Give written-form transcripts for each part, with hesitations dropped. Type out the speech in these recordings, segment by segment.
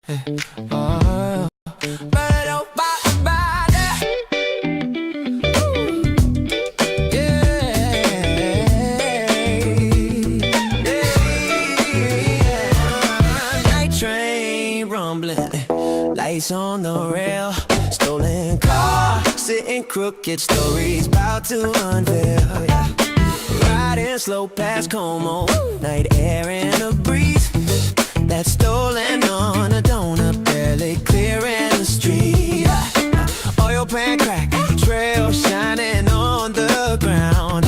Night train rumbling, lights on the rail, stolen car, sitting crooked, stories about to unveil. Yeah. Riding slow past Como, night air and a breeze that's stolen on a donut, barely clearing the street. Oil pan crack, trail shining on the ground.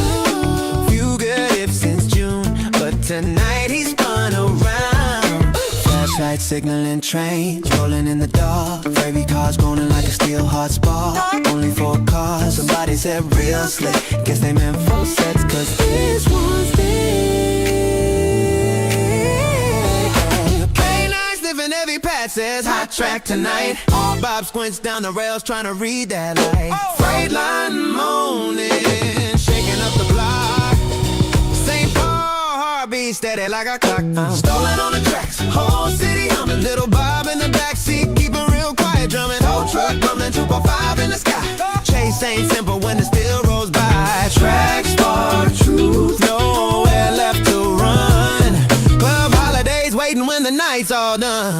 Fugitive since June, but tonight he's spun around. Flashlight signaling trains, rolling in the dark. Fairy cars groaning like a steel heart spark. Only 4 cars, somebody said real slick. Guess they meant 4 sets, cause this one's dead. K9 sniffing every pad says hot track tonight. Bob squints down the rails trying to read that light. Freight line moaning, shaking up the block. St. Paul heartbeat steady like a clock. Stolen on the tracks, whole city humming. Little Bob in the backseat keeping real quiet, drumming. Whole truck bumping 2.5 in the sky. Chase ain't simple when it still rolls by. Tracks for truth, nowhere left to run. Club holidays waiting when the night's all done.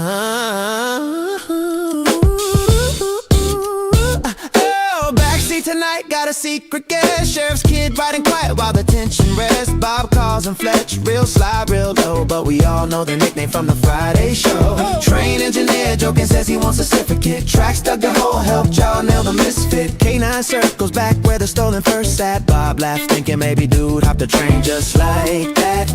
Oh, backseat tonight, got a secret guest. Sheriff's kid riding quiet while the tension rests. Bob calls him Fletcher, real sly, real low, but we all know the nickname from the Friday show. Train engineer joking says he wants a certificate. Tracks dug the hole, helped y'all nail the misfit. K9 circles back where the stolen first sat. Bob laughed thinking maybe dude hopped the train just like that.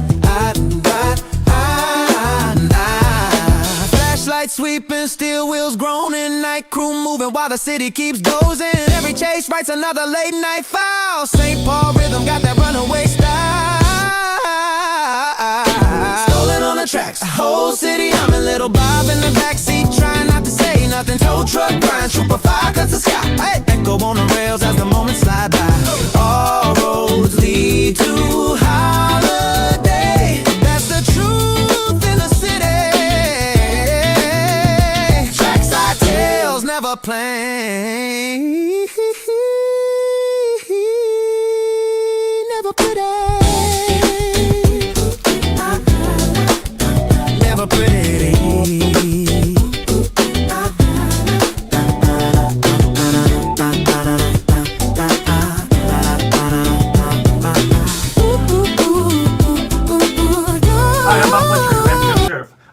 Flashlight sweeping, steel wheels groaning, night crew moving while the city keeps dozing. Every chase writes another late night file. St. Paul rhythm got that runaway style. Stolen on the tracks, whole city humming. Little Bob in the backseat trying not to say nothing. Tow truck grind, trooper 5 cuts the sky. Hey, echo on the rails as the moments slide by. All roads lead to holiday. That's the truth in the city. Trackside tales never plain, never pretty, never pretty.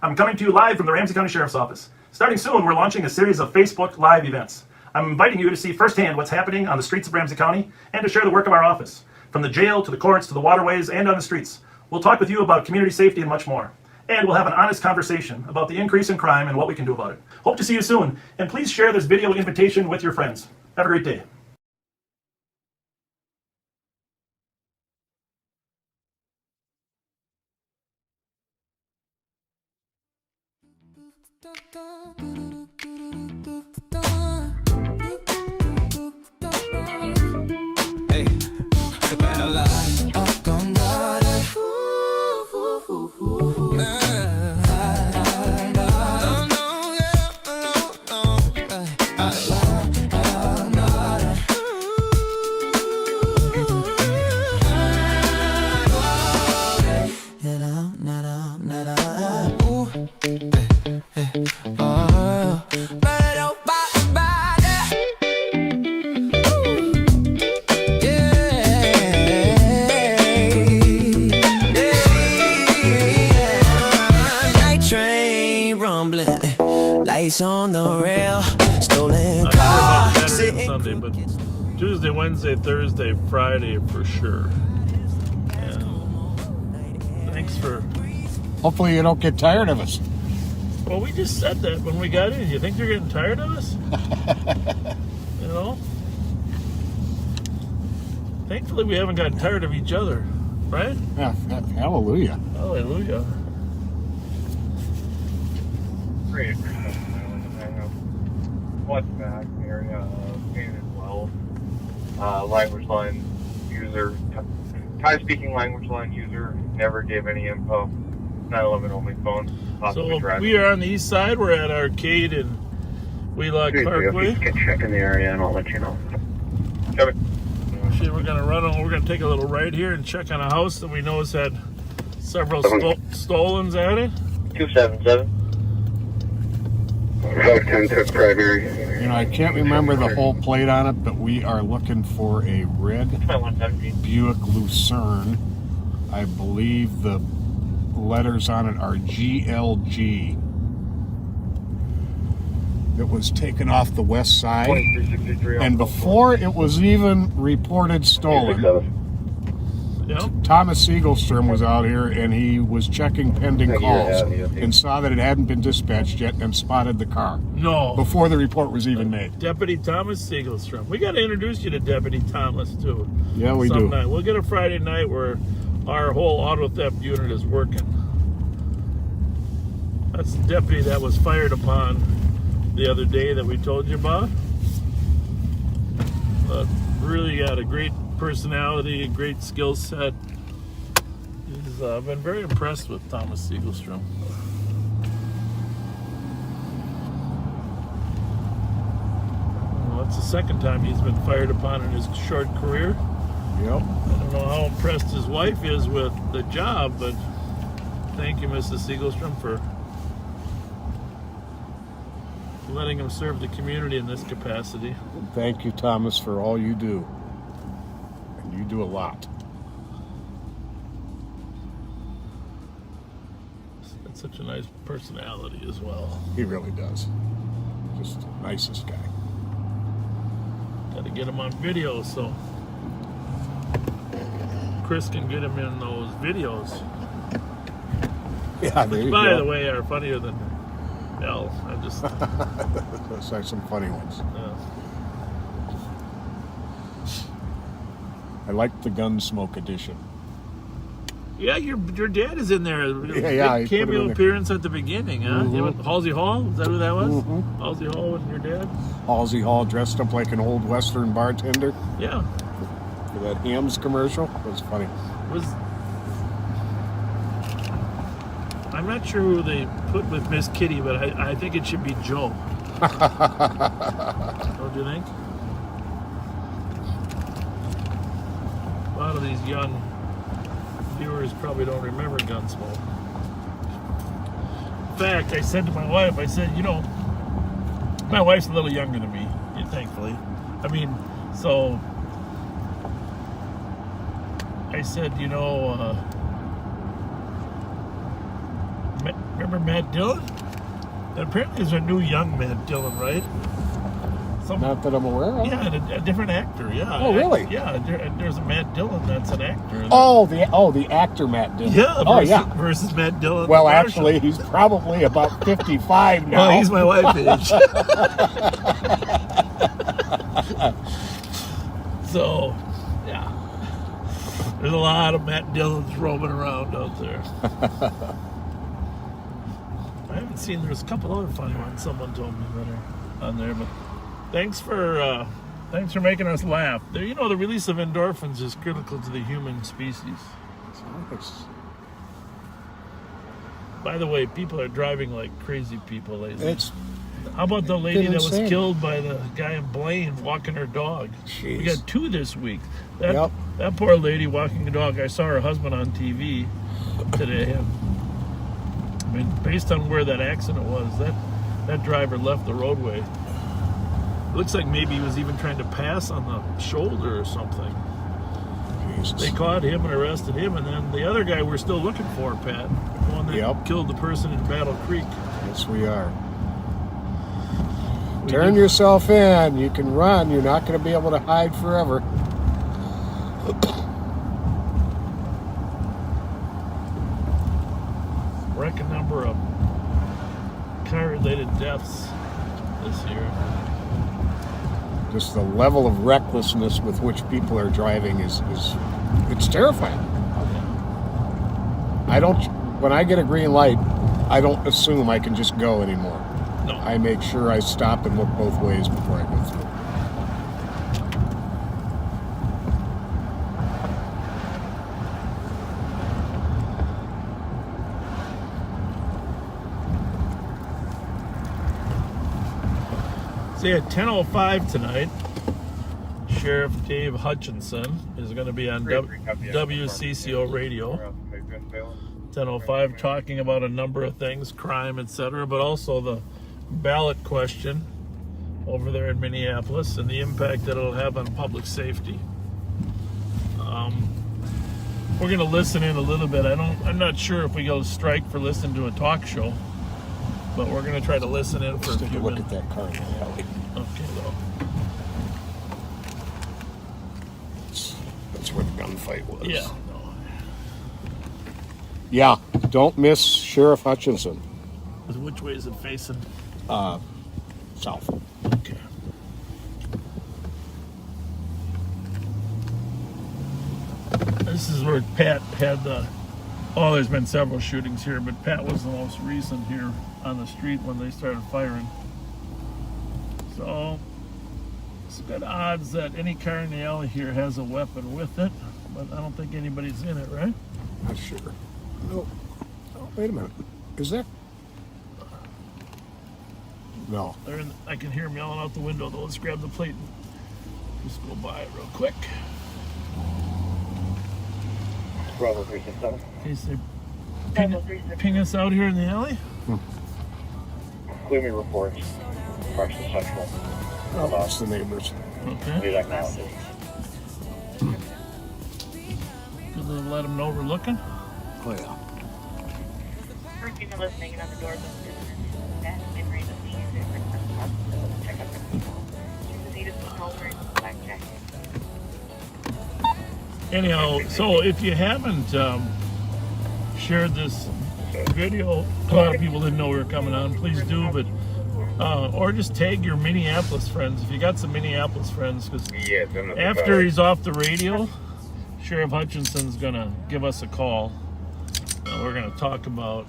I'm coming to you live from the Ramsey County Sheriff's Office. Starting soon, we're launching a series of Facebook Live events. I'm inviting you to see firsthand what's happening on the streets of Ramsey County and to share the work of our office. From the jail to the courts to the waterways and on the streets, we'll talk with you about community safety and much more. And we'll have an honest conversation about the increase in crime and what we can do about it. Hope to see you soon, and please share this video invitation with your friends. Have a great day. Hey, lights on the rail, stolen car. Saturday and Sunday, but Tuesday, Wednesday, Thursday, Friday for sure. Yeah. Thanks for. Hopefully you don't get tired of us. Well, we just said that when we got in. You think you're getting tired of us? You know? Thankfully, we haven't gotten tired of each other, right? Yeah, hallelujah. Hallelujah. Great. West back area, painted well. Language line user, Thai speaking language line user never gave any info. 911 only phone. So we are on the east side. We're at Arcade and Wheelock Parkway. Get check in the area and I'll let you know. Kevin. Actually, we're gonna run on. We're gonna take a little right here and check on a house that we know has had several stolens at it. 277. 510 to primary. You know, I can't remember the whole plate on it, but we are looking for a red Buick Lucerne. I believe the letters on it are GLG. It was taken off the west side, and before it was even reported stolen, Yep. Thomas Siegelstrom was out here and he was checking pending calls and saw that it hadn't been dispatched yet and spotted the car No. before the report was even made. Deputy Thomas Siegelstrom. We got to introduce you to Deputy Thomas too. Yeah, we do. Sometime. We'll get a Friday night where our whole auto theft unit is working. That's the deputy that was fired upon the other day that we told you about. Really got a great personality, a great skill set. I've been very impressed with Thomas Siegelstrom. Well, that's the second time he's been fired upon in his short career. Yep. I don't know how impressed his wife is with the job, but thank you, Mrs. Siegelstrom, for letting him serve the community in this capacity. Thank you, Thomas, for all you do. And you do a lot. That's such a nice personality as well. He really does. Just the nicest guy. Got to get him on video so Chris can get him in those videos. Yeah, there you By go. the way, are funnier than hell. I just Those are some funny ones. I like the Gunsmoke edition. yeah, your dad is in there. Yeah, Big he put him in cameo there. appearance at the beginning, huh? Mhm. Yeah, with Halsey Hall, is that who that was? Mhm. Halsey Hall with your dad? Halsey Hall dressed up like an old Western bartender Yeah. for that Hams commercial. It was funny. I'm not sure who they put with Miss Kitty, but I think it should be Joe. Don't you think? A lot of these young viewers probably don't remember Gunsmoke. In fact, I said to my wife, I said, you know, my wife's a little younger than me, thankfully. I mean, so I said, you know, remember Matt Dillon? And apparently there's a new young Matt Dillon, right? Not that I'm aware of. Yeah, a different actor. Yeah. Oh, really? Yeah, there's a Matt Dillon that's an actor. Oh, the actor Matt Dillon. Yeah. Versus Matt Dillon. Well, the actually, he's probably about 55 now. Well, he's my wife's age. So, yeah, there's a lot of Matt Dillons roaming around out there. I haven't seen. There's a couple other funny ones. Someone told me that are on there, but. Thanks for making us laugh. You know, the release of endorphins is critical to the human species. By the way, people are driving like crazy people lately. How about the lady that was killed by the guy in Blaine walking her dog? Jeez. We got 2 this week. That poor lady walking a dog. I saw her husband on TV today. I mean, based on where that accident was, that driver left the roadway. Looks like maybe he was even trying to pass on the shoulder or something. Jesus. They caught him and arrested him, and then the other guy we're still looking for, Pat. The one that killed the person in Battle Creek. Yes, we are. Turn yourself in. You can run. You're not going to be able to hide forever. Record number of car-related deaths this year. Just the level of recklessness with which people are driving is it's terrifying. When I get a green light, I don't assume I can just go anymore. No. I make sure I stop and look both ways before I go through. See, at 10:05 tonight, Sheriff Dave Hutchinson is going to be on WCCO radio. 10:05, talking about a number of things, crime, etc., but also the ballot question over there in Minneapolis and the impact that it'll have on public safety. We're going to listen in a little bit. I'm not sure if we go strike for listening to a talk show, but we're going to try to listen in for a few minutes. Look at that car in the alley. Okay, though. That's where the gunfight was. Yeah. Yeah, don't miss Sheriff Hutchinson. Which way is it facing? South. Okay. This is where Pat had the... Oh, there's been several shootings here, but Pat was the most recent here on the street when they started firing. So, it's good odds that any car in the alley here has a weapon with it, but I don't think anybody's in it, right? Not sure. No. Oh, wait a minute. Is there? No. They're in, I can hear them yelling out the window, though. Let's grab the plate and just go by it real quick. Bravo 367. In case they ping us out here in the alley. Gloomy reports. Parks of Central. Oh, that's the neighbors. Okay. Need acknowledged. Good to let them know we're looking. Oh, yeah. First people listening on the doors of the business. That memory of the check up the people. She's needed to call her in black jacket. Anyhow, so if you haven't shared this video, a lot of people didn't know we were coming on. Please do, but or just tag your Minneapolis friends if you got some Minneapolis friends, because after he's off the radio, Sheriff Hutchinson's gonna give us a call. We're gonna talk about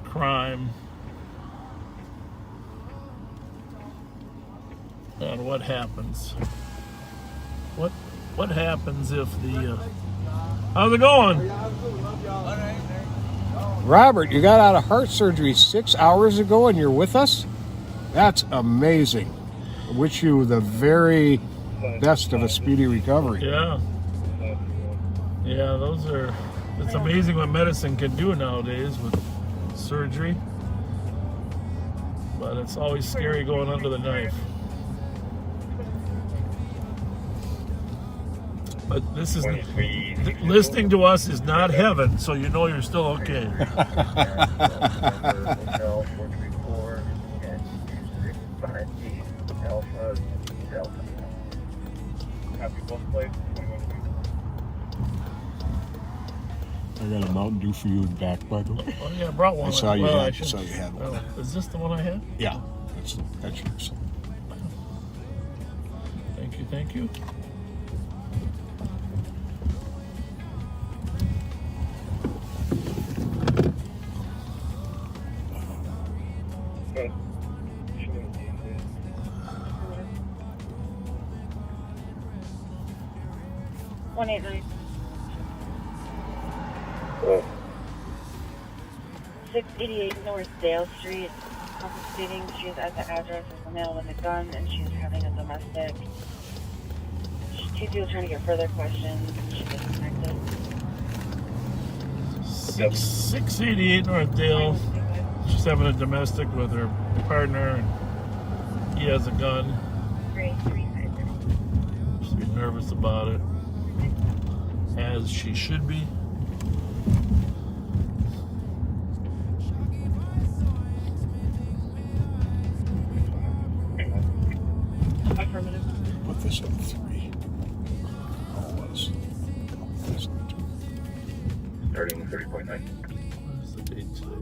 crime and what happens. What happens if the how's it going? Robert, you got out of heart surgery 6 hours ago and you're with us? That's amazing. I wish you the very best of a speedy recovery. Yeah, those are, it's amazing what medicine can do nowadays with surgery, but it's always scary going under the knife. But this is, listening to us is not heaven, so you know you're still okay. I got a Mountain Dew for you in back, by the way. Oh yeah, I brought one. I saw you Well, had one. Is this the one I had? Yeah, that's yours. Thank you. One 189. 688 North Dale Street. Stating she's at the address as a male with a gun and she's having a domestic. Two people trying to get further questions. She disconnected. 688 North Dale. She's having a domestic with her partner, and he has a gun. 350. She's nervous about it, as she should be. Affirmative. Put this at 3. Oh, it was. This one, 2. Starting 30.9. What's the date today?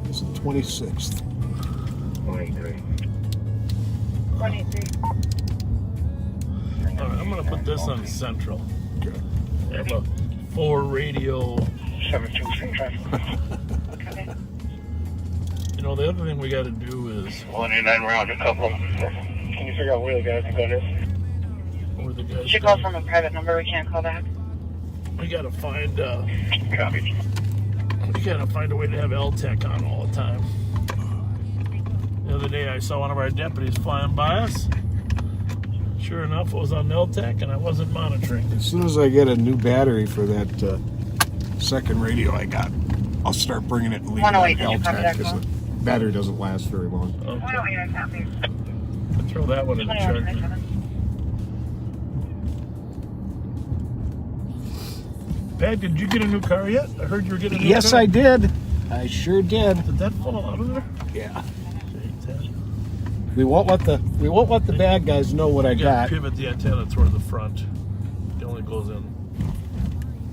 It's the 26th. 183. 183. All right, I'm gonna put this on Central. I have a 4 radio. 723 traffic. Okay. You know, the other thing we got to do is 189 round, a couple. Can you figure out where the guys go to? where the guys. She called from a private number. We can't call back. We got to find. Copy. We We gotta find a way to have LTEC on all the time. The other day I saw one of our deputies flying by us. Sure enough, it was on LTEC and I wasn't monitoring. As soon as I get a new battery for that second radio I got, I'll start bringing it and leaving it on 108, did you copy LTEC that because call? the battery doesn't last very long. Okay. 108, I copy. Throw that one in the charger. 2127. Pat, did you get a new car yet? I heard you were getting a new Yes, car. I did. I sure did. Did that fall out of there? Yeah. Okay, We won't let the bad guys know what I you gotta got. pivot the antenna toward the front. It only goes in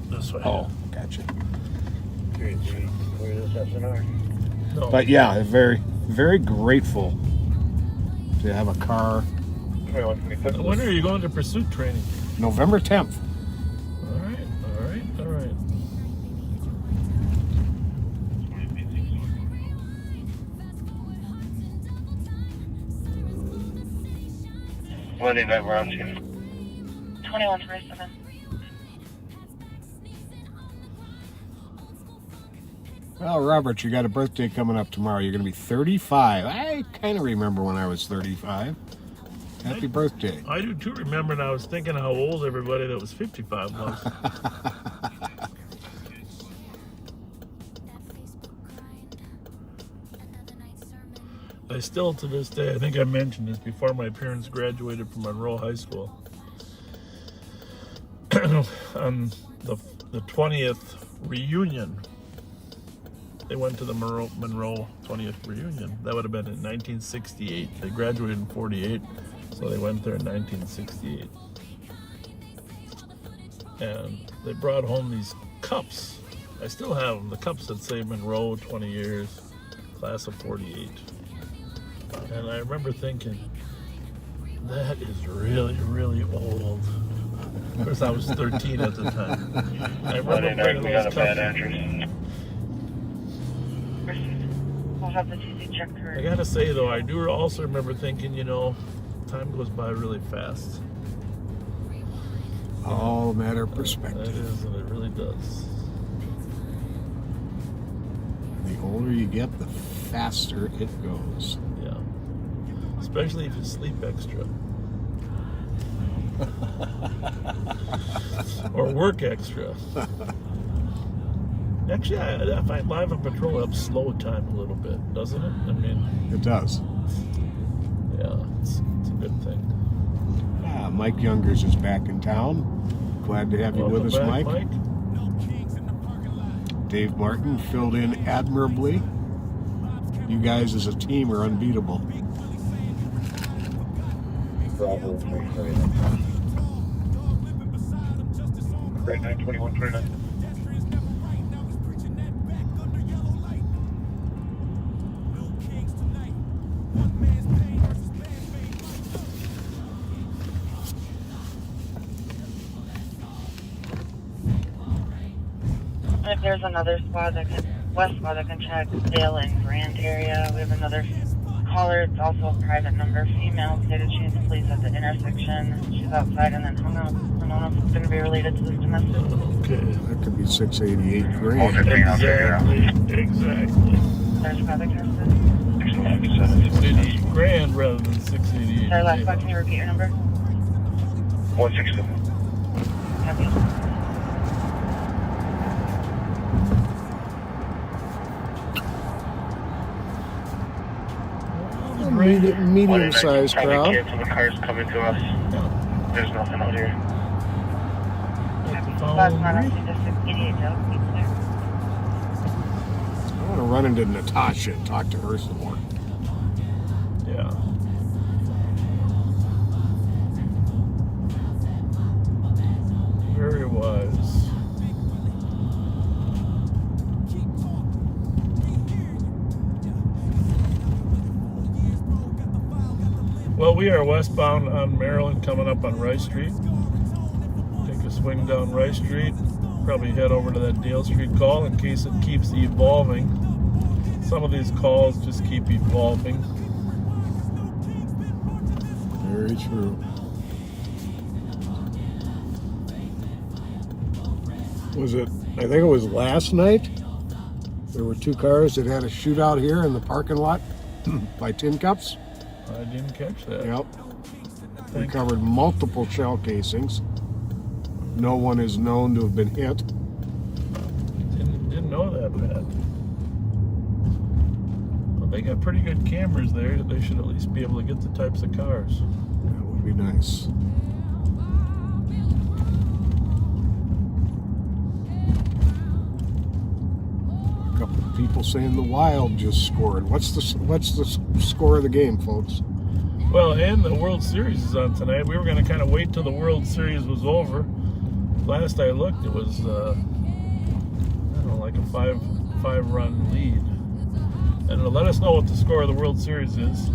this way. Oh, gotcha. Where is this SNR? No. But yeah, very, very grateful to have a car. 2125. When are you going to pursuit training? November 10th. All right, all right, all right. Monday night Ramsey. 2127. Well, Robert, you got a birthday coming up tomorrow. You're going to be 35. I kind of remember when I was 35. Happy birthday. I do too remember, and I was thinking how old everybody that was 55 was. I still, to this day, I think I mentioned this before my parents graduated from Monroe High School. On the 20th reunion, they went to the Monroe 20th reunion. That would have been in 1968. They graduated in 48, so they went there in 1968. And they brought home these cups. I still have them, the cups that say Monroe 20 years, class of 48. And I remember thinking, that is really, really old. Of course, I was 13 at the time. I remember Monday night we got a those bad cups. address. We'll have the TC check I her. gotta say though, I do also remember thinking, you know, time goes by really fast. All a matter of That perspective. is, and it really does. The older you get, the faster it goes. Yeah. Especially if you sleep extra. Or work extra. Actually, I find Live on Patrol helps slow time a little bit, doesn't it? I mean, It does. yeah, it's a good thing. Ah, Mike Youngers is back in town. Glad to have you Welcome with us, back, Mike. Dave Martin filled in admirably. You guys as a team are unbeatable. Bravo 339. Great night 2129. And if there's another squad that can, West squad that can check Dale and Grand area, we have another caller. It's also a private number, female, stated she needs police at the intersection. She's outside and then hung up. I don't know if it's going to be related to this domestic. Okay. That could be 688 grand. Exactly. There's traffic tested. 680 grand rather than 688. Sorry, last spot, can you repeat your number? 167. Copy. Medium-sized crowd. Cancel the cars coming to us. There's nothing out here. Last spot, I see just 688 Dale. Keep clear. I want to run into Natasha and talk to her some more. Yeah. Very wise. Well, we are westbound on Maryland coming up on Rice Street. Take a swing down Rice Street. Probably head over to that Dale Street call in case it keeps evolving. Some of these calls just keep evolving. Very true. Was it, I think it was last night? There were 2 cars that had a shootout here in the parking lot by Tin Cups. I didn't catch that. Yep. Recovered multiple shell casings. No one is known to have been hit. Didn't know that, Pat. Well, they got pretty good cameras there. They should at least be able to get the types of cars. That would be nice. A couple of people saying the Wild just scored. What's the score of the game, folks? Well, and the World Series is on tonight. We were going to kind of wait till the World Series was over. Last I looked, it was I don't know, like a five-run lead. And it'll let us know what the score of the World Series is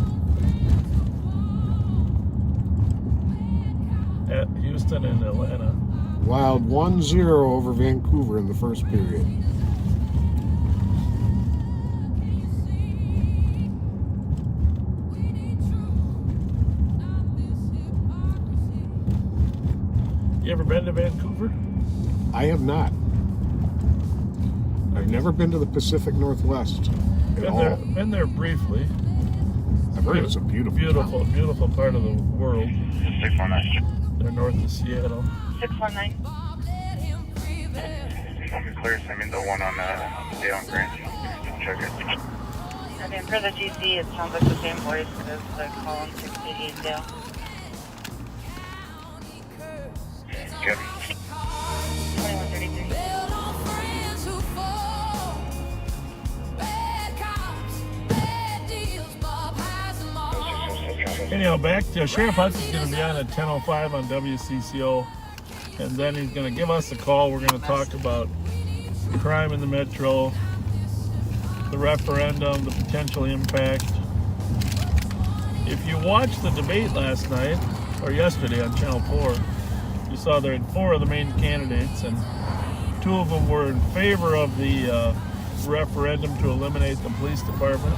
at Houston and Atlanta. Wild 1-0 over Vancouver in the first period. You ever been to Vancouver? I have not. I've never been to the Pacific Northwest at all. Been there briefly. I've heard it's a beautiful part of the world. 619. They're north of Seattle. 619. Clear, send me the one on Dale and Grant. Check it. Okay, for the GC, it sounds like the same voice as the call on 688 Dale. Good. 2133. Anyhow, back to Sheriff Hudson's going to be on at 10:05 on WCCO, and then he's going to give us a call. We're going to talk about crime in the metro, the referendum, the potential impact. If you watched the debate last night, or yesterday on Channel 4, you saw there had 4 of the main candidates, and 2 of them were in favor of the referendum to eliminate the police department,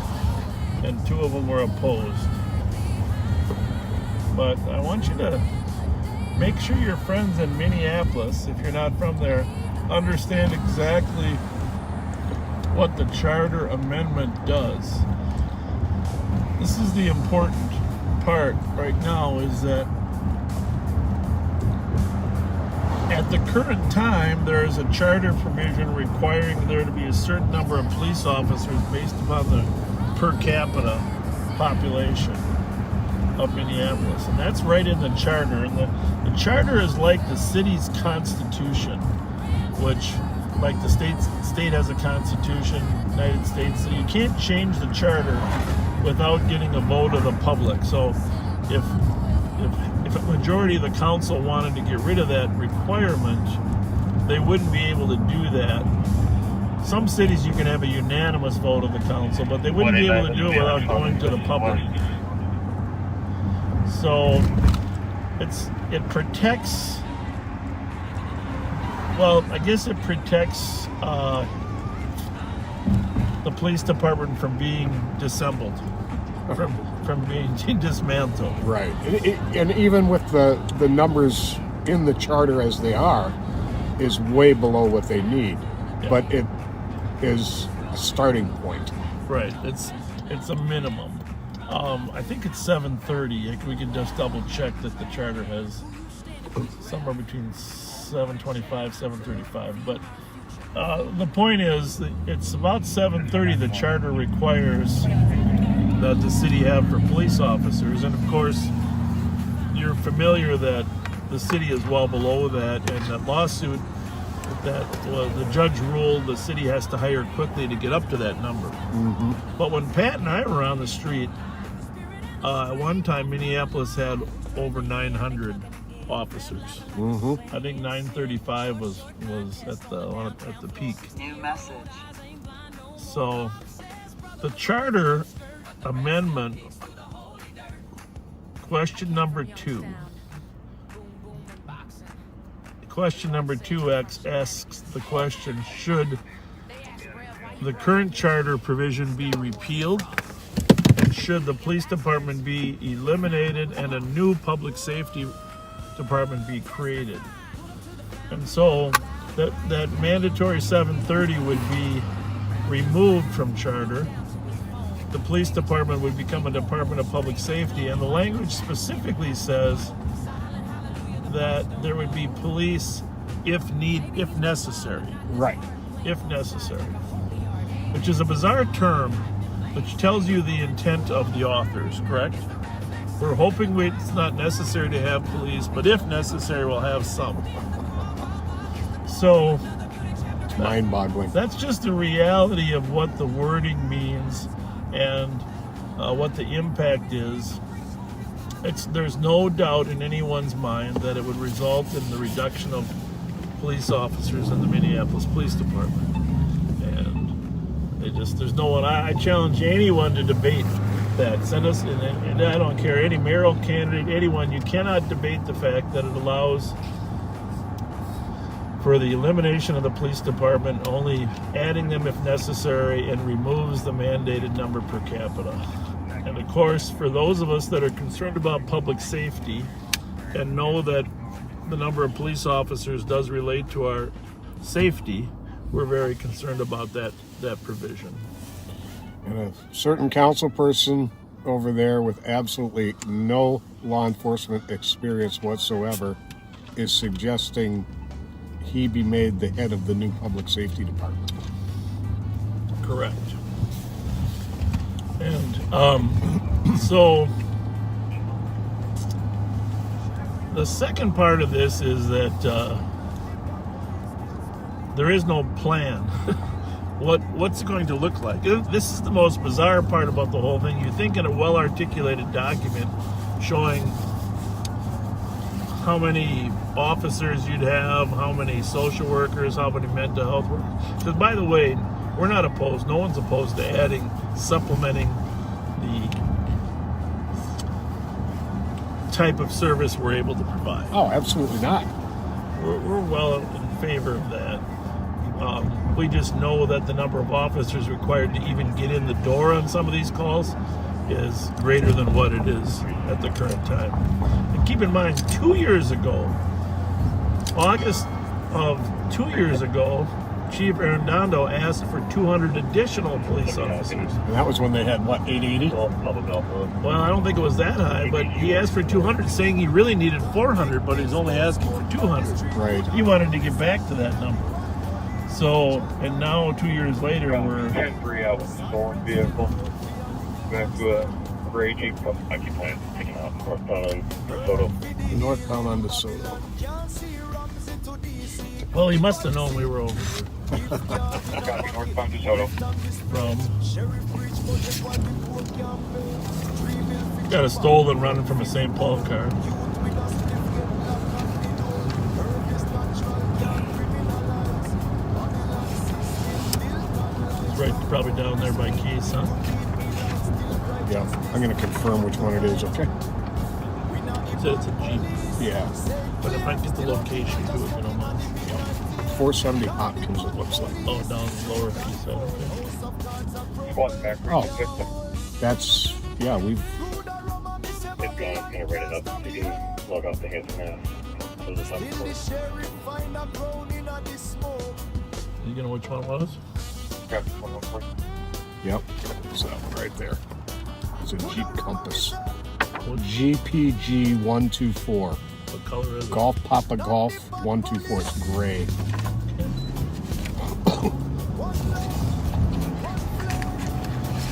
and 2 of them were opposed. But I want you to make sure your friends in Minneapolis, if you're not from there, understand exactly what the charter amendment does. This is the important part right now, is that at the current time, there is a charter provision requiring there to be a certain number of police officers based upon the per capita population of Minneapolis. And that's right in the charter. And the charter is like the city's constitution, which, like the state has a constitution, United States, so you can't change the charter without getting a vote of the public. So if a majority of the council wanted to get rid of that requirement, they wouldn't be able to do that. Some cities you can have a unanimous vote of the council, but they wouldn't be able to do it without going to the public. So it protects, well, I guess it protects the police department from being dissembled, from being dismantled. Right. And even with the numbers in the charter as they are, is way below what they need. Yeah. But it is a starting point. Right. It's a minimum. I think it's 730. We can just double check that the charter has somewhere between 725, 735. But the point is, that it's about 730 the charter requires that the city have for police officers. And of course, you're familiar that the city is well below that, and that lawsuit that the judge ruled the city has to hire quickly to get up to that number. Mm-hmm. But when Pat and I were on the street, at one time Minneapolis had over 900 officers. Mm-hmm. I think 935 was at the peak. New message. So the charter amendment, question number 2. Question number 2 asks the question, should the current charter provision be repealed? And should the police department be eliminated and a new public safety department be created? And so that mandatory 730 would be removed from charter, the police department would become a Department of Public Safety, and the language specifically says that there would be police if necessary. Right. If necessary. Which is a bizarre term, which tells you the intent of the authors, correct? We're hoping it's not necessary to have police, but if necessary, we'll have some. So, It's mind-boggling. that's just the reality of what the wording means and what the impact is. There's no doubt in anyone's mind that it would result in the reduction of police officers in the Minneapolis Police Department. And there's no one, I challenge anyone to debate that. Send us, and I don't care, any mayoral candidate, anyone, you cannot debate the fact that it allows for the elimination of the police department, only adding them if necessary, and removes the mandated number per capita. And of course, for those of us that are concerned about public safety and know that the number of police officers does relate to our safety, we're very concerned about that provision. And a certain council person over there with absolutely no law enforcement experience whatsoever is suggesting he be made the head of the new public safety department. Correct. And so the second part of this is that there is no plan. What's it going to look like? This is the most bizarre part about the whole thing. You think in a well-articulated document showing how many officers you'd have, how many social workers, how many mental health workers. Because, by the way, we're not opposed. No one's opposed to adding, supplementing the type of service we're able to provide. Oh, absolutely not. We're well in favor of that. We just know that the number of officers required to even get in the door on some of these calls is greater than what it is at the current time. And keep in mind, 2 years ago, August of 2 years ago, Chief FERNANDO asked for 200 additional police officers. And that was when they had, what, 880? Well, I don't think it was that high, but he asked for 200, saying he really needed 400, but he's only asking for 200. Right. He wanted to get back to that number. So, and now 2 years later, we're... 3 out of the stolen vehicle. Back to a gray Jeep. I keep playing, taking out northbound on DeSoto. Northbound on DeSoto. Well, he must have known we were over here. Copy, northbound DeSoto. Got a stolen running from a St. Paul car. It's right, probably down there by Keys, huh? Yeah, I'm going to confirm which one it is, okay? He said it's a Jeep. Yeah. But if I get the location to it, you don't mind. 470 Hopkins, it looks like. Oh, down lower Keys side, okay. Squad back. Oh, that's, yeah, we've... It's gone. It's going to rate it up. You can log off the hands and so this up. You know which one it was? Grab 114. Yep, it's that one right there. It's a Jeep Compass. GPG 124. What color is it? Golf Papa Golf 124. It's gray.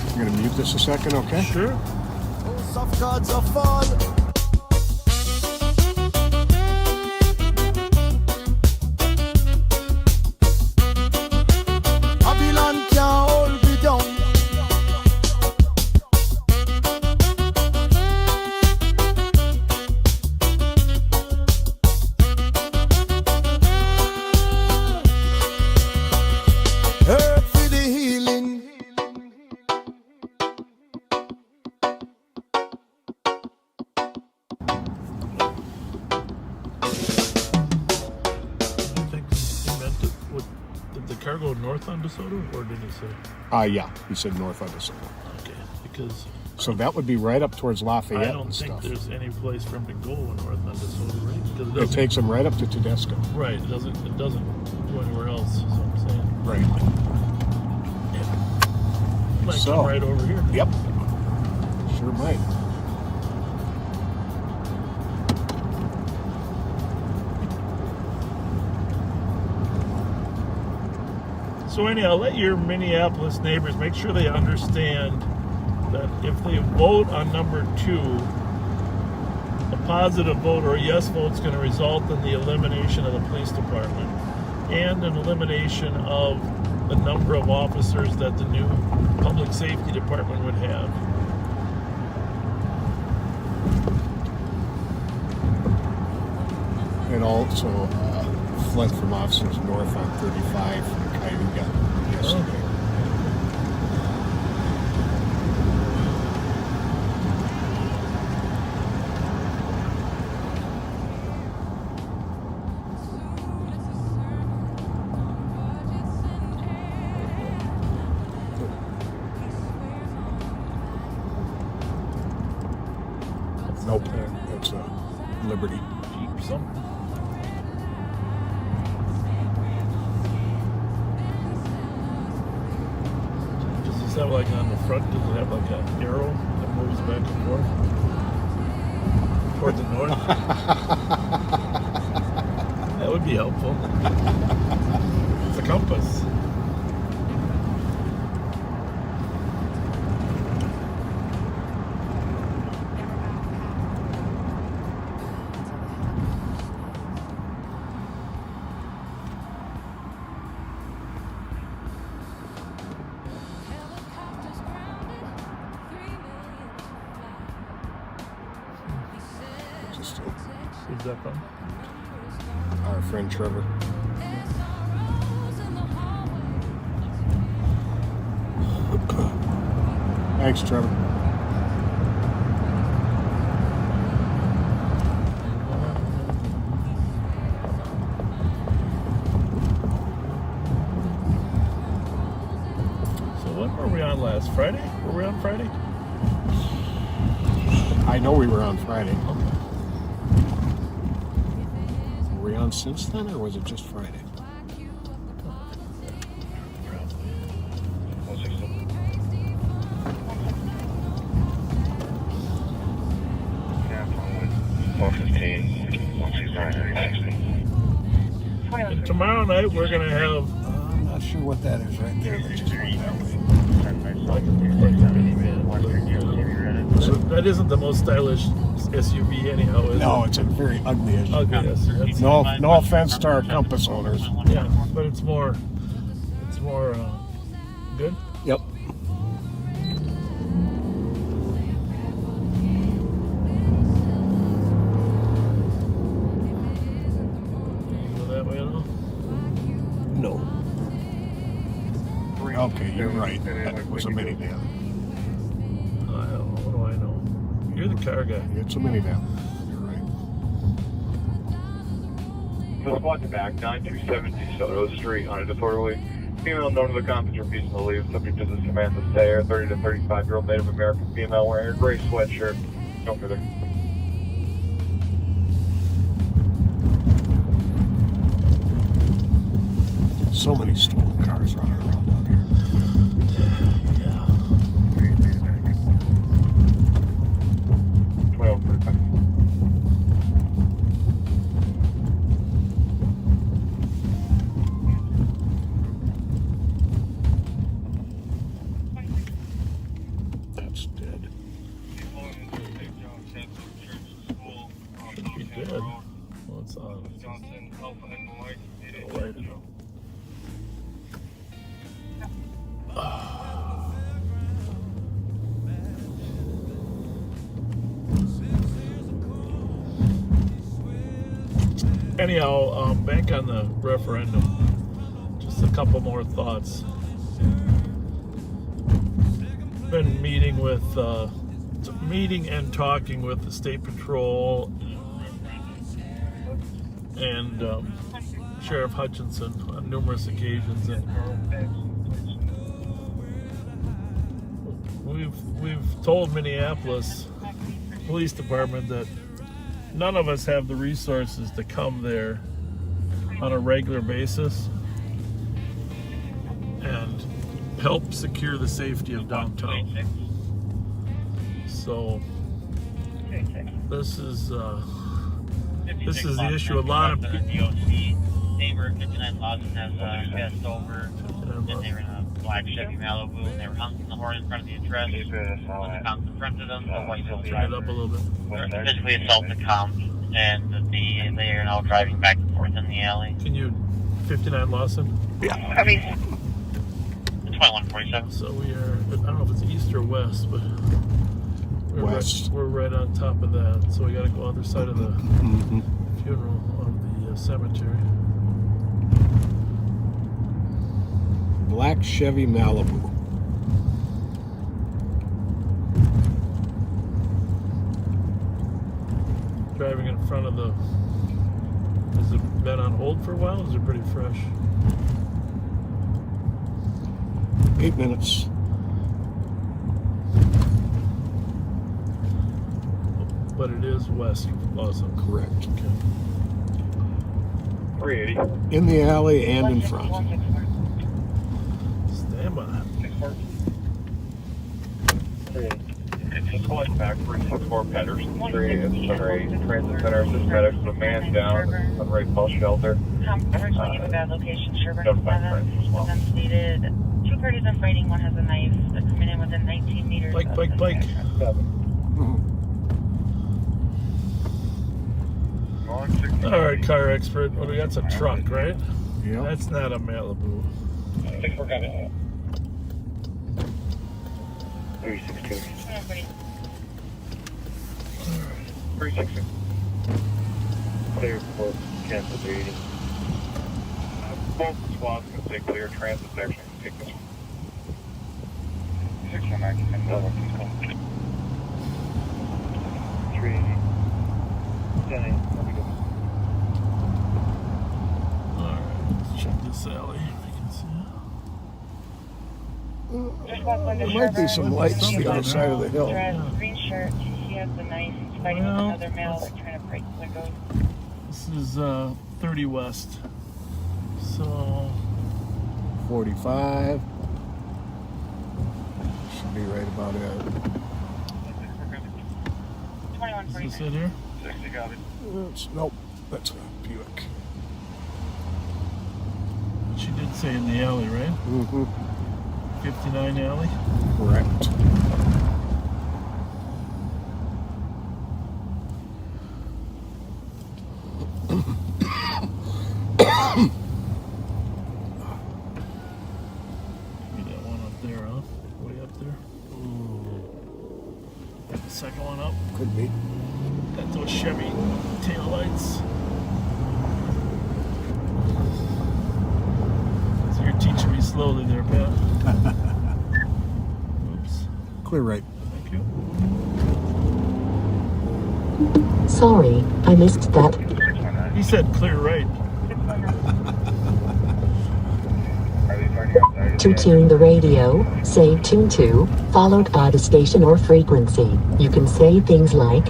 I'm going to mute this a second, okay? Sure. Of cards are fall. Babylon can't hold me down. Herb for the healing. I think he meant it. Did the car go north on DeSoto, or did he say? Yeah, he said north on DeSoto. Okay, because So that would be right up towards Lafayette I don't and think stuff. there's any place for him to go north on DeSoto, right? Because It takes them right up to Tedesco. right. It doesn't go anywhere else. Is what I'm saying. Right. And Might So- come right over here. Yep. Sure might. So anyhow, let your Minneapolis neighbors make sure they understand that if they vote on number 2, a positive vote or a yes vote is going to result in the elimination of the police department and an elimination of the number of officers that the new public safety department would have. And also fled from officers north on 35 from Cayuga yesterday. Nope, that's a Liberty. Jeep, something. Does this have like on the front, does it have like an arrow that moves back and forth? Toward the north? That would be helpful. It's a compass. Just Who's that from? our friend Trevor. Thanks, Trevor. So when were we on last? Friday? Were we on Friday? I know we were on Friday. Okay. Were we on since then, or was it just Friday? And tomorrow night we're gonna have I'm not sure what that is right there. That just went that way. so that isn't the most stylish SUV anyhow, is No, it? it's a very ugly SUV. Okay, yes, that's, No offense to our Compass owners. yeah, but it's more good. Yep. Go that way at all? No. Okay, you're right. That was a minivan. I don't know. What do I know? You're the car guy. It's a minivan. You're right. Let's watch it back. 9270 Soto Street on a disorderly. Female known to the conference refusing to leave. Subject to this command to stay. A 30 to 35-year-old Native American female wearing a gray sweatshirt. No further. So many stolen cars running around out here. Yeah. 12:35. That's dead. Should be dead. Well, it's on. Light it up. Anyhow, back on the referendum, just a couple more thoughts. Been meeting and talking with the State Patrol and Sheriff Hutchinson on numerous occasions, and we've told Minneapolis Police Department that none of us have the resources to come there on a regular basis and help secure the safety of downtown. So this is the issue. A lot of people. Neighbor 59 Lawson has passed over, and they were in a black Chevy Malibu, and they were honking the horn in front of the address. When the cops confronted them, the white Turn it up a little bit. physically assaulted the cops, and they are now driving back and forth in the alley. Can you 59 Lawson? Yeah. I mean, 2147. So we are. I don't know if it's east or west, but West. We're right on top of that. So we got to go other side of the funeral of the cemetery. Black Chevy Malibu. Driving in front of the. Has it been on hold for a while? Is it pretty fresh? 8 minutes. But it is west Lawson. Correct. Okay. 380. In the alley and in front. Stand by. It's calling back 364 Patterson Street. It's a transit center systematic. The man down on the right bus shelter. Originally given bad location, Sherburne Don't find 7. friends as well. Then stated 2 parties are fighting, one has a knife. They're coming in within 19 meters. Bike. of the Bike. 7. All right, car expert. What do we got? It's a truck, right? Yep. That's not a Malibu. 362. 360. 360. Clear for cancel meeting. Both squads can stay clear. Transit section can take this one. 619 and 380. 10. All right, let's check this alley. If you can see it. There might be some lights on the other side of the hill. Dress, green shirt. He has the knife. He's fighting with another male. They're trying to break windows. This is 30 West. So 45. Should be right about it. 2149. is this it here? 60 copies. Nope, that's a Buick. She did say in the alley, right? Mm-hmm. 59 alley. Correct. Maybe that one up there, huh? Way up there. Second one up. Could be. Got those Chevy taillights. So you're teaching me slowly there, Pat. Oops. Clear right. Thank you. Sorry, I missed that. He said clear right. To tune the radio, say tune to, followed by the station or frequency. You can say things like,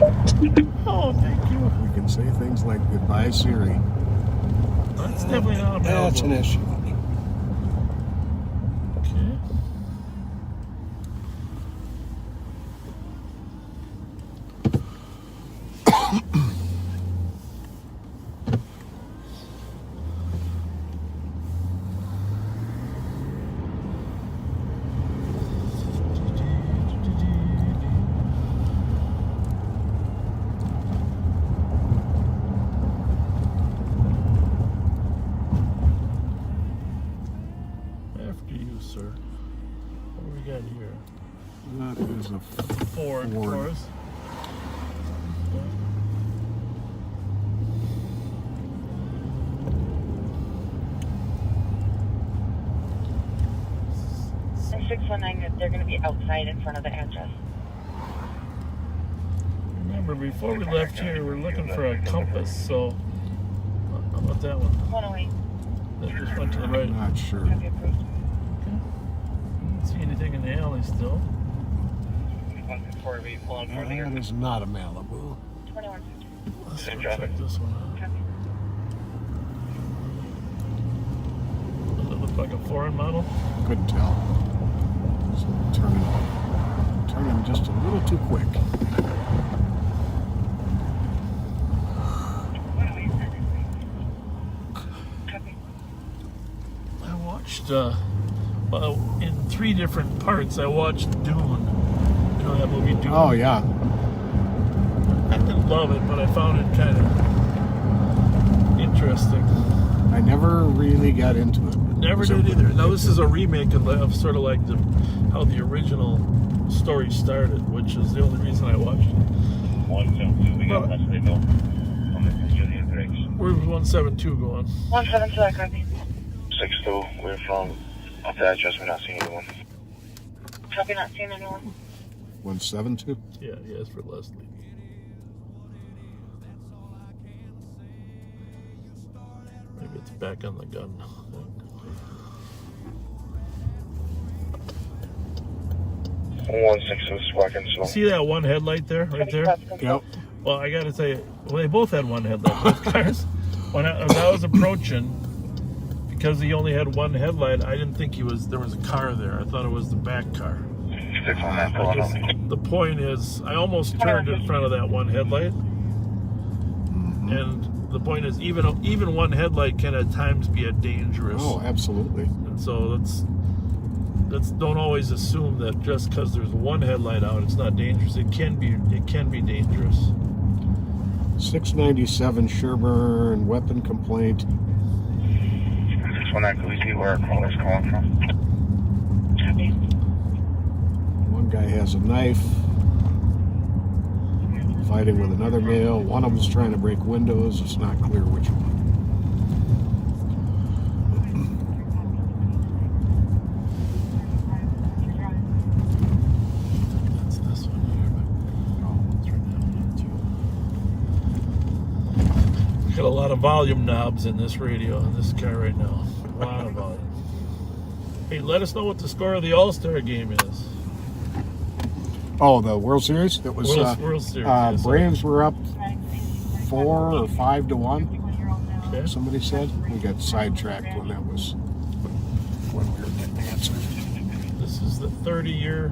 Oh, thank you. We can say things like goodbye, Siri. That's definitely not a That's an Malibu. issue. Okay. After you, sir. What do we got here? That is a Ford, Ford. Taurus. And 619, they're going to be outside in front of the address. Remember, before we left here, we're looking for a compass, so how about that one? 108. That just went to the right. I'm not sure. Have you approved? Don't see anything in the alley still. That is not a Malibu. 2150. Let's go check this one out. Copy. Does it look like a foreign model? Couldn't tell. So turning just a little too quick. I watched, well, in 3 different parts, I watched Dune. You know that movie, Dune? Oh, yeah. I didn't love it, but I found it kind of interesting. I never really got into it. Never did either. Now, this is a remake of sort of like how the original story started, which is the only reason I watched it. 172, we got Leslie Bill. Where's 172 going? 172, I copy. 62, we're from off the address, we're not seeing anyone. Copy, not seeing anyone. 172? Yeah, he asked for Leslie. Maybe it's back on the gun thing. One 62 squawking slow. See that one headlight there, right there? Yep. Well, I got to tell you, well, they both had one headlight, both cars. As I was approaching, because he only had one headlight, I didn't think there was a car there. I thought it was the back car. Six on that, pull on me. The point is, I almost turned in front of that one headlight. And the point is, even one headlight can at times be dangerous. Oh, absolutely. And so don't always assume that just because there's one headlight out, it's not dangerous. It can be dangerous. 697 Sherburne, weapon complaint. 619, can we see where our caller's calling from? Copy. One guy has a knife, fighting with another male. One of them's trying to break windows. It's not clear which one. That's this one here. Let's turn that one on too. Got a lot of volume knobs in this radio in this car right now. A lot of volume. Hey, let us know what the score of the All-Star game is. Oh, the World Series? It was World Series. Yes, Braves were up 4 or 5 to 1. okay. Somebody said we got sidetracked when we were getting the answer. This is the 30-year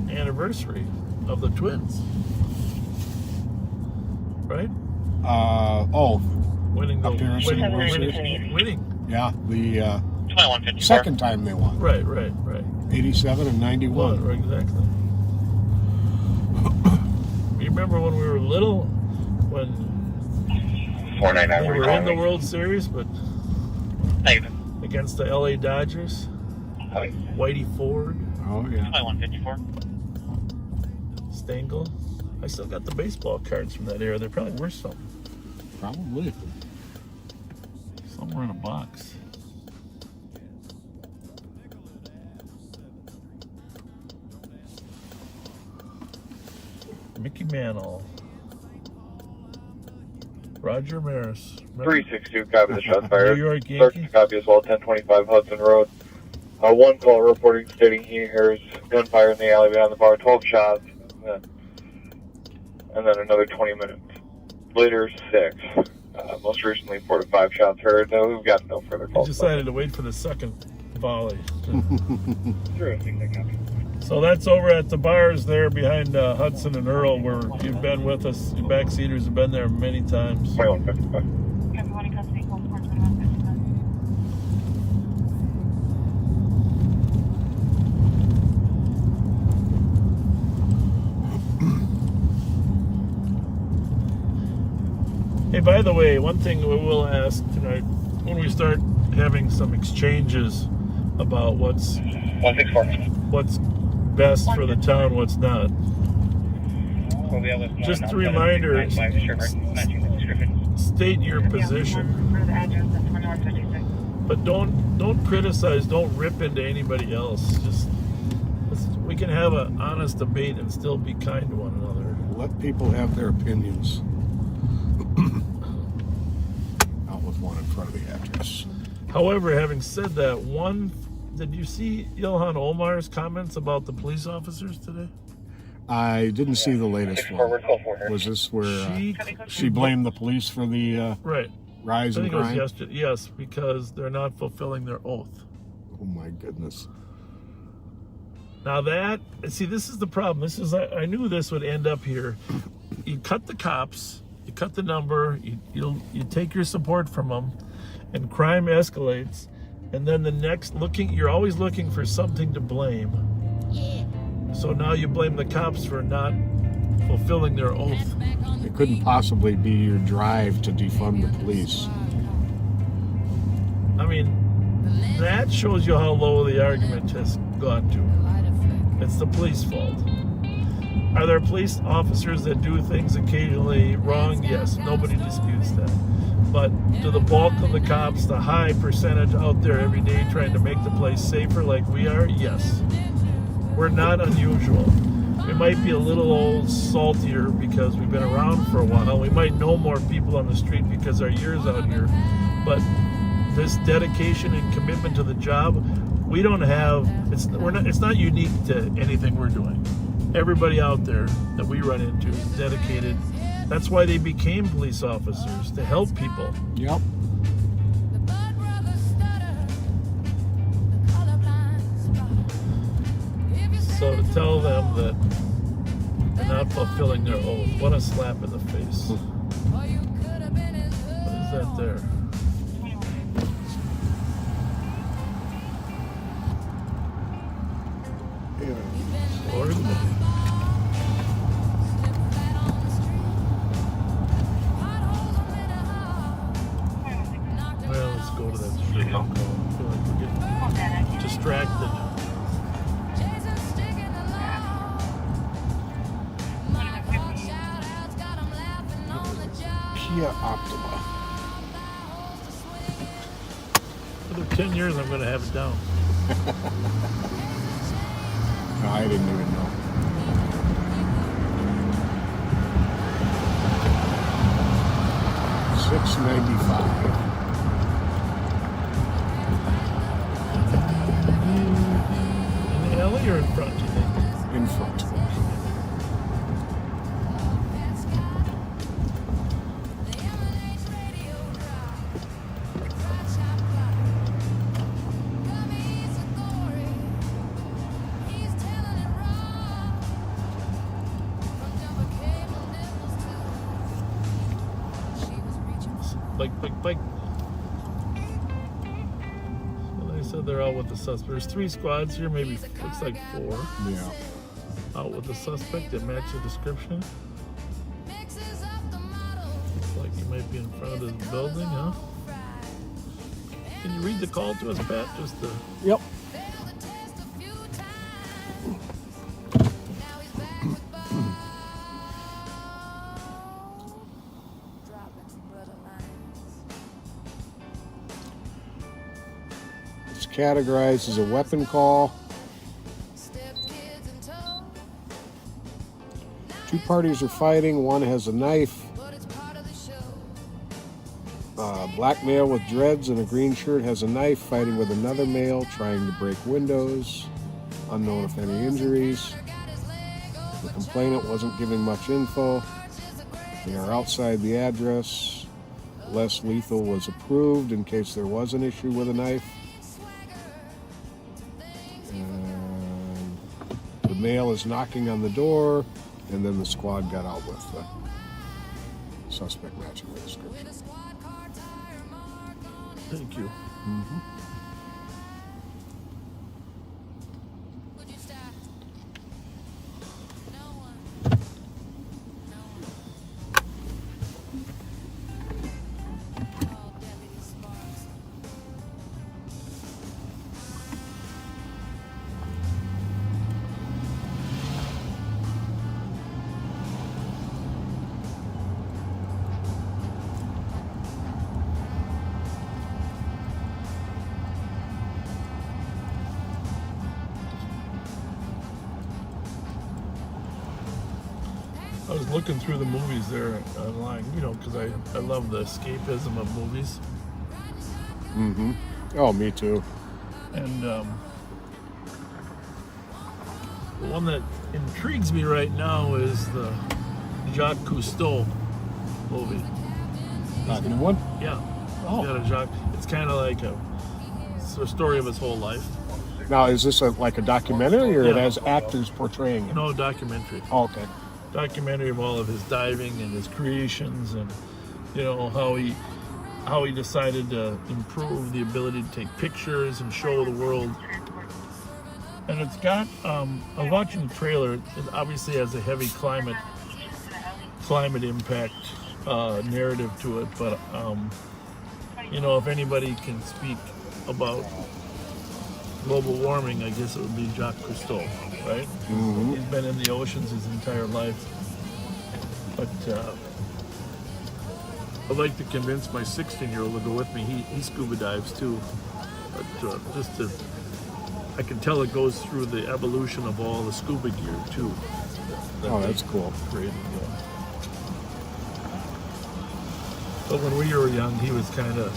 anniversary of the Twins. Right? Winning the appearance in the World Series. winning. Yeah, the 2154. second time they won. Right. 87 and 91. Right, exactly. You remember when we were little, when 499, they we're were in the calling. World Series, but Negative. against the LA Dodgers, Whitey Ford, Oh, yeah. 2154. Stengel. I still got the baseball cards from that era. They're probably worth something. Probably. Somewhere in a box. Mickey Mantle. Roger Maris. 362, copy the shots New fired. York Search Yankees. and copy as well, 1025 Hudson Road. One call reporting stating he hears gunfire in the alley behind the bar, 12 shots, and then another 20 minutes. Later, 6. Most recently, 4 to 5 shots heard. No, we've got no further He calls. decided to wait for the second volley. 306, copy. So that's over at the bars there behind Hudson and Earl, where you've been with us. Your backseaters have been there many times. 2155. Everyone in custody, call 421. Hey, by the way, one thing we will ask tonight, when we start having some exchanges about what's 164. best for the town, what's not. Just a reminder, state your position, For the address, that's 2156. but don't criticize, don't rip into anybody else. We can have an honest debate and still be kind to one another. Let people have their opinions. Out with one in front of the address. However, having said that, did you see Ilhan Omar's comments about the police officers today? I didn't see the latest one. Was this where she blamed the police for the Right. rise I in think it was crime? yesterday. Yes, because they're not fulfilling their oath. Oh my goodness. Now that, see, this is the problem. This is, I knew this would end up here. You cut the cops, you cut the number, you take your support from them, and crime escalates. And then the next, you're always looking for something to blame. So now you blame the cops for not fulfilling their oath. It couldn't possibly be your drive to defund the police. I mean, that shows you how low the argument has gone to. It's the police fault. Are there police officers that do things occasionally wrong? Yes, nobody disputes that. But do the bulk of the cops, the high percentage out there every day trying to make the place safer like we are? Yes. We're not unusual. We might be a little old saltier because we've been around for a while. We might know more people on the street because our years out here. But this dedication and commitment to the job, we don't have, it's not unique to anything we're doing. Everybody out there that we run into is dedicated. That's why they became police officers, to help people. Yep. So to tell them that they're not fulfilling their oath, what a slap in the face. What is that there? Lord. Well, let's go to that street. I feel like we're getting distracted. Kia Optima. Another 10 years, I'm going to have it down. No, I didn't even know. $6.95. In the alley or in front, do you think? In front. Like. Well, they said they're out with the suspect. There's 3 squads here, maybe looks like 4. Yeah. Out with the suspect that match the description. Looks like he might be in front of this building, huh? Can you read the call to us, Pat? Just to... Yep. Categorized as a weapon call. 2 parties are fighting. One has a knife. Black male with dreads and a green shirt has a knife fighting with another male trying to break windows. Unknown if any injuries. The complainant wasn't giving much info. They are outside the address. Less lethal was approved in case there was an issue with a knife. The male is knocking on the door, and then the squad got out with the suspect matching the description. Thank you. Mm-hmm. I was looking through the movies there online, you know, because I love the escapism of movies. Mm-hmm. Oh, me too. And the one that intrigues me right now is the Jacques Cousteau movie. Not new one? Yeah. Oh. Got a Jacques. It's kind of like it's a story of his whole life. Now, is this like a documentary, or it Yeah. has actors portraying it? No, documentary. Oh, okay. Documentary of all of his diving and his creations, and you know how he decided to improve the ability to take pictures and show the world. And it's got I was watching the trailer. It obviously has a heavy climate impact narrative to it, but you know, if anybody can speak about global warming, I guess it would be Jacques Cousteau, right? Mm-hmm. He's been in the oceans his entire life. But I'd like to convince my 16-year-old to go with me. He scuba dives too. But I can tell it goes through the evolution of all the scuba gear too. Oh, that's cool. Created, yeah. But when we were young, he was kind of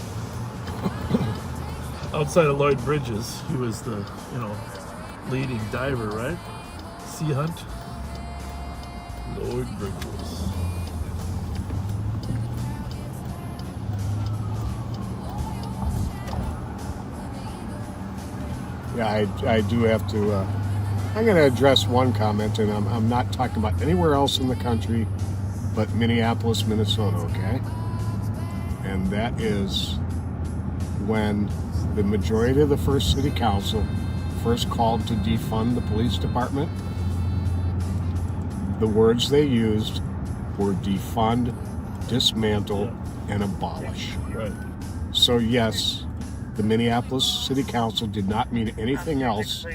outside of Lloyd Bridges. He was the, you know, leading diver, right? Sea Hunt. Lloyd Bridges. Yeah, I do have to. I'm going to address one comment, and I'm not talking about anywhere else in the country but Minneapolis, Minnesota, okay? And that is when the majority of the first city council first called to defund the police department. The words they used were defund, dismantle, and abolish. Right. So yes, the Minneapolis City Council did not mean anything else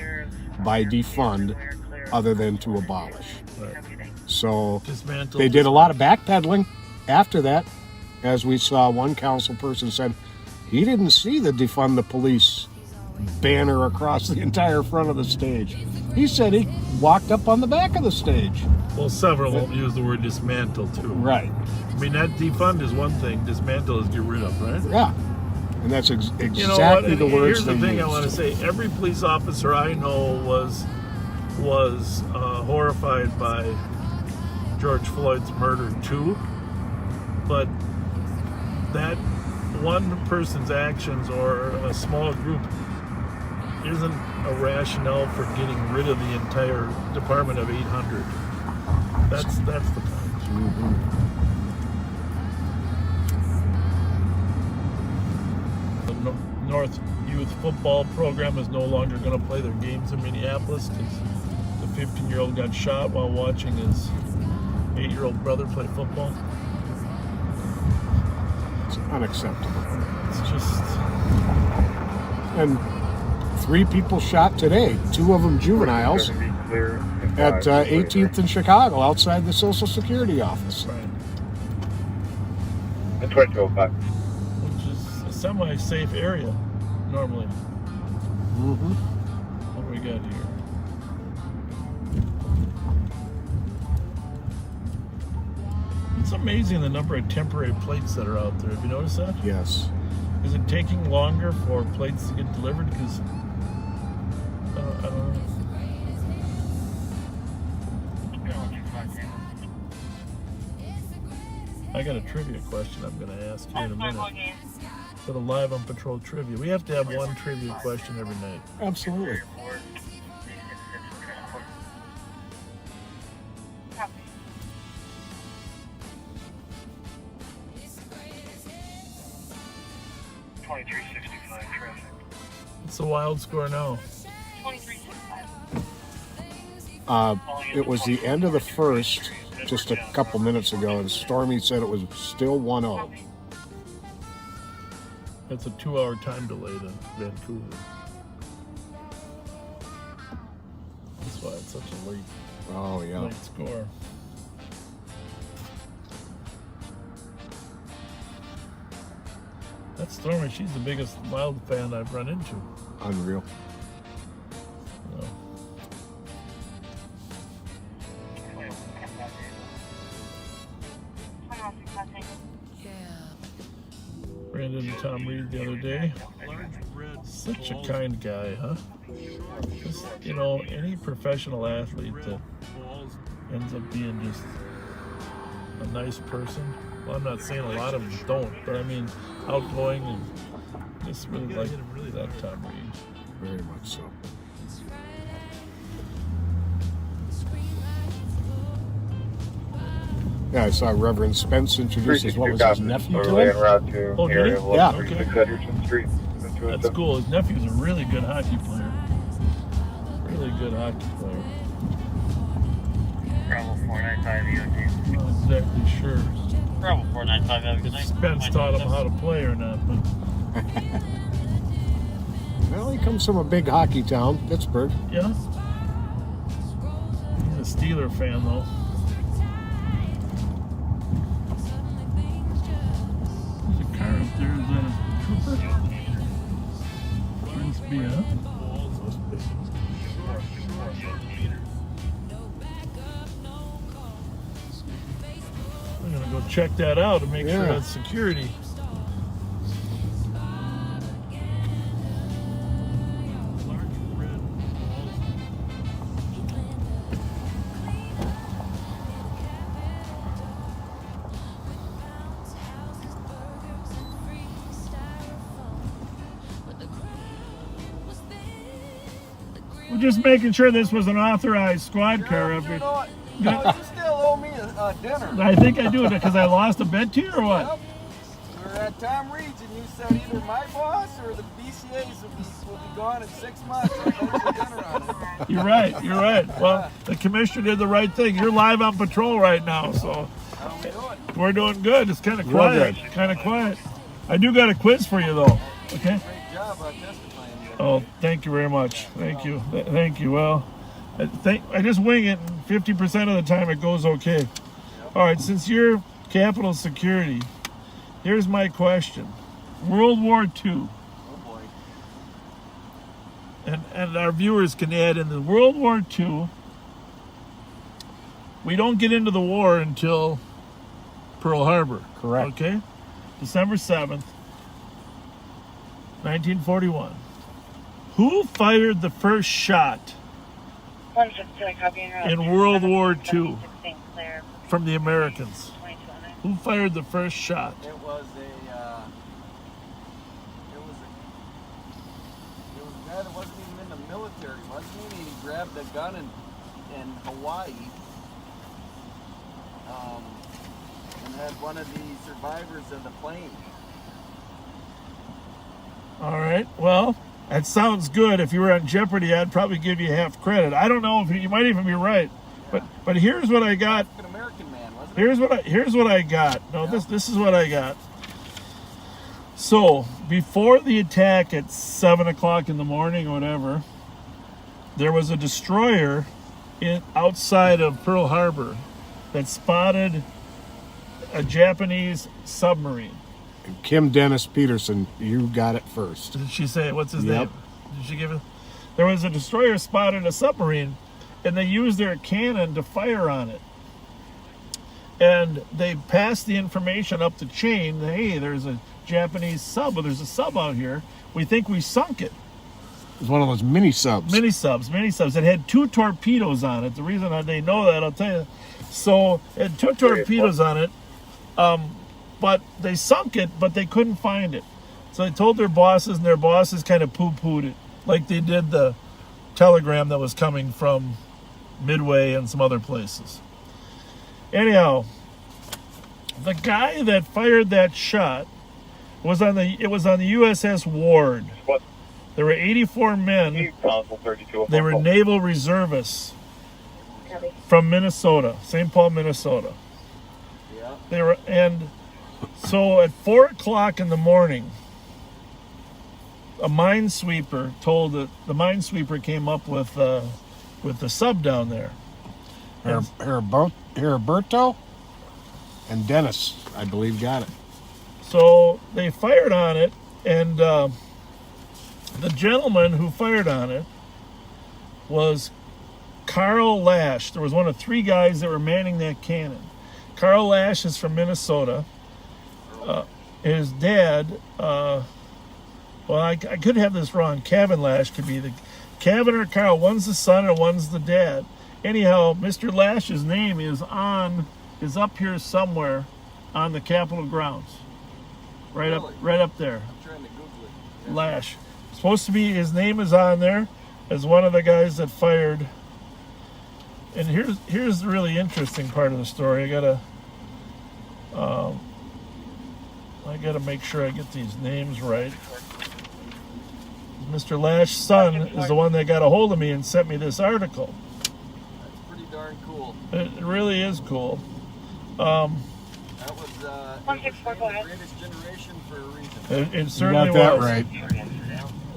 by defund other than to abolish. Right. So Dismantle. they did a lot of backpedaling after that, as we saw one council person said he didn't see the defund the police banner across the entire front of the stage. He said he walked up on the back of the stage. Well, several use the word dismantle too. Right. I mean, that defund is one thing. Dismantle is get rid of, right? Yeah. And that's exactly You know what? the words Here's the they thing used. I want to say. Every police officer I know was horrified by George Floyd's murder too. But that one person's actions or a small group isn't a rationale for getting rid of the entire department of 800. That's the point. Mm-hmm. The North Youth Football Program is no longer going to play their games in Minneapolis because the 15-year-old got shot while watching his 8-year-old brother play football. It's unacceptable. It's just... And 3 people shot today, 2 of them juveniles, at 18th in Chicago, outside the Social Security office. Right. That's 2205. Which is a semi-safe area, normally. Mm-hmm. What do we got here? It's amazing the number of temporary plates that are out there. Have you noticed that? Yes. Is it taking longer for plates to get delivered? Because I don't know. I got a trivia question I'm going to ask you in a minute. For the Live on Patrol trivia. We have to have one trivia question every night. Absolutely. What's the wild score now? It was the end of the first, just a couple minutes ago, and Stormy said it was still 1-0. That's a 2-hour time delay to Vancouver. That's why it's such a late Oh, yeah. score. That's Stormy. She's the biggest Wild fan I've run into. Unreal. So. Ran into Tom Reed the other day. Such a kind guy, huh? Just, you know, any professional athlete that ends up being just a nice person. Well, I'm not saying a lot of them don't, but I mean, outgoing and just really like that Tom Reed. Very much so. Yeah, I saw Reverend Spence introduce his, what was his nephew to him? Oh, did he? Yeah. Okay. Street. That's cool. His nephew's a really good hockey player. Really good hockey player. Bravo 495 EOG. Not exactly sure Bravo 495 have a good if night. Spence taught him how to play or not, but Well, he comes from a big hockey town, Pittsburgh. yeah. He's a Steeler fan, though. There's a car up there. Is that a trooper? Must be, huh? I'm gonna go check that out and make sure Yeah. that's security. We're just making sure this was an authorized squad car. You know what? You still owe me a dinner. I think I do, because I lost a bet to you, or what? Yep. We were at Tom Reed's and you said either my boss or the BCA's will be gone in 6 months. I owe you dinner on it. You're right, you're right. Well, the commissioner did the right thing. You're live on patrol right now, so How we doing? we're doing good. It's kind of quiet, I do got a quiz for you, though, okay? Great job on testifying. Oh, thank you very much. Thank you. Thank you. Well, I just wing it, and 50% of the time it goes okay. All right, since you're Capitol Security, here's my question. World War II, Oh boy. and our viewers can add in the World War II, we don't get into the war until Pearl Harbor. Correct. Okay? December 7th, 1941. Who fired the first shot in World War II from the Americans? Who fired the first shot? It was a guy that wasn't even in the military, wasn't he? He grabbed a gun in Hawaii and had one of the survivors of the plane. All right. Well, that sounds good. If you were on Jeopardy, I'd probably give you half credit. I don't know if you might even be right. But here's what I got. An American man, wasn't Here's what I got. No, this is what I got. So before the attack at 7 o'clock in the morning or whatever, there was a destroyer outside of Pearl Harbor that spotted a Japanese submarine. Kim Dennis Peterson, you got it first. Did she say what's his Yep. name? Did she give it? There was a destroyer spotted a submarine, and they used their cannon to fire on it. And they passed the information up the chain. Hey, there's a Japanese sub. There's a sub out here. We think we sunk it. It was one of those mini subs. Mini subs. It had 2 torpedoes on it. The reason they know that, I'll tell you. So it had 2 torpedoes on it. But they sunk it, but they couldn't find it. So they told their bosses, and their bosses kind of poo-pooed it, like they did the telegram that was coming from Midway and some other places. Anyhow, the guy that fired that shot was on the USS Ward. There were 84 men. They were naval reservists from Minnesota, St. Paul, Minnesota. Yeah. So at 4 o'clock in the morning, a minesweeper told that the minesweeper came up with the sub down there. Heriberto and Dennis, I believe, got it. So they fired on it, and the gentleman who fired on it was Carl Lash. There was one of 3 guys that were manning that cannon. Carl Lash is from Minnesota. His dad, well, I could have this wrong. Kevin Lash could be the Kevin or Carl. One's the son and one's the dad. Anyhow, Mr. Lash's name is up here somewhere on the Capitol grounds, right up there. I'm trying to Google it. Yeah. Lash. Supposed to be, his name is on there as one of the guys that fired. And here's the really interesting part of the story. I gotta I got to make sure I get these names right. Mr. Lash's son is the one that got a hold of me and sent me this article. That's pretty darn cool. It really is cool. That was the greatest generation for a reason. It certainly you got that was. right.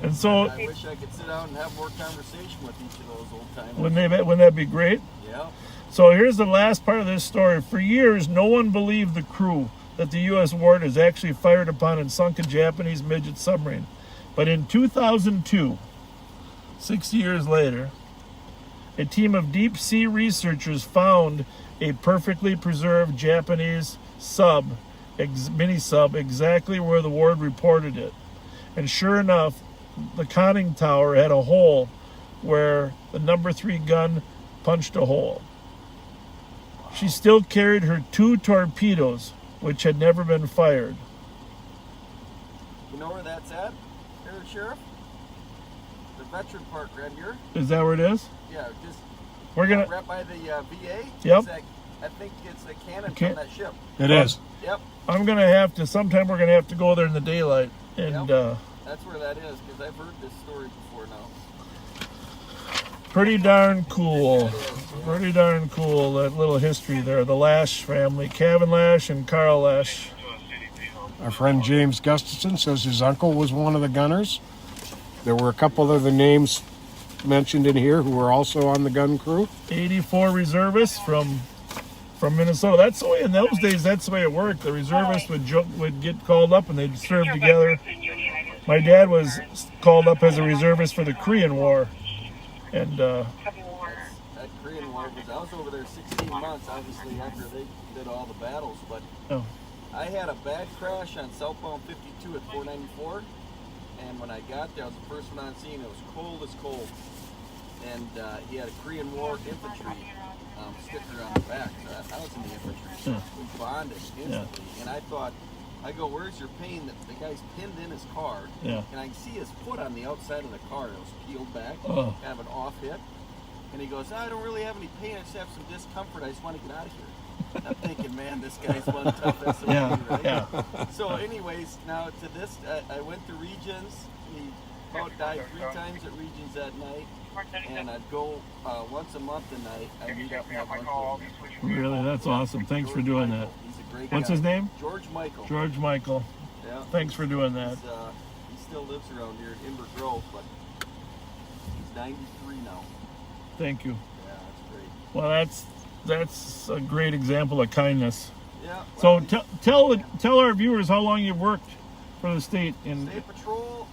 And so, I wish I could sit down and have more conversation with each of those old timers. wouldn't that be great? Yeah. So here's the last part of this story. For years, no one believed the crew that the U.S. Ward has actually fired upon and sunk a Japanese midget submarine. But in 2002, 6 years later, a team of deep sea researchers found a perfectly preserved Japanese mini sub, exactly where the Ward reported it. And sure enough, the conning tower had a hole where the number 3 gun punched a hole. She still carried her 2 torpedoes, which had never been fired. You know where that's at, Sheriff? The veteran park right here. Is that where it is? Yeah, just We're gonna. right by the VA. Yep. I think it's the cannon Okay. from that ship. It is. Yep. I'm gonna have to. Sometime we're gonna have to go there in the daylight, and That's where that is, because I've heard this story before now. pretty darn cool. Pretty darn cool. That little history there. The Lash family, Kevin Lash and Carl Lash. Our friend James Gustafson says his uncle was one of the gunners. There were a couple of the names mentioned in here who were also on the gun crew. 84 reservists from Minnesota. That's the way in those days. That's the way it worked. The reservists would get called up and they'd serve together. My dad was called up as a reservist for the Korean War, and That Korean War I was over there 16 months, obviously after they did all the battles. But I had a bad crash on southbound 52 at 494. And when I got there, I was the first one on scene. It was cold as cold. And he had a Korean War infantry sticker on the back. So I was in the infantry. So we bonded instantly. And I thought, where's your pain? The guy's pinned in his car. Yeah. And I can see his foot on the outside of the car. It was peeled back. Oh. Kind of an off hit. And he goes, I don't really have any pain. I just have some discomfort. I just want to get out of here. I'm thinking, man, this guy's one tough SOG, right? Yeah. So anyways, now to this, I went to Regions. He about died 3 times at Regions that night. And I'd go once a month a night. I'd meet up and have lunch with him. Really, that's awesome. Thanks for doing that. He's a great What's guy. his name? George Michael. George Michael. Yeah. Thanks for doing that. He still lives around here in Inver Grove, but he's 93 now. Thank you. Yeah, that's great. Well, that's a great example of kindness. Yeah. So Well, tell our viewers how long you've worked for the state in State Patrol,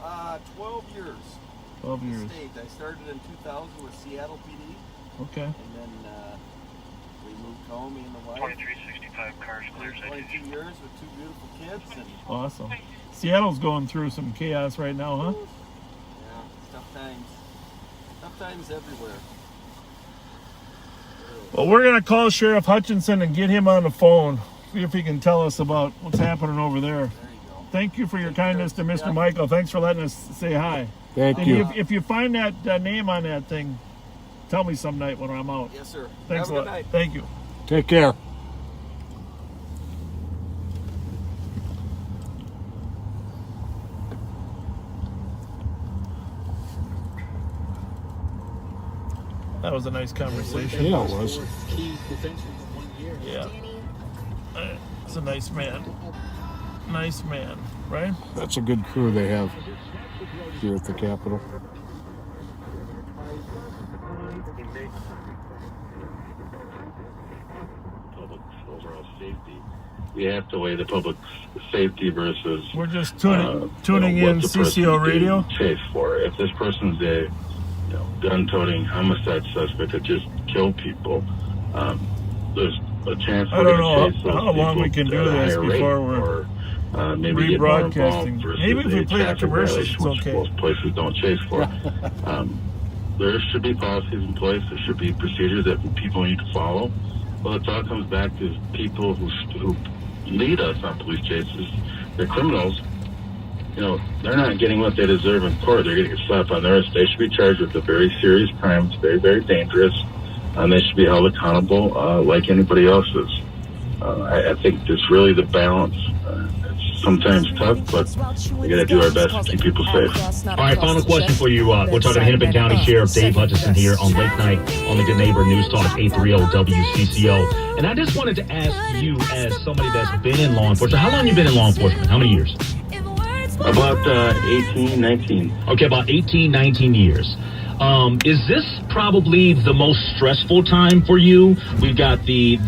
12 years. 12 years. State. I started in 2000 with Seattle PD, Okay. and then we moved home, me and the wife. 2365 cars clear 22 years with 2 beautiful kids, and Awesome. Seattle's going through some chaos right now, huh? yeah, it's tough times. Tough times everywhere. Well, we're going to call Sheriff Hutchinson and get him on the phone. See if he can tell us about what's happening over there. There you go. Thank you for your kindness to Mr. Michael. Thanks for letting us say hi. Thank And you. if you find that name on that thing, tell me some night when I'm out. Yes, sir. Thanks Have a a good lot. night. Thank you. Take care. That was a nice conversation. Yeah, it was. Yeah. It's a nice man. Nice man, right? That's a good crew they have here at the Capitol. Public's overall safety. We have to weigh the public's safety versus. We're just tuning what in the CCO person's radio. being chased for. If this person's a gun-toting homicide suspect that just killed people, there's a chance I we're don't going know to chase those how long we people can do at a this higher rate, before we're or maybe get more involved rebroadcasting. versus Maybe if we a play the traffic commercials, violation, it's which okay. most places don't chase for. There should be policies in place. There should be procedures that people need to follow. Well, it all comes back to people who lead us on police chases. They're criminals. They're not getting what they deserve in court. They're getting a slap on their wrist. They should be charged with a very serious crime. It's very, very dangerous. And they should be held accountable like anybody else is. I think it's really the balance. It's sometimes tough, but we got to do our best to keep people safe. All right, final question for you. We're talking to Hennepin County Sheriff Dave Hutchison here on Late Night on the Good Neighbor News Talk 830 WCCO. And I just wanted to ask you, as somebody that's been in law enforcement, how long have you been in law enforcement? How many years? About 18, 19. Okay, about 18, 19 years. Is this probably the most stressful time for you? We've got the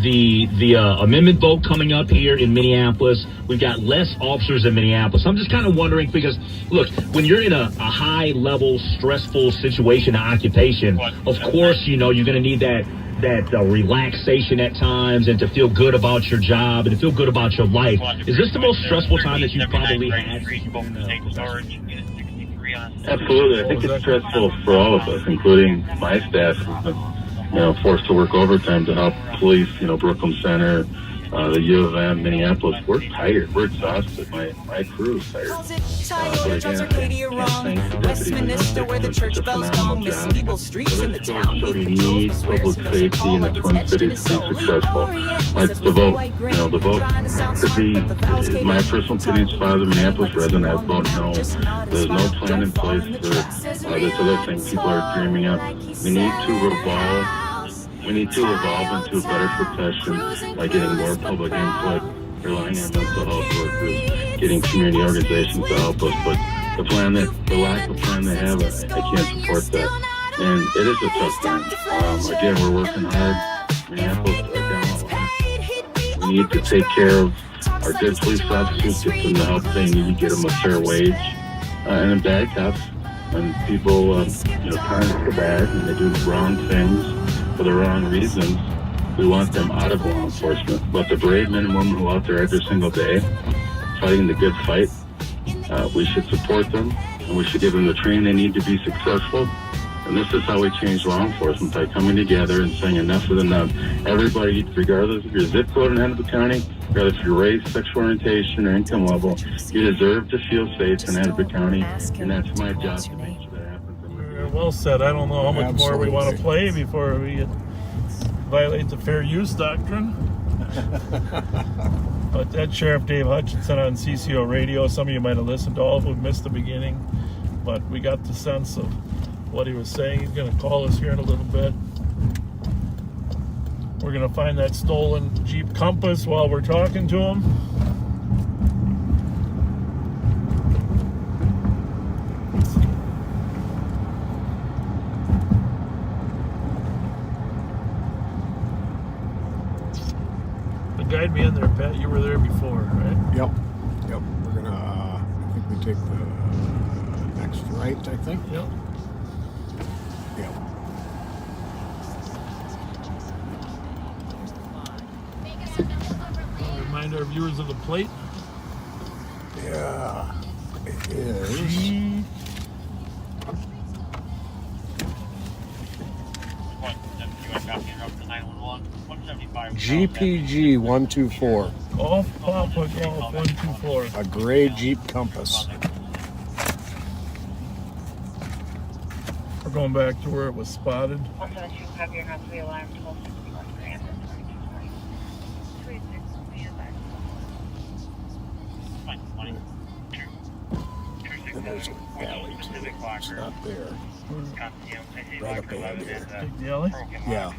amendment vote coming up here in Minneapolis. We've got less officers in Minneapolis. I'm just kind of wondering because, look, when you're in a high-level, stressful situation or occupation, of course, you know, you're going to need that relaxation at times and to feel good about your job and to feel good about your life. Is this the most stressful time that you've probably had? Absolutely. I think it's stressful for all of us, including my staff who've been, forced to work overtime to help police, Brooklyn Center, the U of M, Minneapolis. We're tired. We're exhausted. My crew is tired. But again, Westminster, where the church bells gong, Miss Evil streets in the town. So we need public safety in the Twin Cities to be successful. Like the vote, the vote could be, in my personal opinion, as far as a Minneapolis resident, I vote no. There's no plan in place for this other thing people are dreaming up. We need to evolve into a better profession by getting more public input, relying on mental health workers, getting community organizations to help us. But the lack of plan they have, I can't support that. And it is a tough time. Again, we're working hard. Minneapolis are down a lot. We need to take care of our good police officers, get them the help they need, get them a fair wage. And then bad cops, when people, turn to bad and they do the wrong things for the wrong reasons, we want them out of law enforcement. But the brave men and women who are out there every single day fighting the good fight, we should support them and we should give them the training they need to be successful. And this is how we change law enforcement, by coming together and saying enough is enough. Everybody, regardless of your zip code in Hennepin County, regardless of your race, sexual orientation, or income level, you deserve to feel safe in Hennepin County, and that's my job to make sure that happens. Well said. I don't know how much more we want to play before we violate the fair use doctrine. But that's Sheriff Dave Hutchison on CCO Radio. Some of you might have listened to all who missed the beginning, but we got the sense of what he was saying. He's going to call us here in a little bit. We're going to find that stolen Jeep Compass while we're talking to him. Guide me in there, Pat. You were there before, right? Yep. We're gonna, I think we take the next right, I think. Yep. Remind our viewers of the plate. Yeah. It is. GPG 124. Golf Papa Golf 124. A gray Jeep Compass. We're going back to where it was spotted. And there's an alley too. It's not there. Right up ahead here. Take the alley? Yeah.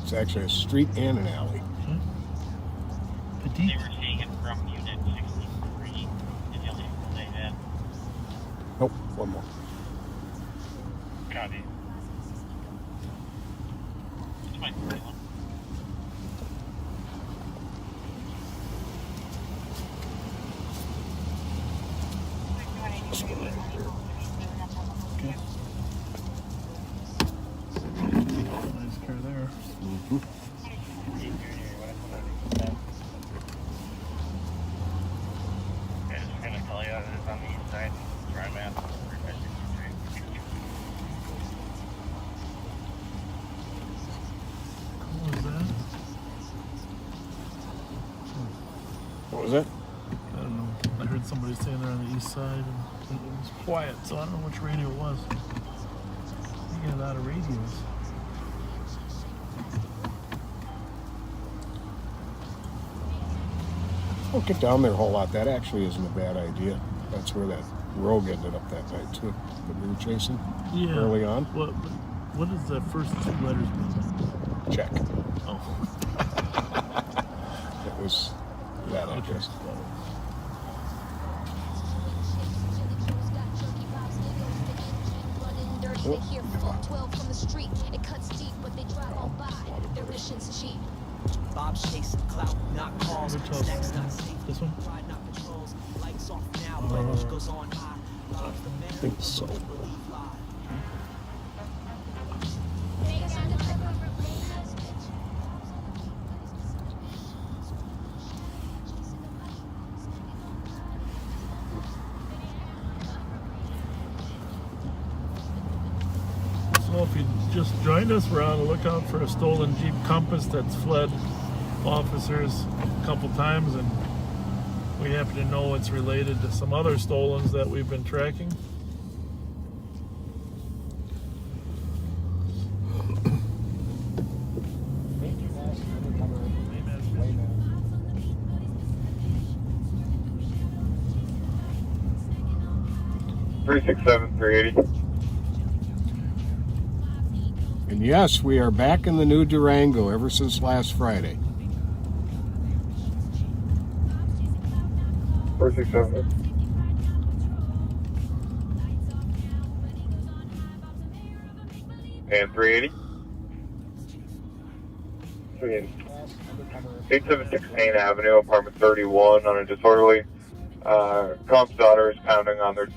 It's actually a street and an alley. Petite. Nope, one more. Copy. Nice car there. Mm-hmm. What was that? I don't know. I heard somebody saying they're on the east side and it was quiet, so I don't know which radio it was. You get a lot of radios. don't get down there a whole lot. That actually isn't a bad idea. That's where that rogue ended up that night too, that we were chasing early on. What does the first 2 letters mean? Check. Oh. It was that, I guess. Bob's chasing clout, not calls. Next up, This one? lights off now, range goes on high. I think so. So if you just joined us, we're on the lookout for a stolen Jeep Compass that's fled officers a couple times, and we happen to know it's related to some other stolens that we've been tracking. And yes, we are back in the new Durango ever since last Friday. 467. And 380. 876 Main Avenue, apartment 31, on a disorderly. Comp's daughter is pounding on their.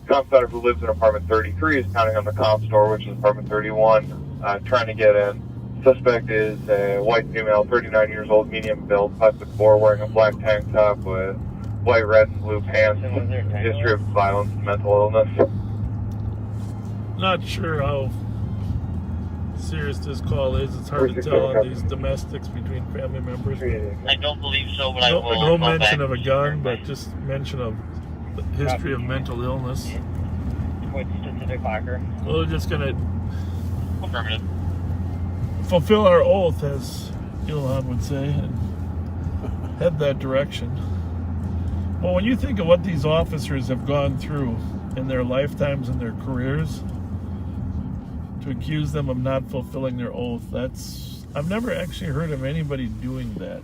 Comp's daughter, who lives in apartment 33, is pounding on the comp's door, which is apartment 31, trying to get in. Suspect is a white female, 39 years old, medium build, 5'4", wearing a black tank top with white, red, and blue pants. History of violence and mental illness. Not sure how serious this call is. It's hard to tell on these domestics between family members. I don't believe so, but I will. No mention of a gun, but just mention of the history of mental illness. Which specific locker? Well, we're just gonna Affirmative. fulfill our oath, as Ilhan would say, and head that direction. Well, when you think of what these officers have gone through in their lifetimes and their careers, to accuse them of not fulfilling their oath, I've never actually heard of anybody doing that.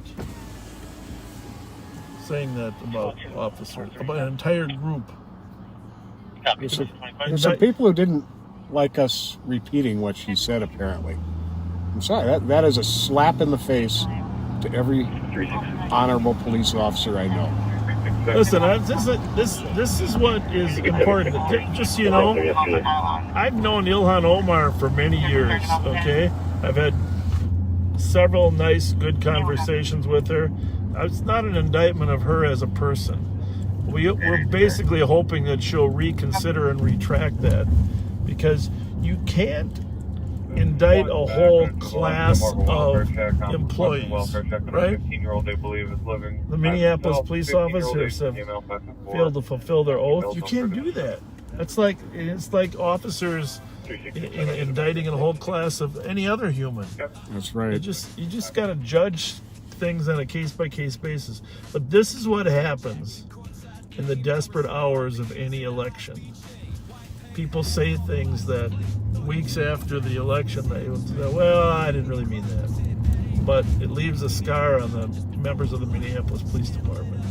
Saying that about officers, about an entire group. There's some people who didn't like us repeating what she said, apparently. I'm sorry, that is a slap in the face to every honorable police officer I know. Listen, this is what is important. Just so you know, I've known Ilhan Omar for many years, okay? I've had several nice, good conversations with her. It's not an indictment of her as a person. We're basically hoping that she'll reconsider and retract that, because you can't indict a whole class of employees, right? The Minneapolis police officers have failed to fulfill their oath. You can't do that. It's like officers indicting a whole class of any other human. That's right. You just got to judge things on a case-by-case basis. But this is what happens in the desperate hours of any election. People say things that weeks after the election they would say, well, I didn't really mean that. But it leaves a scar on the members of the Minneapolis Police Department.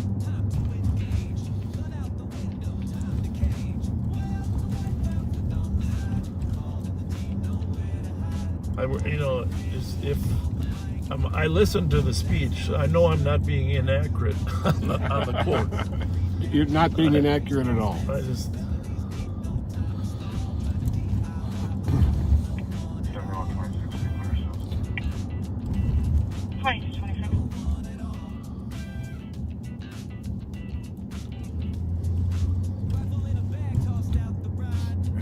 I listened to the speech, I know I'm not being inaccurate on the quote. You're not being inaccurate at all. I just...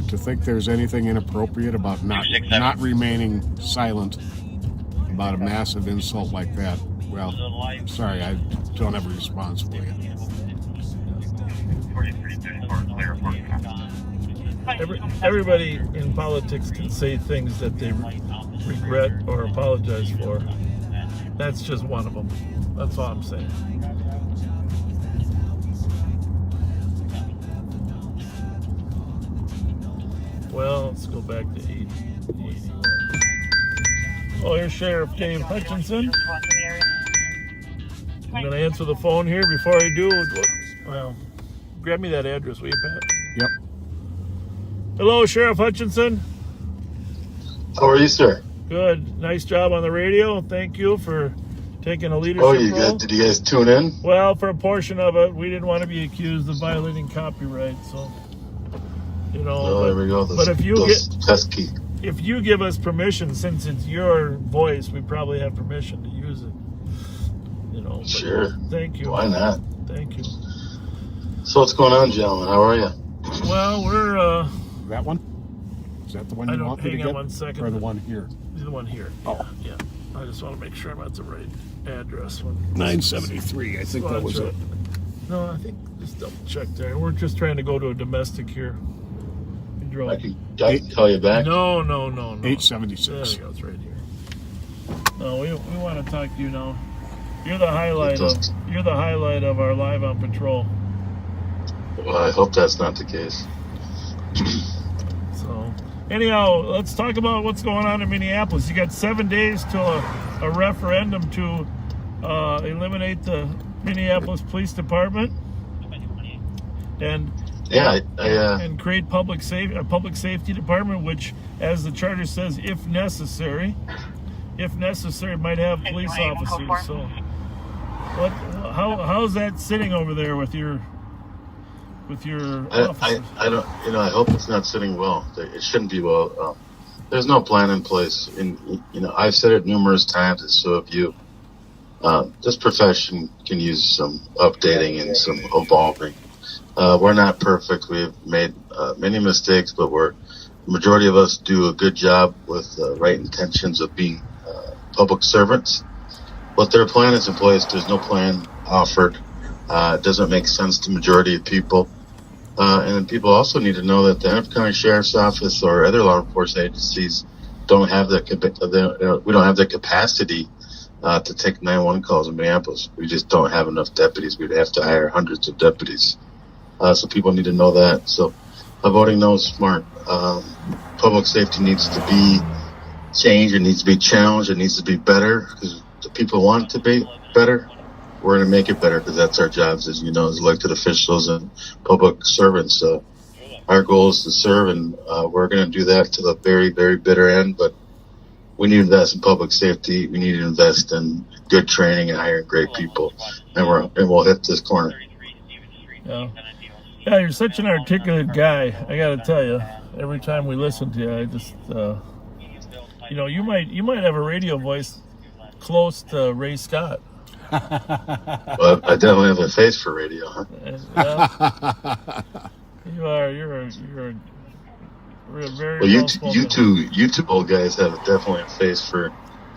To think there's anything inappropriate about not remaining silent about a massive insult like that, well, sorry, I don't have a response for you. Everybody in politics can say things that they regret or apologize for. That's just one of them. That's all I'm saying. Well, let's go back to 81. Oh, here's Sheriff Dave Hutchinson. I'm going to answer the phone here. Before I do, well, grab me that address, will you, Pat? Yep. Hello, Sheriff Hutchinson. How are you, sir? Good. Nice job on the radio. Thank you for taking a leadership role. Did you guys tune in? Well, for a portion of it, we didn't want to be accused of violating copyright, so, you know. Oh, there we go. But if you pesky. If you give us permission, since it's your voice, we probably have permission to use it. You know. Sure. Thank you. Why not? Thank you. So what's going on, gentlemen? How are you? Well, we're that one? Is that the one you want me to get? Hang on one second. Or the one here? The one here. Oh. Yeah. I just want to make sure I'm at the right address. 973. I think that was it. No, I think just double check there. We're just trying to go to a domestic here. I can call you back. No. 876. There we go. It's right here. No, we want to talk to you now. You're the highlight of our Live on Patrol. Well, I hope that's not the case. So, anyhow, let's talk about what's going on in Minneapolis. You got 7 days till a referendum to eliminate the Minneapolis Police Department and and create a public safety department, which, as the charter says, if necessary, might have police officers. So, how's that sitting over there with your officers? I don't, I hope it's not sitting well. It shouldn't be well. There's no plan in place, and I've said it numerous times, and so have you. This profession can use some updating and some evolving. We're not perfect. We've made many mistakes, but the majority of us do a good job with the right intentions of being public servants. But their plan is in place. There's no plan offered. It doesn't make sense to the majority of people. And then people also need to know that the Hennepin County Sheriff's Office or other law enforcement agencies don't have we don't have the capacity to take 911 calls in Minneapolis. We just don't have enough deputies. We'd have to hire hundreds of deputies. So people need to know that. So voting no is smart. Public safety needs to be changed. It needs to be challenged. It needs to be better because the people want it to be better. We're going to make it better because that's our jobs, as you know, as elected officials and public servants. Our goal is to serve, and we're going to do that to the very, very bitter end. But we need to invest in public safety. We need to invest in good training and hiring great people, and we'll hit this corner. Yeah, you're such an articulate guy. I got to tell you, every time we listen to you, I just, you might have a radio voice close to Ray Scott. Well, I definitely have a face for radio, huh? You're a very well. You two old guys have definitely a face for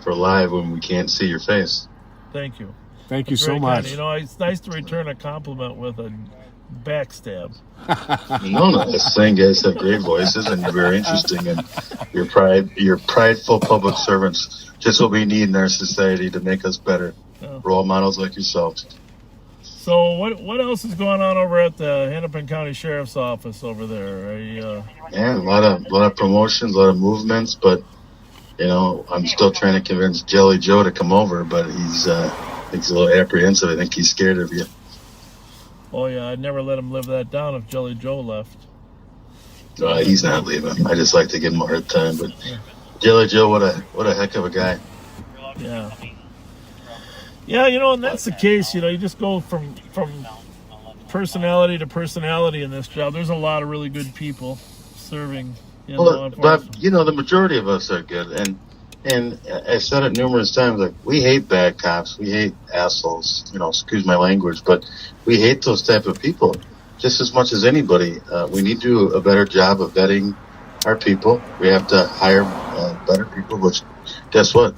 live when we can't see your face. Thank you. Thank you so much. It's nice to return a compliment with a backstab. No, just saying, guys have great voices and you're very interesting, and you're prideful public servants. Just what we need in our society to make us better. Role models like yourself. So what else is going on over at the Hennepin County Sheriff's Office over there? A lot of promotions, a lot of movements, but I'm still trying to convince Jelly Joe to come over, but he's a little apprehensive. I think he's scared of you. Oh yeah, I'd never let him live that down if Jelly Joe left. He's not leaving. I just like to give him a hard time, but Jelly Joe, what a heck of a guy. Yeah, and that's the case. You just go from personality to personality in this job. There's a lot of really good people serving in law enforcement. But the majority of us are good, and I've said it numerous times. Like, we hate bad cops, we hate assholes. Excuse my language, but we hate those type of people just as much as anybody. We need to do a better job of vetting our people. We have to hire better people. Which, guess what?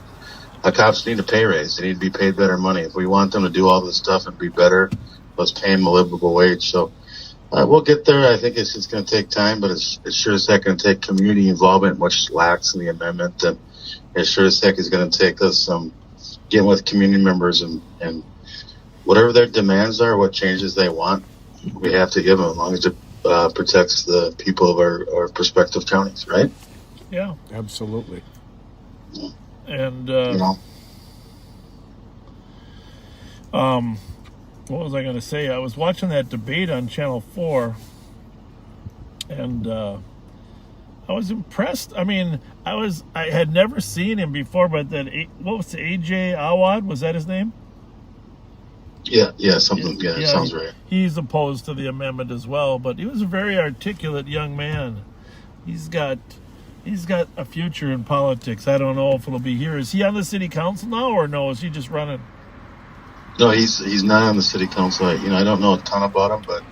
Cops need a pay raise. They need to be paid better money. If we want them to do all this stuff and be better, let's pay them a livable wage. So we'll get there. I think it's just going to take time, but it's sure as heck going to take community involvement, which lacks in the amendment. And it sure as heck is going to take us some getting with community members and whatever their demands are, what changes they want, we have to give them as long as it protects the people of our prospective counties, right? Yeah, Absolutely. and You know? what was I going to say? I was watching that debate on Channel 4, and I was impressed. I mean, I had never seen him before, but what was the AJ Awad? Was that his name? Yeah, something. Yeah, sounds right. He's opposed to the amendment as well, but he was a very articulate young man. He's got a future in politics. I don't know if it'll be here. Is he on the city council now, or no? Is he just running? No, he's not on the city council. I don't know a ton about him, but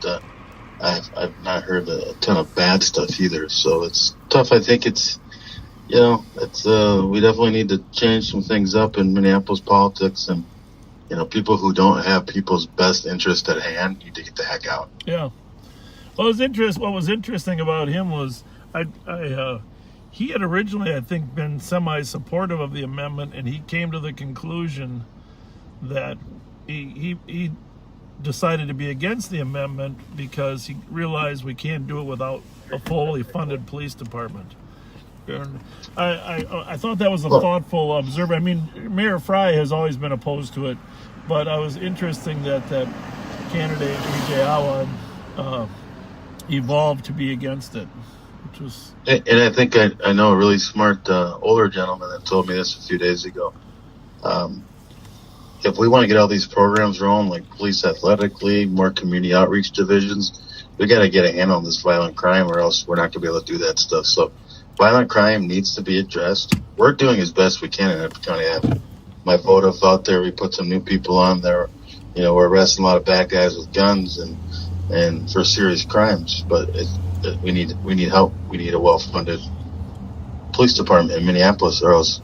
I've not heard a ton of bad stuff either. So it's tough. I think it's we definitely need to change some things up in Minneapolis politics, and people who don't have people's best interest at hand need to get the heck out. Yeah. What was interesting about him was he had originally, I think, been semi-supportive of the amendment, and he came to the conclusion that he decided to be against the amendment because he realized we can't do it without a fully funded police department. And I thought that was a thoughtful observer. I mean, Mayor Fry has always been opposed to it, but I was interesting that candidate AJ Awad evolved to be against it, which was. And I think I know a really smart older gentleman that told me this a few days ago. If we want to get all these programs rolling, like Police Athletic League, more community outreach divisions, we got to get a handle on this violent crime, or else we're not going to be able to do that stuff. So violent crime needs to be addressed. We're doing as best we can in Edward County. I have my votive out there. We put some new people on there. We're arresting a lot of bad guys with guns and for serious crimes. But we need help. We need a well-funded police department in Minneapolis, or else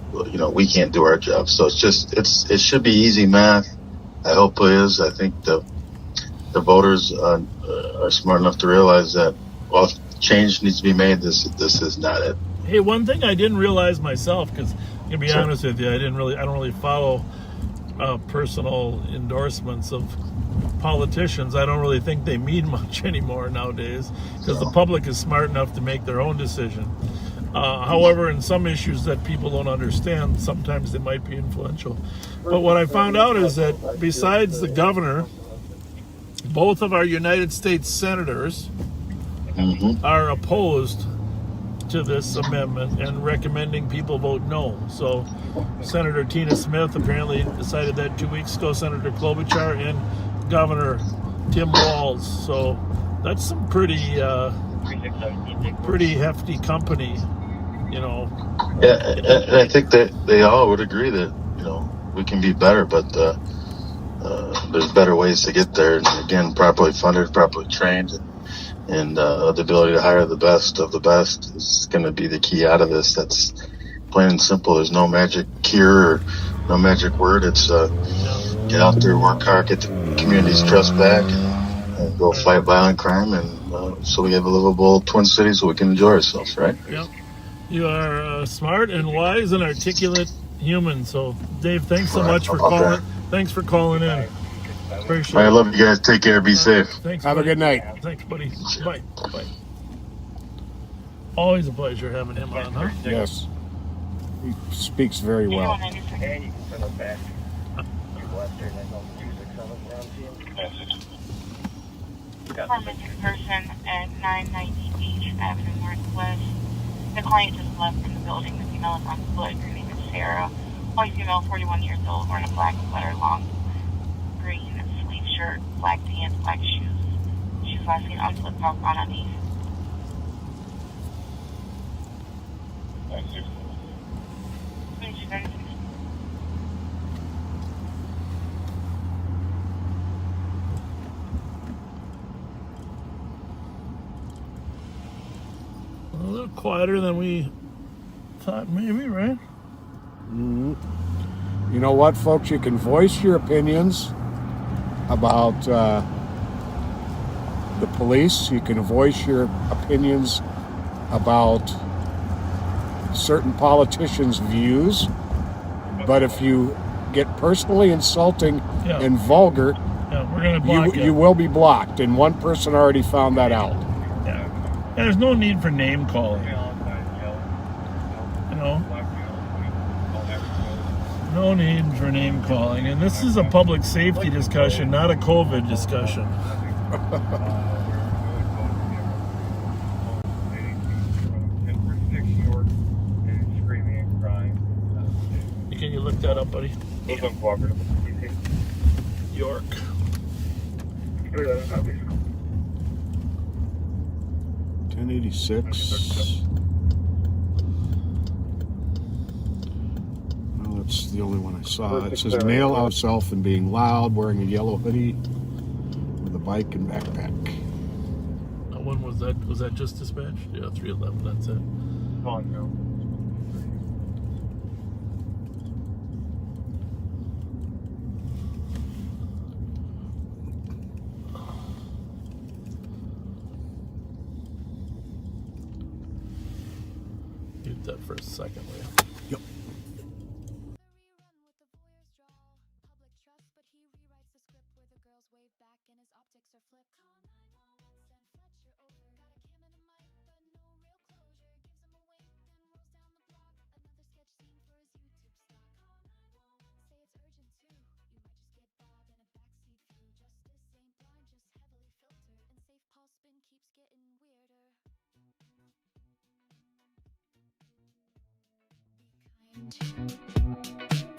we can't do our job. So it should be easy math. I hope it is. I think the voters are smart enough to realize that change needs to be made. This is not it. Hey, one thing I didn't realize myself, because to be honest with you, I don't really follow personal endorsements of politicians. I don't really think they mean much anymore nowadays, because the public is smart enough to make their own decision. However, in some issues that people don't understand, sometimes they might be influential. But what I found out is that besides the governor, both of our United States senators are opposed to this amendment and recommending people vote no. So Senator Tina Smith apparently decided that 2 weeks ago, Senator Klobuchar, and Governor Tim Walz. So that's some pretty hefty company, Yeah, and I think that they all would agree that we can be better, but there's better ways to get there. And again, properly funded, properly trained, and the ability to hire the best of the best is going to be the key out of this. That's plain and simple. There's no magic cure or no magic word. It's get out there, work hard, get the community's trust back, and go fight violent crime, and so we have a livable Twin Cities so we can enjoy ourselves, right? Yep. You are smart and wise and articulate human. So, Dave, thanks so much for calling. Thanks for calling in. Appreciate it. I love you guys. Take care. Be safe. Thanks. Have a good night. Thanks, buddy. Bye. Bye. Always a pleasure having him on, huh? Yes. He speaks very well. For missing person at 990 Beach Avenue Northwest. The client just left from the building. The female is on foot. Her name is Sarah. White female, 41 years old, wearing a black sweater, long green sleeve shirt, black pants, black shoes. She was last seen on flip-flop on a knee. A little quieter than we thought, maybe, right? Mm-hmm. You know what, folks? You can voice your opinions about the police. You can voice your opinions about certain politicians' views. But if you get personally insulting Yeah. and vulgar, Yeah, we're gonna block you will be blocked. And one person already found that out. Yeah. And there's no need for name calling. You know? No need for name calling. And this is a public safety discussion, not a COVID discussion. Can you look that up, buddy? York. 1086. Well, that's the only one I saw. It says male out self and being loud, wearing a yellow hoodie with a bike and backpack. When was that? Was that just dispatched? Yeah, 311. That's it. Mute that for a second, will you? Yep.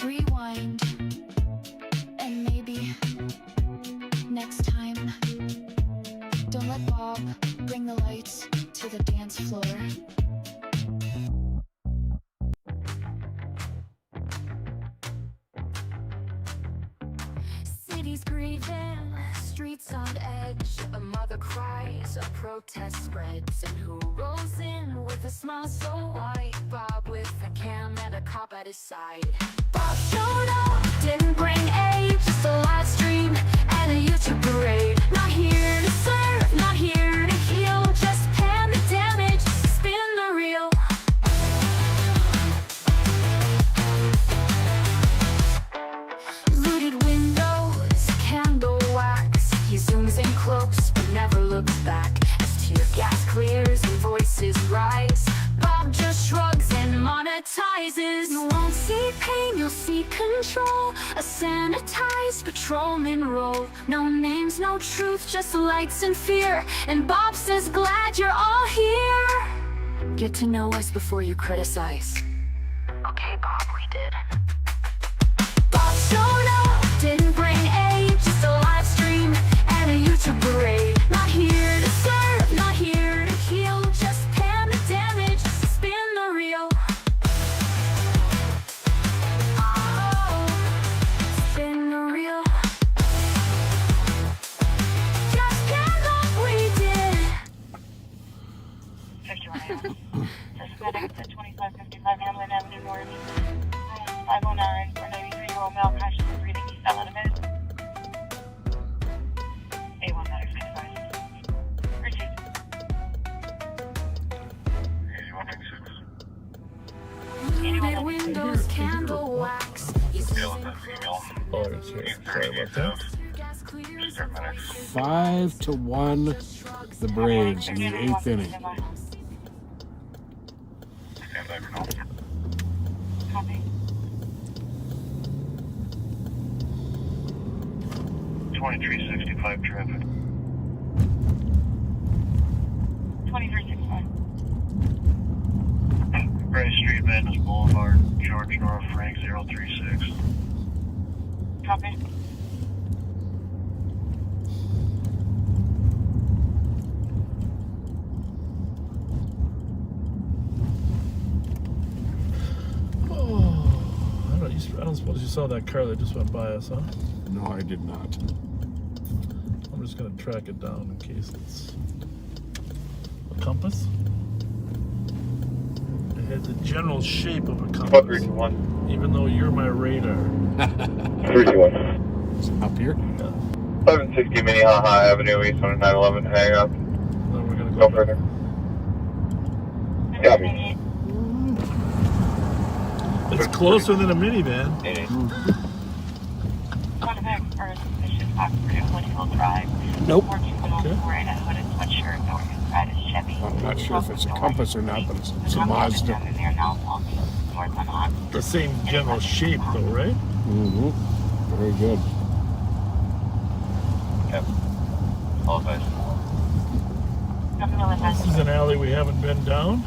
Rewind, and maybe next time, don't let Bob bring the lights to the dance floor. City's grieving, streets on edge. A mother cries, a protest spreads. And who rolls in with a smile so white? Bob with a cam and a cop at his side. Bob showed up, didn't bring aid, just a live stream and a YouTube parade. Not here to serve, not here to heal, just pan the damage, spin the reel. Looted windows, candle wax. He zooms in close but never looks back. As tear gas clears and voices rise, Bob just shrugs and monetizes. You won't see pain, you'll see control. A sanitized patrolman role. No names, no truth, just lights and fear. And Bob says, glad you're all here. Get to know us before you criticize. Okay, Bob, we did. Bob showed up, didn't bring aid, just a live stream and a YouTube parade. Not here to serve, not here to heal, just pan the damage, spin the reel. Oh, spin the reel. Just pan like we did. 51 Suspect at 2555 Hamlin Avenue North. 509 for 93-year-old male conscious of breathing. He's still in a minute. A1 matters 55. Received. 8196. Windows, candle wax. Oh, it's here. Sorry about that. 5-1, the Braves in the 8th inning. Copy. 2365 traffic. 2365. Gray Street, Madness Boulevard, George North, Frank 036. Copy. I don't suppose you saw that car that just went by us, huh? No, I did not. I'm just going to track it down in case it's a compass. It had the general shape of a compass. 321. Even though you're my radar. 321. Up here? Yeah. 760 Minnehaha Avenue, East on 911. Hang up. Then we're going to Go go further. Copy. It's closer than a minivan. suspect or suspicious operative Woodhill Drive. Nope. Okay. Wearing a hooded sweatshirt going inside a Chevy. I'm not sure if it's a Compass or not, but it's a Mazda. And they're now walking north on Ox. The same general shape, though, right? Mm-hmm. Very good. Yep. All guys. This is an alley we haven't been down.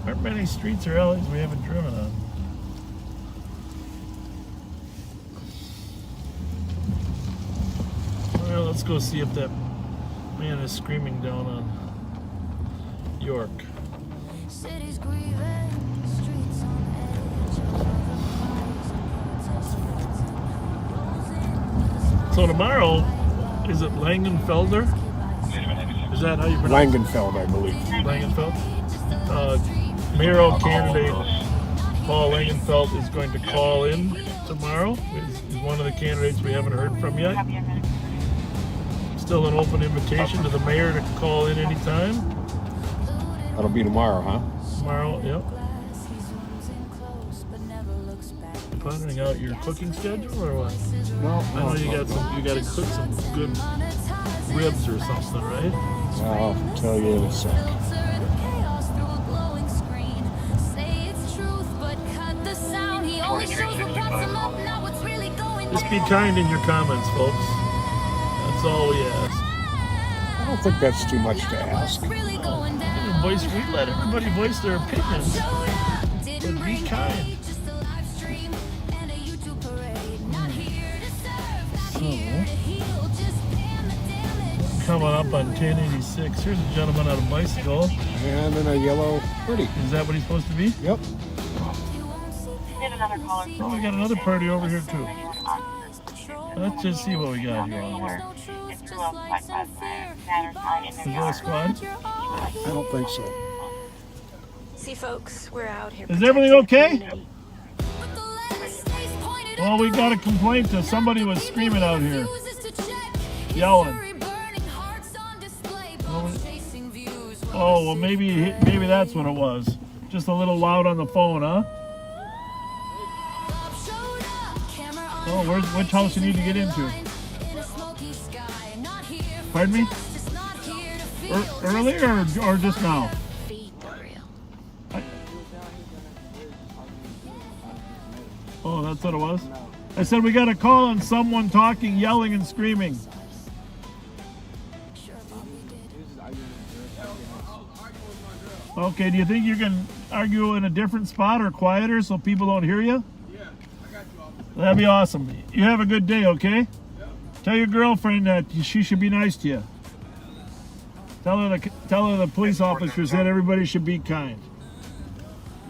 Aren't many streets or alleys we haven't driven on. Well, let's go see if that man is screaming down on York. Cities grieving, streets on edge. So tomorrow, is it Langenfelder? Is that how you pronounce it? Langenfeld, I believe. Langenfeld? Mayoral candidate Paul Langenfeld is going to call in tomorrow. He's one of the candidates we haven't heard from yet. Still an open invitation to the mayor to call in anytime. That'll be tomorrow, huh? Tomorrow, yep. Finding out your cooking schedule or what? No, I know you got to cook some good ribs or something, right? I'll tell you in a sec. Just be kind in your comments, folks. That's all we ask. I don't think that's too much to ask. Let everybody voice their opinions. But be kind. Coming up on 1086. Here's a gentleman on a bicycle. And then a yellow pretty. Is that what he's supposed to be? Yep. Oh, we got another party over here too. Let's just see what we got here on here. Is that a squad? I don't think so. See, folks, we're out here. Is everything okay? Well, we got a complaint that somebody was screaming out here. Yelling. Oh, well, maybe that's what it was. Just a little loud on the phone, huh? Oh, which house you need to get into? Pardon me? Earlier or just now? Oh, that's what it was? I said we got a call on someone talking, yelling, and screaming. Okay, do you think you can argue in a different spot or quieter so people don't hear you? Yeah, I got you, officer. That'd be awesome. You have a good day, okay? Yeah. Tell your girlfriend that she should be nice to you. Tell her the police officer said everybody should be kind.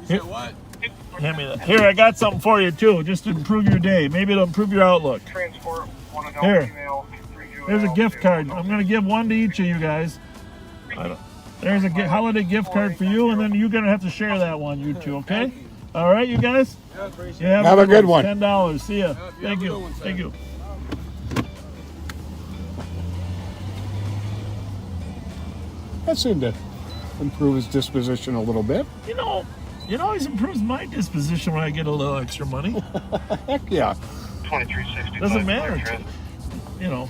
You said what? Hand me that. Here, I got something for you too, just to improve your day. Maybe it'll improve your outlook. Here. There's a gift card. I'm going to give one to each of you guys. There's a holiday gift card for you, and then you're going to have to share that one, you two, okay? All right, you guys? Yeah, have a good one. $10. See ya. Thank you. Thank you. That seemed to improve his disposition a little bit. It always improves my disposition when I get a little extra money. Heck yeah. 2365. Doesn't matter.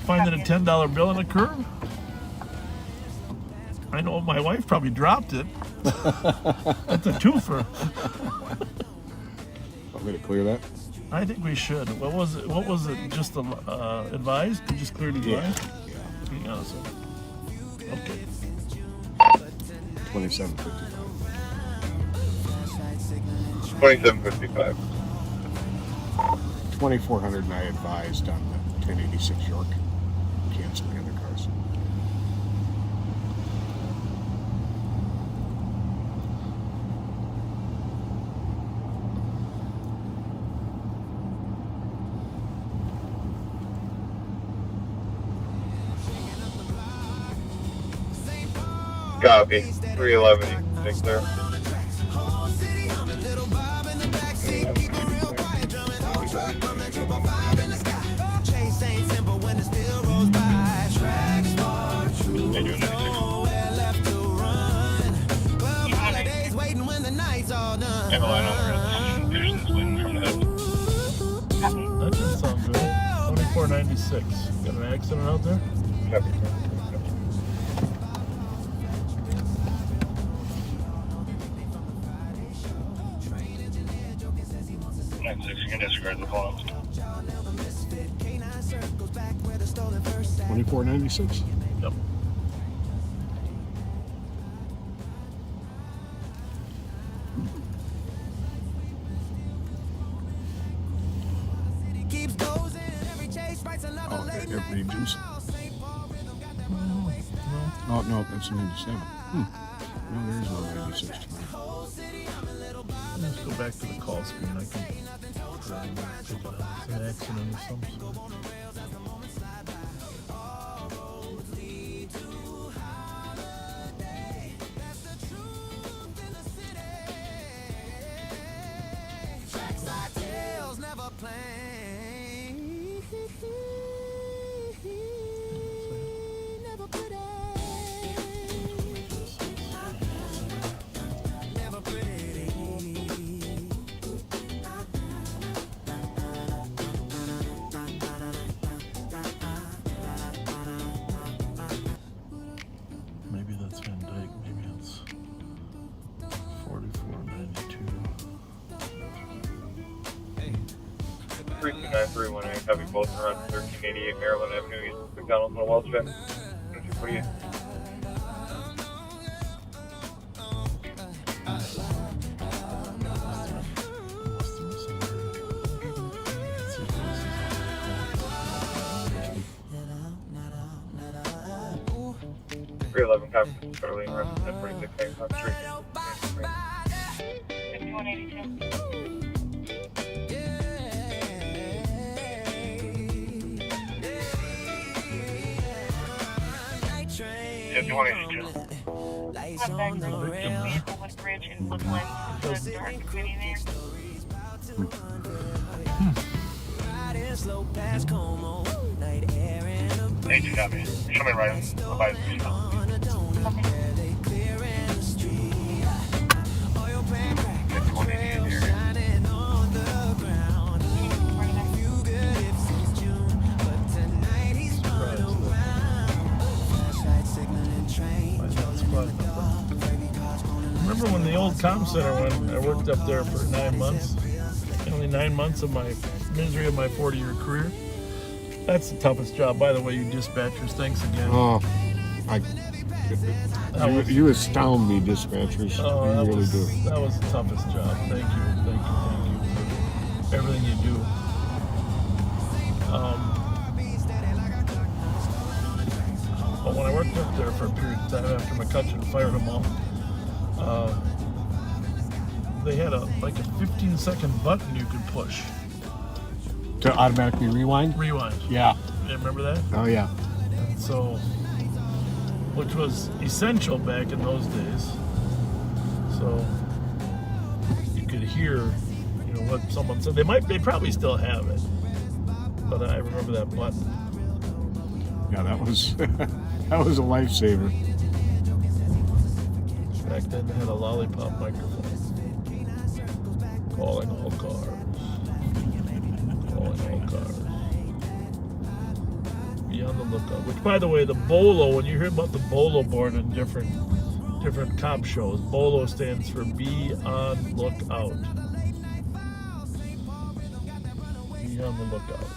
Finding a $10 bill in the curb. I know my wife probably dropped it. That's a twofer. Want me to clear that? I think we should. What was it? Just advised? You just cleared advised? Yeah. Hang on a second. Okay. 2755. 2755. 2400 and I advised on the 1086 York. Cancel the other cars. Copy. 311, think there. That doesn't sound good. 496. Got an accident out there? Copy. You can disregard the call. 2496. Yep. Oh, everybody juice. Oh, no, that's 97. No, there is no 96 tomorrow. Let's go back to the call screen. I can take it out. It's an accident of some sort. Maybe that's Van Dyke. Maybe it's 4492. 329-318, copy both around 1388 Maryland Avenue, East McDonald's on Wells Jet. What do you? Copy. Charlie, around 1046 Hancock Street. 5182. Lights on the rail. Bridge in Brooklyn. The dark city there. Riding slow past Como. Night air and a Hey, you got me. Show me right by the street. they clear in the street. Oil pan crack. Trail shining on the ground. Few good if since June, but tonight he's run around. Flashlight signaling train. Remember when the old comm center, when I worked up there for 9 months? Only 9 months of my misery of my 40-year career. That's the toughest job. By the way, you dispatchers, thanks again. Oh, you astound me, dispatchers. Oh, you really do. That was the toughest job. Thank you for everything you do. But when I worked up there for a period of time after McCutcheon fired them all, they had a 15-second button you could push to automatically rewind. Yeah. You remember that? Oh yeah. And so, which was essential back in those days. So you could hear, what someone said. They probably still have it, but I remember that button. Yeah, that was that was a lifesaver. Back then they had a lollipop microphone. Calling all cars. Calling all cars. Be on the lookout. Which, by the way, the BOLO, when you hear about the BOLO board in different cop shows, BOLO stands for Be on Lookout. Be on the lookout.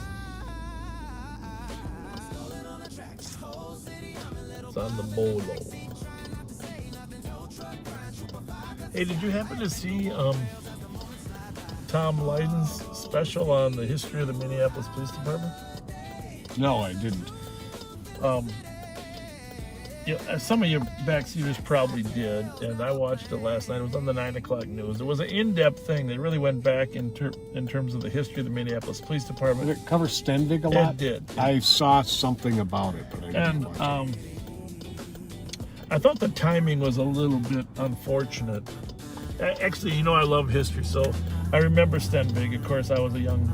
It's on the BOLO. Hey, did you happen to see Tom Leiden's special on the history of the Minneapolis Police Department? No, I didn't. Some of you backseaters probably did, and I watched it last night. It was on the 9 o'clock news. It was an in-depth thing. They really went back in terms of the history of the Minneapolis Police Department. Did it cover Stenvig a lot? It did. I saw something about it, but I didn't watch it. I thought the timing was a little bit unfortunate. Actually, I love history, so I remember Stenvig. Of course, I was a young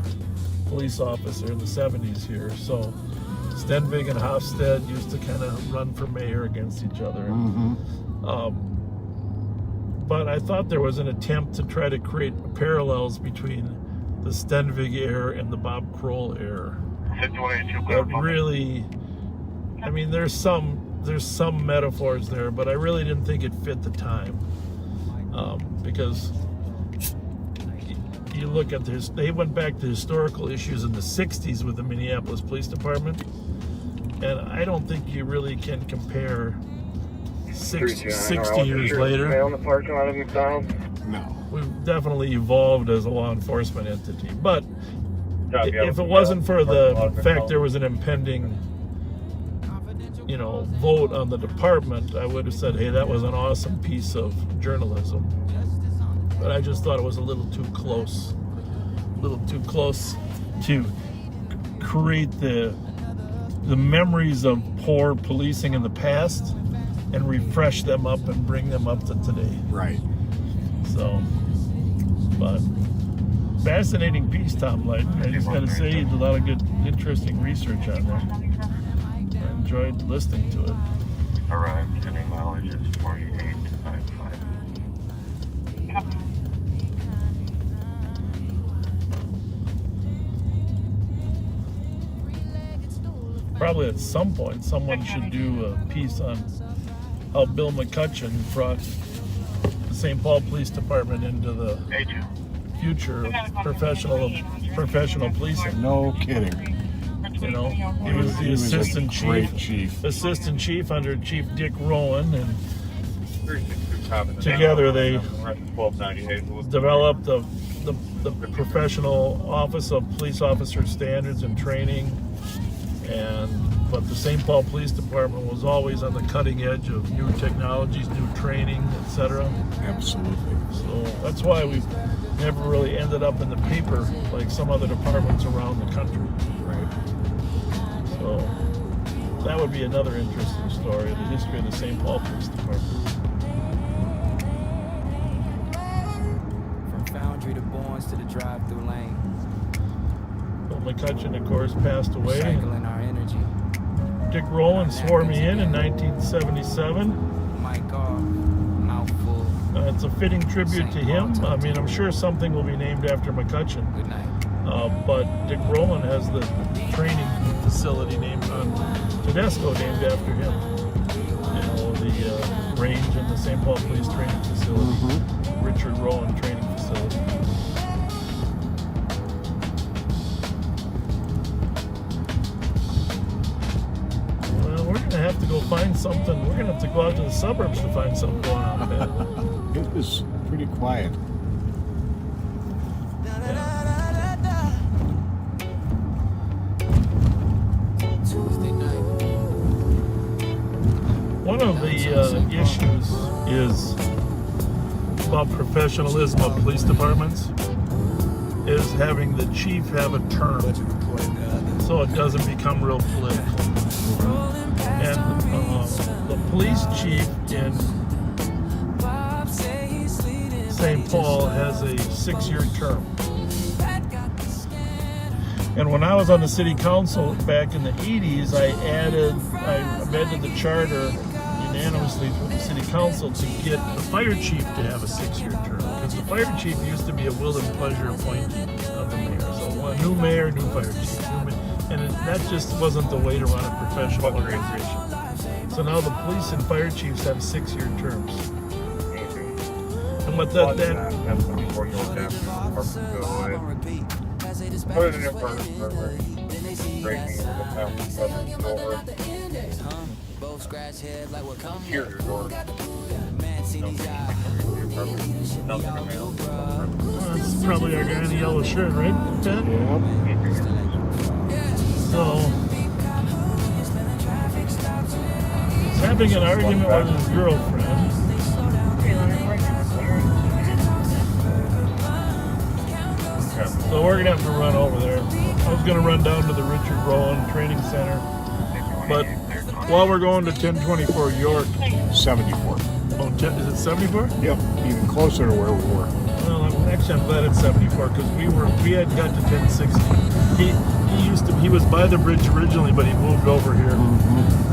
police officer in the 70s here, so Stenvig and Hofstede used to kind of run for mayor against each other. Mm-hmm. But I thought there was an attempt to try to create parallels between the Stenvig era and the Bob Kroll era. 5182. But really, I mean, there's some metaphors there, but I really didn't think it fit the time, because you look at this. They went back to historical issues in the '60s with the Minneapolis Police Department, and I don't think you really can compare 60 years later. No. We've definitely evolved as a law enforcement entity, but if it wasn't for the fact there was an impending, vote on the department, I would have said, hey, that was an awesome piece of journalism. But I just thought it was a little too close to create the memories of poor policing in the past and refresh them up and bring them up to today. Right. So, but fascinating piece, Tom Light. I just got to say, you did a lot of good, interesting research on there. I enjoyed listening to it. Arrived, sending mileage is 4895. Probably at some point, someone should do a piece on how Bill McCutcheon brought the St. Paul Police Department into the future of professional policing. No kidding. He was the assistant chief under Chief Dick Rowan, and together they developed the professional office of police officer standards and training. But the St. Paul Police Department was always on the cutting edge of new technologies, new training, etc. Absolutely. So that's why we've never really ended up in the paper like some other departments around the country. Right. So that would be another interesting story, the history of the St. Paul Police Department. From Foundry to Barnes to the drive-through lane. Bill McCutcheon, of course, passed away. Cycling our energy. Dick Rowland swore me in 1977. My God, mouthful. It's a fitting tribute to him. I mean, I'm sure something will be named after McCutcheon. Good night. But Dick Rowland has the training facility named on Tedesco, named after him. The range and the St. Paul Police Training Facility, Richard Rowland Training Facility. Well, we're gonna have to go find something. We're gonna have to go out to the suburbs to find something going on there. It was pretty quiet. One of the issues is about professionalism of police departments is having the chief have a term so it doesn't become real political. And the police chief in St. Paul has a 6-year term. And when I was on the city council back in the 80s, I amended the charter unanimously through the city council to get the fire chief to have a 6-year term. Because the fire chief used to be a will and pleasure appointee of the mayor. So a new mayor, new fire chief. And that just wasn't the way to run a professional organization. So now the police and fire chiefs have 6-year terms. And what that put it in your purse for breaking the over. Here, your door. That's probably our guy in the yellow shirt, right, Ted? So he's having an argument with his girlfriend. So we're gonna have to run over there. I was gonna run down to the Richard Rowland Training Center, but while we're going to 1024 York, 74. Oh, is it 74? Yep, even closer to where we were. Well, actually, I'm glad it's 74 because we had got to 1060. He was by the bridge originally, but he moved over here.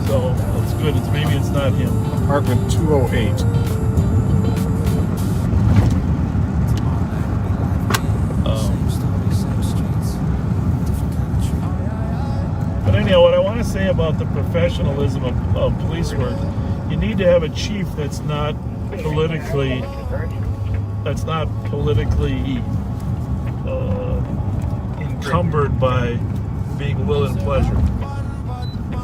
So that's good. Maybe it's not him. Apartment 208. to say about the professionalism of police work, you need to have a chief that's not politically encumbered by being will and pleasure.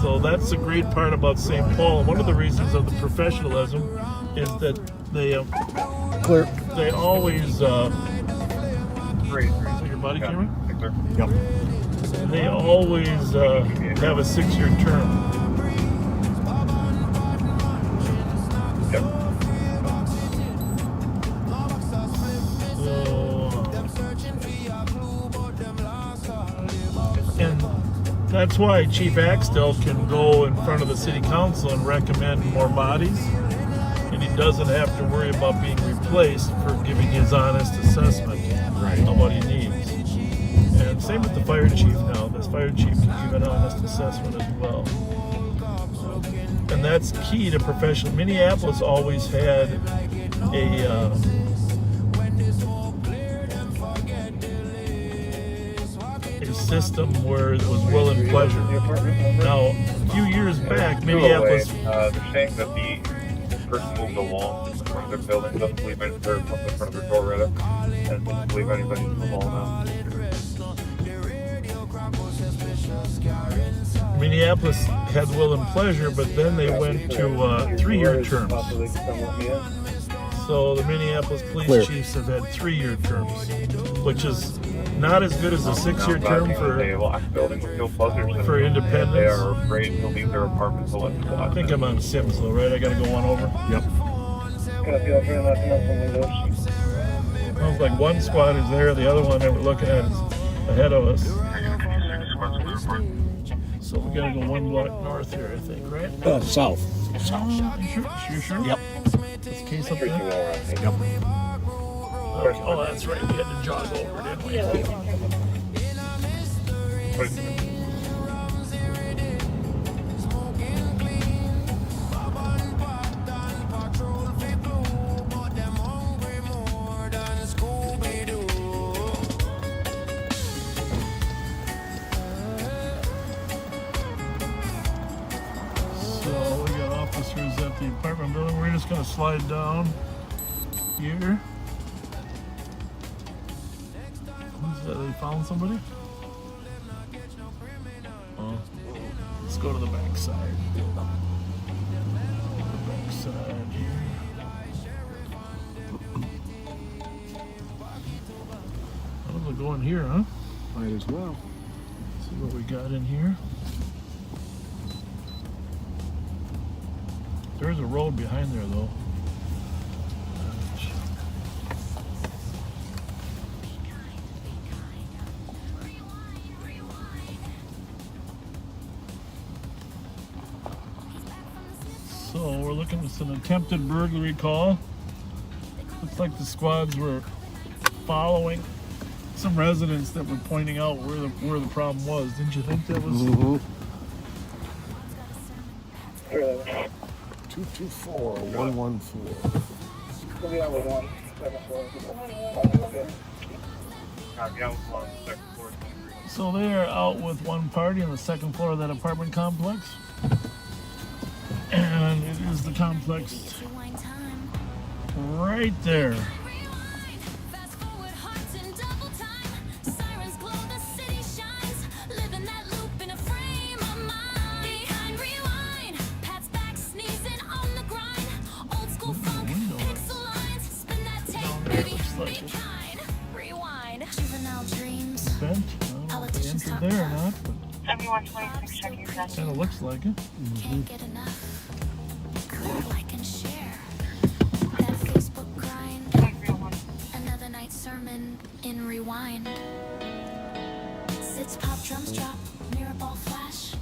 So that's the great part about St. Paul. One of the reasons of the professionalism is that they always. Is that your body camera? Yep. They always have a 6-year term. Yep. And that's why Chief Axtell can go in front of the city council and recommend more bodies, and he doesn't have to worry about being replaced for giving his honest assessment of what he needs. And same with the fire chief now. This fire chief can give an honest assessment as well. And that's key to professional. Minneapolis always had a system where it was will and pleasure. Now, a few years back, Minneapolis. They're saying that the person moved along in front of their building, doesn't believe in their in front of their door rather, and doesn't believe anybody's alone now. Minneapolis had will and pleasure, but then they went to 3-year terms. So the Minneapolis police chiefs have had 3-year terms, which is not as good as a 6-year term for independence. They are afraid to leave their apartments to let the I think I'm on Sims though, right? I gotta go one over. Yep. Sounds like one squad is there, the other one that we're looking at is ahead of us. So we gotta go 1 block north here, I think, right? South. You sure? Yep. This case up there? Yep. Okay. Oh, that's right. We had to jog over, didn't we? So we got officers at the apartment building. We're just going to slide down here. They found somebody? Oh, let's go to the back side. The back side here. Oh, we'll go in here, huh? Might as well. See what we got in here. There's a road behind there, though. So we're looking at an attempted burglary call. Looks like the squads were following some residents that were pointing out where the problem was. Didn't you think that was? Mm-hmm. 224-114. So they are out with one party on the 2nd floor of that apartment complex. And it is the complex right there. Bent. I don't know if they entered there or not, but kind of looks like it. Can't get enough. Like and share that Facebook grind. Another night sermon in rewind. Sits pop, drums drop, mirror ball flash.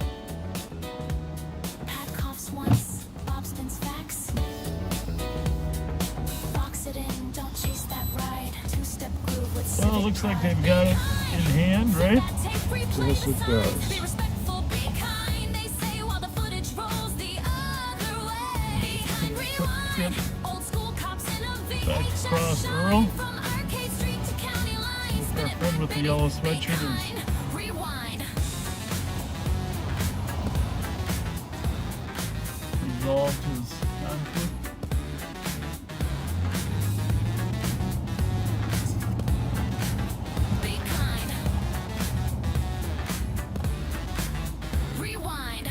Pat coughs once, Bob spins facts. Box it in, don't chase that ride. 2-step groove with. Well, it looks like they've got it in hand, right? Yes, it does. Back across Earl. Our friend with the yellow sweatshirt is resolved his conflict. Be kind. Rewind.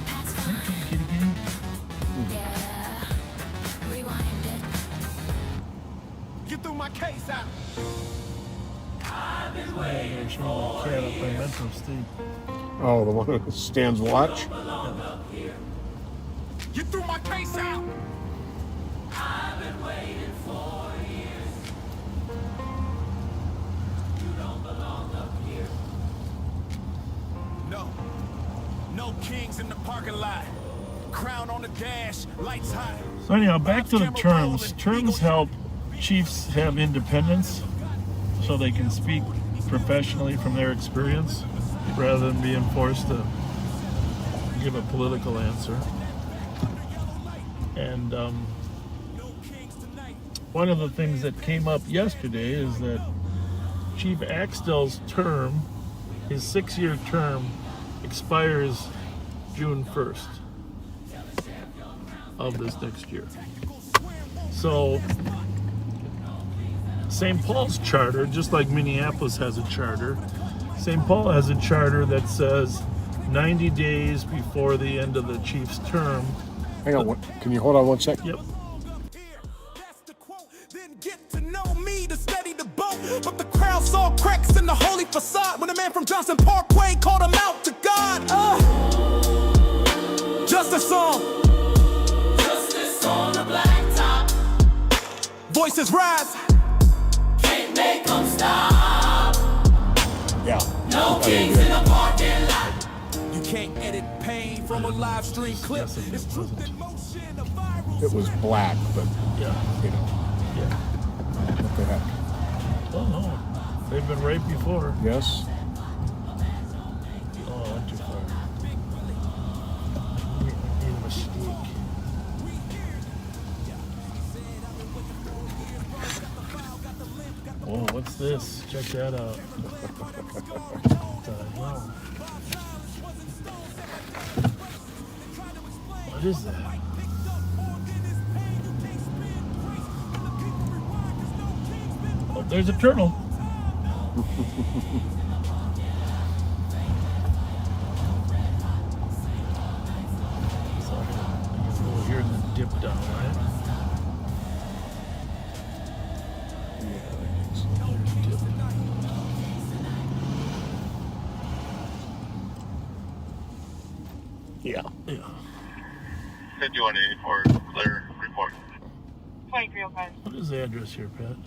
That's fine. Kitty, kitty. Yeah. Rewind it. Get through my case out. Yeah, they're showing the cat up by mental state. Oh, the one who stands watch? Get through my case out. No kings in the parking lot. Crown on the dash, lights high. So anyhow, back to the terms. Terms help chiefs have independence so they can speak professionally from their experience rather than being forced to give a political answer. And one of the things that came up yesterday is that Chief Axtell's term, his 6-year term, expires June 1st of this next year. So St. Paul's charter, just like Minneapolis has a charter, St. Paul has a charter that says 90 days before the end of the chief's term. Hang on, can you hold on 1 second? Yep. But the crowd saw cracks in the holy facade when a man from Johnson Parkway called him out to God. Justice song. Justice on the blacktop. Voices rise. Can't make them stop. Yeah. No kings in the parking lot. You can't edit pain from a live stream clip. It's truth in motion, a viral. It was black, but yeah, you know. Yeah. What the heck? Oh no, they've been right before. Yes. Oh, went too far. Made a mistake. Oh, what's this? Check that out. What the hell? What is that? Oh, there's a turtle. So I guess we'll hear the dip down, right? Yeah. Yeah. 5184, clear report. 2305. What is the address here, Pat?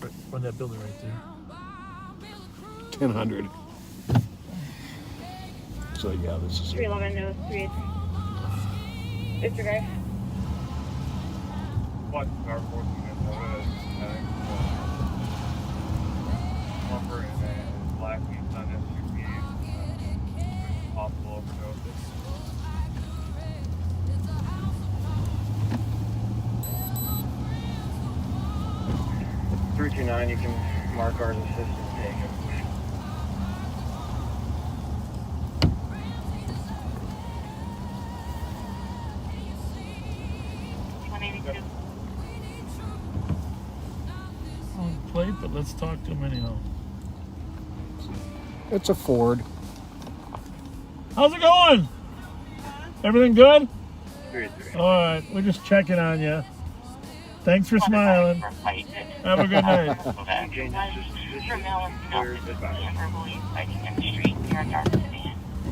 Right on that building right there. 1000. So yeah, this is 311 no 3. Disregard. What? Car 14 Lumber and black meats on SUV. Possible overdose. $329, you can mark ours assistant taken. On plate, but let's talk to him anyhow. It's a Ford. How's it going? Everything good? 3-3. All right, we're just checking on you. Thanks for smiling. Have a good night.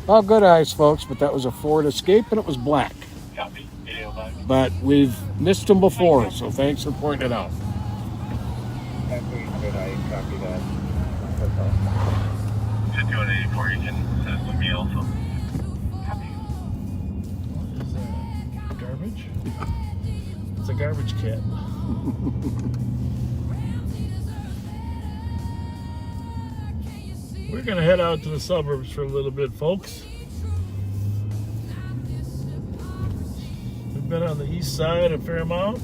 Oh, good eyes, folks, but that was a Ford Escape and it was black. But we've missed them before, so thanks for pointing it out. Good eye, copy that. 5184, you can send some meal. So. What is that? Garbage? It's a garbage can. We're gonna head out to the suburbs for a little bit, folks. We've been on the east side a fair amount.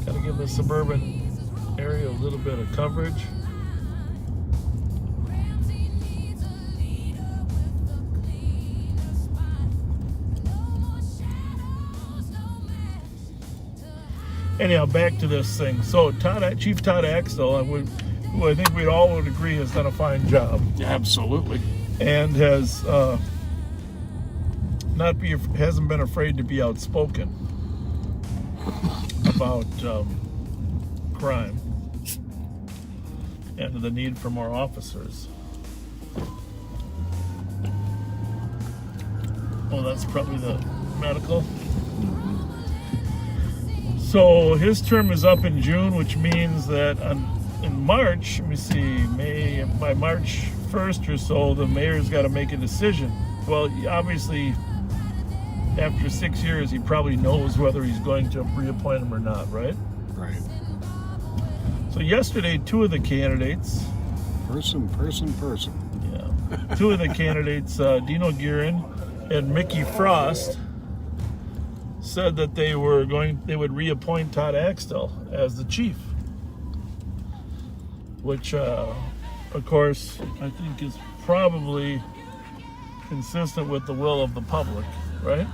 Gotta give the suburban area a little bit of coverage. anyhow, back to this thing. So Chief Todd Axtell, who I think we all would agree has done a fine job. Absolutely. And has hasn't been afraid to be outspoken about crime and the need for more officers. Oh, that's probably the medical. So his term is up in June, which means that in March, let me see, by March 1st or so, the mayor's got to make a decision. Well, obviously, after 6 years, he probably knows whether he's going to reappoint him or not, right? Right. So yesterday, two of the candidates... Person. Yeah. Two of the candidates, Dino Guerin and Mickey Frost, said that they would reappoint Todd Axtell as the chief. Which, of course, I think is probably consistent with the will of the public, right?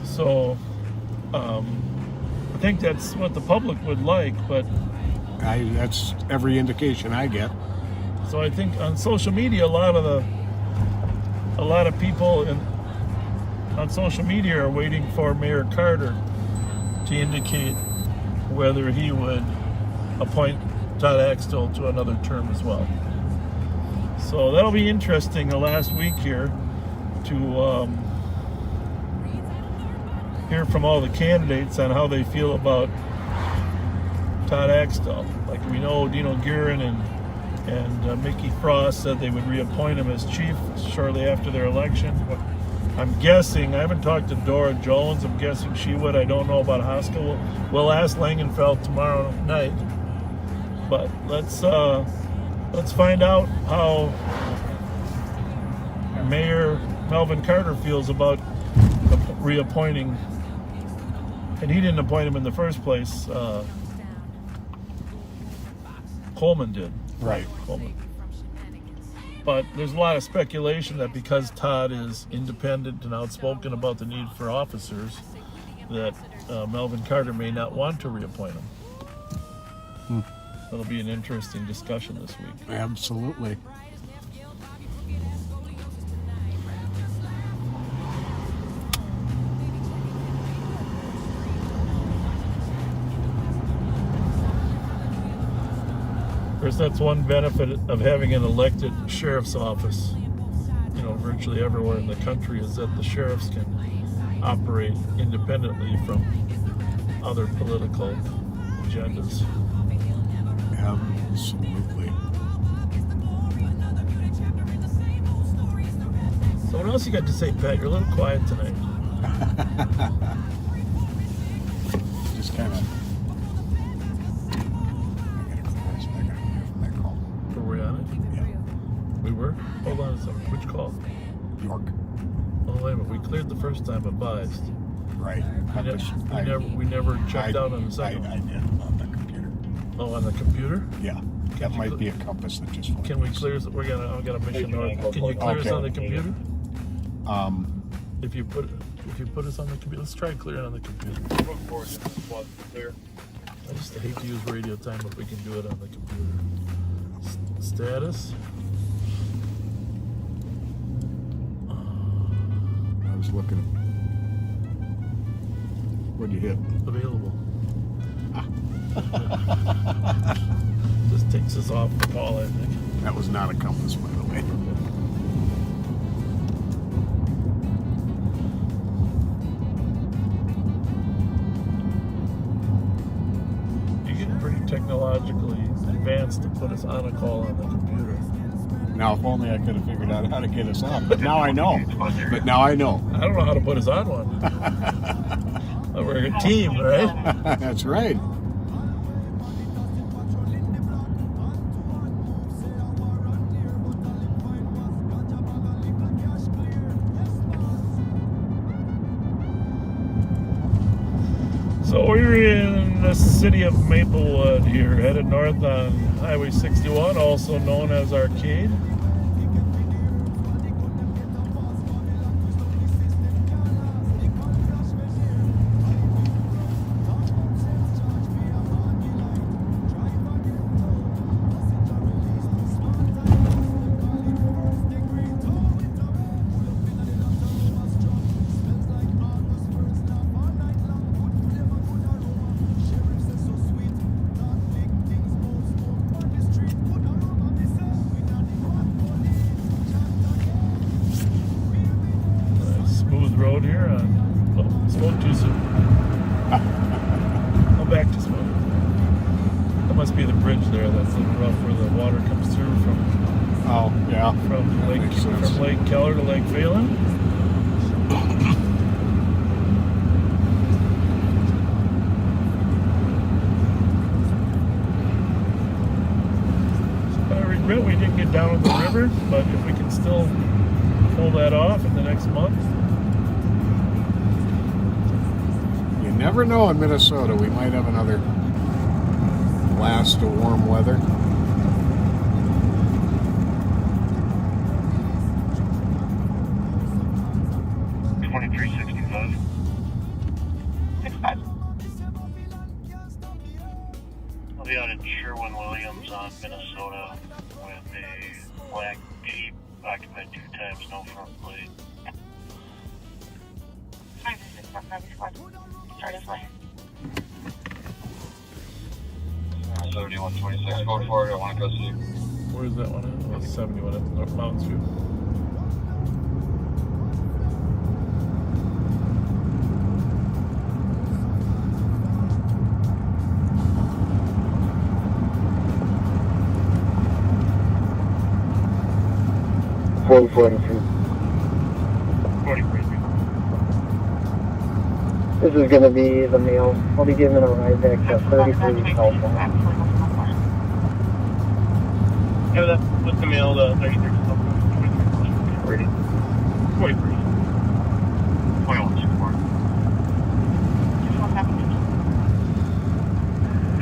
So, I think that's what the public would like, but... that's every indication I get. So I think on social media, a lot of people on social media are waiting for Mayor Carter to indicate whether he would appoint Todd Axtell to another term as well. So that'll be interesting the last week here to hear from all the candidates on how they feel about Todd Axtell. Like we know Dino Guerin and Mickey Frost said they would reappoint him as chief shortly after their election. I'm guessing, I haven't talked to Dora Jones, I'm guessing she would. I don't know about Hoskell. We'll ask Langenfeld tomorrow night. But let's find out how Mayor Melvin Carter feels about reappointing. And he didn't appoint him in the first place. Coleman did. Right. Coleman. But there's a lot of speculation that because Todd is independent and outspoken about the need for officers, that Melvin Carter may not want to reappoint him. That'll be an interesting discussion this week. Absolutely. Of course, that's one benefit of having an elected sheriff's office, virtually everywhere in the country, is that the sheriffs can operate independently from other political agendas. Absolutely. So what else you got to say, Pat? You're a little quiet tonight. Just kind of... Were we on it? Yeah. We were? Hold on a second. Which call? York. Oh, wait a minute. We cleared the first time advised. Right. We never checked out on the second. I did on the computer. Oh, on the computer? Yeah. That might be a compass that just... Can we clear... I've got a mission north. Can you clear us on the computer? If you put us on the computer, let's try clearing on the computer. I just hate to use radio time if we can do it on the computer. Status. I was looking. What'd you hit? Available. Just takes us off the ball, I think. That was not a compass, by the way. You're getting pretty technologically advanced to put us on a call on the computer. Now, if only I could have figured out how to get us on. But now I know. I don't know how to put us on one. We're a team, right? That's right. So we're in the city of Maplewood here, headed north on Highway 61, also known as Arcade. Spoke too soon. Go back to smoke. That must be the bridge there. That's a little rough where the water comes through from. Oh, yeah. From Lake Keller to Lake Phelan. I regret we didn't get down the river, but if we can still pull that off in the next month. You never know in Minnesota. We might have another blast of warm weather. I'll be out in Sherwin-Williams on Minnesota with a black Jeep occupied 2 times, no front plate. Start us way. 7126, code forward, I want to go see. Where's that one at? Oh, 71 at North Mountains View. This is going to be the mail. I'll be giving a ride back to 33 California. Yeah, that's with the mail, the 33 California. 43. 2164.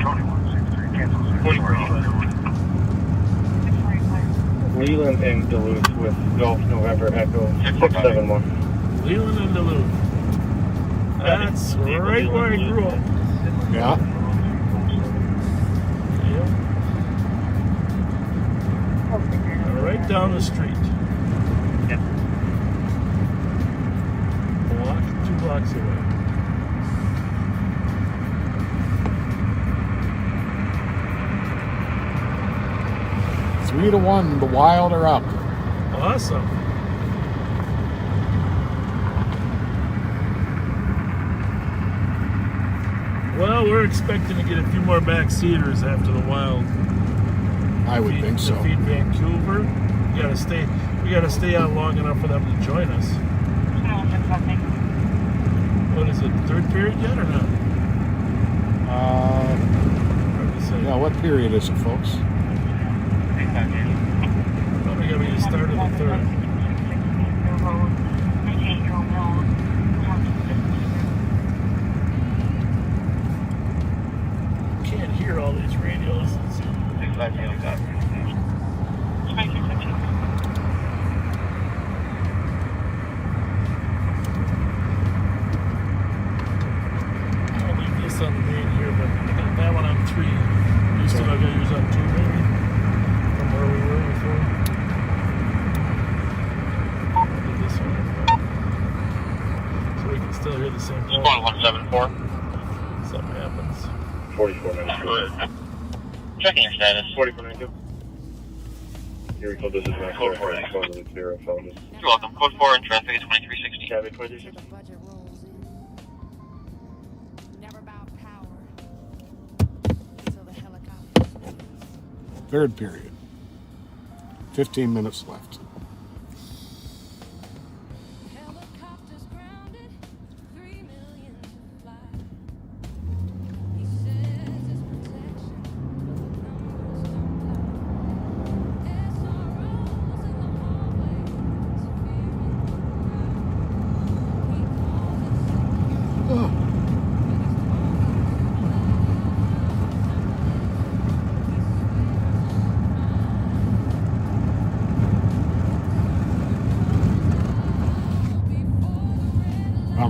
2163. Cancel 44. Leland and Duluth with Golf November Echo 671. Leland and Duluth. That's right where I grew up. Yeah. Right down the street. Yep. 2 blocks away. Three to 1, the Wild are up. Awesome. Well, we're expecting to get a few more backseaters after the Wild. I would think so. Defeat Vancouver. We gotta stay out long enough for them to join us. What is it? 3rd period yet or not? Hard to say. Yeah, what period is it, folks? Probably gotta be the start of the 3rd. Can't hear all these radios. I'll leave this on the main here, but I got that one on 3. You still got yours on 2 maybe? From where we were before? I'll do this one. So we can still hear the same phone. Spawn 174. Something happens. 4492. Checking your status. 4492. Here we go, this is my code 4. I'm going to the 0 phone. You're welcome. Code 4 and traffic is 2360. Cabby 2360. Third period. 15 minutes left.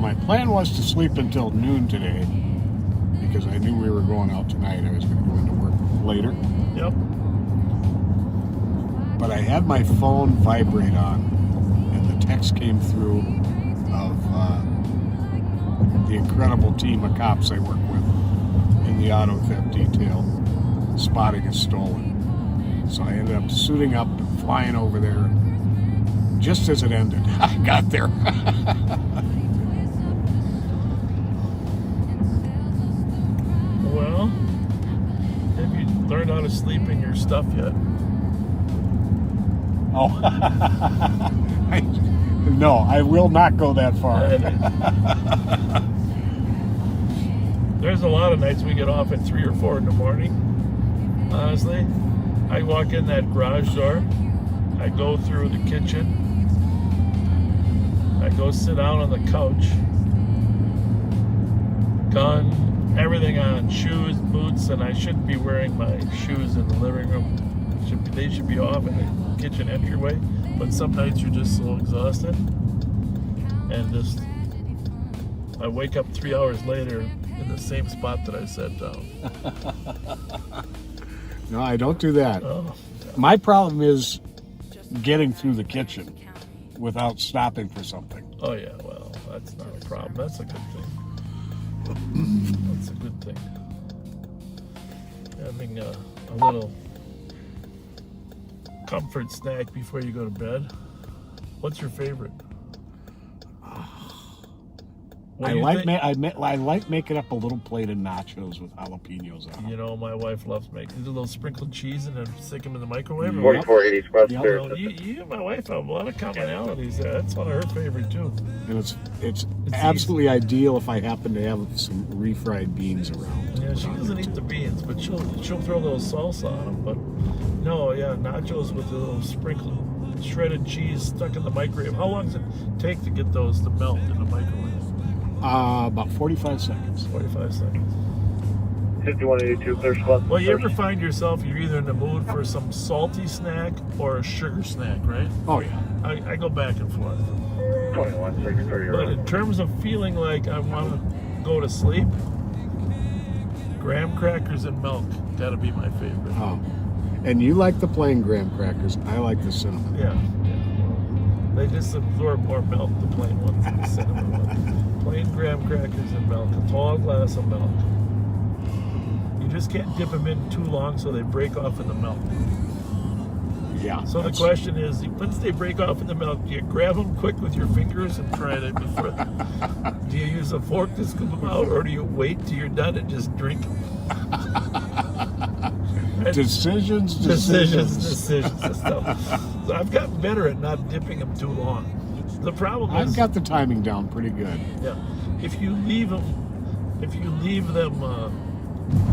My plan was to sleep until noon today because I knew we were going out tonight. I was going to go into work later. Yep. But I had my phone vibrate on, and the text came through of the incredible team of cops I work with in the auto theft detail spotting a stolen. So I ended up suiting up and flying over there. Just as it ended, I got there. Well, have you learned how to sleep in your stuff yet? Oh, no, I will not go that far. There's a lot of nights we get off at 3 or 4 in the morning. Honestly, I walk in that garage door, I go through the kitchen, I go sit down on the couch, gun, everything on, shoes, boots, and I shouldn't be wearing my shoes in the living room. They should be off in the kitchen entryway, but some nights you're just so exhausted, and just I wake up 3 hours later in the same spot that I sat down. No, I don't do that. Oh. My problem is getting through the kitchen without stopping for something. Oh yeah, well, that's not a problem. That's a good thing. That's a good thing. Having a little comfort snack before you go to bed. What's your favorite? I like making up a little plate of nachos with jalapenos on them. You know, my wife loves making a little sprinkled cheese and then stick them in the microwave. 4480 Squad Well, you and my wife have a lot of commonalities there. That's one of her favorite too. And it's absolutely ideal if I happen to have some refried beans around. Yeah, she doesn't eat the beans, but she'll throw a little salsa on them. But no, yeah, nachos with a little sprinkled shredded cheese stuck in the microwave. How long does it take to get those to melt in the microwave? About 45 seconds. 45 seconds. 5182 clear squad. Well, you ever find yourself, you're either in the mood for some salty snack or a sugar snack, right? Oh, yeah. I go back and forth. 2163. But in terms of feeling like I want to go to sleep, graham crackers and milk gotta be my favorite. Oh. And you like the plain graham crackers. I like the cinnamon. Yeah. They just absorb more milk, the plain ones, than the cinnamon ones. Plain graham crackers and milk, a tall glass of milk. You just can't dip them in too long so they break off in the milk. Yeah. So the question is, once they break off in the milk, do you grab them quick with your fingers and try to before? Do you use a fork to scoop them out, or do you wait till you're done and just drink? Decisions. So I've gotten better at not dipping them too long. The problem is I've got the timing down pretty good. Yeah, if you leave them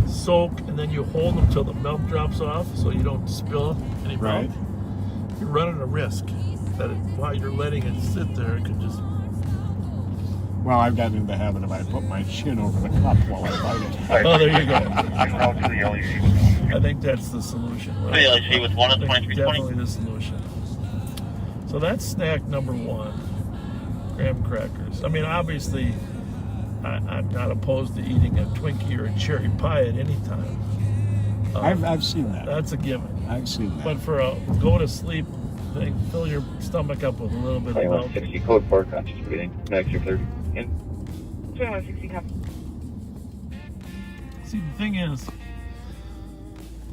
soak and then you hold them till the milk drops off, so you don't spill any milk. You're running a risk that while you're letting it sit there, it could just. Well, I've gotten into the habit of I put my chin over the cup while I bite it. Oh, there you go. I think that's the solution. Right? Definitely the solution. So that's snack number 1, graham crackers. I mean, obviously, I'm not opposed to eating a Twinkie or a cherry pie at any time. I've seen that. That's a given. I've seen that. But for a go to sleep thing, fill your stomach up with a little bit of milk. 2160 code 4, conscious breathing. Next, you're clear. In. 2160 copy. See, the thing is,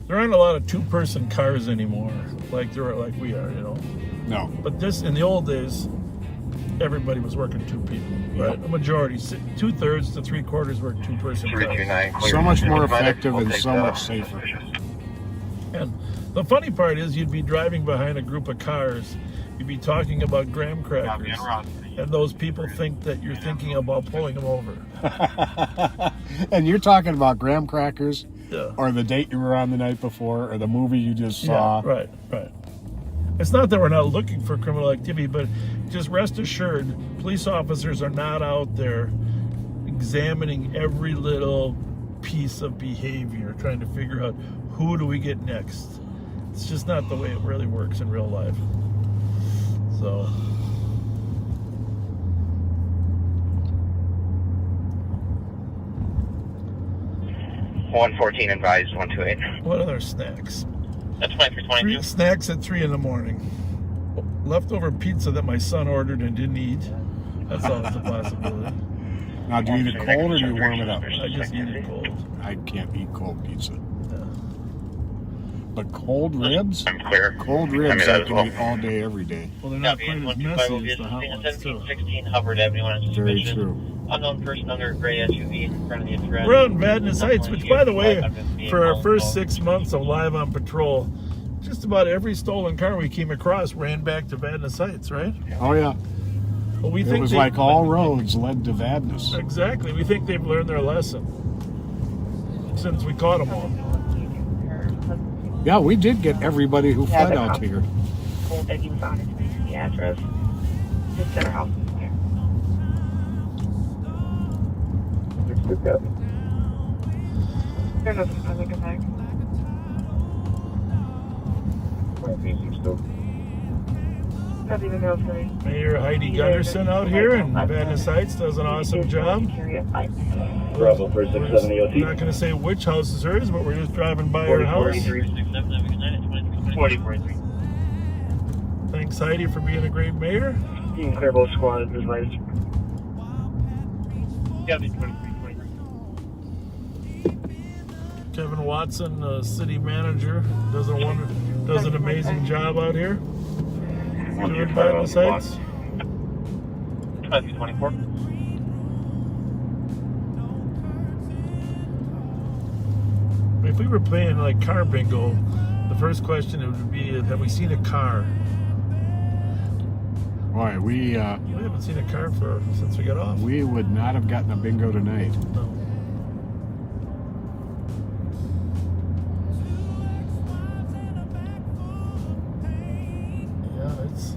there aren't a lot of 2-person cars anymore, like we are, you know. No. But in the old days, everybody was working 2 people, right? A majority, 2/3 to 3/4 were 2-person cars. So much more effective and so much safer. And the funny part is, you'd be driving behind a group of cars, you'd be talking about graham crackers, and those people think that you're thinking about pulling them over. And you're talking about graham crackers, Yeah. or the date you were on the night before, or the movie you just saw. Yeah, right. It's not that we're not looking for criminal activity, but just rest assured, police officers are not out there examining every little piece of behavior, trying to figure out who do we get next. It's just not the way it really works in real life. So. $114 advised, 128. What other snacks? That's 2322. Snacks at 3 in the morning. Leftover pizza that my son ordered and didn't eat. That's always a possibility. Now, do you eat it cold or do you warm it up? I just eat it cold. I can't eat cold pizza. Yeah. But cold ribs? I'm clear. Cold ribs I mean, I that can as eat all day, every day. Well, they're not quite as messy as the hot ones, too. 1716 Hubbard Avenue on Very true. Unknown person under a gray SUV in front of the address. We're out in Vadnais Heights, which, by the way, for our first 6 months of live on patrol, just about every stolen car we came across ran back to Vadnais Heights, right? Oh, yeah. Well, we It think was like all roads led to Vadnais. Exactly. We think they've learned their lesson since we caught them all. Yeah, we did get everybody who fled out here. Told that he was on his way to the address. Just at our house is there. There's nothing further to back. Nothing even else for me. Mayor Heidi Gunderson out here in Vadnais Heights does an awesome job. Bravo for 670 We're not going to say which house is hers, but we're just driving by her house. 4043. Thanks, Heidi, for being a great mayor. You can clear both squads as lights. Yeah, 23. Kevin Watson, city manager, does an amazing job out here. Doing Vadnais Heights. 24. If we were playing like car bingo, the first question it would be, have we seen a car? Boy, We haven't seen a car since we got off. we would not have gotten a bingo tonight. No. Yeah, it's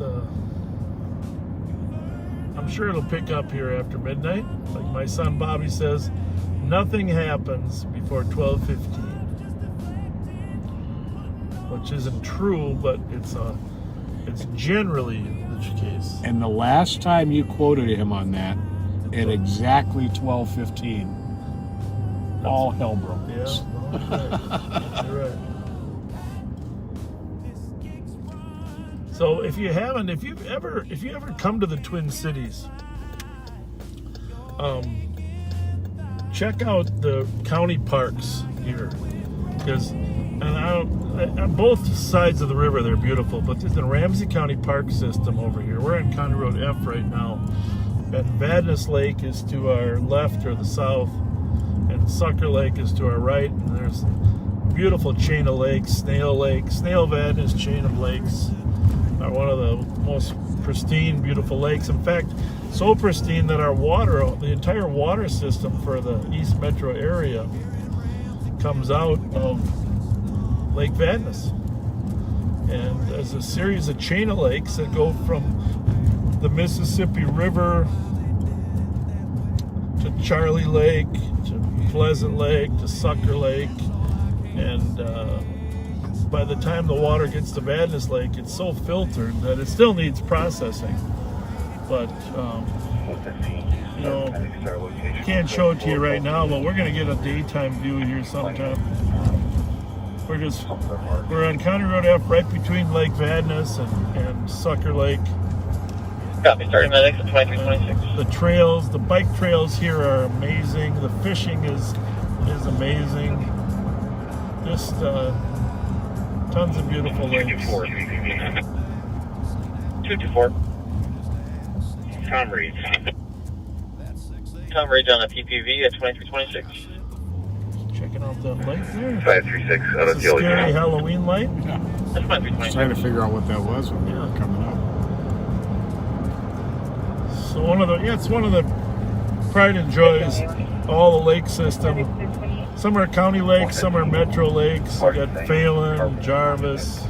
I'm sure it'll pick up here after midnight. Like my son Bobby says, nothing happens before 12:15. Which isn't true, but it's generally the case. And the last time you quoted him on that, at exactly 12:15, all hell broke loose. Yeah, you're right. So if you ever come to the Twin Cities, check out the county parks here, because on both sides of the river they're beautiful, but there's the Ramsey County Park System over here. We're on County Road F right now, and Vadnais Lake is to our left or the south, and Sucker Lake is to our right, and there's a beautiful chain of lakes. Snail Vadnais chain of lakes are one of the most pristine, beautiful lakes. In fact, so pristine that our water, the entire water system for the East Metro area comes out of Lake Vadnais. And there's a series of chain of lakes that go from the Mississippi River to Charlie Lake, to Pleasant Lake, to Sucker Lake, and by the time the water gets to Vadnais Lake, it's so filtered that it still needs processing. But, can't show it to you right now, but we're going to get a daytime view here sometime. We're on County Road F right between Lake Vadnais and Sucker Lake. Copy, starting my next at 2326. The trails, the bike trails here are amazing. The fishing is amazing. Just tons of beautiful lakes. 224. Tom Reed on the PPV at 2326. Checking out that light there. 536. It's a scary Halloween light. Yeah. That's 2326. Trying to figure out what that was when we were coming up. So it's one of the pride and joys, all the lake system. Some are county lakes, some are metro lakes. You got Phelan, Jarvis.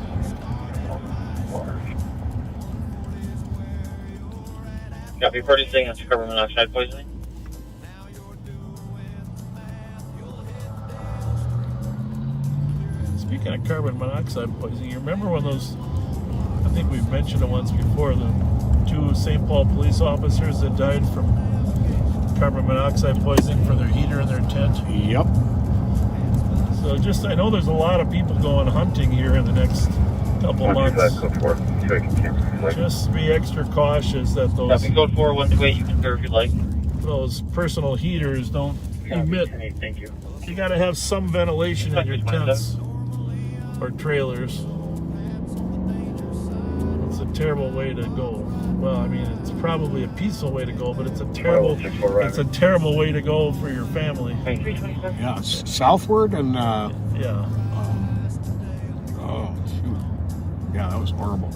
Copy, purchasing of carbon monoxide poisoning. Speaking of carbon monoxide poisoning, you remember when those, I think we've mentioned it once before, the two St. Paul police officers that died from carbon monoxide poisoning for their heater in their tent? Yep. So I know there's a lot of people going hunting here in the next couple months. Just be extra cautious that those... Copy, code 4128, you can serve if you'd like. Those personal heaters don't emit. Thank you. You got to have some ventilation in your tents. or trailers. It's a terrible way to go. Well, I mean, it's probably a peaceful way to go, but it's a terrible way to go for your family. Yeah, southward and yeah. Oh, shoot. Yeah, that was horrible.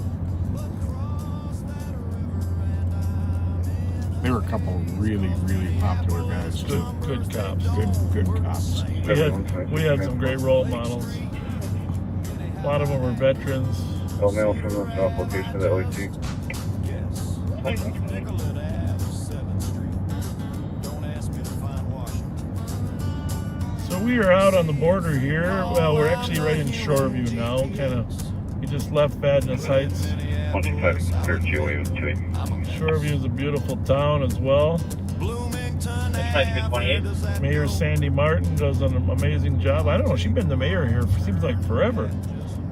They were a couple of really, really popular guys too. Good cops. Good cops. We had some great role models. A lot of them were veterans. All mail from the south location of the OET. So we are out on the border here. Well, we're actually right in Shoreview now. We just left Vadnais Heights. Shoreview is a beautiful town as well. Mayor Sandy Martin does an amazing job. I don't know, she's been the mayor here for seems like forever.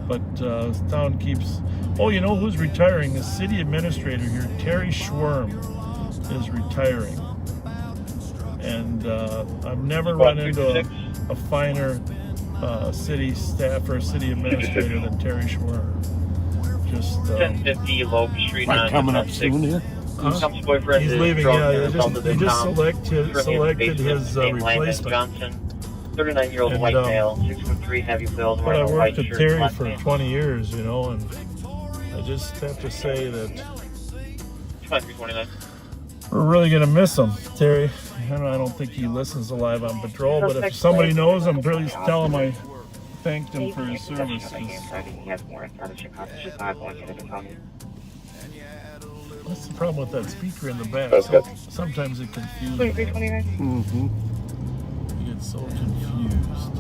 But this town keeps... Oh, you know who's retiring? The city administrator here, Terry Schwerm, is retiring. And I've never run into a finer city staff or city administrator than Terry Schwerm. Just 1050 Loeb Street. Coming up soon here? Boyfriend he's leaving, yeah. They just selected his replacement. Johnson, 39-year-old white male, 6'3", heavy build. But I worked with Terry for 20 years, you know, and I just have to say that we're really going to miss him, Terry. I don't think he listens to Live on Patrol, but if somebody knows him, please tell him I thanked him for his service. That's the problem with that speaker in the back. Sometimes it confuses me. Mm-hmm. You get so confused.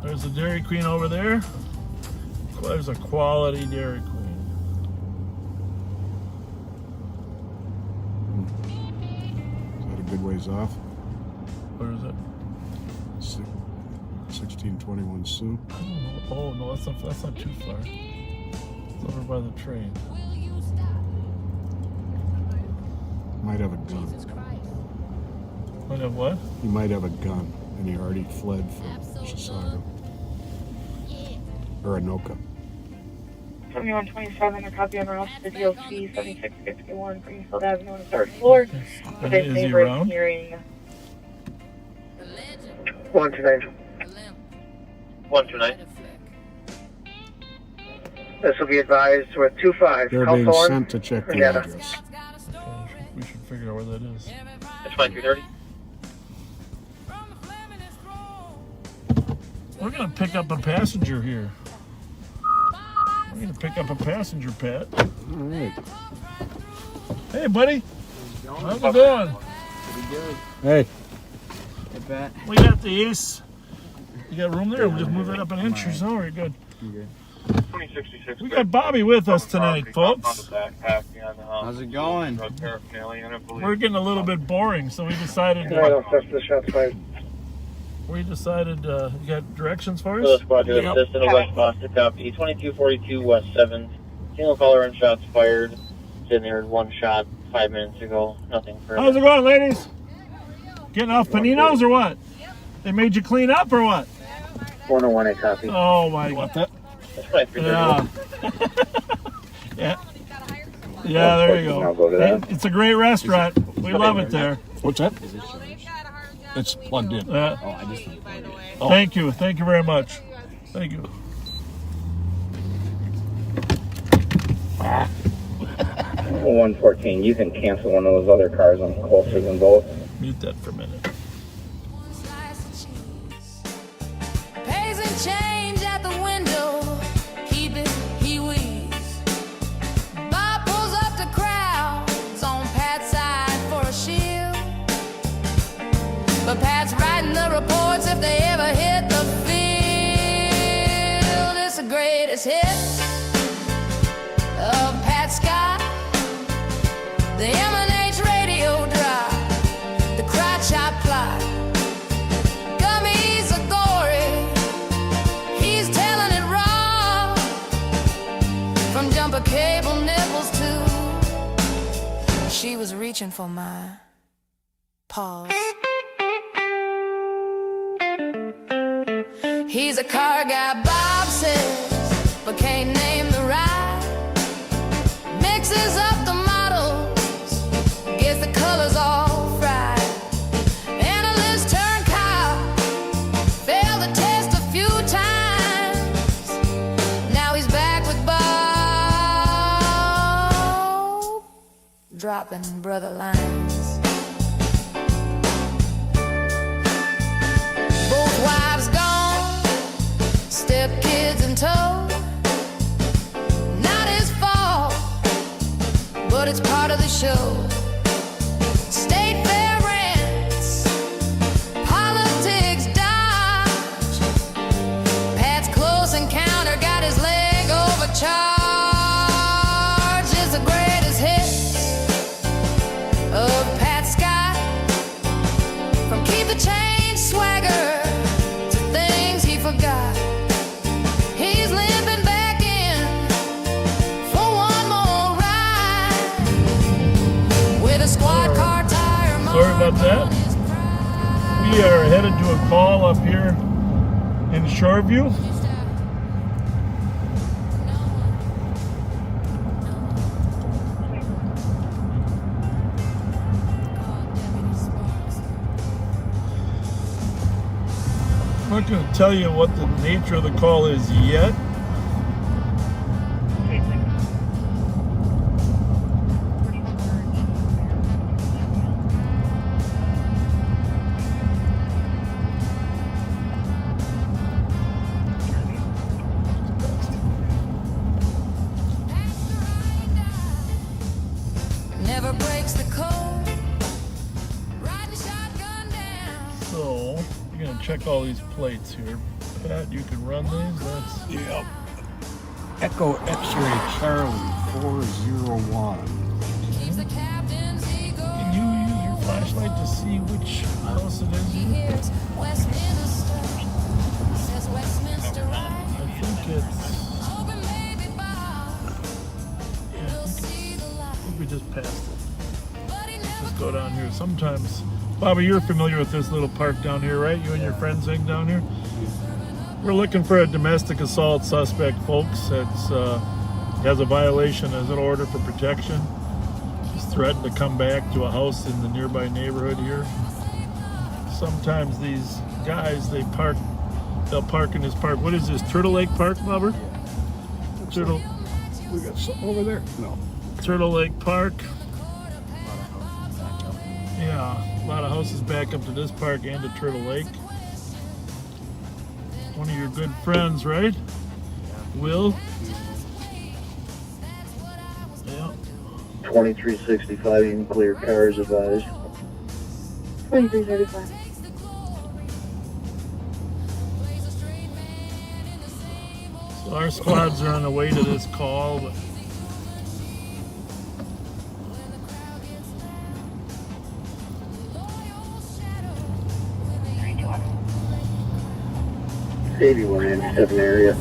There's a Dairy Queen over there. There's a quality Dairy Queen. Is that a good ways off? Where is it? 1621 Sioux. Oh no, that's not too far. It's over by the train. Might have a gun. Might have what? He might have a gun, and he already fled from Chisago. Or Anoka. 7127, a copy on route to the DOT 7661 Greenfield Avenue on the third floor. Is he around? Hearing 129. 129. This will be advised with 25. They're being sent to check the address. We should figure out where that is. That's 2330. We're gonna pick up a passenger here. We're gonna pick up a passenger, Pat. All right. Hey, buddy. How's it going? Pretty good. Hey. Hey, Pat. We got the ace. You got room there? We'll just move that up an inch or so. You're good. Okay. 2066. We got Bobby with us tonight, folks. How's it going? We're getting a little bit boring, so we decided. I don't touch the shots fired. You got directions for us? Squad to assist in the West Boston, copy. 2242 West 7th. Single caller and shots fired. Sitting there in one shot 5 minutes ago. Nothing further. How's it going, ladies? Getting off paninos or what? They made you clean up or what? 101, a copy. Oh my God. Yeah. Yeah. Yeah, there you go. It's a great restaurant. We love it there. What's that? It's plugged in. Thank you. Thank you very much. Thank you. 114, you can cancel one of those other cars. I'm closer than both. Mute that for a minute. Pays and change at the window. Keep it, he wheezes. Bob pulls up the crowds on Pat's side for a shield. But Pat's writing the reports if they ever hit the field. It's the greatest hits of Pat Scott. The M&H radio drive, the cry chop plot. Gummy's a gory, he's telling it raw. From jumper cable nipples to She was reaching for my paws. He's a car guy, Bob says, but can't name the ride. Mixes up the models, gets the colors all fried. Analyst turned cop, failed the test a few times. Now he's back with Bob, dropping brother lines. Both wives gone, step kids in tow. Not his fault, but it's part of the show. State fair rents, politics dodge. Pat's close encounter got his leg overcharged. It's the greatest hits of Pat Scott. From Keep the Change swagger to things he forgot. He's limping back in for one more ride with a squad car tire. Sorry about that. We are headed to a call up here in Shoreview. I'm not going to tell you what the nature of the call is yet. Never breaks the code. Riding shotgun down. So, you're going to check all these plates here. Pat, you can run these. That's Yep. Echo X-ray Charlie 401. Keeps the captain's ego. Can you use your flashlight to see which house it He is? hears Westminster. Says Westminster I right. think it's. Hoping maybe Bob Yeah, will I see the light. think we just passed it. But he never Just go down here. Sometimes, Bobby, you're familiar with this little park down here, right? You and your friends hang down here. We're looking for a domestic assault suspect, folks. That's has a violation as an order for protection. He's threatened to come back to a house in the nearby neighborhood here. Sometimes these guys, they'll park in this park. What is this, Turtle Lake Park, Bubber? Turtle, We got something over there? No. Turtle Lake Park. Yeah, a lot of houses back up to this park and to Turtle Lake. One of your good friends, right? Will? Yeah. 2365, even clear cars advised. 2335. So our squads are on the way to this call, but Davey 197 area.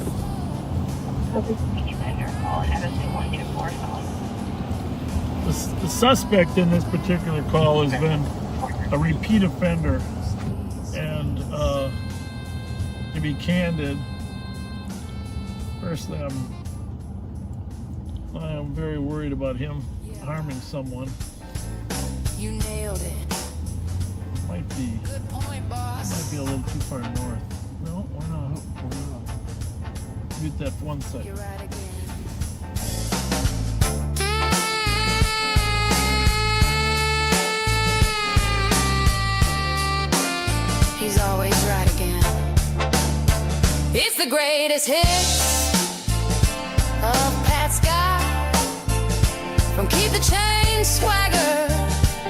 the suspect in this particular call has been a repeat offender, and to be candid, personally, I'm very worried about him harming someone. You nailed it. Might be Good point, boss. might be a little too far north. No, why not? Get that one second. You're right again. He's always right again. It's the greatest hits of Pat Scott. From Keep the Change swagger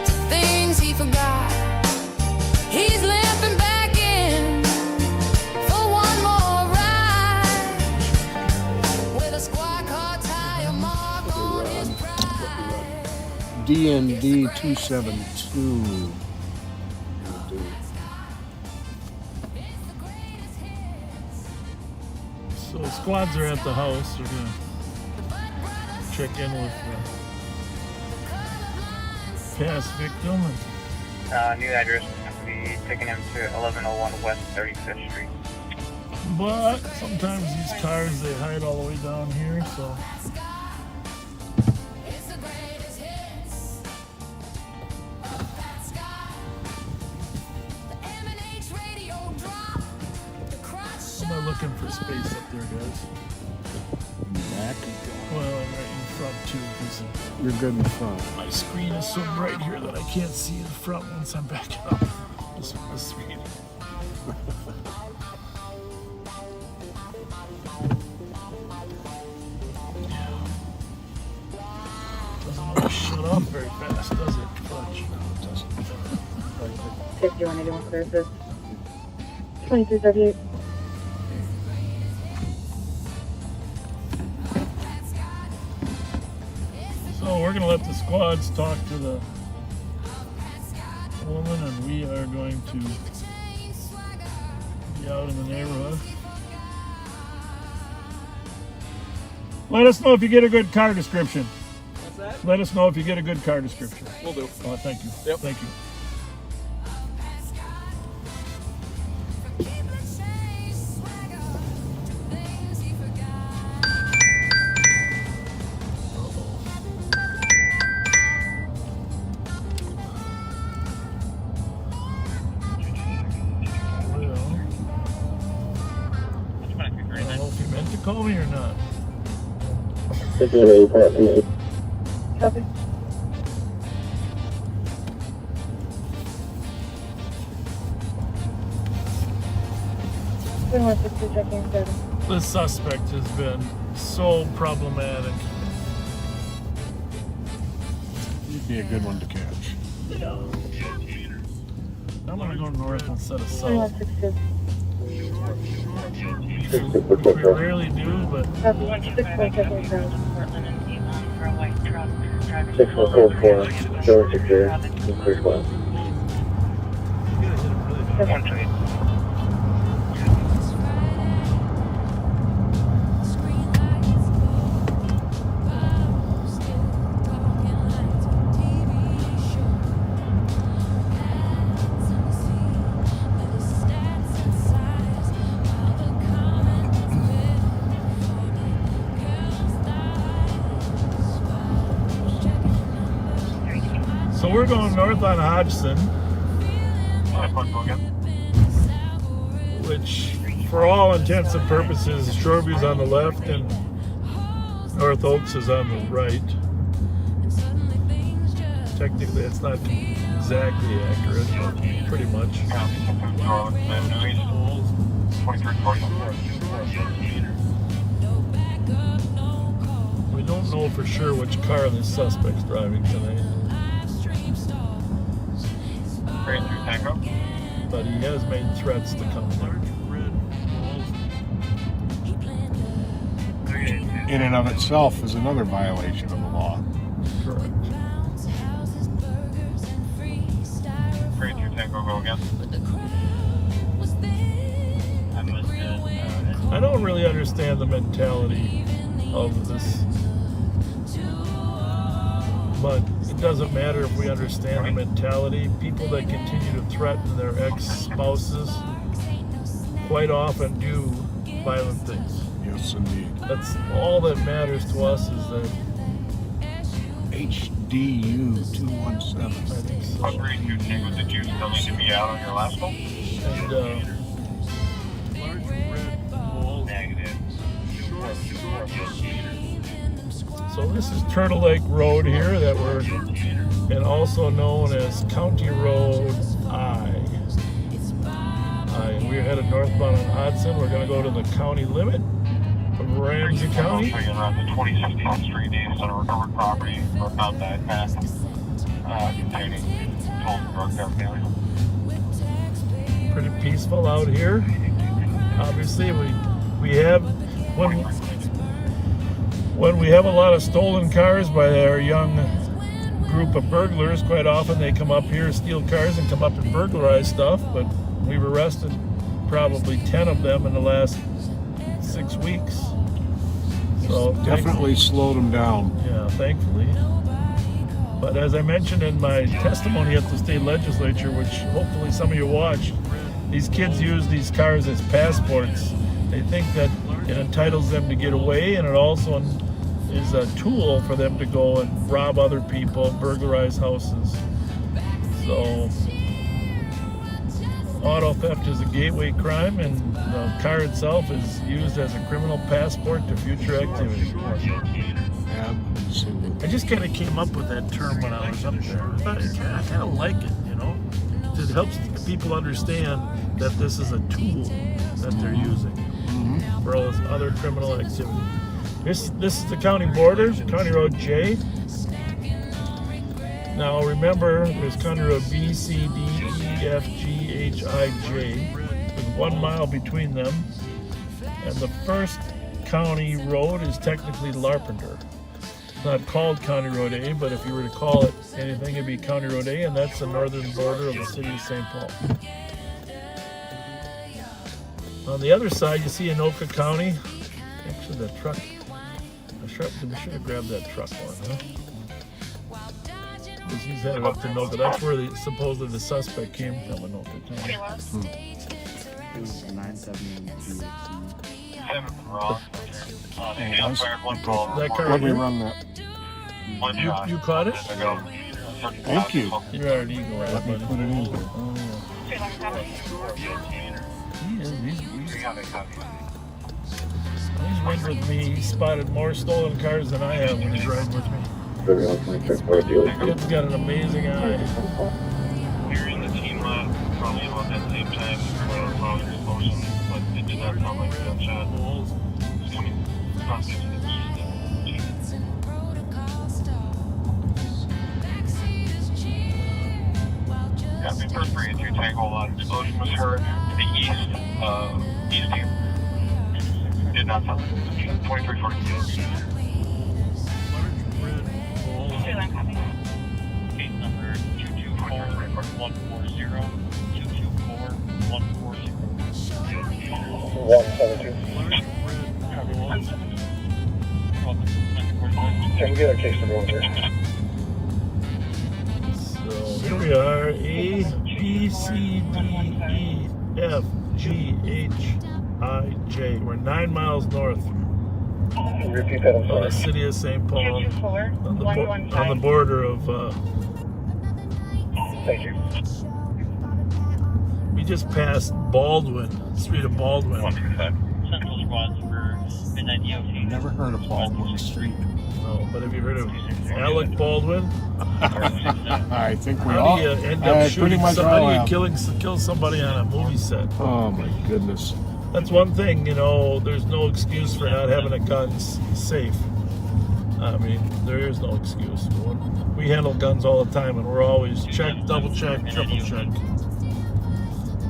to things he forgot. He's limping back in for one more ride with a squad car tire mark on his pride. DND 272. So squads are at the house. They're gonna check in with past victim. New address is going to be taking him to 1101 West 35th Street. But sometimes these cars, they hide all the way down here, so. I'm not looking for space up there, guys. In the back? Well, I'm right in front too, because You're good in the front. my screen is so bright here that I can't see the front once I'm backing up. Just reading. Doesn't want to shut off very fast, does it? Fletch? No, it doesn't. 5181 clear assist. 2338. So we're going to let the squads talk to the woman, and we are going to be out in the neighborhood. Let us know if you get a good car description. What's that? Let us know if you get a good car description. Will do. Oh, thank you. Yep. Thank you. Call me or not? Copy. The suspect has been so problematic. You'd be a good one to catch. Yeah. I'm gonna go north instead of south. Which we rarely do, but 6444, showing secure, clear squad. so we're going north on Hodgson, which for all intents and purposes, Shoreview's on the left and North Oaks is on the right. Technically, it's not exactly accurate, but pretty much. We don't know for sure which car the suspect's driving tonight. But he has made threats to come there. In and of itself is another violation of the law. Correct. I don't really understand the mentality of this, but it doesn't matter if we understand the mentality. People that continue to threaten their ex-spouses quite often do violent things. Yes, indeed. That's all that matters to us is that HDU 217. I think so. Did you still need to be out on your last one? And Negative. so this is Turtle Lake Road here that we're, and also known as County Road I. We're headed northbound on Hudson. We're going to go to the county limit of Ramsey County. Around the 26th Street east on a recovered property for about that path containing total drug paraphernalia. Pretty peaceful out here. Obviously, we have when we have a lot of stolen cars by our young group of burglars. Quite often they come up here, steal cars, and come up and burglarize stuff. But we've arrested probably 10 of them in the last 6 weeks. So definitely slowed them down. Yeah, thankfully. But as I mentioned in my testimony at the state legislature, which hopefully some of you watched, these kids use these cars as passports. They think that it entitles them to get away, and it also is a tool for them to go and rob other people, burglarize houses. So auto theft is a gateway crime, and the car itself is used as a criminal passport to future activity. I just kind of came up with that term when I was up there. I kind of like it, you know. It helps people understand that this is a tool that they're using for all this other criminal activity. This is the county border, County Road J. Now remember, there's County Road B, C, D, E, F, G, H, I, J. There's 1 mile between them. And the first county road is technically Larpenteur. It's not called County Road A, but if you were to call it anything, it'd be County Road A, and that's the northern border of the city of St. Paul. On the other side, you see Anoka County. Actually, the truck. We should have grabbed that truck one, huh? Because he's headed up to Anoka. That's where supposedly the suspect came from, Anoka County. It was 970 That car. Let me run that. You caught it? Thank you. You're already eagle, right, Let me buddy? put it in. He's ridden with me. He spotted more stolen cars than I have when he's riding with me. Kid's got an amazing eye. We're in the team lab, probably about that same time, explosion, but it did not sound like a gunshot. It's coming across to the east. Yeah, we first bring it to Tango, a lot of explosion was heard to the east, east team. Did not sound like a gunshot. 2342. Case number 224-140, 224-140. 172. Can we get our case number over here? So here we are, A, B, C, D, E, F, G, H, I, J. We're 9 miles north Repeat that, I'm of sorry. the city of St. Paul, on the border of, Thank you. we just passed Baldwin, street of Baldwin. 125. Central squads for midnight DOT. Never heard of Baldwin Street. No, but have you heard of Alec Baldwin? I think we How all. do you end I up pretty shooting much somebody all and have. kill somebody on a movie set? Oh my goodness. That's one thing, you know, there's no excuse for not having a gun safe. I mean, there is no excuse. We handle guns all the time, and we're always check, double check, triple check.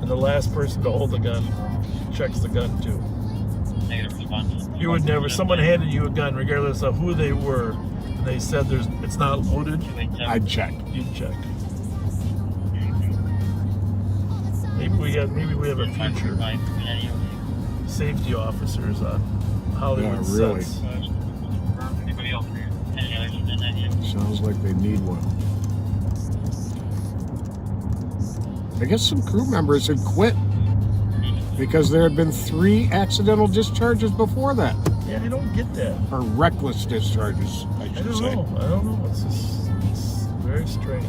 And the last person to hold the gun checks the gun too. Negative response. You would never, someone handed you a gun, regardless of who they were, and they said it's not loaded, I'd check. you'd check. Maybe we have a future safety officers on Hollywood Yeah, really. sets. Anybody else? Any others from midnight DOT? Sounds like they need one. I guess some crew members had quit because there had been 3 accidental discharges before that. Yeah, I don't get that. Or reckless discharges, I I should don't say. know. I don't know. It's very strange.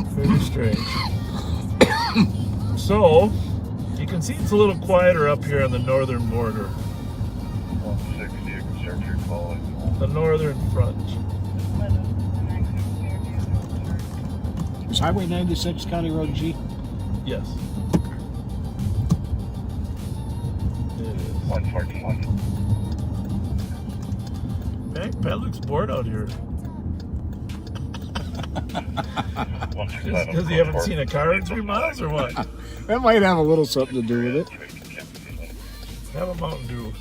Very strange. So, you can see it's a little quieter up here on the northern border. 160, you can search your call. The northern front. Is Highway 96 County Road G? Yes. It is. 141. Pat looks bored out here. Because you haven't seen a car in 3 miles or what? That might have a little something to do with it. Have a Mountain Dew.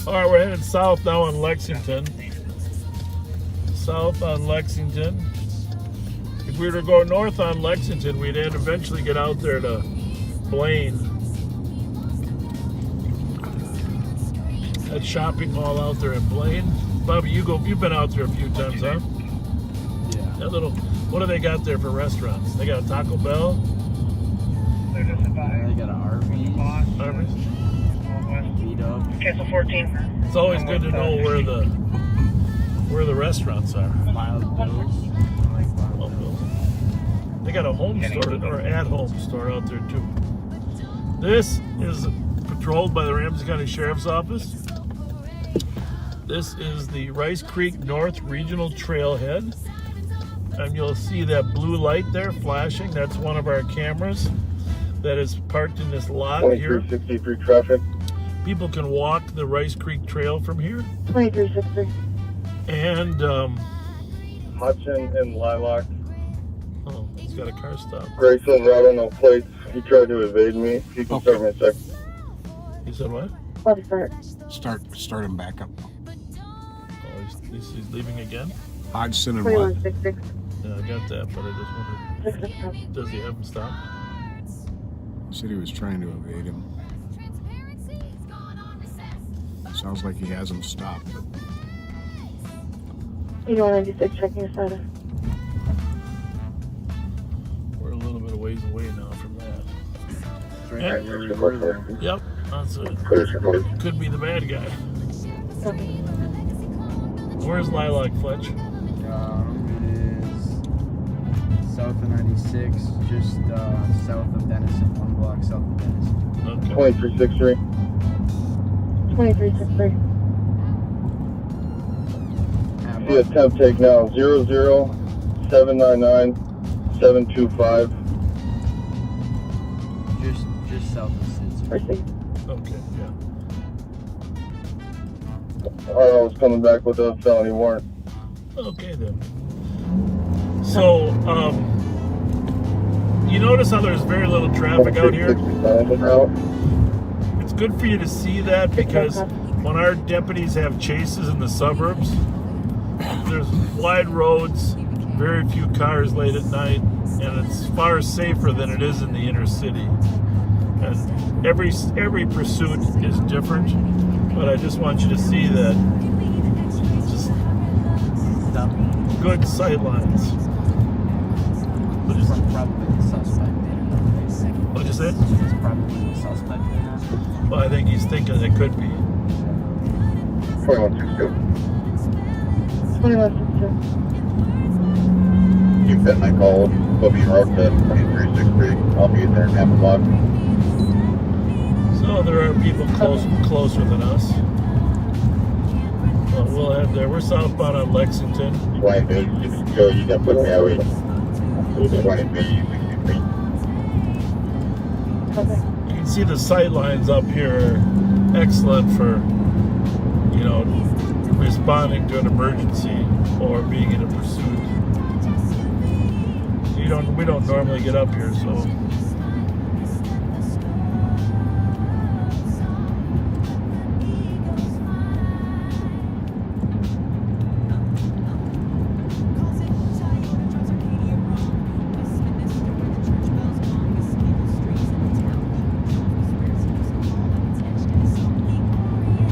All right, we're headed south now on Lexington. South on Lexington. If we were to go north on Lexington, we'd eventually get out there to Blaine. That shopping mall out there in Blaine. Bobby, you've been out there a few times, huh? Yeah. That little, what do they got there for restaurants? They got a Taco Bell? They got an Arby's. Beat up. Cancel 14. It's always good to know where the restaurants are. Wild Bills. Wild Bills. They got a home store or at-home store out there too. This is patrolled by the Ramsey County Sheriff's Office. This is the Rice Creek North Regional Trailhead. And you'll see that blue light there flashing. That's one of our cameras that is parked in this lot here. 2363 traffic. People can walk the Rice Creek Trail from here. 2363. And, Hudson and Lilac. oh, he's got a car stop. Grayson, Rado, no plates. He tried to evade me. He can start me a second. He said what? Let's start. Start him back up. Oh, he's leaving again? Hodgson and what? 2166. Yeah, I got that, but I just wondered, does he have him stop? Said he was trying to evade him. Sounds like he has him stopped. But 8196, checking your status. We're a little bit of ways away now from that. It's right where we were there. Yep, that's it. Could be the bad guy. Where's Lilac, Fletch? It is south of 96, just south of Denison, 1 block south of Denison. Okay. 2363. 2363. See a temp take now. 00799 725. Just south of Cisco. Okay, yeah. I was coming back with a felony warrant. Okay then. So, you notice how there's very little traffic out here? It's good for you to see that because when our deputies have chases in the suburbs, there's wide roads, very few cars late at night, and it's far safer than it is in the inner city. And every pursuit is different, but I just want you to see that just good sight lines. Probably the suspect. What'd you say? It's probably the suspect. Well, I think he's thinking it could be. 2162. 2162. You bet my call. We'll be route to 2363. I'll be there in half a block. So there are people closer than us. Well, we'll head there. We're southbound on Lexington. Why, dude? Joe, you got to put me away. 20B. You can see the sight lines up here are excellent for, you know, responding to an emergency or being in a pursuit. We don't normally get up here, so.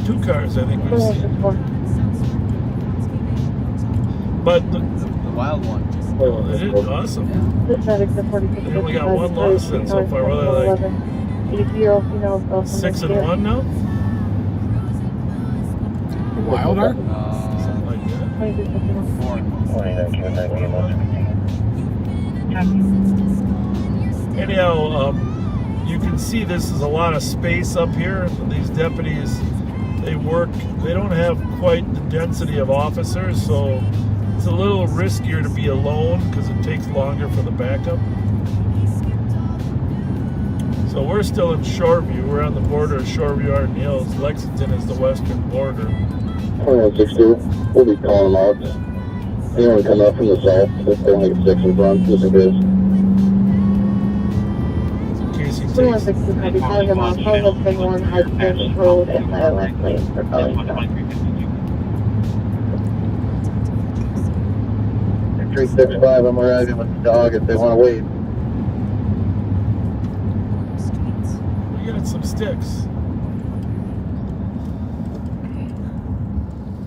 Two cars, I think we've seen. But the wild one. Oh, it is awesome. They only got one loss then so far. What are they like? 6 and 1 now? Wilder? Something like that. 4. Anyhow, you can see this is a lot of space up here. These deputies, they don't have quite the density of officers, so it's a little riskier to be alone because it takes longer for the backup. So we're still in Shoreview. We're on the border of Shoreview, Arden Hills. Lexington is the western border. 2162. We'll be calling them out. Anyone come up from the south, if they only get 6 in front, just in case. In case he takes. 2162, I'll be calling them out. Call up 1 Hudson Road and left lane for calling them. 365, I'm arriving with the dog if they want to wait. We got some sticks.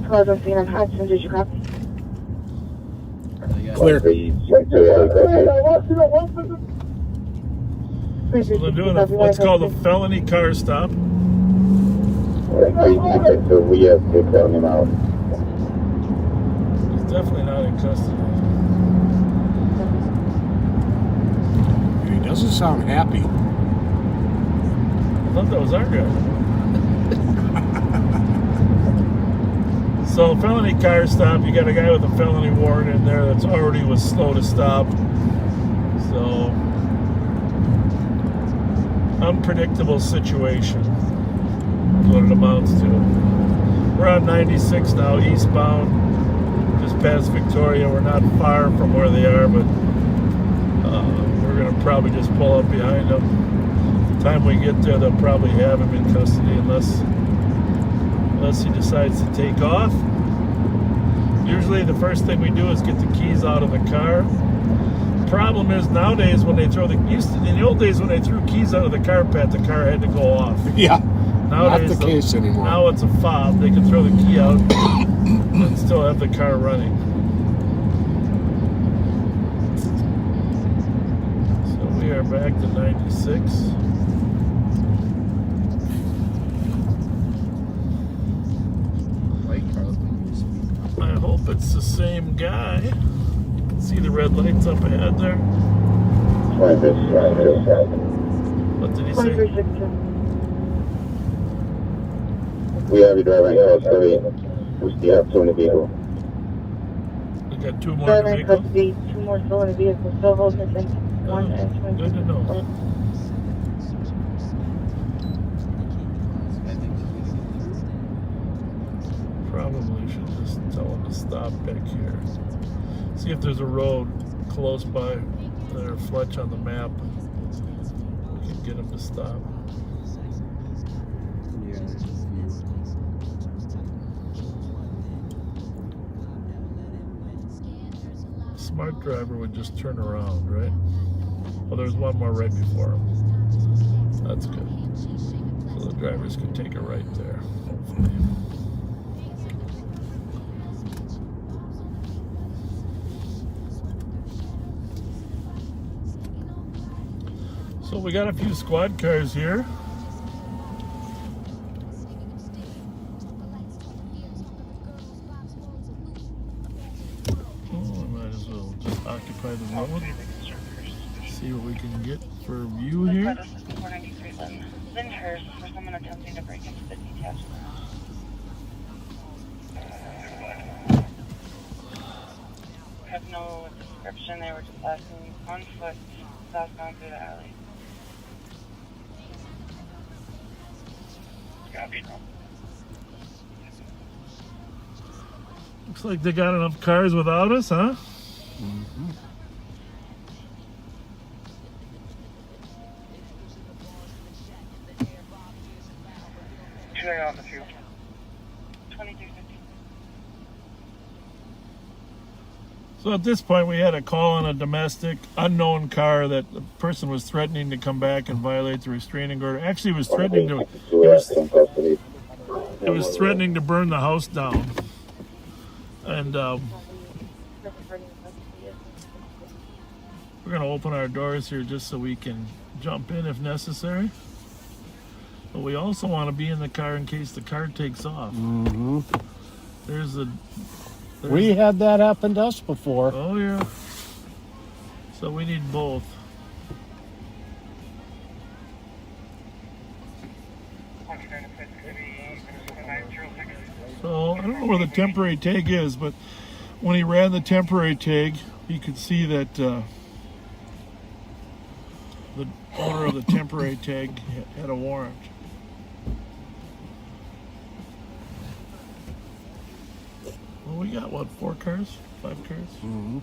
close on scene on Hudson. Did you copy? Clear. So they're doing what's called a felony car stop. So we have to tell him out. He's definitely not in custody. He doesn't sound happy. I thought that was our guy. So felony car stop, you got a guy with a felony warrant in there that's already was slow to stop. So unpredictable situation is what it amounts to. We're on 96 now, eastbound, just past Victoria. We're not far from where they are, but we're going to probably just pull up behind them. By the time we get there, they'll probably have him in custody unless he decides to take off. Usually the first thing we do is get the keys out of the car. Problem is nowadays when they throw in the old days when they threw keys out of the carpet, the car had to go off. Yeah, nowadays, not the case anymore. Now it's a fob. They can throw the key out and still have the car running. So we are back to 96. I hope it's the same guy. See the red lights up ahead there? What did he say? We have you driving code 3. We still have 2 in the vehicle. We got 2 more in the vehicle? 2 more still in the vehicle. Still holding it in. Good to know. Probably should just tell him to stop back here. See if there's a road close by there, Fletcher on the map. We can get him to stop. Smart driver would just turn around, right? Well, there's one more right before him. That's good. So the drivers can take a right there, hopefully. So we got a few squad cars here. Oh, I might as well just occupy the road. See what we can get for a view here. 493 Lyndhurst for someone attempting to break into the detached. Have no description. They were just asking on foot, southbound through the alley. Looks like they got enough cars without us, huh? Mm-hmm. Out the field. 2350. So at this point, we had a call on a domestic unknown car that the person was threatening to come back and violate the restraining order. Actually, was threatening to. It was threatening to burn the house down. And we're going to open our doors here just so we can jump in if necessary. But we also want to be in the car in case the car takes off. Mm-hmm. We had that happen to us before. Oh, yeah. So we need both. So I don't know where the temporary tag is, but when he ran the temporary tag, you could see that the owner of the temporary tag had a warrant. Well, we got, what, 4 cars? 5 cars? Mm-hmm.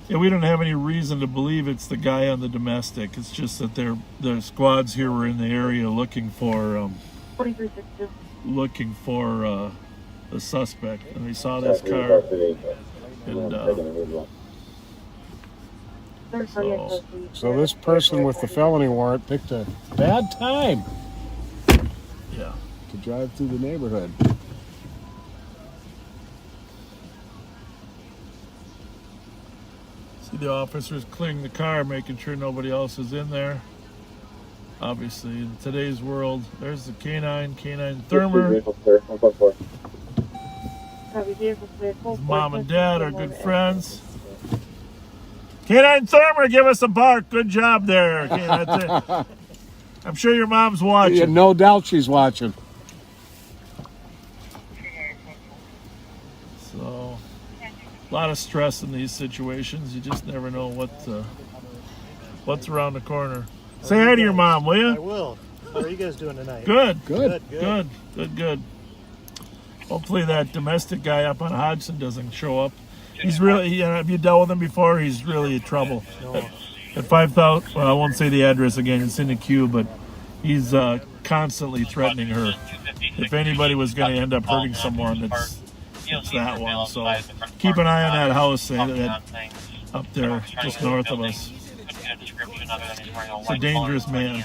Yeah, we don't have any reason to believe it's the guy on the domestic. It's just that the squads here were in the area looking for the suspect, and they saw this car. And so this person with the felony warrant picked a bad time. Yeah. To drive through the neighborhood. See the officers clearing the car, making sure nobody else is in there. Obviously, in today's world, there's the canine Thermer. His mom and dad are good friends. Canine Thermer, give us a bark. Good job there. Okay, that's it. I'm sure your mom's watching. Yeah, no doubt she's watching. So, a lot of stress in these situations. You just never know what's around the corner. Say hi to your mom, will you? I will. How are you guys doing tonight? Good. Hopefully that domestic guy up on Hodgson doesn't show up. He's really, have you dealt with him before? He's really in trouble. No. At 5,000, well, I won't say the address again, it's in the queue, but he's constantly threatening her. If anybody was going to end up hurting someone, it's that one. So keep an eye on that house up there, just north of us. It's a dangerous man.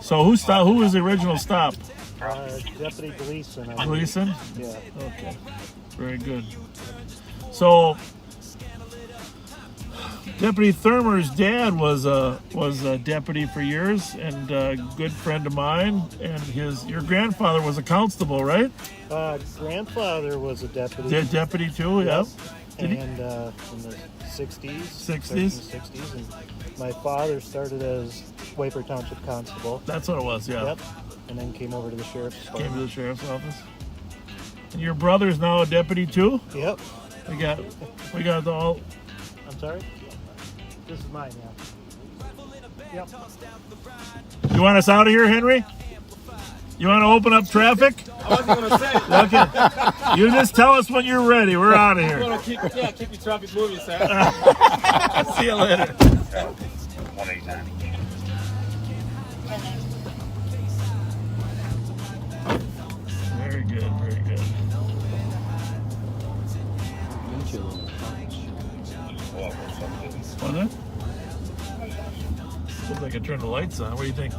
So who was the original stop? Deputy Gleason. Gleason? Yeah. Okay. Very good. So Deputy Thermer's dad was a deputy for years and a good friend of mine. And your grandfather was a constable, right? Grandfather was a deputy. Deputy too, yeah. And in the 60s. 60s? And my father started as Waper Township Constable. That's what it was, yeah. Yep. And then came over to the sheriff's department. Came to the sheriff's office. And your brother's now a deputy too? Yep. We got all. I'm sorry? This is mine, yeah. Yep. You want us out of here, Henry? You want to open up traffic? I wasn't going to say. Okay. You just tell us when you're ready. We're out of here. Keep your traffic moving, sir. See you later. 189. Very good. Was it? Looks like I turned the lights on. What do you think?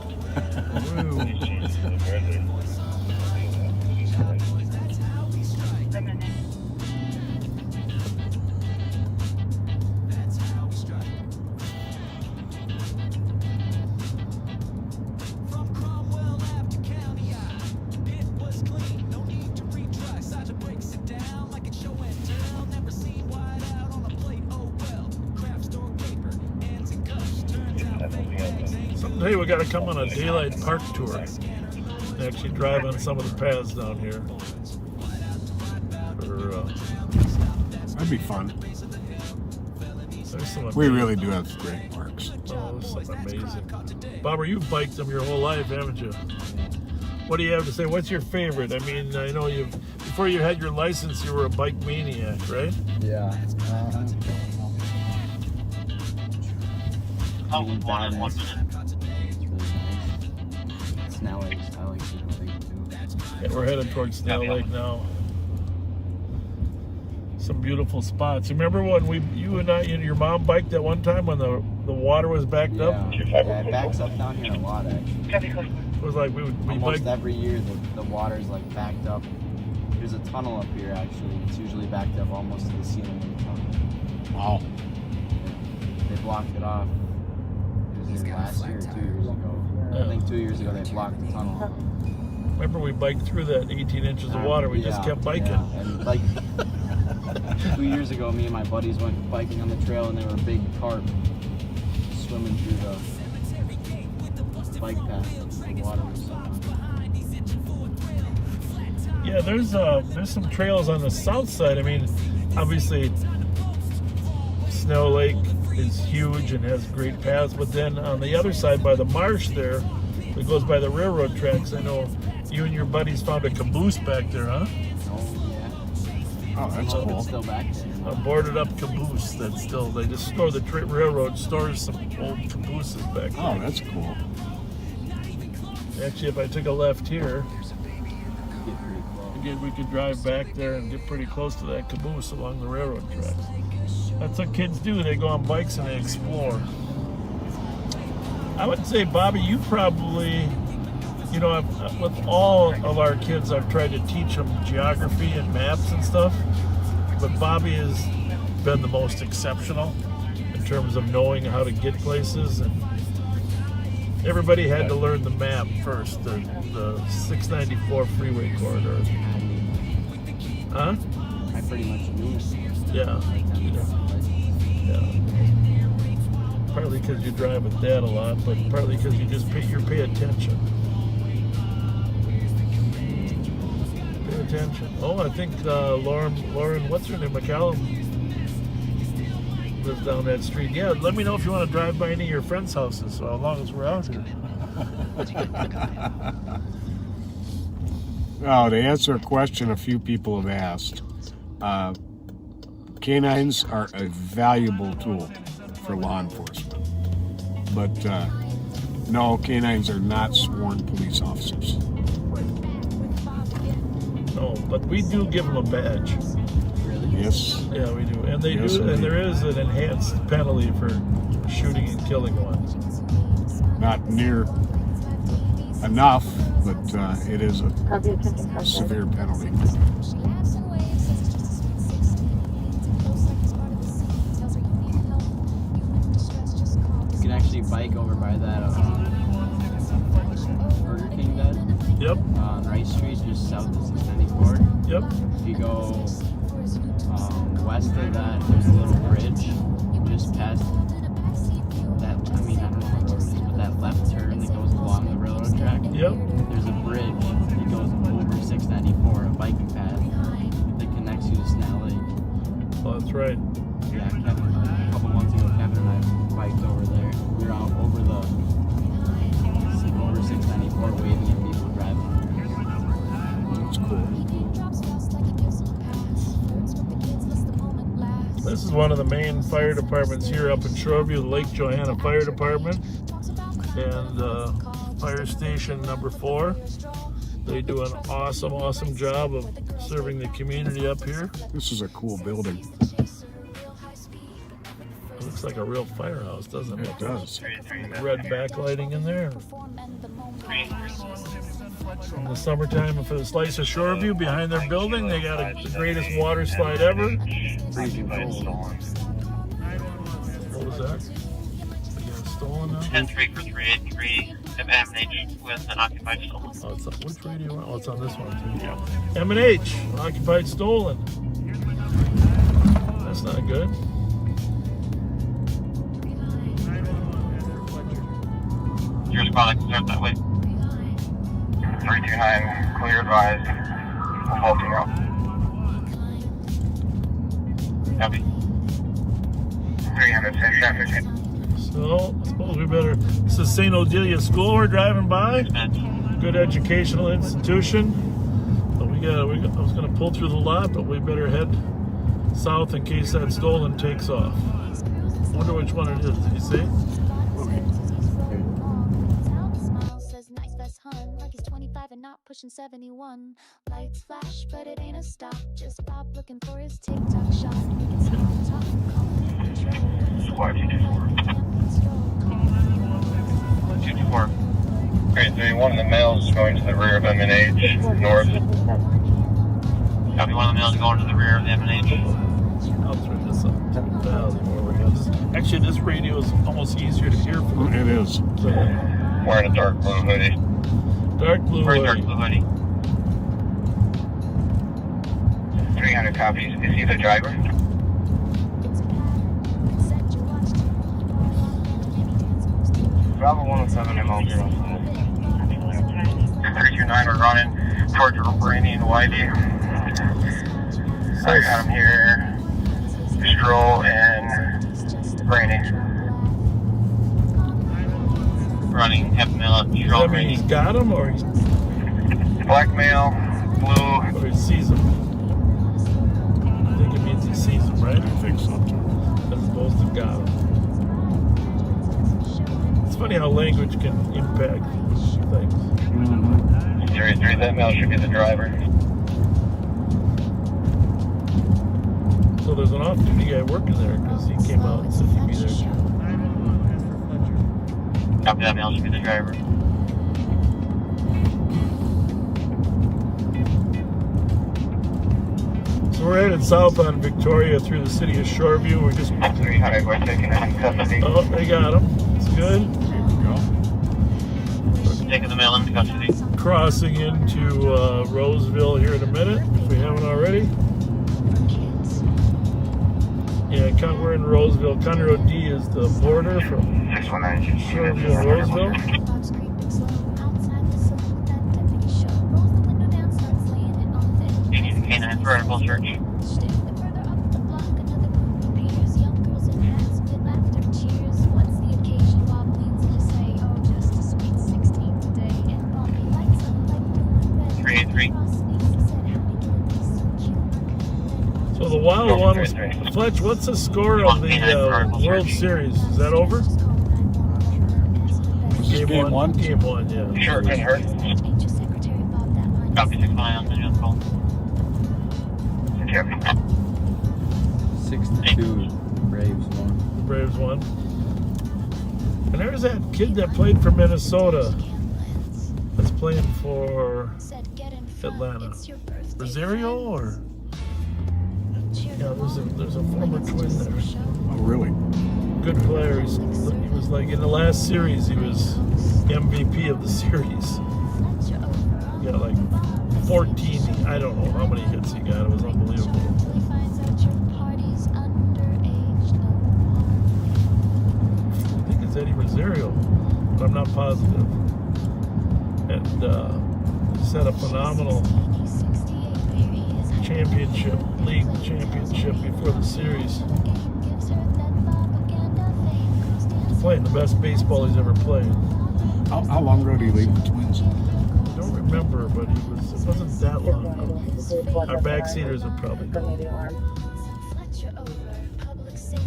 Someday we got to come on a daylight park tour and actually drive on some of the paths down here. That'd be fun. We really do have great parks. Oh, there's some amazing. Bobber, you've biked them your whole life, haven't you? What do you have to say? What's your favorite? I mean, I know before you had your license, you were a bike maniac, right? Yeah. Snail Lake, I like Snail Lake too. Yeah, we're headed towards Snail Lake now. Some beautiful spots. Remember when you and your mom biked that one time when the water was backed up? Yeah, it backs up down here a lot actually. It was like we almost biked every year the water's like backed up. There's a tunnel up here actually. It's usually backed up almost to the ceiling of the tunnel. Wow. They blocked it off. It was last year or 2 years ago. Yeah. I think 2 years ago they blocked the tunnel. Remember we biked through that 18 inches of water. We just kept biking. Yeah. And like 2 years ago, me and my buddies went biking on the trail and there were big carp swimming through the bike path. The water was so high. Yeah, there's some trails on the south side. I mean, obviously Snow Lake is huge and has great paths, but then on the other side by the marsh there, that goes by the railroad tracks, I know you and your buddies found a caboose back there, huh? Oh, that's cool. It's still back there. A boarded up caboose that's still, they just store the railroad stores some old cabooses back there. Oh, that's cool. Actually, if I took a left here, you we could drive back there and get pretty close to that caboose along the railroad tracks. That's what kids do. They go on bikes and they explore. I would say, Bobby, you probably, you know, with all of our kids, I've tried to teach them geography and maps and stuff, but Bobby has been the most exceptional in terms of knowing how to get places. And everybody had to learn the map first, the 694 freeway corridor. Huh? I pretty much knew it. Yeah. Partly because you drive with Dad a lot, but partly because you just pay attention. Pay attention. Oh, I think Lauren, what's her name, McCallum, lives down that street. Yeah, let me know if you want to drive by any of your friends' houses, so as long as we're out here. Now, to answer a question a few people have asked, canines are a valuable tool for law enforcement. But no, canines are not sworn police officers. No, but we do give them a badge. Yes. Yeah, we do. And they Yes, do, and indeed. there is an enhanced penalty for shooting and killing one. Not near enough, but it is a severe penalty. You can actually bike over by that Burger King then. Yep. On Rice Street, just south of 694. Yep. If you go west of that, there's a little bridge just past that. I mean, I don't know what road it is, but that left turn that goes along the railroad track. Yep. There's a bridge that goes over 694, a biking path that connects you to Snell Lake. Oh, that's right. Yeah, Kevin, a couple months ago, Kevin and I biked over there. We were out over 694 waving at people driving. That's cool. This is one of the main fire departments here up in Shoreview, the Lake Johanna Fire Department, and Fire Station number 4. They do an awesome job of serving the community up here. This is a cool building. It looks like a real firehouse, doesn't it? It does. Red backlighting in there. In the summertime, and for the slice of Shoreview behind their building, they got the greatest water slide ever. Freezing cold. What was that? They got stolen now? 10-3 for 383, M&H with an occupied stolen. Oh, it's on, which radio? Oh, it's on this one too. Yeah. M&H, occupied stolen. That's not good. Your squad start that way. 329, clear advised. I'm bolting out. Copy. 300, same traffic. So, I suppose we better. This is St. Odelia School we're driving by. Good educational institution. But I was going to pull through the lot, but we better head south in case that stolen takes off. I wonder which one it is. Did you see? Pushing 71. Lights flash, but it ain't a stop. Just Bob looking for his TikTok shot. We can stop and talk and call it control. Squad 224. Great 31 of the males is going to the rear of M&H, north. Copy, one of the males going to the rear of the M&H. I'll turn this up. Actually, this radio is almost easier to hear from. It is. Wearing a dark blue hoodie. Dark blue hoodie. Dark blue hoodie. 300 copies. Is he the driver? Bravo 107 ML 329, we're running towards Rainy and Whitey. I got him here. Stroll and Rainy. Running half a mile up Does that mean he's got him or he's black male, blue? Or he sees him? I think it means he sees him, right? I think so too. As opposed to got him. It's funny how language can impact things. Series 3, that male should be the driver. So there's an off-duty guy working there because he came out and said he'd be there too. Copy that, I'll be the driver. So we're headed south on Victoria through the city of Shoreview. We're just... Oh, they got him. It's good. Taking the mail into custody. Crossing into Roseville here in a minute, if we haven't already. Yeah, we're in Roseville. County Road D is the border from Shoreview and Roseville. You need a canine vertical search. So the wild one was Fletch. What's the score of the World Series? Is that over? Game one. Game one, yeah. Sure, can hurt. Copy 6 on the call. 6-2, Braves won. The Braves won. And there's that kid that played for Minnesota. That's playing for Atlanta. Rosario or? Yeah, there's a former twin there. Oh, really? Good player. He was like in the last series. He was MVP of the series. He got like 14. I don't know how many hits he got. It was unbelievable. I think it's Eddie Rosario, but I'm not positive. And set a phenomenal league championship before the series. Playing the best baseball he's ever played. How long ago did he leave the Twins? I don't remember, but it wasn't that long ago. Our backseaters have probably known.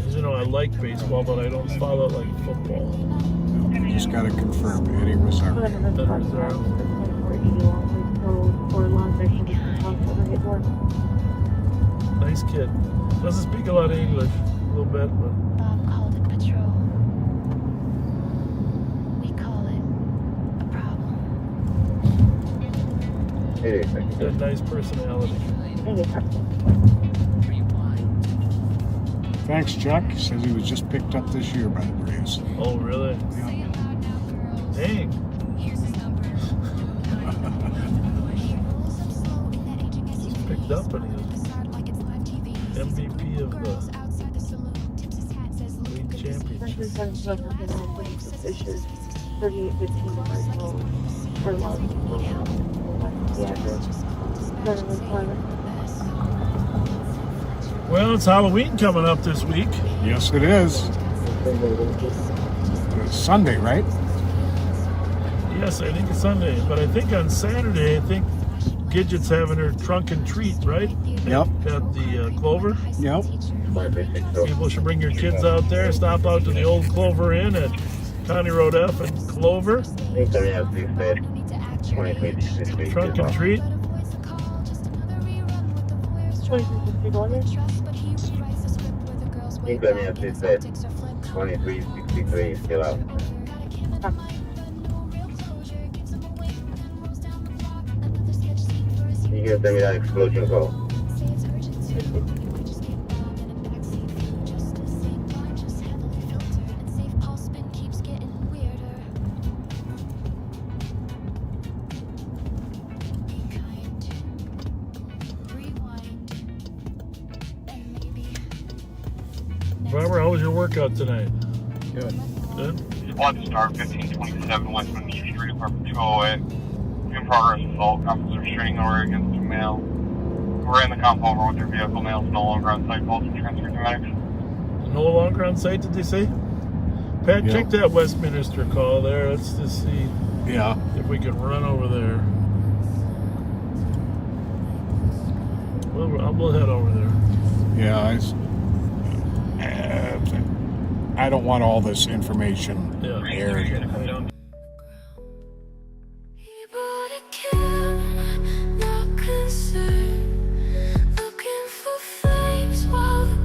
As you know, I like baseball, but I don't follow it like football. You just got to confirm Eddie Rosario. Nice kid. Doesn't speak a lot of English. A little bit, but... Bob called it patrol. We call it a problem. Got a nice personality. Thanks, Chuck. He says he was just picked up this year by the Braves. Oh, really? Yeah. Dang. He's picked up and he was MVP of the league championship. Well, it's Halloween coming up this week. Yes, it is. It's Sunday, right? Yes, I think it's Sunday. But I think on Saturday, I think Gidget's having her trunk and treat, right? Yep. At the Clover. Yep. People should bring your kids out there. Stop out to the old Clover Inn at County Road F and Clover. Trunk and treat. Incoming assisted 2363 still out. You can tell me that explosion call. Robert, how was your workout tonight? Good. Good? One star 1527 West Windsor Street, apartment 208. In progress assault, officer restraining order against a male. We're in the comp over with their vehicle. Male's no longer on site. Calls and transfer to medics. No longer on site, did they say? Pat, Yeah. check that Westminster call there. Let's just see if we can run over there. We'll head over there. Yeah, I don't want all this information aired. He brought a kid, not concerned, looking for flames while the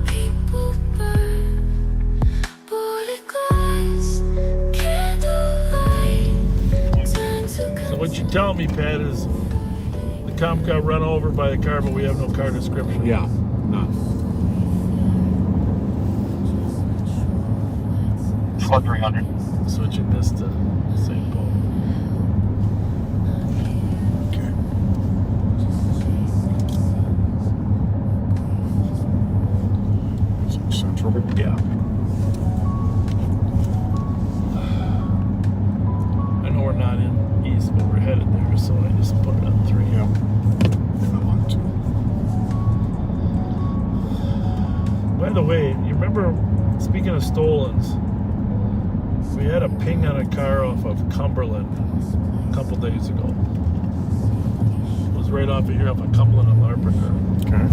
what you tell me, Pat, is the comp got run over by the car, but we have no car description. Yeah, none. Flood 300. Switching this to St. Paul. Central. Yeah. I know we're not in east, but we're headed there, so I just put it on 3. Yep. And I'm on 2. By the way, you remember, speaking of stolens, we had a ping on a car off of Cumberland a couple days ago. It was right off of here, off of Cumberland and Larpenteur. Okay.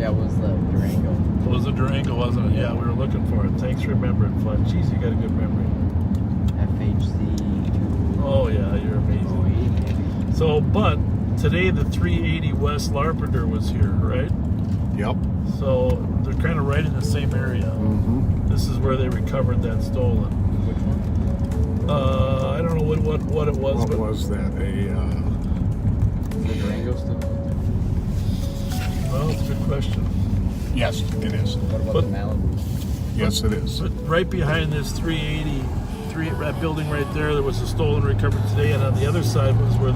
Yeah, it was the Durango. It was a Durango, wasn't it? Yeah, we were looking for it. Thanks for remembering, Fletch. Jeez, you got a good memory. FHC. Oh, yeah, you're amazing. So, but today the 380 West Larpenteur was here, right? Yep. So they're kind of right in the same area. Mm-hmm. This is where they recovered that stolen. Which one? I don't know what it was. What but was that? The Durango still? Well, it's a good question. Yes, it is. What about the Malibu? Yes, it is. But right behind this 380, that building right there was a stolen recovered today, and on the other side was where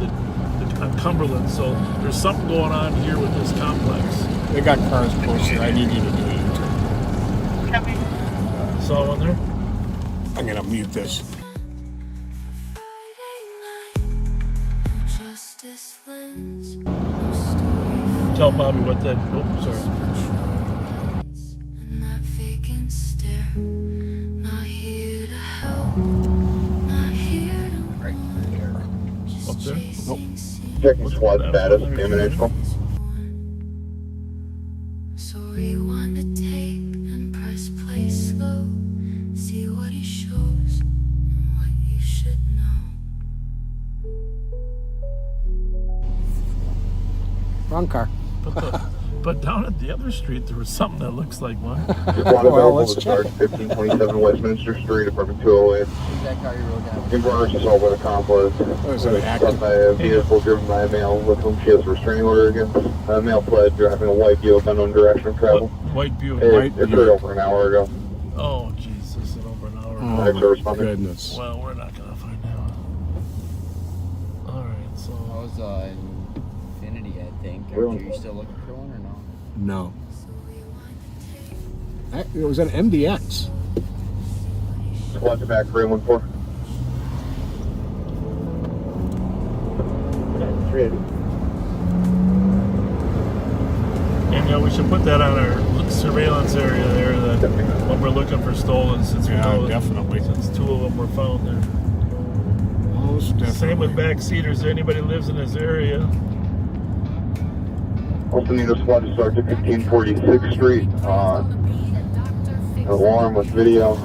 on Cumberland. So there's something going on here with this complex. They got cars posted. I need you to do it. Saw one there? I'm gonna mute this. Tell Bobby what that. Oh, sorry. Up there? Nope. Checking SWAT status, ammunition. So rewind the tape and press play slow. See what he shows and what you should know. Wrong car. But down at the other street, there was something that looks like one. Well, let's check. 1527 Westminster Street, apartment 208. That car you rode down. In RCSO with accomplice. Was it an active? By a vehicle driven by a male with whom she has a restraining order against. A male fled driving a white Buick unknown direction of travel. White Buick. It occurred over an hour ago. Oh, Jesus, and over an hour. Thanks for responding. Goodness. Well, we're not going to find out. All right, so. That was Infinity, I think. Are you still looking for one or no? No. It was an MDX. Squad to back 314. 380. And we should put that on our surveillance area there that when we're looking for stolen, since we know definitely. Since 2 of them were found there. Most definitely. Same with backseaters. Anybody lives in this area? Also need a squad to start to 1546th Street. An alarm with video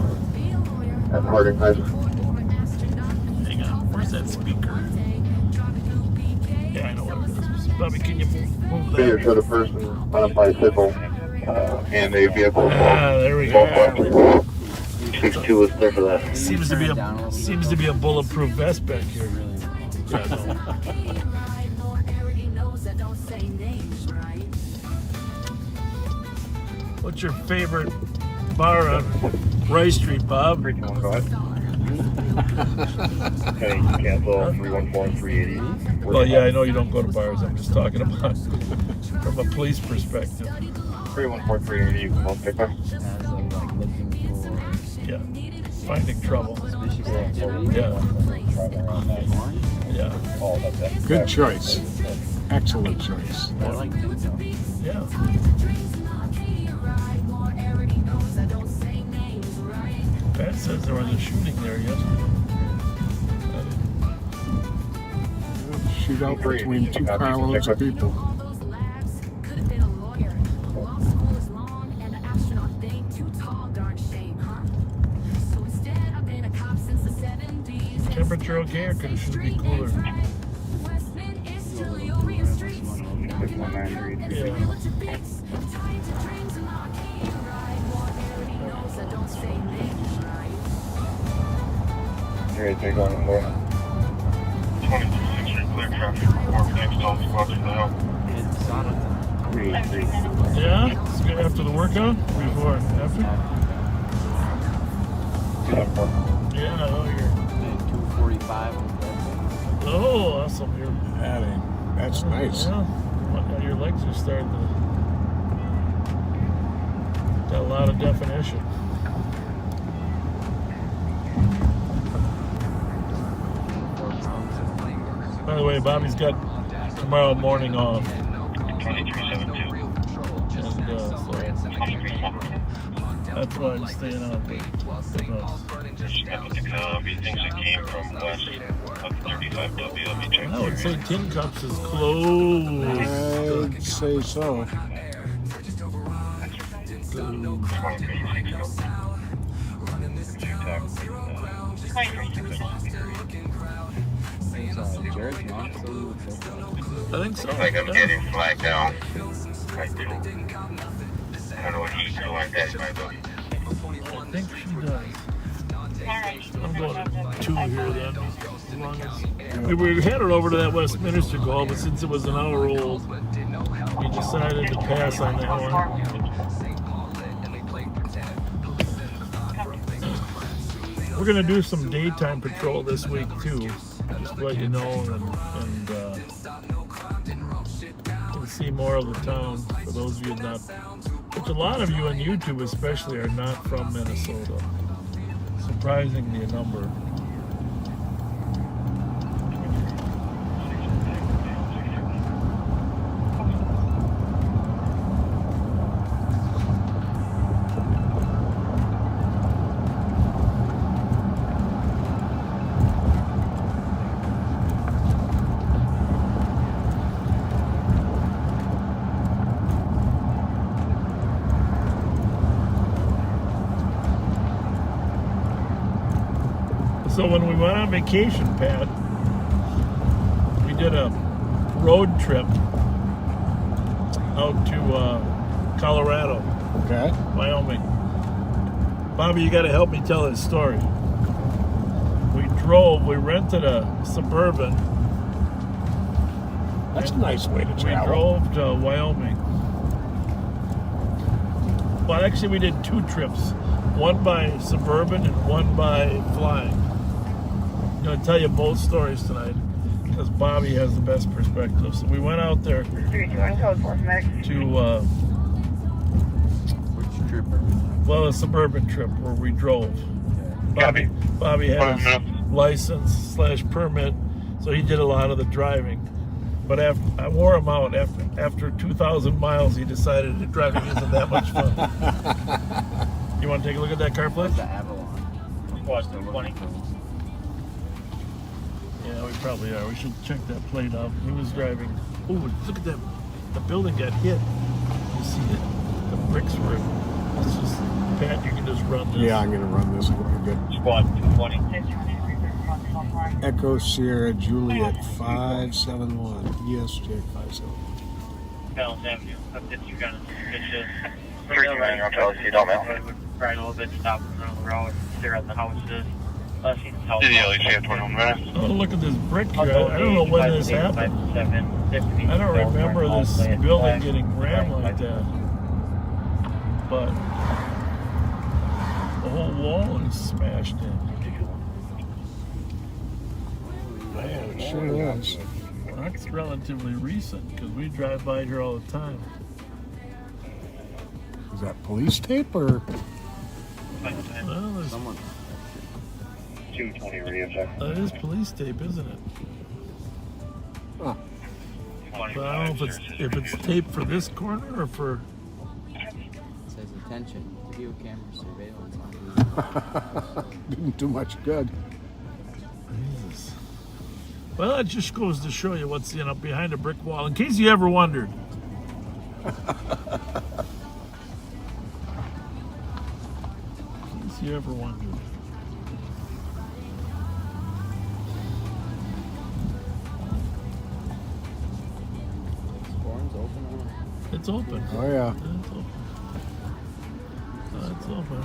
at Harding High School. Hang on, where's that speaker? Yeah, I know what it is. Bobby, can you move that? Video showed a person on a bicycle and a vehicle. There we go. 6-2 was there for that. Seems to be a bulletproof vest back here. Yeah, no. What's your favorite bar on Rice Street, Bob? Go ahead. Okay, cancel 314 and 380. Well, yeah, I know you don't go to bars. I'm just talking about from a police perspective. 314 380, you can both pick up. Yeah, finding trouble. Yeah. Yeah. Good choice. Excellent choice. Yeah. Pat says there was a shooting there yesterday. Shootout between 2 carloads of people. Temperature okay, or should it be cooler? Here, take on the more. 22 clear traffic. Report Penninington, squad to the help. It's on it. Yeah? It's good after the workout? Before? After? Yeah, oh, you're 2:45. Oh, awesome. You're Adding. That's nice. Yeah. Well, your legs are starting to got a lot of definition. By the way, Bobby's got tomorrow morning off. 2372. And so that's why I'm staying out. He thinks it came from west of 35W. Let me check. I would say Tin Cups is close. I'd say so. I think so. Like I'm getting flagged down. I do. I don't know what he's doing like that in my book. I think she does. I'm going to 2 here then. As long as we were headed over to that Westminster call, but since it was an hour old, we decided to pass on that one. We're going to do some daytime patrol this week too, just to let you know, and we'll see more of the town for those of you not, which a lot of you on YouTube especially are not from Minnesota. Surprisingly a number. So when we went on vacation, Pat, we did a road trip out to Colorado, Okay. Wyoming. Bobby, you got to help me tell this story. We rented a Suburban. That's a nice way to We travel. drove to Wyoming. Well, actually, we did 2 trips. One by Suburban and one by flying. I'm going to tell you both stories tonight because Bobby has the best perspective. So we went out there to Which tripper? well, a Suburban trip where we drove. Bobby had his license/permit, so he did a lot of the driving. But after I wore him out after 2,000 miles, he decided that driving isn't that much fun. You want to take a look at that car, Fletch? The Avalon. Watch the 20. Yeah, we probably are. We should check that plate out. He was driving. Oh, look at that. The building got hit. You see it? The bricks were. It's just, Pat, you can just run this. Yeah, I'm going to run this. We're good. Squad 220. Echo Sierra Juliet 571. Yes, Jack 571. Balance Avenue. Up to 2 guns. Right, I'll tell you, don't matter. Ride a little bit, stop in the middle of the road, stare at the houses. See the house. Oh, look at this brick here. I don't know when this happened. I don't remember this building getting rammed like that. But the whole wall is smashed in. Man, it sure is. Well, that's relatively recent because we drive by here all the time. Is that police tape or? Well, there's, 220 radio check. that is police tape, isn't it? Huh. But I don't know if it's tape for this corner or for. It says attention. Video camera surveillance on Didn't do much good. Jesus. Well, it just goes to show you what's behind a brick wall. In case you ever wondered. In case you ever wondered. It's open. Oh, yeah. It's open. It's open.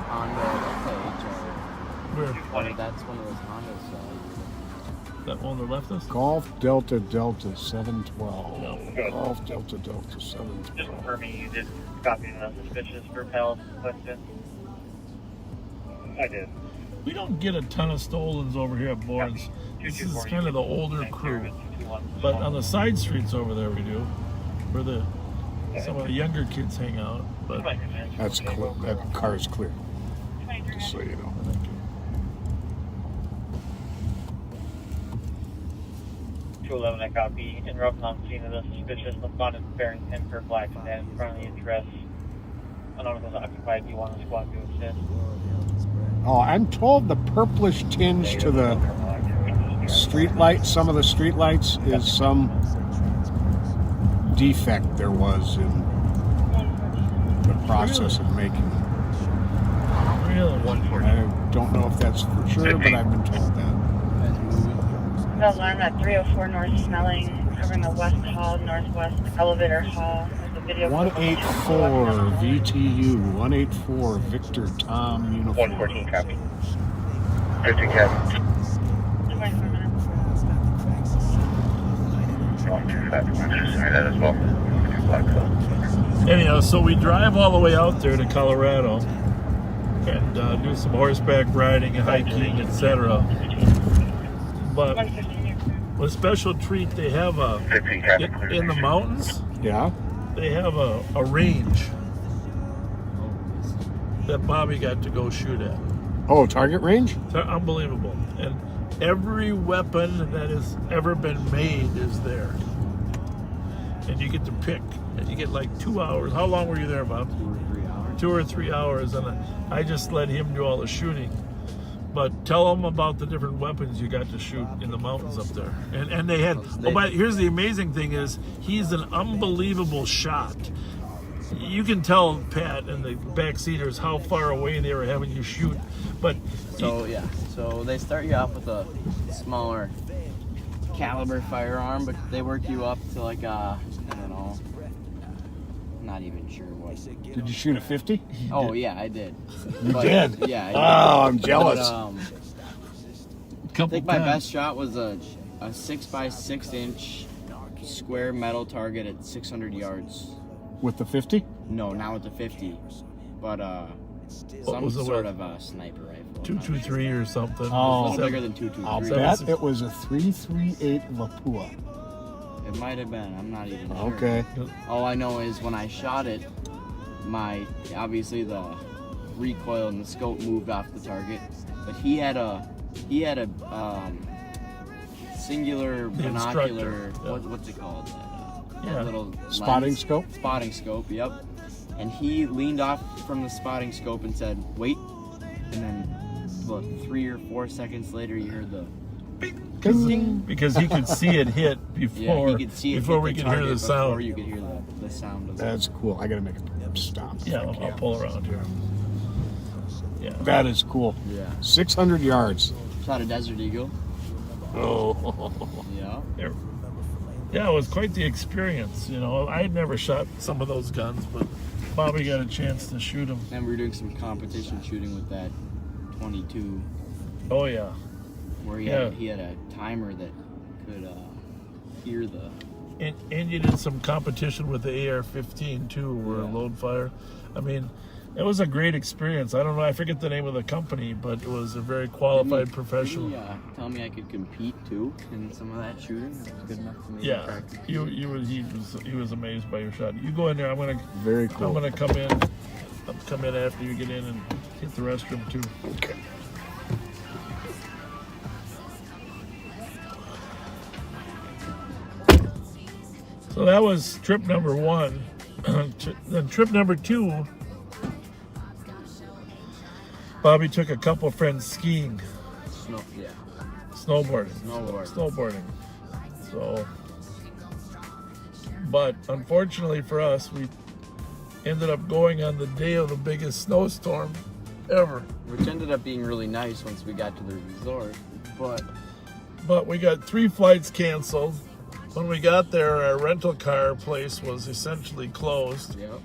Honda, that's a HR. Where? That's one of those Hondas. That one on the left us? Golf Delta Delta 712. No. Golf Delta Delta 712. Just confirming you did copy the suspicious Burrill question. I did. We don't get a ton of stolens over here at Bourne's. This is kind of the older crew. But on the side streets over there we do. Where some of the younger kids hang out. But that's clear. That car's clear. Just so you know. Thank you. 211, I copy. Interrupt on scene of the suspicious responded to Farrington for black sedan in front of the address. Unknown was occupied. Do you want the squad to assist? Oh, I'm told the purplish tinge to the street light, some of the street lights, is some defect there was in the process of making them. Really? I don't know if that's for sure, but I've been told that. The alarm at 304 North Snelling, covering the West Hall, Northwest Elevator Hall. There's a video. 184 VTU, 184 Victor Tom uniform. 114 copy. 50 copy. 24 minutes. That as well. Anyhow, so we drive all the way out there to Colorado and do some horseback riding and hiking, etc. But a special treat, they have in the mountains. Yeah. They have a range that Bobby got to go shoot at. Oh, target range? They're unbelievable. And every weapon that has ever been made is there. And you get to pick. And you get like 2 hours. How long were you there, Bob? 2 or 3 hours. 2 or 3 hours. And I just let him do all the shooting. But tell them about the different weapons you got to shoot in the mountains up there. And they had, but here's the amazing thing is, he's an unbelievable shot. You can tell Pat and the backseaters how far away they were having you shoot. But so they start you off with a smaller caliber firearm, but they work you up to like I don't know, not even sure what. Did you shoot a 50? Oh yeah, I did. You did? Yeah. I did. Oh, I'm jealous. But, I think my best shot was a 6x6 inch square metal target at 600 yards. With the 50? No, not with the 50, but some sort of a sniper rifle. 223 or something. Oh, a little bigger than 223. I'll bet it was a 338 Lapua. It might have been. I'm not even sure. Okay. All I know is when I shot it, obviously the recoil and the scope moved off the target, but he had a singular binocular. What's it called? That little spotting lens. scope. Spotting scope. Yep. And he leaned off from the spotting scope and said, "Wait," and then, what, 3 or 4 seconds later, you heard the. Because he could see it hit before, he could see it before hit we the could hear the target sound. Before you could hear the sound of That's cool. I gotta make a stop. Yeah, I'll pull around here. Yeah. That is cool. Yeah. 600 yards. Shot a Desert Eagle. Oh. Yeah. Yeah, it was quite the experience. You know, I had never shot some of those guns, but Bobby got a chance to shoot them. And we were doing some competition shooting with that 22. Oh yeah. Where he had a timer that could hear the. And you did some competition with the AR-15 too, where load fire. I mean, it was a great experience. I don't know, I forget the name of the company, but it was a very qualified professional. He tell me I could compete too in some of that shooting. It was good enough for me. Yeah, to practice. he was amazed by your shot. You go in there. I'm gonna come in. I'll come in after you get in and hit the restroom too. Okay. So that was trip number 1. Then trip number 2, Bobby took a couple friends skiing. Snowboarding. So, but unfortunately for us, we ended up going on the day of the biggest snowstorm ever. Which ended up being really nice once we got to the resort. But we got 3 flights canceled. When we got there, our rental car place was essentially closed. Yep.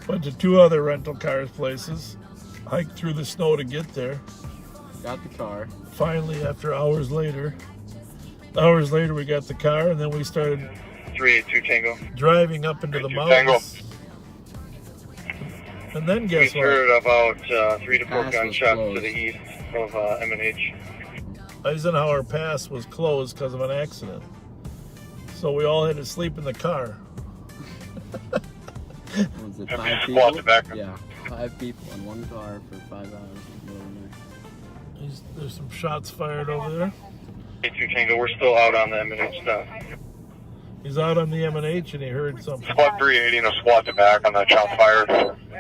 Went to 2 other rental cars places. Hiked through the snow to get there. Got the car. Finally, after hours later, Hours later, we got the car, and then we started 382 Tango. driving up into the 382 mountains. And then guess We what? heard about 3 to 4 Pass was gunshots to closed. the east of M&H. Eisenhower Pass was closed because of an accident. So we all had to sleep in the car. Was it And 5 we squat people? back. Yeah, 5 people in one car for 5 hours. There's some shots fired over there. 382 Tango, we're still out on the M&H stuff. He's out on the M&H and he heard something. Squad 380 and a squat to back on that shot fired.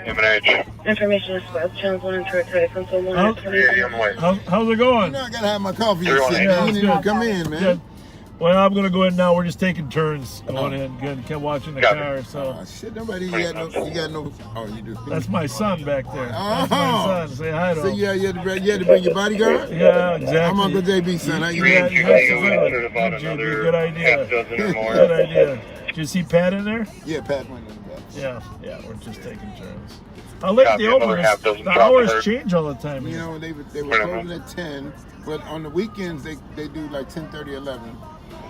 M&H. Information is Squad Channel 1 and Territory Console 1. How's on the way. How's it going? You know, I gotta have my coffee. You're on You it. Yeah, didn't it's even good. come in, man. Good. Well, I'm gonna go in now. We're just taking turns going in. Good. Kept watching the Got it. car. So Oh, shit, nobody got no. You got no. Oh, you do. that's my son back there. That's my Oh. son. Say hi to So him. you had to bring your bodyguard. Yeah, exactly. I'm Uncle JB, son. How you Yeah, doing? 382 Tango, we absolutely. heard about Good, JB, another good idea. half dozen or more. Good idea. Did you see Pat in there? Yeah, Pat went in the back. Yeah. We're just taking turns. How late Copy, the another open? half dozen The shots hours heard. change all the time. You know, they were Right on. closing at 10, but on the weekends they do like 10:30, 11.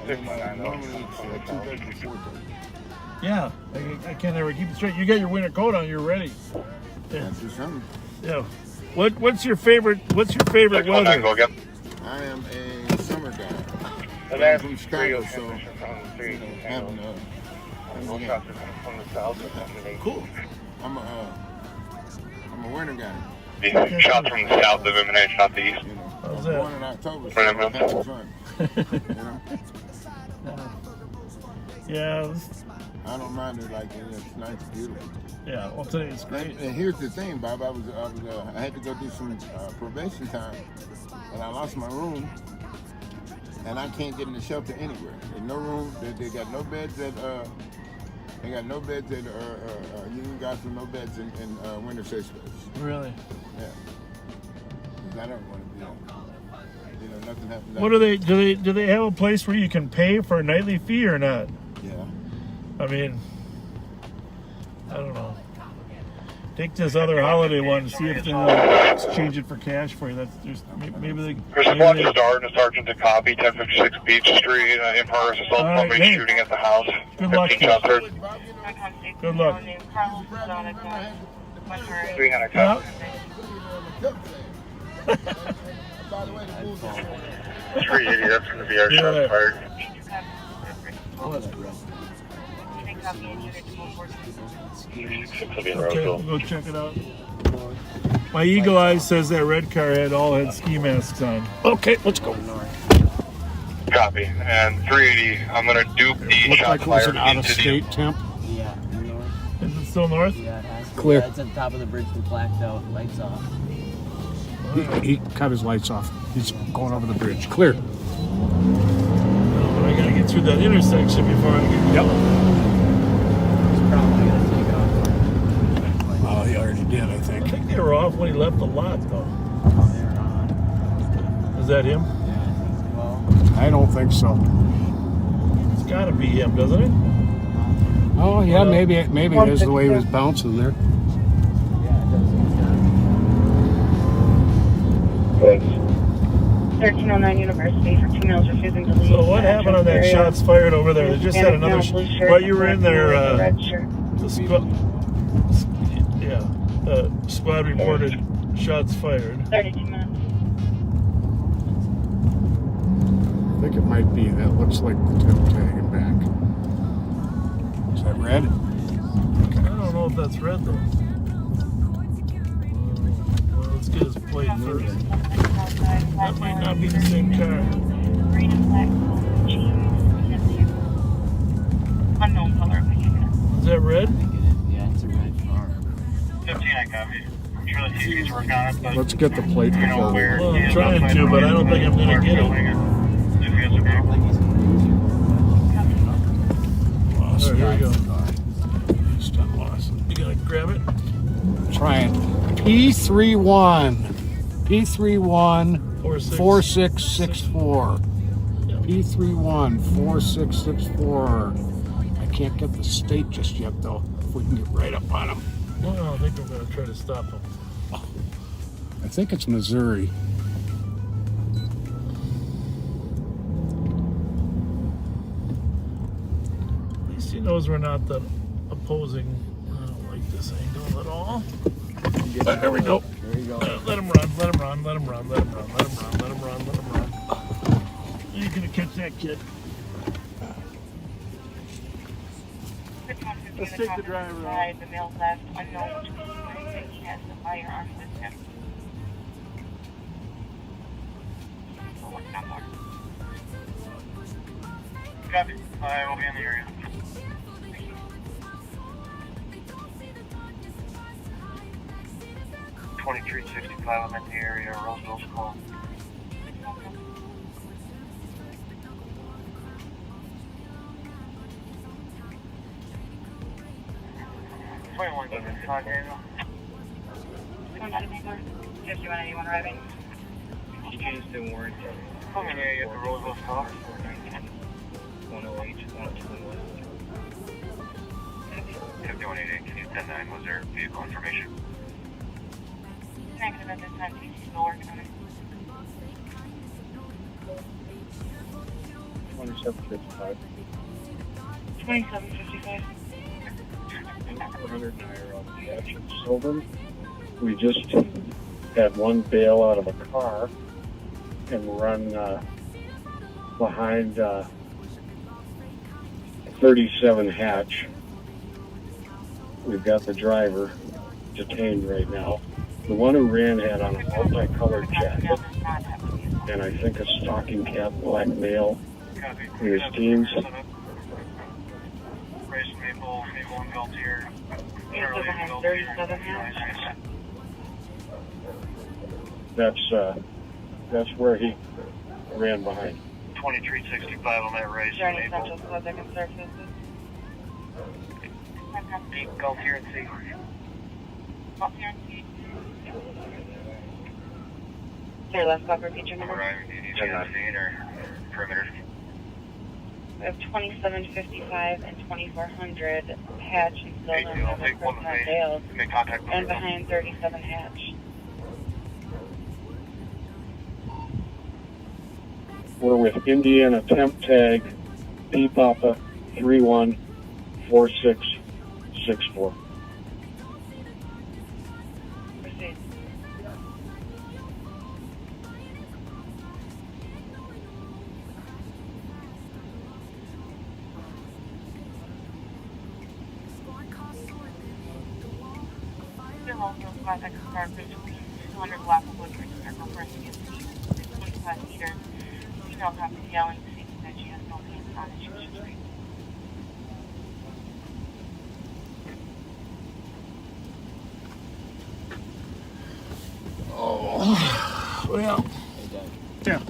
And normally it's 2:30 to 4:30. Yeah, I can't ever keep it straight. You got your winter coat on. You're ready. Yeah. That's just something. Yeah. What's your favorite? What's your favorite 619, go weather? again. I am a summer guy. And I'm that's from Chicago, so three. having From the south of M&H. cool. I'm a winter guy. Shots from the south of M&H, not the east. You know, I How's was that? born in October, so Right, I'm man. having fun. You know, Yeah. I don't mind it. Like it's nice, beautiful. Yeah. Well, today it's great. And here's the thing, Bob. I had to go do some probation time, and I lost my room, and I can't get in the shelter anywhere. There's no room. They got no beds at. They got no beds at Union Gospel. No beds in Winter Safe Space. Really. Yeah. 'Cause I don't want to be on. You know, nothing happens. What do they have a place where you can pay for a nightly fee or not? Yeah. I mean, I don't know. Take this other holiday one and see if they'll exchange it for cash for you. That's just maybe they. There's a bunch of sergeant, sergeant to copy, 1056 Beach Street, in progress assault, All right, somebody hey. shooting at the house. Good luck. 15 shots heard. Good luck. 300 Yeah. cops. By the way, the bulls are 380, that's going to be our Yeah. shots fired. It'll be in Okay, Roseville. we'll go check it out. My eagle eye says that red car had ski masks on. Okay, let's go. Copy. And 380, I'm going to dupe the Looks shot like it was fired an into the... out-of-state temp. Yeah, north. Is it still north? Yeah, it has to. Clear. Yeah, it's on top of the bridge, and blacked out, lights off. He cut his lights off. He's going over the bridge. Clear. But I gotta get through that intersection before I get. Yep. He's probably gonna take off. Oh, he already did, I I think. think they were off when he left the lot, though. Oh, they're on. Is that him? Yeah, I think, well, I don't think so. It's gotta be him, doesn't it? Oh, yeah, maybe it is the way he was bouncing there. yeah, it does. It's got 1309 University for 2 males refusing to leave. So what happened on that shots fired over there? They just had another. While you were in there, red shirt. the squad reported shots fired. 32 minutes. I think it might be. That looks like the temp tagging back. Is that red? I don't know if that's red though. Well, let's get his plate first. That might not be the same car. Green and black. Unknown color. Is that red? yeah, it's a red car. 15, I copy. I'm sure the TV's working on it, but... Let's get the plate I know before we... where Well, he I'm is trying outside to, but I don't think I'm gonna get it. building it. If he is okay. Like he's Alright, here we go. He's done lost. You gonna grab it? Trying. P31. P31 4664. P31 4664. I can't get the state just yet, though. If we can get right up on him. Well, I think we're gonna try to stop him. I think it's Missouri. knows we're not the opposing. I don't like this angle at all. There we go. There you go. Let him run, let him run, let him run, let him run, let him run, let him run, let him run. You're gonna catch that kid. Let's take the driver out. The male left, unknown to his he has the firearm with him. Copy. I will be in the area. $2365, I'm in the area. Roseville's call. Anyone driving? She changed the warrant. I'm in the area at the Roseville call. 108, 121. 5188, can you 10-9? Was there vehicle information? Negative at this time, please still working on it. 2755. 2755. 400 naira on the edge of Sylvan. We just had one bail out of a car and run behind 37 hatch. We've got the driver detained right now. The one who ran had on a multicolored jacket and I think a stocking cap, black male in his teens. Race Maple, Maple and Beltier. Behind 37 hatch. That's where he ran behind. 2365 on that race. Is there any Maple. essential cause I can serve this? Deep Beltier and C. Sorry, last stop, repeat your number. Arriving, do you need to scene or perimeter? We have 2755 and 2400 hatch and still Hey, don't I'll have a take one person of on the bail. make contact with And her. behind 37 hatch. We're with Indiana temp tag P Papa 314664. Proceed. Still also contact the car between 200 block of Woodbridge Circle for investigation. 25 meters. Female cop is yelling, stating that she has no pants on and she was just raped. Oh, well. Yeah.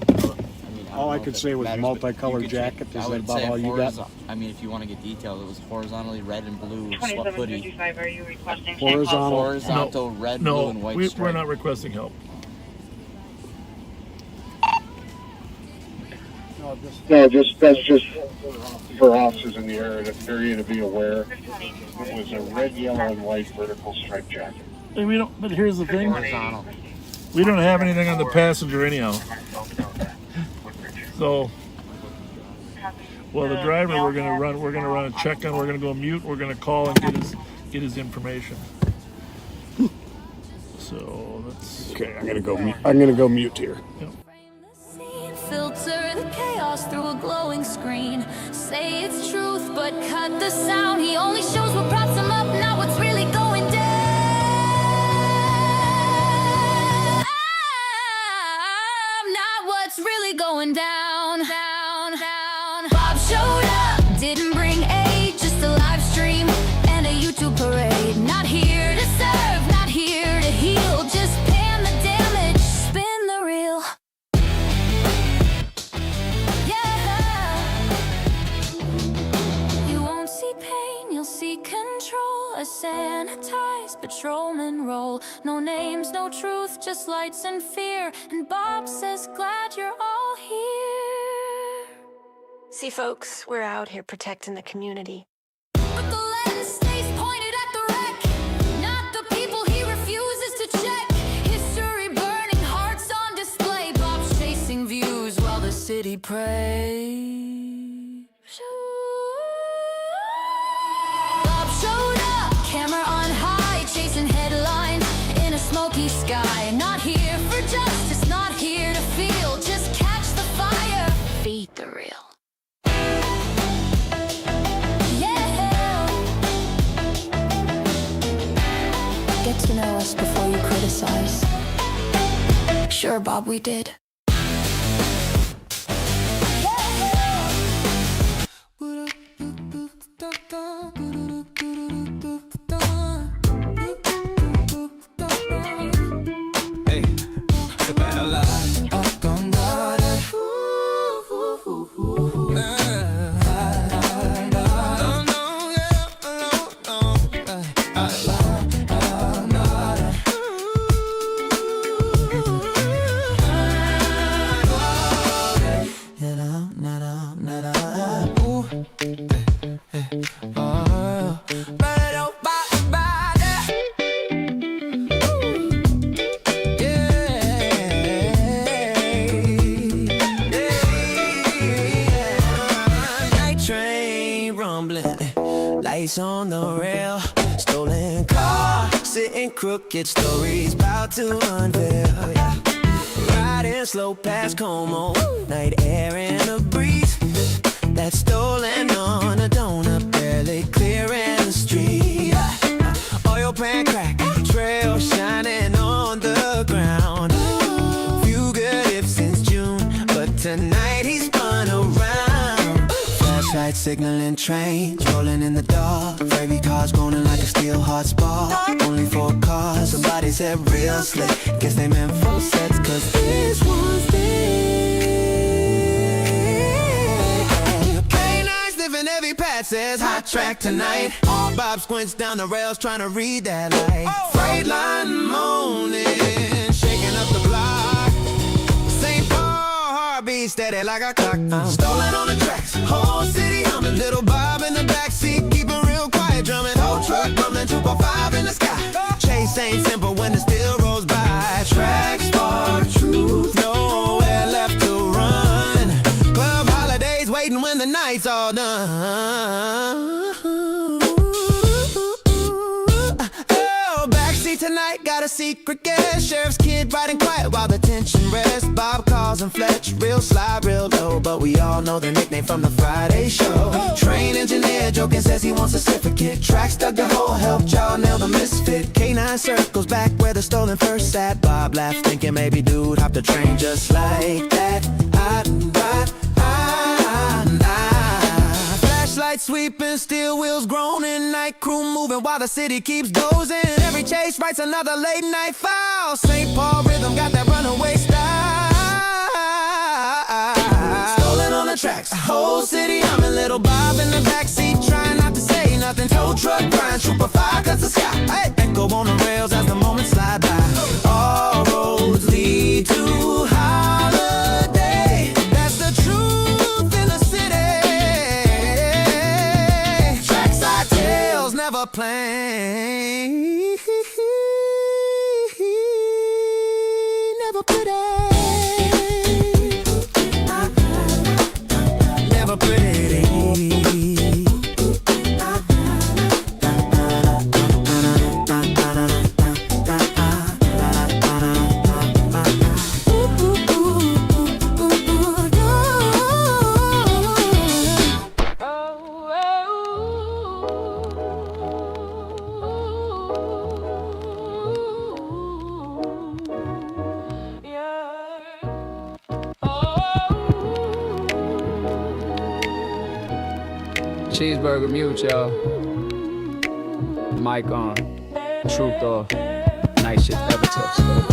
I All I don't know could if say it was matters, but multicolored you could jacket. I Is that would about say all you got? I mean, if you want to get detailed, it was horizontally red and blue sweat hoodie. 2755, are you requesting Horizontal red, blue, and white we're stripe. not requesting help. No, that's just for officers in the area to be aware. It was a red, yellow, and white vertical stripe jacket. Hey, we don't. But here's the thing: Horizontal. we don't have anything on the passenger anyhow. So, well, the driver we're gonna run a check on. We're gonna go mute. We're gonna call and get his information. So that's okay. I'm gonna go mute here. Yep. Filter the chaos through a glowing screen. Say it's truth, but cut the sound. He only shows what props him up, not what's really going down. Not what's really going down. Bob showed up, didn't bring aid, just a live stream and a YouTube parade. Not here to serve, not here to heal, just pan the damage, spin the reel. You won't see pain, you'll see control. A sanitized patrolman role. No names, no truth, just lights and fear. And Bob says, glad you're all here. See, folks, we're out here protecting the community. But the lens stays pointed at the wreck, not the people he refuses to check. History burning, hearts on display. Bob's chasing views while the city prays. Sure, Bob, we did. Lights on the rail, stolen car, sitting crooked, stories about to unveil. Yeah. Riding slow past Como, night air and a breeze. That stolen on a donut, barely clearing the street. Oil pan crack, trail shining on the ground. Fugitive since June, but tonight he's spun around. Flashlight signaling trains, rolling in the dark. Fairy cars groaning like a steel heart spark. Only 4 cars, somebody said real slick. Guess they meant full sets, cause this one's there. Canine sniffing every pad says hot track tonight. Bob squints down the rails trying to read that light. Freight line moaning, shaking up the block. St. Paul heartbeat steady like a clock. Stolen on the tracks, whole city humming. Little Bob in the backseat, keeping real quiet, drumming. Whole truck rumbling, 245 in the sky. Chase ain't simple when it still rolls by. Tracks for truth, nowhere left to run. Club holidays waiting when the night's all done. Oh, backseat tonight, got a secret guest. Sheriff's kid riding quiet while the tension rests. Bob calls him Fletcher, real sly, real low. But we all know the nickname from the Friday show. Train engineer joking says he wants a certificate. Tracks dug the hole, helped y'all nail the misfit. Canine circles back where the stolen first sat. Bob laughed thinking maybe dude hopped the train just like that. Flashlight sweeping, steel wheels groaning. Night crew moving while the city keeps dozing. Every chase writes another late night file. St. Paul rhythm got that runaway style. Stolen on the tracks, whole city humming. Little Bob in the backseat trying not to say nothing. Tow truck grind, trooper fire cuts the sky. Hey, echo on the rails as the moments slide by. All roads lead to holiday. That's the truth in the city. Trackside tales never plain. Never pretty. Never pretty. Cheeseburger mute, y'all. Mic on. Truth off. Night shift ever tough stuff.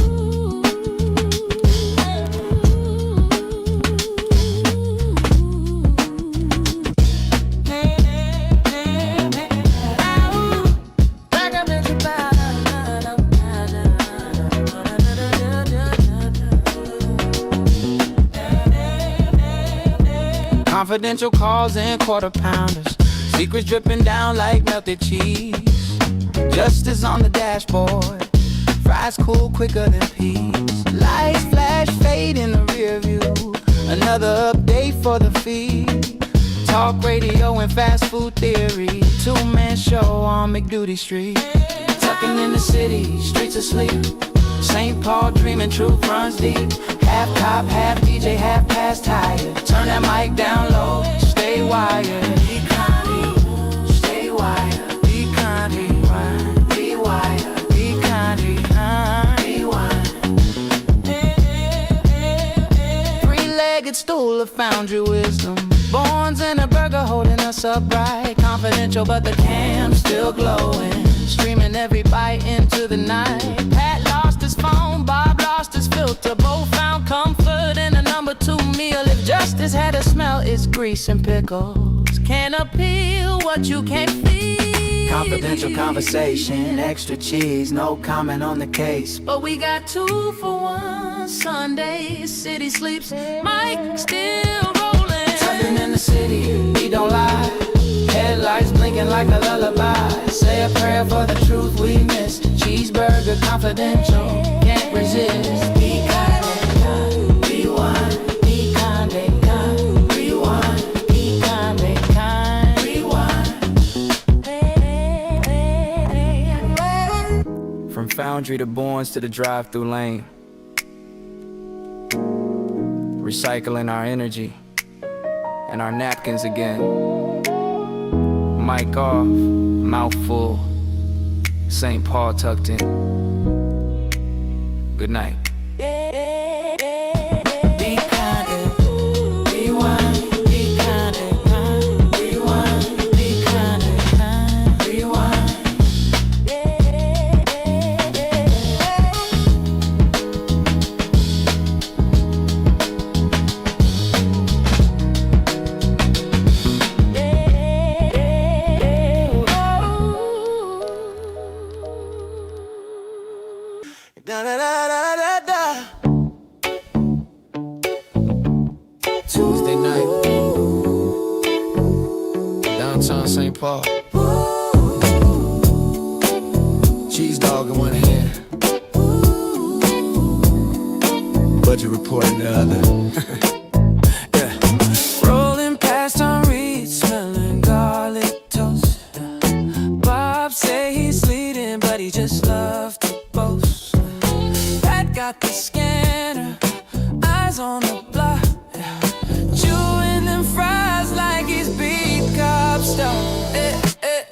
Confidential calls and quarter pounders. Secrets dripping down like melted cheese. Justice on the dashboard. Fries cool quicker than peas. Lights flash, fade in the rear view. Another update for the feed. Talk radio and fast food theory. 2-man show on McDuty Street. Tucking in the city, streets asleep. St. Paul dreaming, truth runs deep. Half cop, half DJ, half past tired. Turn that mic down low, stay wired. Stay wired. Be kind, be wired. Be kind, be wired. stool of foundry wisdom. Borns in a burger holding us upright. Confidential, but the cam's still glowing. Streaming every bite into the night. Pat lost his phone, Bob lost his filter. Both found comfort in a #2 meal. If justice had a smell, it's grease and pickles. Can't appeal what you can't feel. Confidential conversation, extra cheese, no comment on the case. But we got 2 for $1 Sunday. City sleeps, Mike still rolling. Trapping in the city, he don't lie. Headlights blinking like a lullaby. Say a prayer for the truth we missed. Cheeseburger confidential, can't resist. Be kind and kind, rewind. Be kind and kind, rewind. Be kind and kind, rewind. From foundry to Borns to the drive-through lane. Recycling our energy and our napkins again. Mic off, mouth full. St. Paul tucked in. Good night. Be kind and rewind. Be kind and kind, rewind. Be kind and kind, rewind. Da da da da da da. Tuesday night, downtown St. Paul. Cheese dog in one hand, budget report in the other. Yeah. Rolling past on Reed, smelling garlic toast. Bob say he's leading, but he just loved to boast. Pat got the scanner, eyes on the block. Chewing them fries like he's beat cop stuff.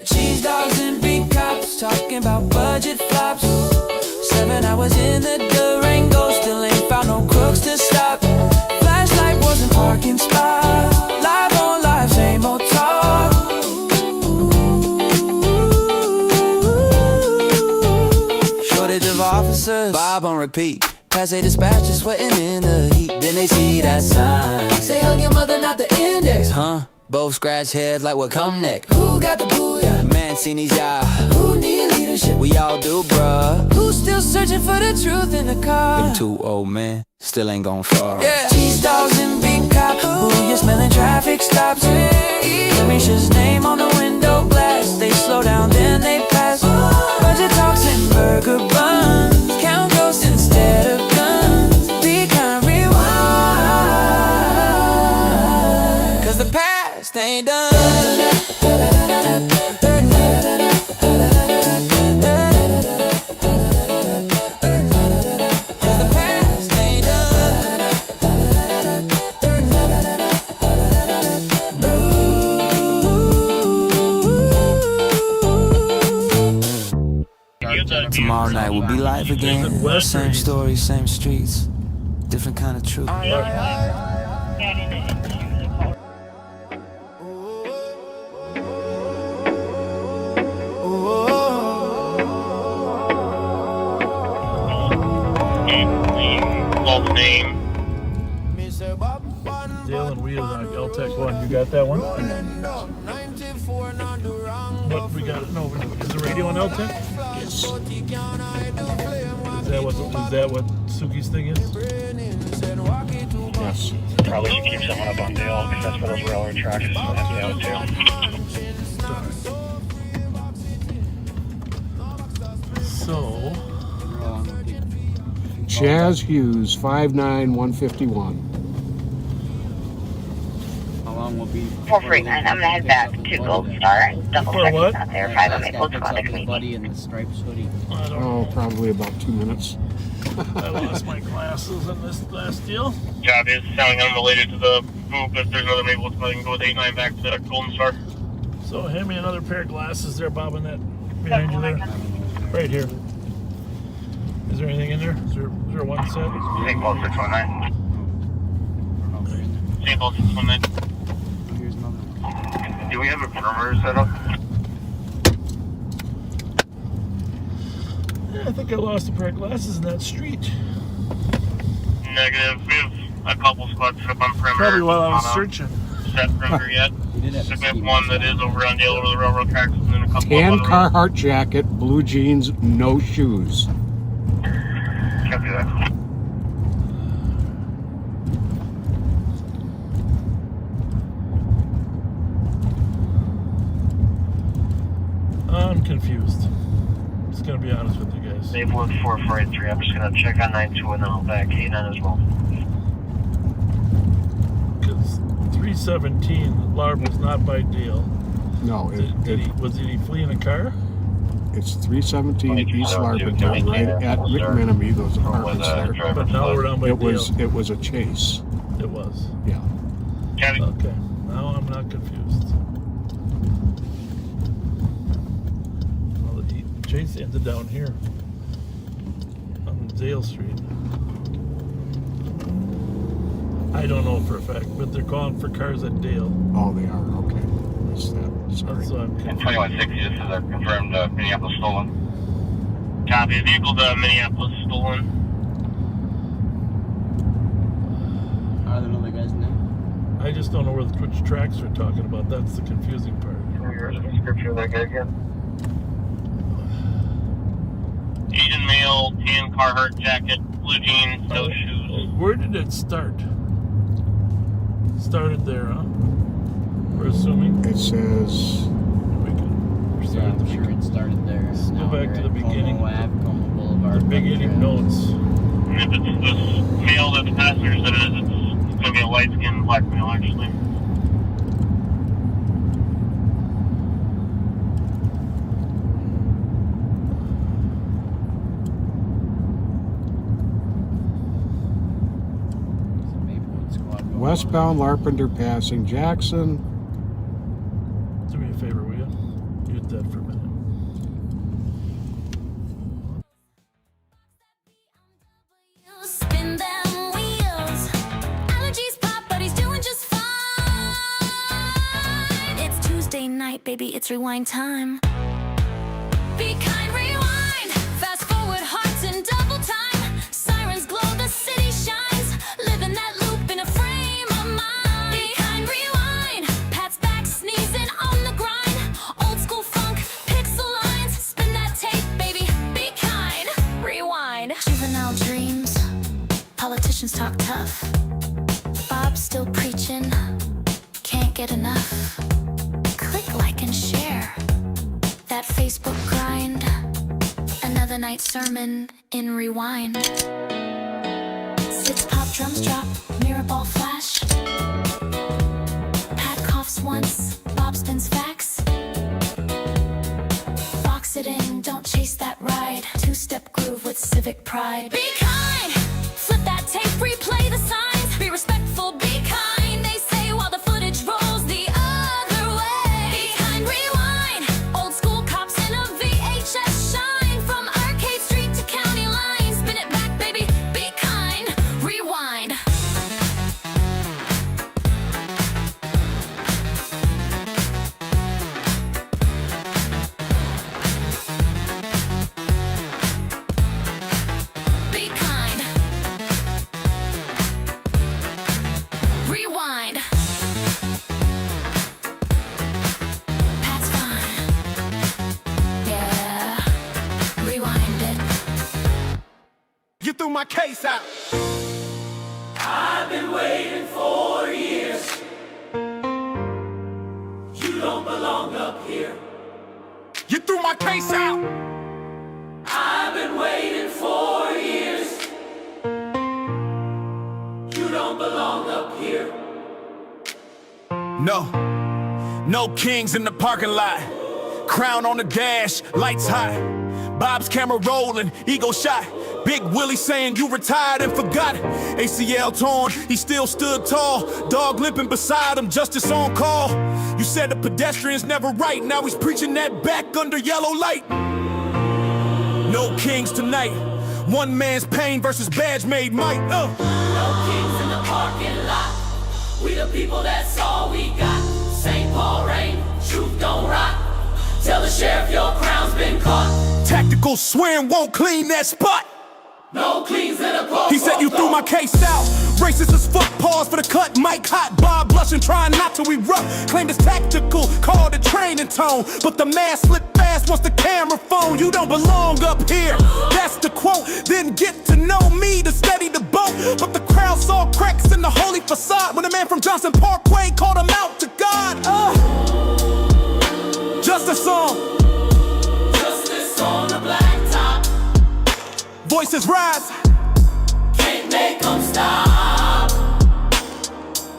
Cheese dogs and beat cops talking about budget flops. 7 hours in the Durango, still ain't found no crooks to stop. Flashlight wasn't parking spot. Live on live, same old talk. Shortage of officers, Bob on repeat. Pass a dispatcher sweating in the heat. Then they see that sign. Say hug your mother, not the index. Huh? Both scratch heads like what come next. Who got the booyah? Man, seen these y'all. Who need leadership? We all do, bruh. Who's still searching for the truth in the car? Them 2 old men still ain't gone far. Yeah. Cheese dogs and big cops. Ooh, you're smelling traffic stops. Risha's name on the window glass. They slow down, then they pass. Budget talks and burger buns. Count ghosts instead of guns. Be kind, rewind. Cause the past ain't done. Tomorrow night will be live again. Same stories, same streets, different kind of truth. Name. Dale and we is on LTEC 1. You got that one? What we got? No, is the radio on LTEC? Yes. Is that what Suki's thing is? Yes. Probably should keep someone up on Dale because that's where those railroad tracks have to go to. So, Chaz Hughes, 59151. How long will be? 449. I'm gonna head back to Gold Star and double check it's not there. 5 on Maple to contact me. Buddy in the stripes hoodie. Oh, probably about 2 minutes. I lost my glasses in this last deal. Job is sounding unrelated to the boop. If there's another Maple, I can go with 89 back to Golden Star. So hand me another pair of glasses there, Bob, in that behind you there. Right here. Is there anything in there? Is there one set? Maple 619. Sample implement. Here's another. Do we have a perimeter set up? Yeah, I think I lost a pair of glasses in that street. Negative. We have a couple squads set up on perimeter. Probably while I was searching. Set perimeter yet. So we have one that is over on Dale over the railroad tracks, and then a couple Tan of Carhartt jacket, blue jeans, no shoes. Copy that. I'm confused. Just gonna be honest with you guys. They've looked 4483. I'm just gonna check on 92 and then I'll back 89 as well. Because 317, Larb was not by Dale. No, Was he fleeing a car? it's 317 East Larpenteur, right at McMenemy, those apartments there. But now we're down by Dale. It was a chase. It was. Yeah. Okay. Now I'm not confused. Well, the chase ended down here on Dale Street. I don't know for a fact, but they're calling for cars at Dale. Oh, they are. Okay. Missed that. Sorry. That's what I'm And confused. 2160, this is a confirmed Minneapolis stolen. Copy. The vehicle to Minneapolis stolen. Are there another guy's name? I just don't know which tracks we're talking about. That's the confusing part. Here's the description of that guy again. Asian male, tan Carhartt jacket, blue jeans, no shoes. Where did it start? Started there, huh? We're assuming. It says. Yeah, I'm sure it started there. Let's go back to the beginning. Como Ave, Como Boulevard. The beginning notes. And if it's this male that the passenger said it is, it's going to be a light-skinned black male, actually. Westbound Larpenteur passing Jackson. Do me a favor, will you? Mute that for a minute. Spin them wheels. Allergies pop, but he's doing just fine. It's Tuesday night, baby, it's rewind time. Be kind, rewind. Fast forward, hearts in double time. Sirens glow, the city shines. Live in that loop in a frame of mind. Be kind, rewind. Pat's back, sneezing on the grind. Old school funk, pixel lines. Spin that tape, baby. Be kind, rewind. Juvenile dreams. Politicians talk tough. Bob's still preaching. Can't get enough. Click, like, and share. That Facebook grind. Another night sermon in rewind. Sits pop, drums drop, mirror ball flash. Pat coughs once, Bob spins facts. Box it in, don't chase that ride. Two-step groove with civic pride. Be kind, flip that tape, replay the signs. Be respectful, be kind, they say while the footage rolls the other way. Be kind, rewind, old school cops in a VHS shine. From Arcade Street to county line, spin it back, baby, be kind, rewind. Be kind. Rewind. Pat's fine. Yeah. Rewind it. You threw my case out. I've been waiting for years. You don't belong up here. You threw my case out. I've been waiting for years. You don't belong up here. No kings in the parking lot. Crown on the dash, lights hot. Bob's camera rolling, ego shot. Big Willie saying you retired and forgot. ACL torn, he still stood tall. Dog limping beside him, justice on call. You said the pedestrian's never right. Now he's preaching that back under yellow light. No kings tonight. One man's pain versus badge made might. No kings in the parking lot. We the people, that's all we got. St. Paul rain, truth don't rot. Tell the sheriff your crown's been caught. Tactical swearing won't clean that spot. No cleans in the park. He said you threw my case out. Racist as fuck, pause for the cut. Mike hot, Bob blushing, trying not to erupt. Claimed it's tactical, called it training tone. But the man slipped fast once the camera phone. You don't belong up here, that's the quote. Didn't get to know me to steady the boat. But the crowd saw cracks in the holy facade when a man from Johnson Parkway called him out to God. Justice on. Justice on the blacktop. Voices rise. Can't make them stop.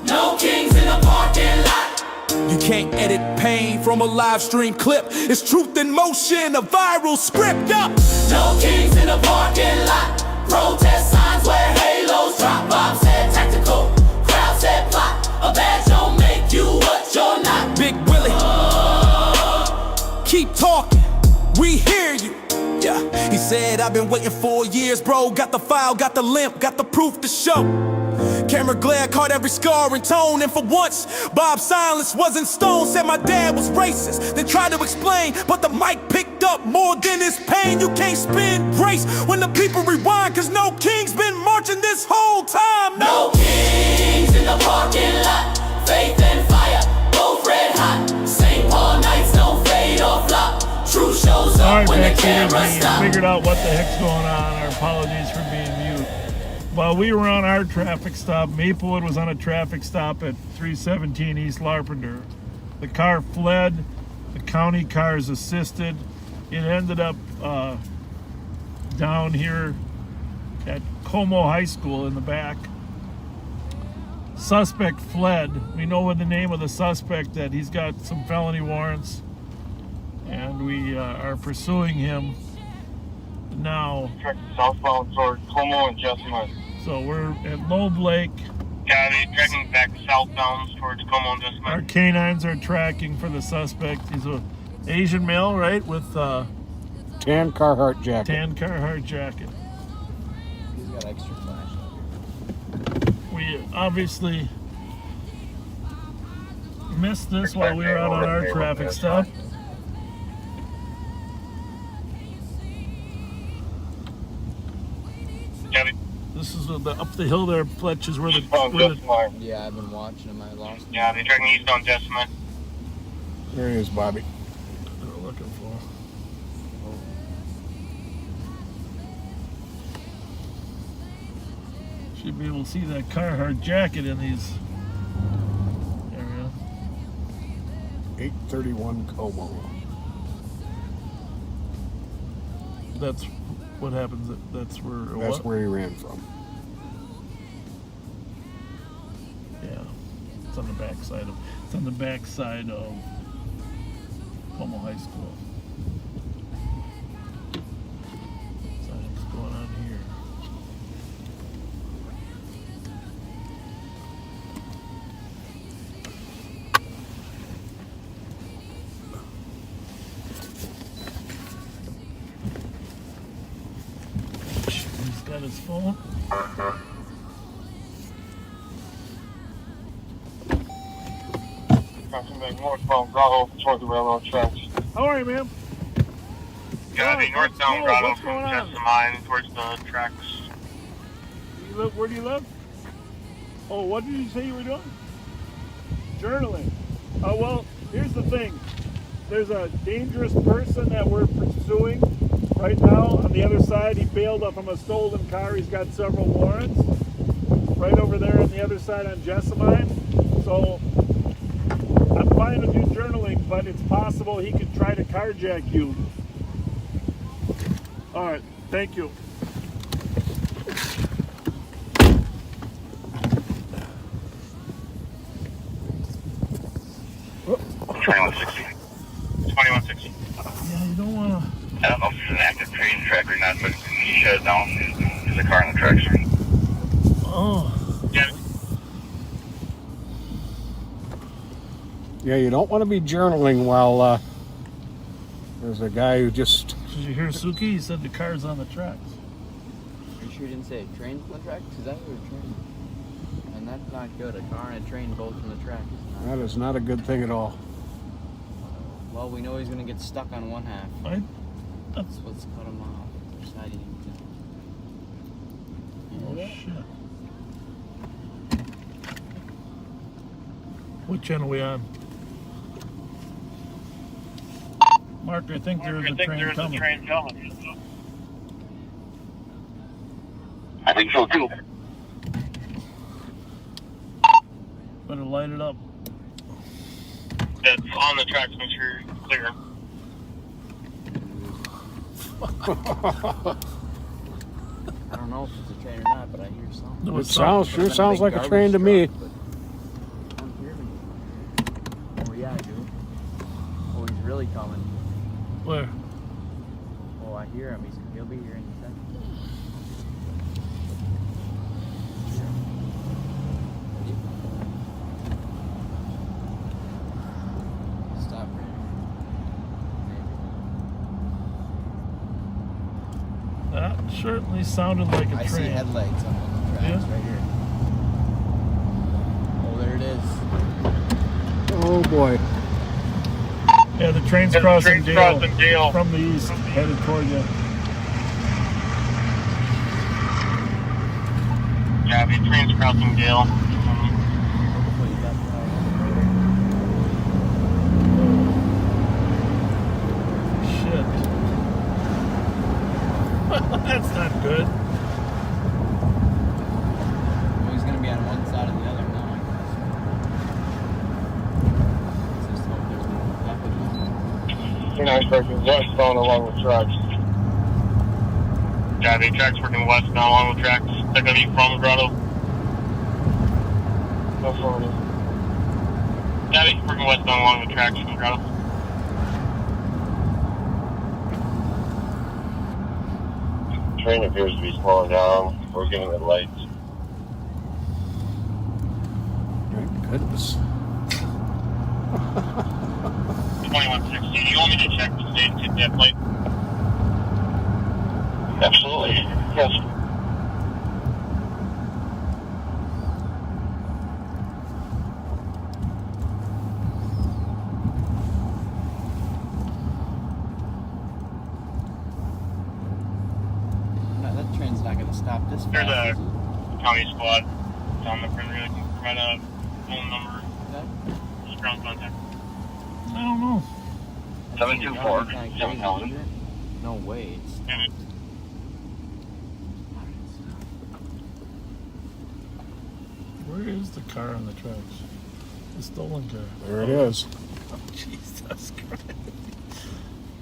No kings in the parking lot. You can't edit pain from a live stream clip. It's truth in motion, a viral script. No kings in the parking lot. Protest signs where halos drop. Bob said tactical, crowd said plot. A badge don't make you what you're not. Big Willie, keep talking, we hear you. Yeah, he said I've been waiting 4 years, bro. Got the file, got the limp, got the proof to show. Camera glare caught every scar and tone. And for once, Bob's silence wasn't stone. Said my dad was racist, then tried to explain. But the mic picked up more than his pain. You can't spin race when the people rewind. Cause no king's been marching this whole time. No kings in the parking lot. Faith and fire, both red hot. St. Paul nights don't fade or flop. Truth shows up when the camera stops. Figured out what the heck's going on. Our apologies for being mute. While we were on our traffic stop, Maplewood was on a traffic stop at 317 East Larpenter. The car fled. The county cars assisted. It ended up down here at Como High School in the back. Suspect fled. We know the name of the suspect, that he's got some felony warrants. And we are pursuing him now. Southbound toward Como and Jessamine. So we're at Loeb Lake. Yeah, they're tracking back southbound towards Como and Jessamine. Our canines are tracking for the suspect. He's a Asian male, right? With tan Carhartt jacket. Tan Carhartt jacket. He's got extra flash. We obviously missed this while we were out on our traffic stop. This is up the hill there, Fletch, is where the yeah, I've been watching him. I lost him. Yeah, they're tracking east on Jessamine. There he is, Bobby. We're looking for. Should be able to see that Carhartt jacket in these. There we go. 831 Como. That's what happens. That's where. That's where he ran from. Yeah, it's on the backside of. It's on the backside of Como High School. What's going on here? He's got his phone. Crossing back northbound Grotto toward the railroad tracks. How are you, ma'am? Yeah, the northbound Grotto from Jessamine towards the tracks. Where do you live? Oh, what did you say you were doing? Journaling. Oh, well, here's the thing. There's a dangerous person that we're pursuing right now. On the other side, he bailed up from a stolen car. He's got several warrants. Right over there on the other side on Jessamine. So I'm fine with you journaling, but it's possible he could try to carjack you. All right, thank you. Oh. 2160. 2160. Yeah, you don't want to. I don't know if there's an active train track or not, but he shut it down. There's a car on the tracks. Oh. Yeah. Yeah, you don't want to be journaling while there's a guy who just... Did you hear Suki? He said the car's on the tracks. Are you sure you didn't say trains on the tracks? Because that was a train. And that not good. A car and a train both in the track. That is not a good thing at all. Well, we know he's going to get stuck on one half. Right? That's what's cut him off. Deciding Oh, shit. What channel are we on? Mark, I think there is a train coming. I think so too. Better light it up. It's on the tracks, make sure you're clear. I don't know if it's a train or not, but I hear something. No, It sure sounds like a train to me. Don't hear me. Oh yeah, I do. Oh, he's really coming. Where? Oh, I hear him. He'll be here in a second. Stop right That certainly sounded like a here. train. I see headlights on the tracks right here. Oh, there it is. Oh boy. Yeah, the train's crossing Dale from the east, headed toward you. Yeah, the train's crossing Dale. Shit. That's not good. Well, he's going to be on one side or the other now, I guess. Let's just hope there's no Nice working westbound along the tracks. Yeah, the tracks working westbound along the tracks. They're going to be from Grotto. No further. Yeah, they're working westbound along the tracks from Grotto. Train appears to be slowing down. We're getting the lights. Thank goodness. 2160. Do you want me to check the state to that plate? Absolutely. Yes. No, that train's not going to stop this fast. There's a county squad down the perimeter. You can provide a phone number. Just ground contact. I don't know. 724. 7000. No way. Where is the car on the tracks? The stolen car. There it is. Oh, Jesus Christ.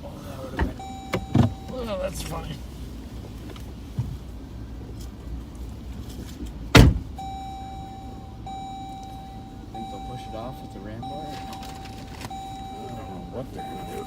Oh, that would have been. Well, that's fine. Think they'll push it off with the ram bar? I don't know what they're going to do.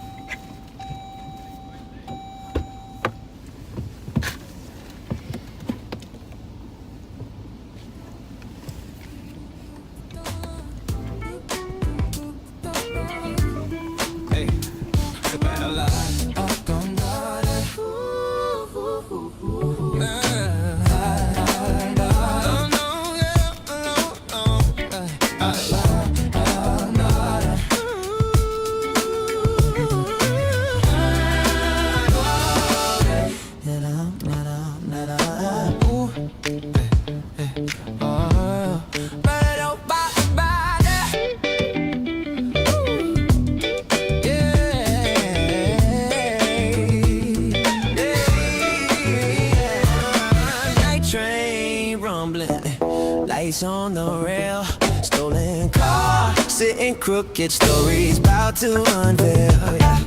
Lights on the rail, stolen car, sitting crooked, stories about to unveil. Yeah.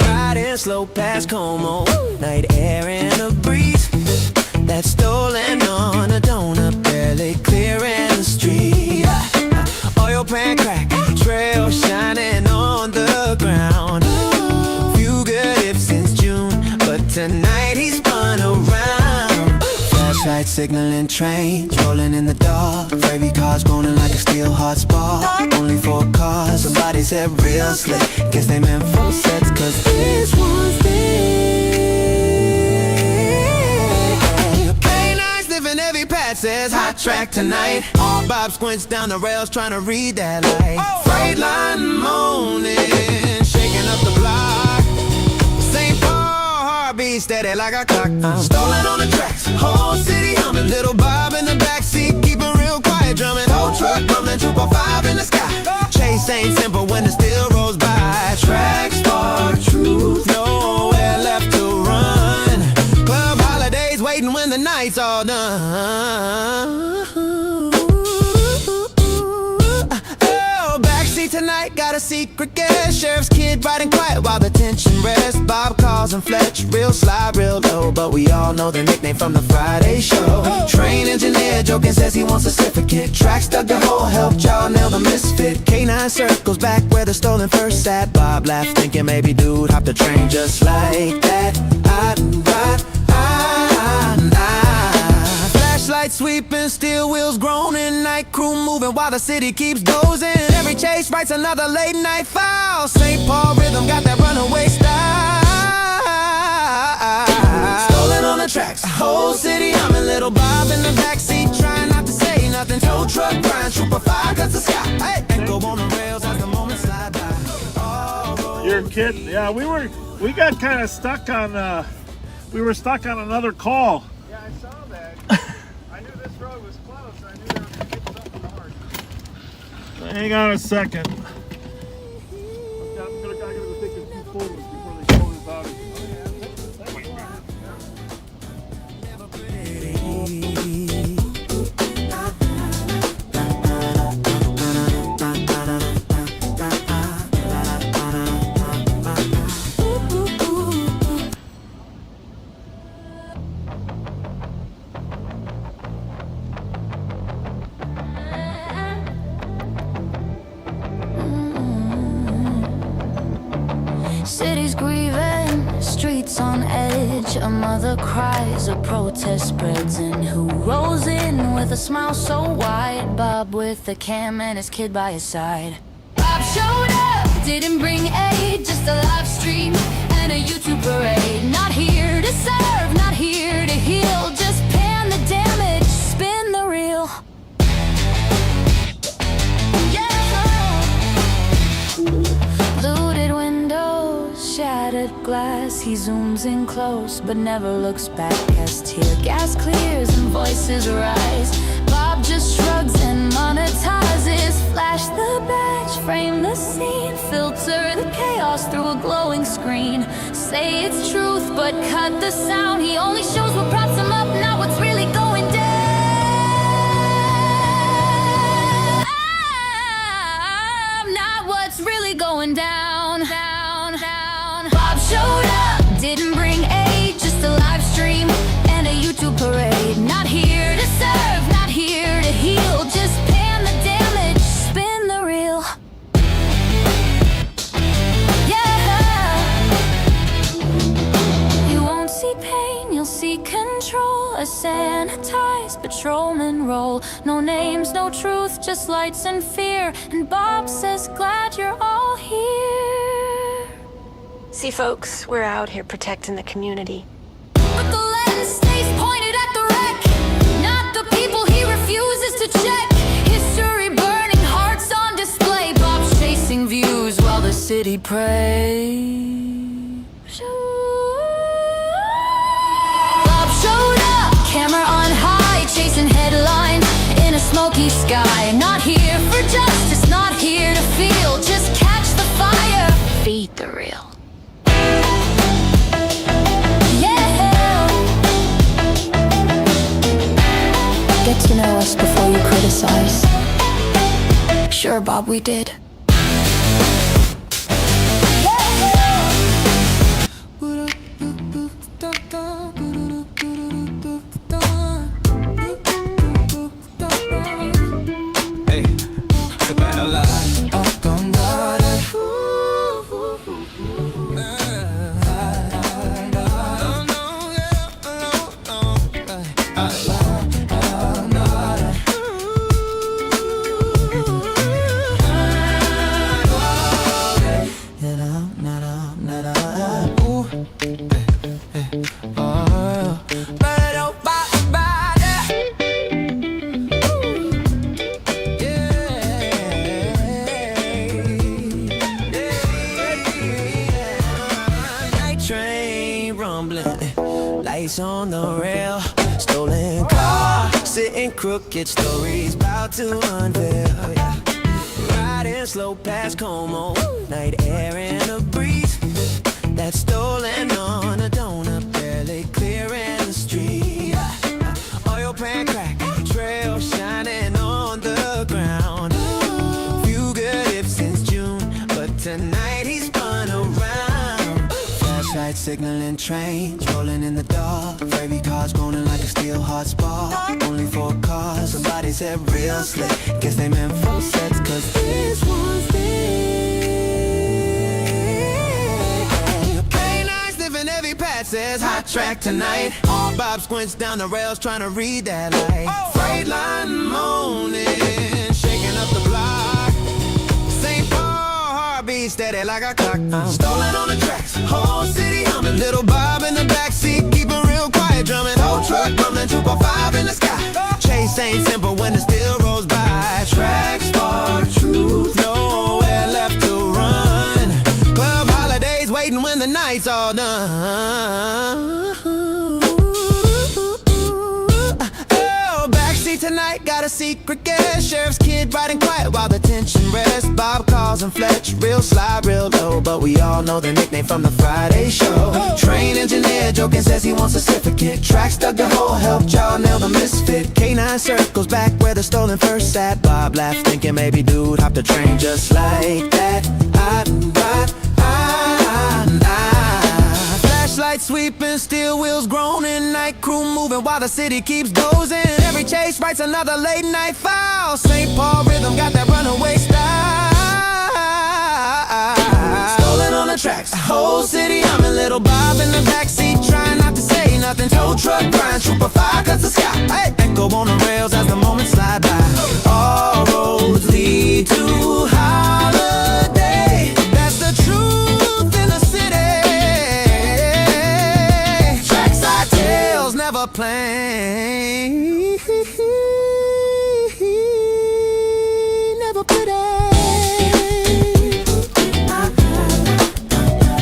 Riding slow past Como, night air and a breeze. That stolen on a donut, barely clearing the street. Oil pan crack, trail shining on the ground. Few good ifs since June, but tonight he's spun around. Flashlight signaling trains, rolling in the dark. Fairy cars groaning like a steel hot spark. Only 4 cars, somebody said real slick. Guess they meant full sets, cause this one's there. Canines sniffing every path. that says hot track tonight. Bob squints down the rails trying to read that light. Freight line moaning, shaking up the block. St. Paul heartbeat steady like a clock. Stolen on the tracks, whole city humming. Little Bob in the backseat, keeping real quiet, drumming. Whole truck rumbling, 245 in the sky. Chase ain't simple when it still rolls by. Tracks for truth, nowhere left to run. Club holidays waiting when the night's all done. Oh, backseat tonight, got a secret guest. Sheriff's kid riding quiet while the tension rests. Bob calls him Fletcher, real sly, real low, but we all know the nickname from the Friday show. Train engineer joking says he wants a certificate. Tracks dug the hole, helped y'all nail the misfit. K9 circles back where the stolen first sat. Bob laughed thinking maybe dude hopped the train just like that. Flashlight sweeping, steel wheels groaning. Night crew moving while the city keeps dozing. Every chase writes another late night file. St. Paul rhythm got that runaway style. Stolen on the tracks, whole city humming. Little Bob in the backseat trying not to say nothing. Tow truck grind, trooper fire cuts the sky. Hey, echo on the rails as the moment slide by. Your kid, yeah, we got kind of stuck on, we were stuck on another call. Yeah, I saw that. I knew this road was close. I knew they were going to hit something hard. Hang on a second. I gotta go take a few photos before they close this out. City's grieving, streets on edge. A mother cries, a protest spreads. And who rolls in with a smile so wide? Bob with the cam and his kid by his side. Bob showed up, didn't bring aid, just a live stream and a YouTube parade. Not here to serve, not here to heal, just pan the damage, spin the reel. Looted windows, shattered glass. He zooms in close but never looks back. As tear gas clears and voices rise, Bob just shrugs and monetizes. Flash the badge, frame the scene, filter the chaos through a glowing screen. Say it's truth but cut the sound. He only shows what props him up, not what's really going down. Not what's really going down. Bob showed up, didn't bring aid, just a live stream and a YouTube parade. Not here to serve, not here to heal, just pan the damage, spin the reel. Yeah. You won't see pain, you'll see control. A sanitized patrolman role. No names, no truth, just lights and fear. And Bob says, glad you're all here. See, folks, we're out here protecting the community. But the lens stays pointed at the wreck, not the people he refuses to check. History burning, hearts on display. Bob's chasing views while the city prays. Bob showed up, camera on high, chasing headlines in a smoky sky. Not here for justice, not here to feel, just catch the fire, feed the real. Get to know us before you criticize. Sure, Bob, we did. Hey, the battle line up on water. lights on the rail. Stolen car, sitting crooked, stories about to unveil. Yeah. Riding slow past Como, night air and a breeze. That stolen on a donut, barely clearing the street. Oil pan crack, trail shining on the ground. Few good ifs since June, but tonight he's spun around. Flashlight signaling trains, rolling in the dark. Fairy cars groaning like a steel heart spark. Only 4 cars, somebody said real slick. Guess they meant full sets, cause this one's Heavy passes, hot track tonight. Bob squints down the rails trying to read that light. Freight line moaning, shaking up the block. St. Paul heartbeat steady like a clock. Stolen on the tracks, whole city humming. Little Bob in the backseat, keeping real quiet, drumming. Whole truck rumbling, 2.5 in the sky. Chase ain't simple when it still rolls by. Tracks for truth, nowhere left to run. Club holidays waiting when the night's all done. Oh, backseat tonight, got a secret guest. Sheriff's kid riding quiet while the tension rests. Bob calls him Fletcher, real sly, real low. But we all know the nickname from the Friday show. Train engineer joking says he wants a certificate. Tracks dug the hole, helped y'all nail the misfit. K9 circles back where the stolen first sat. Bob laughed thinking maybe dude hopped the train just like that. Flashlight sweeping, steel wheels groaning. Night crew moving while the city keeps dozing. Every chase writes another late night file. St. Paul rhythm got that runaway style. Stolen on the tracks, whole city humming. Little Bob in the backseat trying not to say nothing. Tow truck grind, trooper fire cuts the sky. Hey, echo on the rails as the moments slide by. All roads lead to holiday. That's the truth in the city. Trackside tales never plain. Never pretty.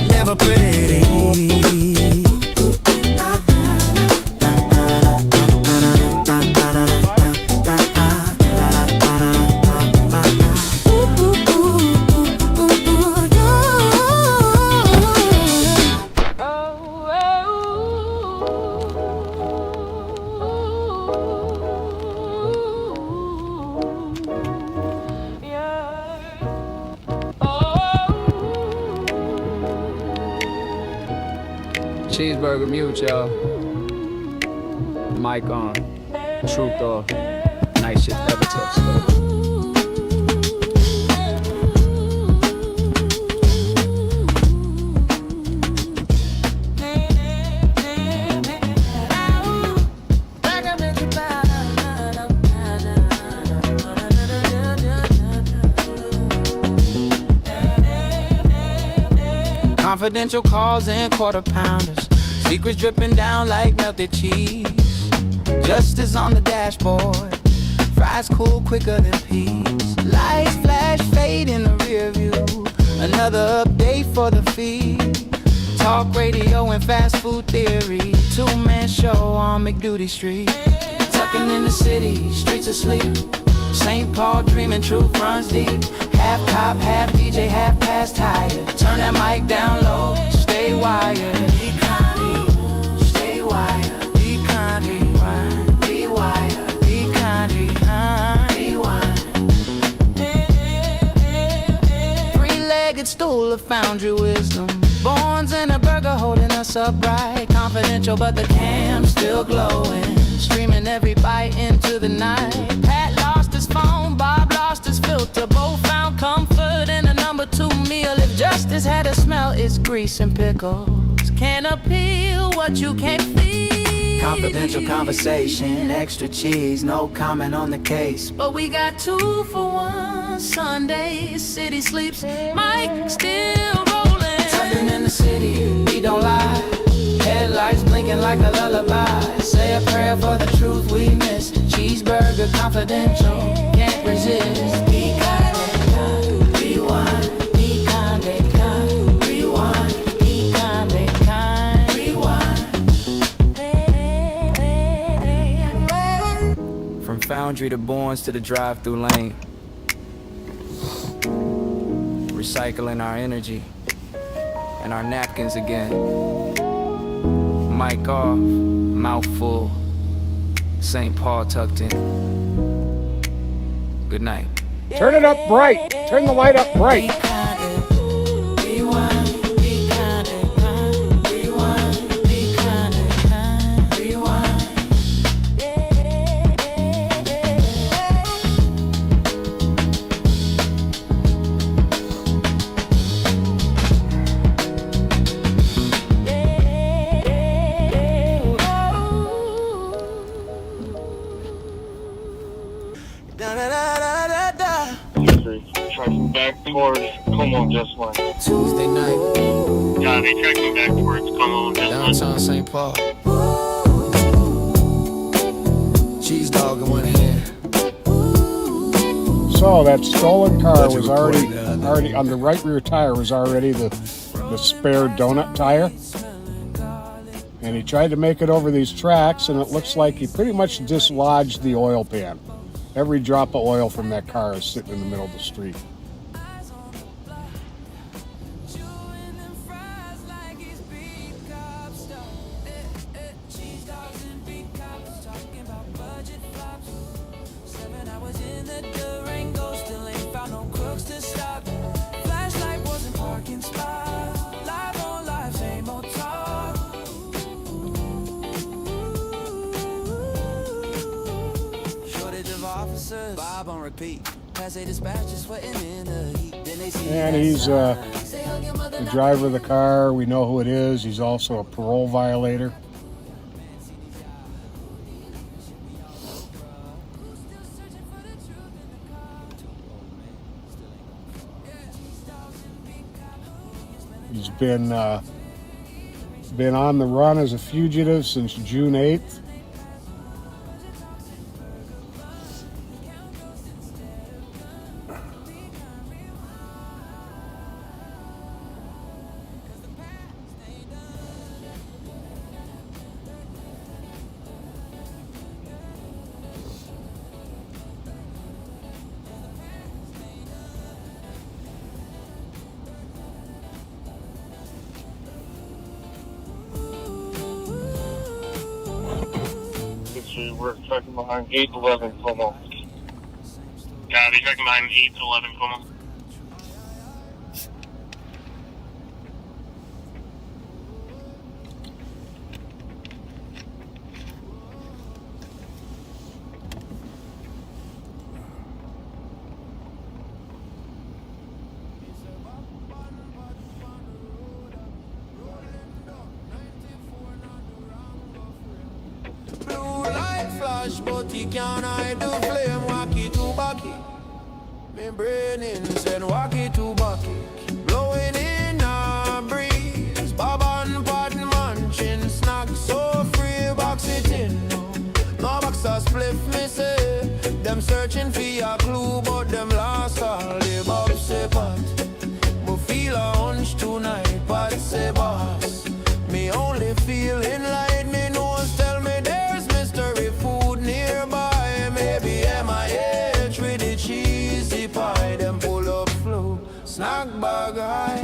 Never pretty. Cheeseburger mute, y'all. Mic on. Truth off. Night shit never touched. Confidential calls and quarter pounders. Secrets dripping down like melted cheese. Justice on the dashboard. Fries cool quicker than peas. Lights flash fade in the rear view. Another update for the feed. Talk radio and fast food theory. 2-man show on McDuty Street. Tucking in the city, streets asleep. St. Paul dreaming, truth runs deep. Half cop, half DJ, half past tired. Turn that mic down low, stay wired. Stay wired. Be kind, rewind. Be wired. Be kind, rewind. Three-legged stool of foundry wisdom. Bournes and a burger holding us upright. Confidential, but the cam's still glowing. Streaming every bite into the night. Pat lost his phone, Bob lost his filter. Both found comfort in a #2 meal. If justice had a smell, it's grease and pickles. Can't appeal what you can't feel. Confidential conversation, extra cheese, no comment on the case. But we got 2 for 1 Sunday. City sleeps, mic still rolling. Tucking in the city, we don't lie. Headlights blinking like a lullaby. Say a prayer for the truth we miss. Cheeseburger confidential, can't resist. Be kind and kind, rewind. Be kind and kind, rewind. Be kind and kind, rewind. foundry, the bournes to the drive-through lane. Recycling our energy and our napkins again. Mic off, mouth full. St. Paul tucked in. Good night. Turn it up bright. Turn the light up bright. Tracking back towards Como just one. Tuesday night. Yeah, they tracking back towards Como just one. Downtown St. Paul. Cheese dog in one hand. So that stolen car was already on the right rear tire was already the spare donut tire. And he tried to make it over these tracks, and it looks like he pretty much dislodged the oil pan. Every drop of oil from that car is sitting in the middle of the street. Bob on repeat. And he's the driver of the car. We know who it is. He's also a parole violator. He's been on the run as a fugitive since June 8th. We're tracking behind 811 Como. Yeah, they tracking behind 811 Como. But he can't hide the flame, walkie to bucky. Me brain insane, walkie to bucky. Blowing in a breeze, bob and pot munching, snack so free, box it in. No box a spliff, me say. Them searching for a clue, but them lost all the bob say pot. Me feel a hunch tonight, but say boss. Me only feeling like me nose tell me there's mystery food nearby. Maybe MIH with the cheesy pie. Them pull up flow, snack bag high.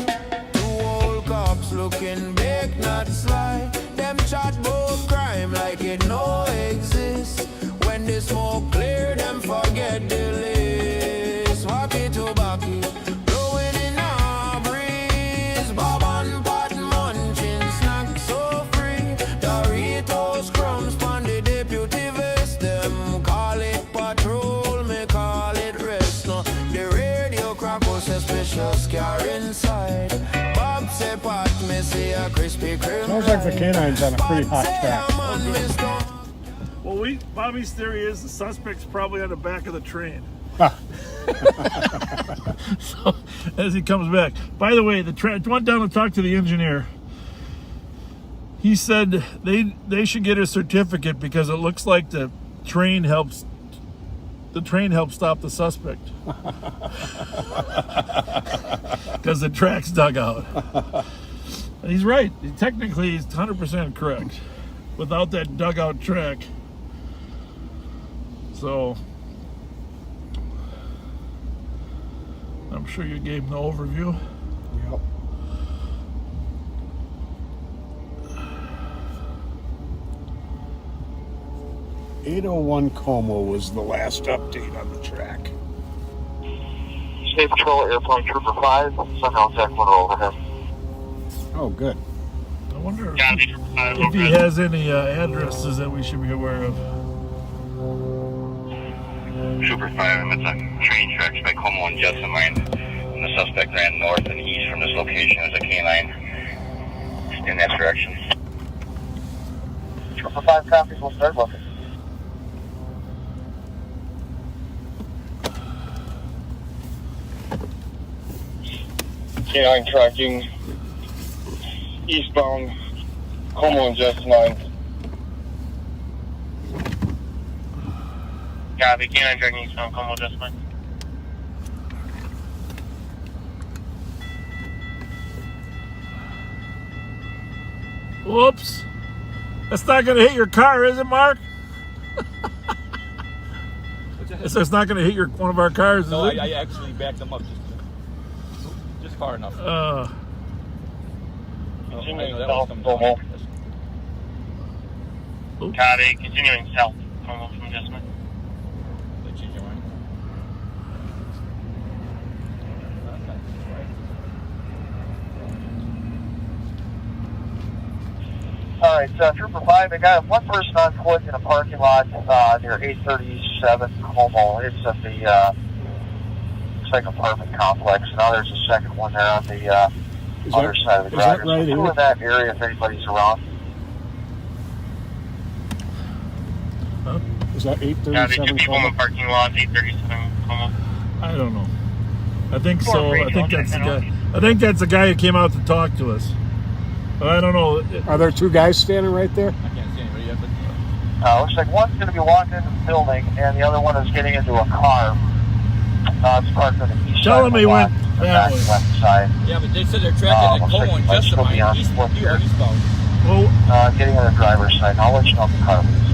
Two old cops looking big, not sly. Them chat both crime like it no exists. When the smoke clear, them forget the list. Walkie to bucky, blowing in a breeze. Bob and pot munching, snack so free. Doritos crumbs pon the deputy vest. Them call it patrol, me call it rest. No, the radio crackles suspicious car inside. Bob say pot, me see a crispy cream. Sounds like the canine's on a pretty hot track. Well, Bobby's theory is the suspect's probably on the back of the train. So, as he comes back. By the way, the went down to talk to the engineer. He said they should get a certificate because it looks like the train helps stop the suspect. Because the track's dug out. He's right. Technically, he's 100% correct. Without that dugout track. So, I'm sure you gave him the overview. Yep. .801 Como was the last update on the track. State Patrol Airplane Trooper 5, Sundown Second overhead. Oh, good. I wonder if he has any addresses that we should be aware of. Trooper 5, it's a train tracks by Como and Jessamine Line. And the suspect ran north and east from this location as a canine in that direction. Trooper 5 copies, we'll start looking. Canine tracking eastbound Como and Jessamine. Copy, canine tracking eastbound Como, Jessamine. Whoops. That's not going to hit your car, is it, Mark? It's not going to hit one of our cars, is no, it? I actually backed them up just far enough. Continuing south, Como. Copy, continuing south, Como from Jessamine. All right, Trooper 5, they got one person on foot in a parking lot near 837 Como. It's at the looks like apartment complex. Now there's a second one there on the other side of the garage. Right so in that area if anybody's around. Huh? Is that 837? Yeah, they 2 people in the parking lot, 837 Como. I don't know. I think so. I think that's the guy. I think that's the guy who came out to talk to us. But I don't know. Are there two guys standing right there? I can't see anybody yet, but... Looks like one's going to be walking into the building, and the other one is getting into a car. It's parked on the east side. Tell him he went that way. Left side. Yeah, but they said they're tracking at Como and Jessamine, eastbound. Well, getting on the driver's side. I'll let you know if the car leaves.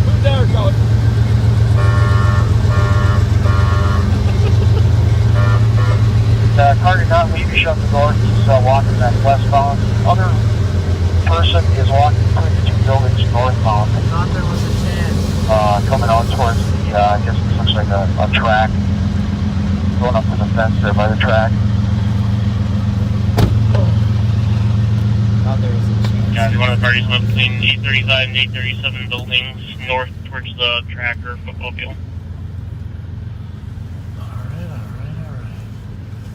Who's there, Charlie? Car did not leave. You shut the door. He's walking that westbound. Other person is walking between the two buildings northbound. I thought there was a chance. Coming out towards the, I guess this looks like a track. Going up to the fence there by the track. Thought there was a chance. Yeah, one of the parties went between 835 and 837 buildings north towards the tracker football field.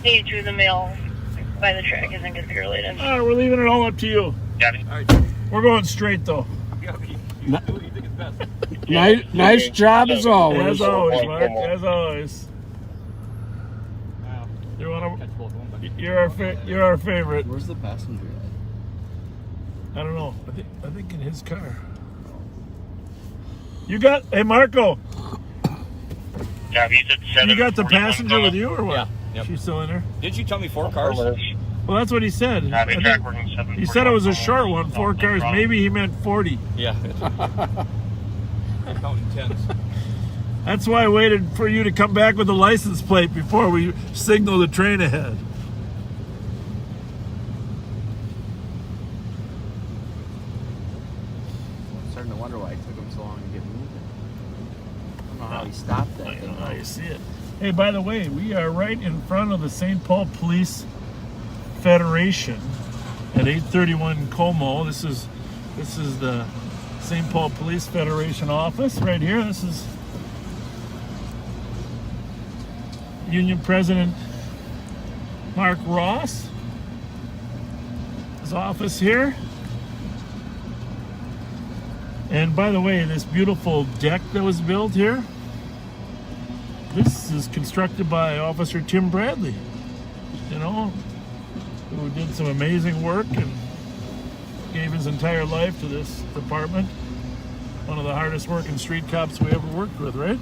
Hey, to the mail by the track isn't going to be related. All right, we're leaving it all up to you. Yeah. All right. We're going straight, though. You do what you think is best. Nice job as always. As always, Mark. As always. You want to? You're our favorite. Where's the passenger at? I don't know. I think in his car. You got? Hey, Marco. Yeah, he's at 7. You got the passenger with you or what? Yeah. Yep. She's still in there? Didn't you tell me 4 cars? Well, that's what he said. Yeah, they track working 7. He said it was a short one, 4 cars. Maybe he meant 40. Yeah. I'm counting 10s. That's why I waited for you to come back with the license plate before we signal the train ahead. I'm starting to wonder why it took him so long to get moving. I don't know how he stopped that. I don't know how you see it. Hey, by the way, we are right in front of the St. Paul Police Federation at 831 Como. This is the St. Paul Police Federation office right here. This is Union President Mark Ross. His office here. And by the way, this beautiful deck that was built here, this is constructed by Officer Tim Bradley, who did some amazing work and gave his entire life to this department. One of the hardest working street cops we ever worked with, right?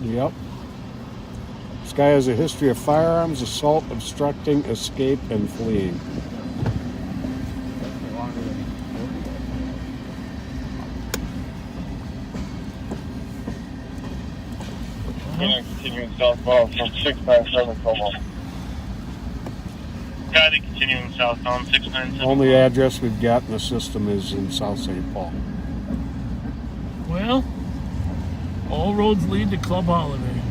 Yep. This guy has a history of firearms, assault, obstructing, escape, and fleeing. Continuing southbound from 697 Como. Got it, continuing southbound 697. Only address we've got in the system is in South St. Paul. Well, all roads lead to Club Holiday.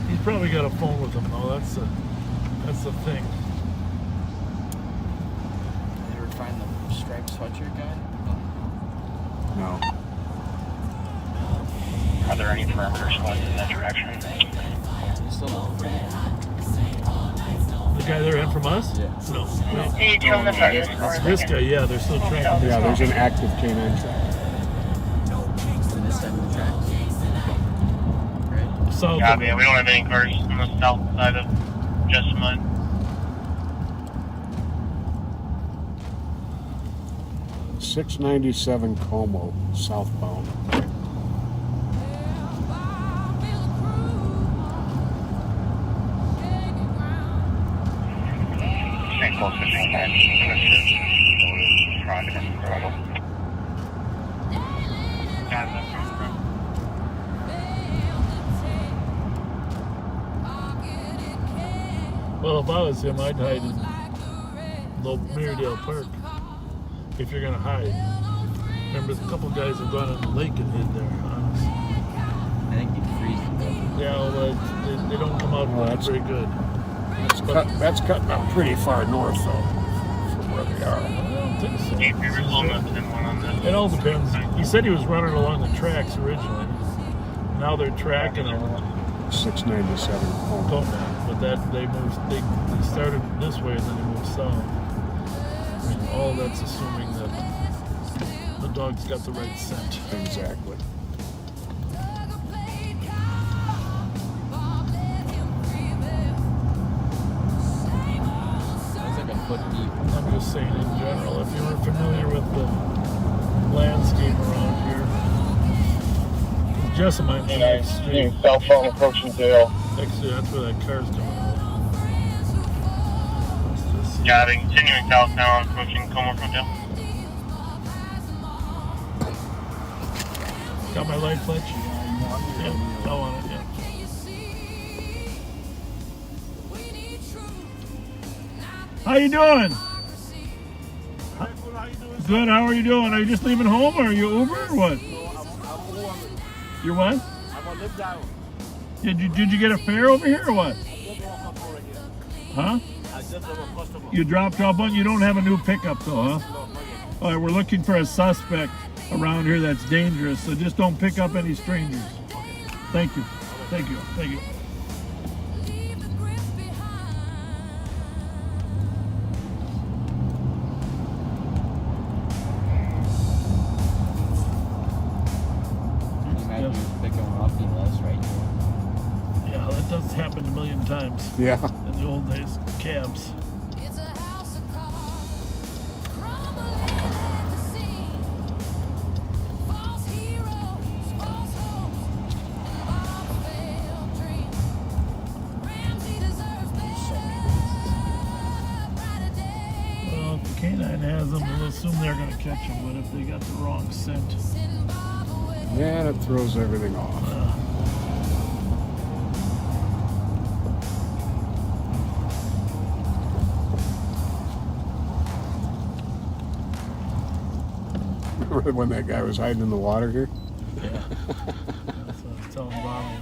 He's probably got a phone with him though. That's the thing. Did you ever find the striped sweatshirt guy? No. Are there any perimeter squads in that direction? The guy they're in from us? Yeah. No. It's this guy, yeah, they're still tracking. Yeah, there's an active canine track. To this side of the tracks. Right? South Yeah, of we don't have any cars on the south side of Jessamine. 697 Como, southbound. Stay close to 9 front and throttle. Well, if I was him, I'd hide in Low Maryville Park. If you're gonna hide. Remember, a couple guys have gone in the lake and hid there. Honest. I think he freezed to death. Yeah, well, they don't come out very good. That's cutting up pretty far north, though, from where they are. I don't think so. It all depends. He said he was running along the tracks originally. Now they're tracking him. 697 Como. But that they started this way and then they moved south. I mean, all that's assuming that the dog's got the right scent. Exactly. I'm just saying in general, if you were familiar with the landscape around here, Jessamine's the next street. Southbound approaching Dale. Actually, that's where that car's coming out. Yeah, they continuing southbound approaching Como from Dale. Got my light, Fletcher? Yeah, I want it, yeah. How you doing? Good, how are you doing? Are you just leaving home or are you Uber or what? You're what? I'm on live down. Did you get a fare over here or what? Huh? I just have a customer. You dropped off one? You don't have a new pickup though, huh? All right, we're looking for a suspect around here that's dangerous, so just don't pick up any strangers. Thank you. Thank you. Thank you. Yeah, that does happen a million times. Yeah. In the old days, cabs. Well, if the canine has them, we'll assume they're going to catch them, but if they got the wrong scent. Yeah, that throws everything off. Remember when that guy was hiding in the water here? Yeah. That's what I was telling Bobby.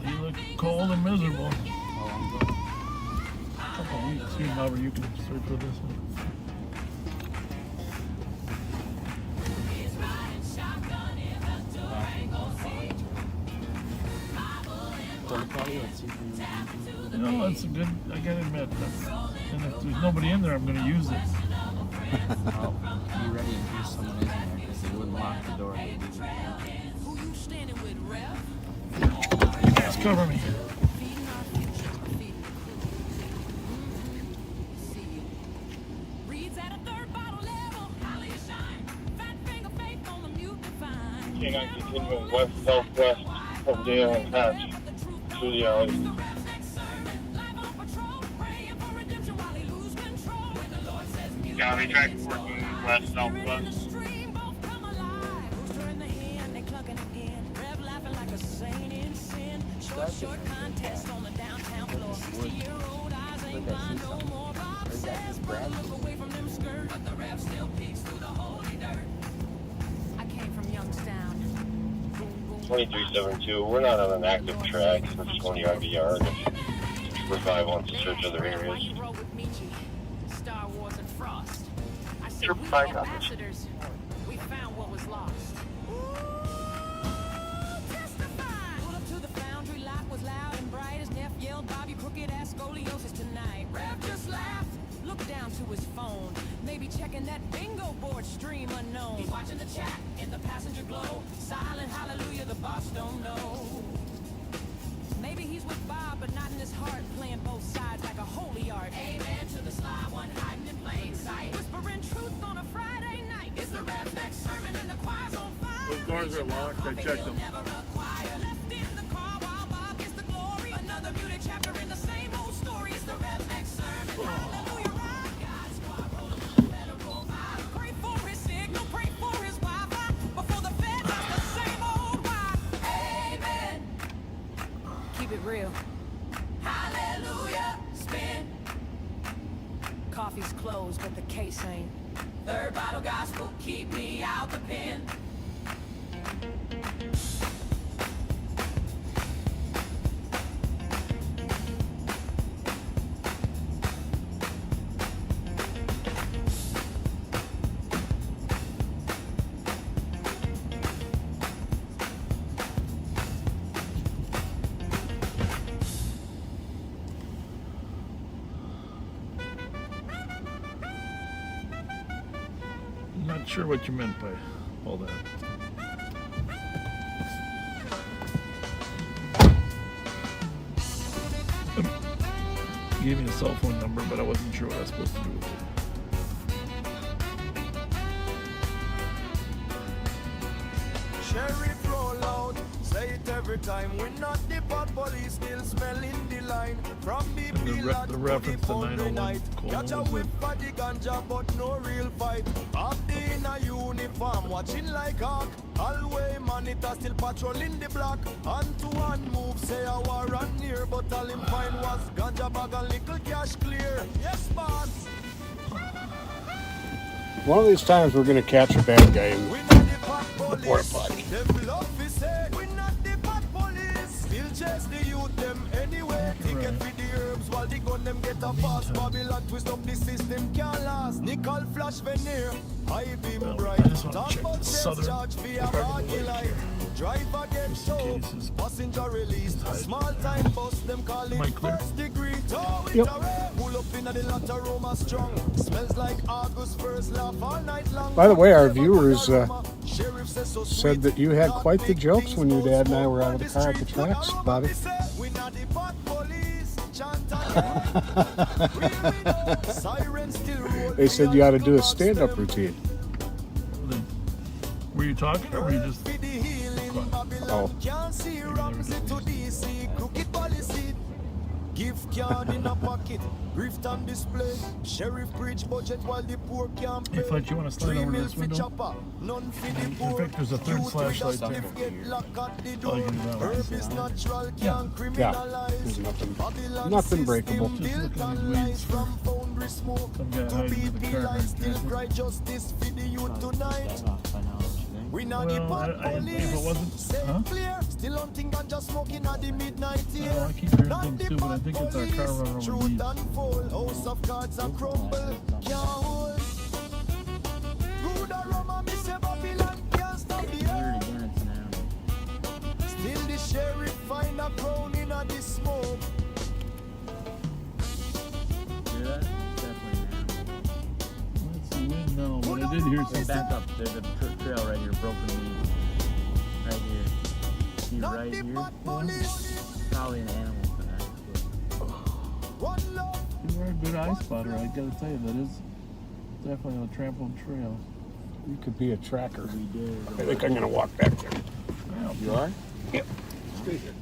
He looked cold and miserable. A couple weeks. Here, Bobby, you can search for this one. No, it's a good, I gotta admit. And if there's nobody in there, I'm gonna use it. Well, be ready in case someone is in there because they wouldn't lock the door. You guys cover me. Canine continuing west-southwest from Dale and Hatch through the alley. Yeah, they tried working west-southwest. short contest on the downtown floor. 60-year-old eyes ain't blind no more. Bob says, look away from them skirts, but the rev still peeks through the holy dirt. I came from Youngstown. 2372, we're not on an active track. We're just going yard to yard. Trooper 5 wants to search other areas. Star Wars and Frost. I said, Trooper we 5 ambassadors. We found what was lost. Pulled up to the foundry, light was loud and bright as Neff yelled, Bobby crooked ass scoliosis tonight. Rev just laughed, looked down to his phone, maybe checking that bingo board stream unknown. He's watching the chat in the passenger glow, silent hallelujah, the boss don't know. Maybe he's with Bob, but not in his heart, playing both sides like a holy art. Amen to the sly one hiding in plain sight, whispering truth on a Friday night. It's the Rev's next sermon and the choir's on fire. Those doors are locked. I checked them. Left in the car while Bob gets the glory. Another muted chapter in the same old story. It's the Rev's next sermon. Hallelujah, rock. God's squad rolling the federal vibe. Pray for his signal, pray for his Wi-Fi. Before the Fed does the same old vibe. Amen. Keep it real. Hallelujah, spin. Coffee's closed, but the case ain't. Third bottle gospel, keep me out the pen. I'm not sure what you meant by all that. You gave me a cell phone number, but I wasn't sure what I was supposed to do with it. Sheriff roll out, say it every time. We're not the bad police, still smelling the line. From BP The reference to 901 catch a whip for the ganja, but no real fight. Up in a uniform, watching like hawk. Hallway monitor still patrolling the block. Hand-to-hand move, say a war run near, but all him find was ganja bag and little cash clear. Yes, boss. One of these times we're going to catch a bad guy in the porta potty. We're not the bad police. Still chase the youth them anyway. Ticket for the herbs while the gun them get a pass. Babylon twist up the system can't last. Nickel flash veneer. High beam bright. Talk about sales charge via party light. Driver get soaked. Passenger released. Small time bus them call it first degree. Pull up in the latter room a strong. Smells like August first laugh all night long. By the way, our viewers said that you had quite the jokes when your dad and I were out of the car at the tracks, Bobby. They said you ought to do a stand-up routine. Were you talking or were you just... Oh. Gift card in a pocket, grift on display. Sheriff bridge budget while the poor can't pay. Hey, Fletcher, you want to slide over this window? None for the In poor. fact, there's a third flashlight there. Oh, you can do that one. Herb is natural, can't criminalize. There's nothing breakable. Just looking at weeds for some guy hiding in the car right still cry justice for the youth tonight. We not the bad police. If it wasn't, Clear, still hunting ganja smoking at the midnight here. I keep hearing things too, but I think it's our car running over Truth weeds. unfold, house of cards and crumble. Can't hold. Good aroma, me say Babylon can't stop the air. Still the sheriff find a crown in a the smoke. No, but I did hear something. Back up. There's a trail right here, broken weed. Right here. See right here? Probably an animal for that. You are a good eye spotter, I gotta tell you, that is definitely a trampled trail. You could be a tracker. We did. I think I'm going to walk back there. You are? Yep. Stay here.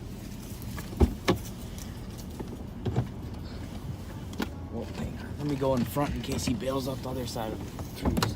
Well, hang on. Let me go in front in case he bails out the other side of the trees.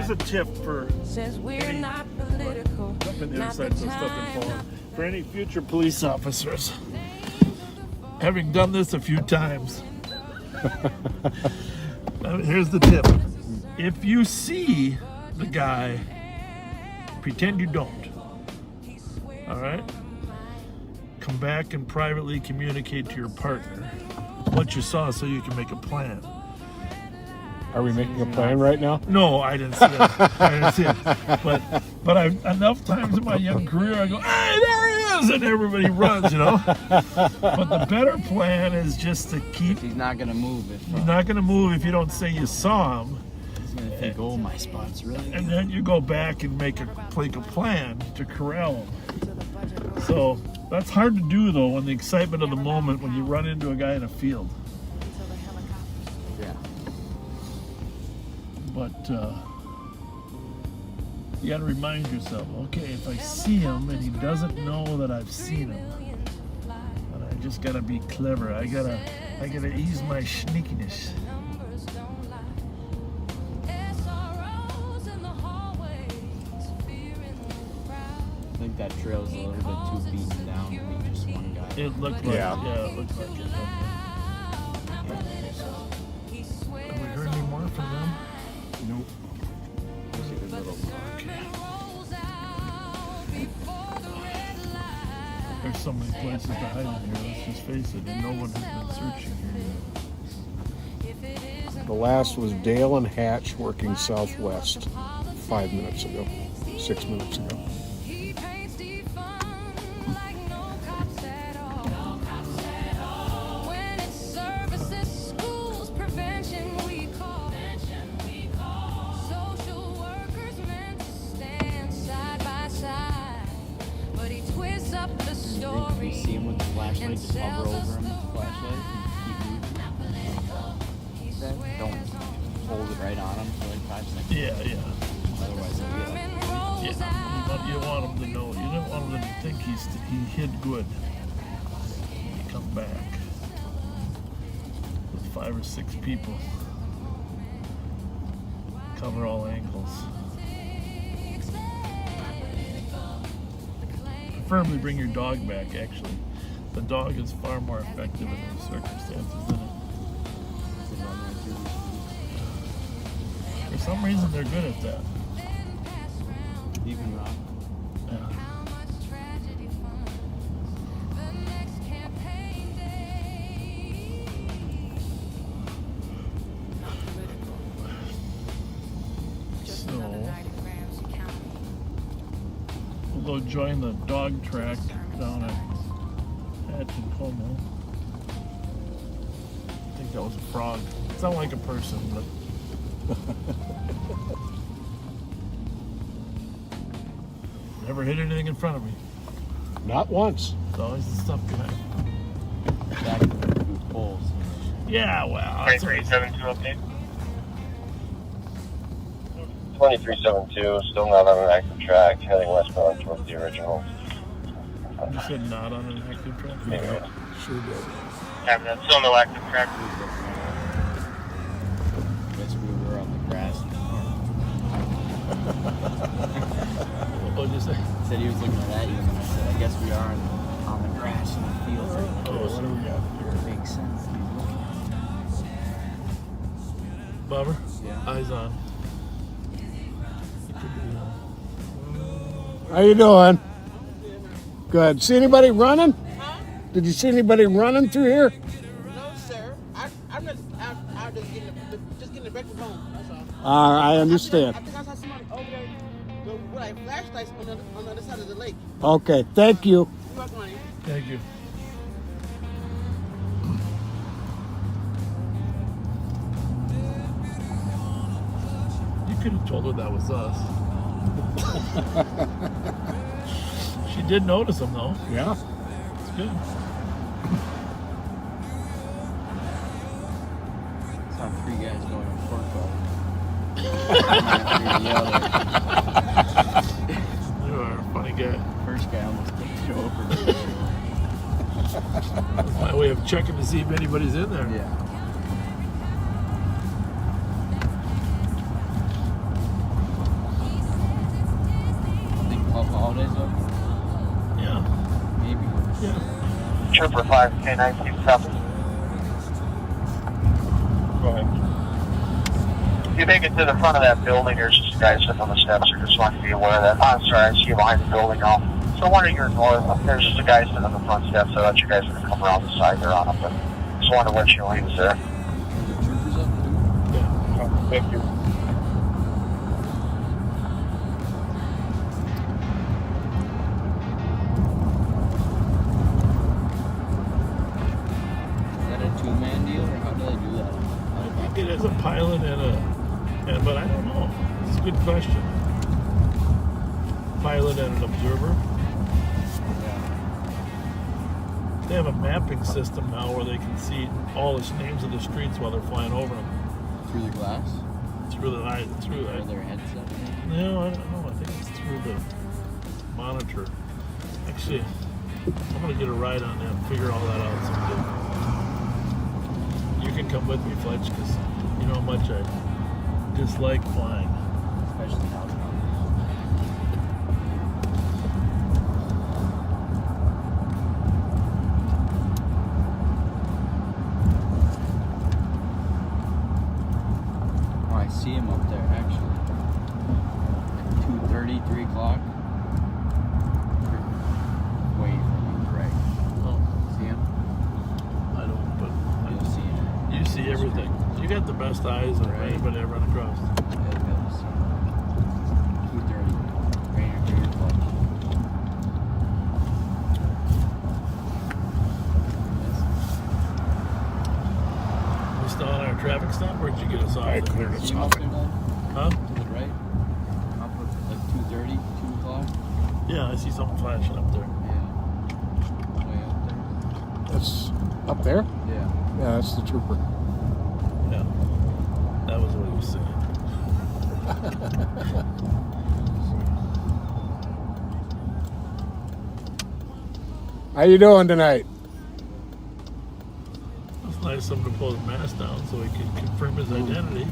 Here's a tip for any, up in the other side so stuff and fall. For any future police officers, having done this a few times, here's the tip. If you see the guy, pretend you don't. All right? Come back and privately communicate to your partner what you saw so you can make a plan. Are we making a plan right now? No, I didn't see it. But enough times in my young career, I go, hey, there he is, and everybody runs, you know. But the better plan is just to keep. He's not gonna move He's not gonna move if you don't say you saw him. He's gonna think, oh, my spot's really good. And then you go back and make a plan to corral him. So that's hard to do though, when the excitement of the moment when you run into a guy in a field. Yeah. But you got to remind yourself, okay, if I see him and he doesn't know that I've seen him, then I just got to be clever. I gotta ease my sneakiness. I think that trail's a little bit too beaten down to be just one guy. It looked like, yeah, it looked like it. Have we heard any more from them? Nope. There's so many places to hide in here, let's just face it, and no one has been searching here. The last was Dale and Hatch working southwest 5 minutes ago, 6 minutes ago. Just hover over him with the flashlight and keep moving. Don't hold it right on him for like 5 seconds. Yeah. Otherwise he'll get You want him to know. You don't want him to think he hid good. You come back with 5 or 6 people. Cover all angles. Preferably bring your dog back, actually. The dog is far more effective in those circumstances than it. For some reason, they're good at that. Even rock. Yeah. So, we'll go join the dog track down at Como. I think that was a frog. It sounded like a person, but never hit anything in front of me. Not once. It's always the stuff behind. Back to the poles. Yeah, well. 2372 update. 2372, still not on an active track, heading westbound towards the original. You said not on an active track? Yeah. Sure did. Yeah, still no active track. Guess we were on the grass. What did you say? He said he was looking at you, and I said, I guess we are on the grass in the field. Oh, what do we got here? Makes sense. Bobber? Yeah. Eyes on. How you doing? Good. See anybody running? Huh? Did you see anybody running through here? No, sir. I'm just getting the breakfast home. That's all. I understand. I think I saw somebody over there with like flashlights on the other side of the lake. Okay, thank you. You're welcome, honey. Thank you. You could have told her that was us. She did notice him, though. Yeah. It's good. Saw 3 guys going on fork You are a funny guy. First guy almost kicked you over. That's my way of checking to see if anybody's in there. Yeah. holidays though? Yeah. Maybe. Yeah. Trooper 5K9, keep copy. Go ahead. If you make it to the front of that building, there's just a guy sitting on the steps. I just want you to be aware of that. I'm sorry, I see you behind the building now. So one of your north, there's just a guy sitting on the front steps. I thought you guys were going to come around the side there on him, but just wanted to let you know he was there. Yeah. Thank you. Is that a two-man deal, or how do they do that? I think it is a pilot but I don't know. It's a good question. Pilot and an observer. They have a mapping system now where they can see all the names of the streets while they're flying over them. Through the glass? Through their headset? No, I don't know. I think it's through the monitor. Actually, I'm gonna get a ride on that and figure all that out someday. You can come with me, Fletch, because you know how much I dislike flying. Especially now. Oh, I see him up there actually. At 2:30, 3 o'clock. Way from him, right? Oh, See him? I don't, but You'll see him. you see everything. You got the best eyes of anybody I run across. 2:30. Right here, 3 o'clock. We still on our traffic stop? Where'd you get us off? I cleared us See him off. up there then? Huh? To the right? Up at like 2:30, 2 o'clock? Yeah, I see something flashing up there. Yeah. Way up there. That's up there? Yeah. Yeah, that's the trooper. Yeah. That was what he was saying. How you doing tonight? It's nice of him to pull his mask down so he can confirm his identity.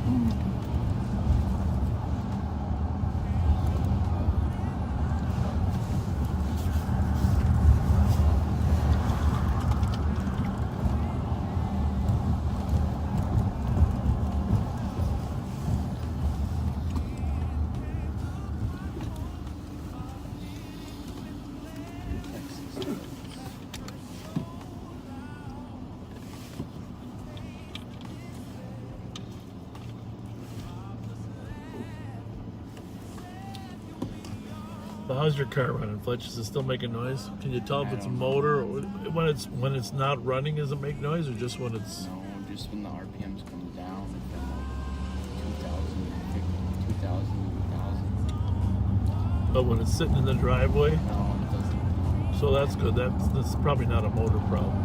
So how's your car running, Fletch? Is it still making noise? Can you tell if it's a motor? Or when it's not running, does it make noise, or just when it's? No, just when the RPMs come down from like 2,000, 2,000. But when it's sitting in the driveway? No, it doesn't. So that's good. That's probably not a motor problem.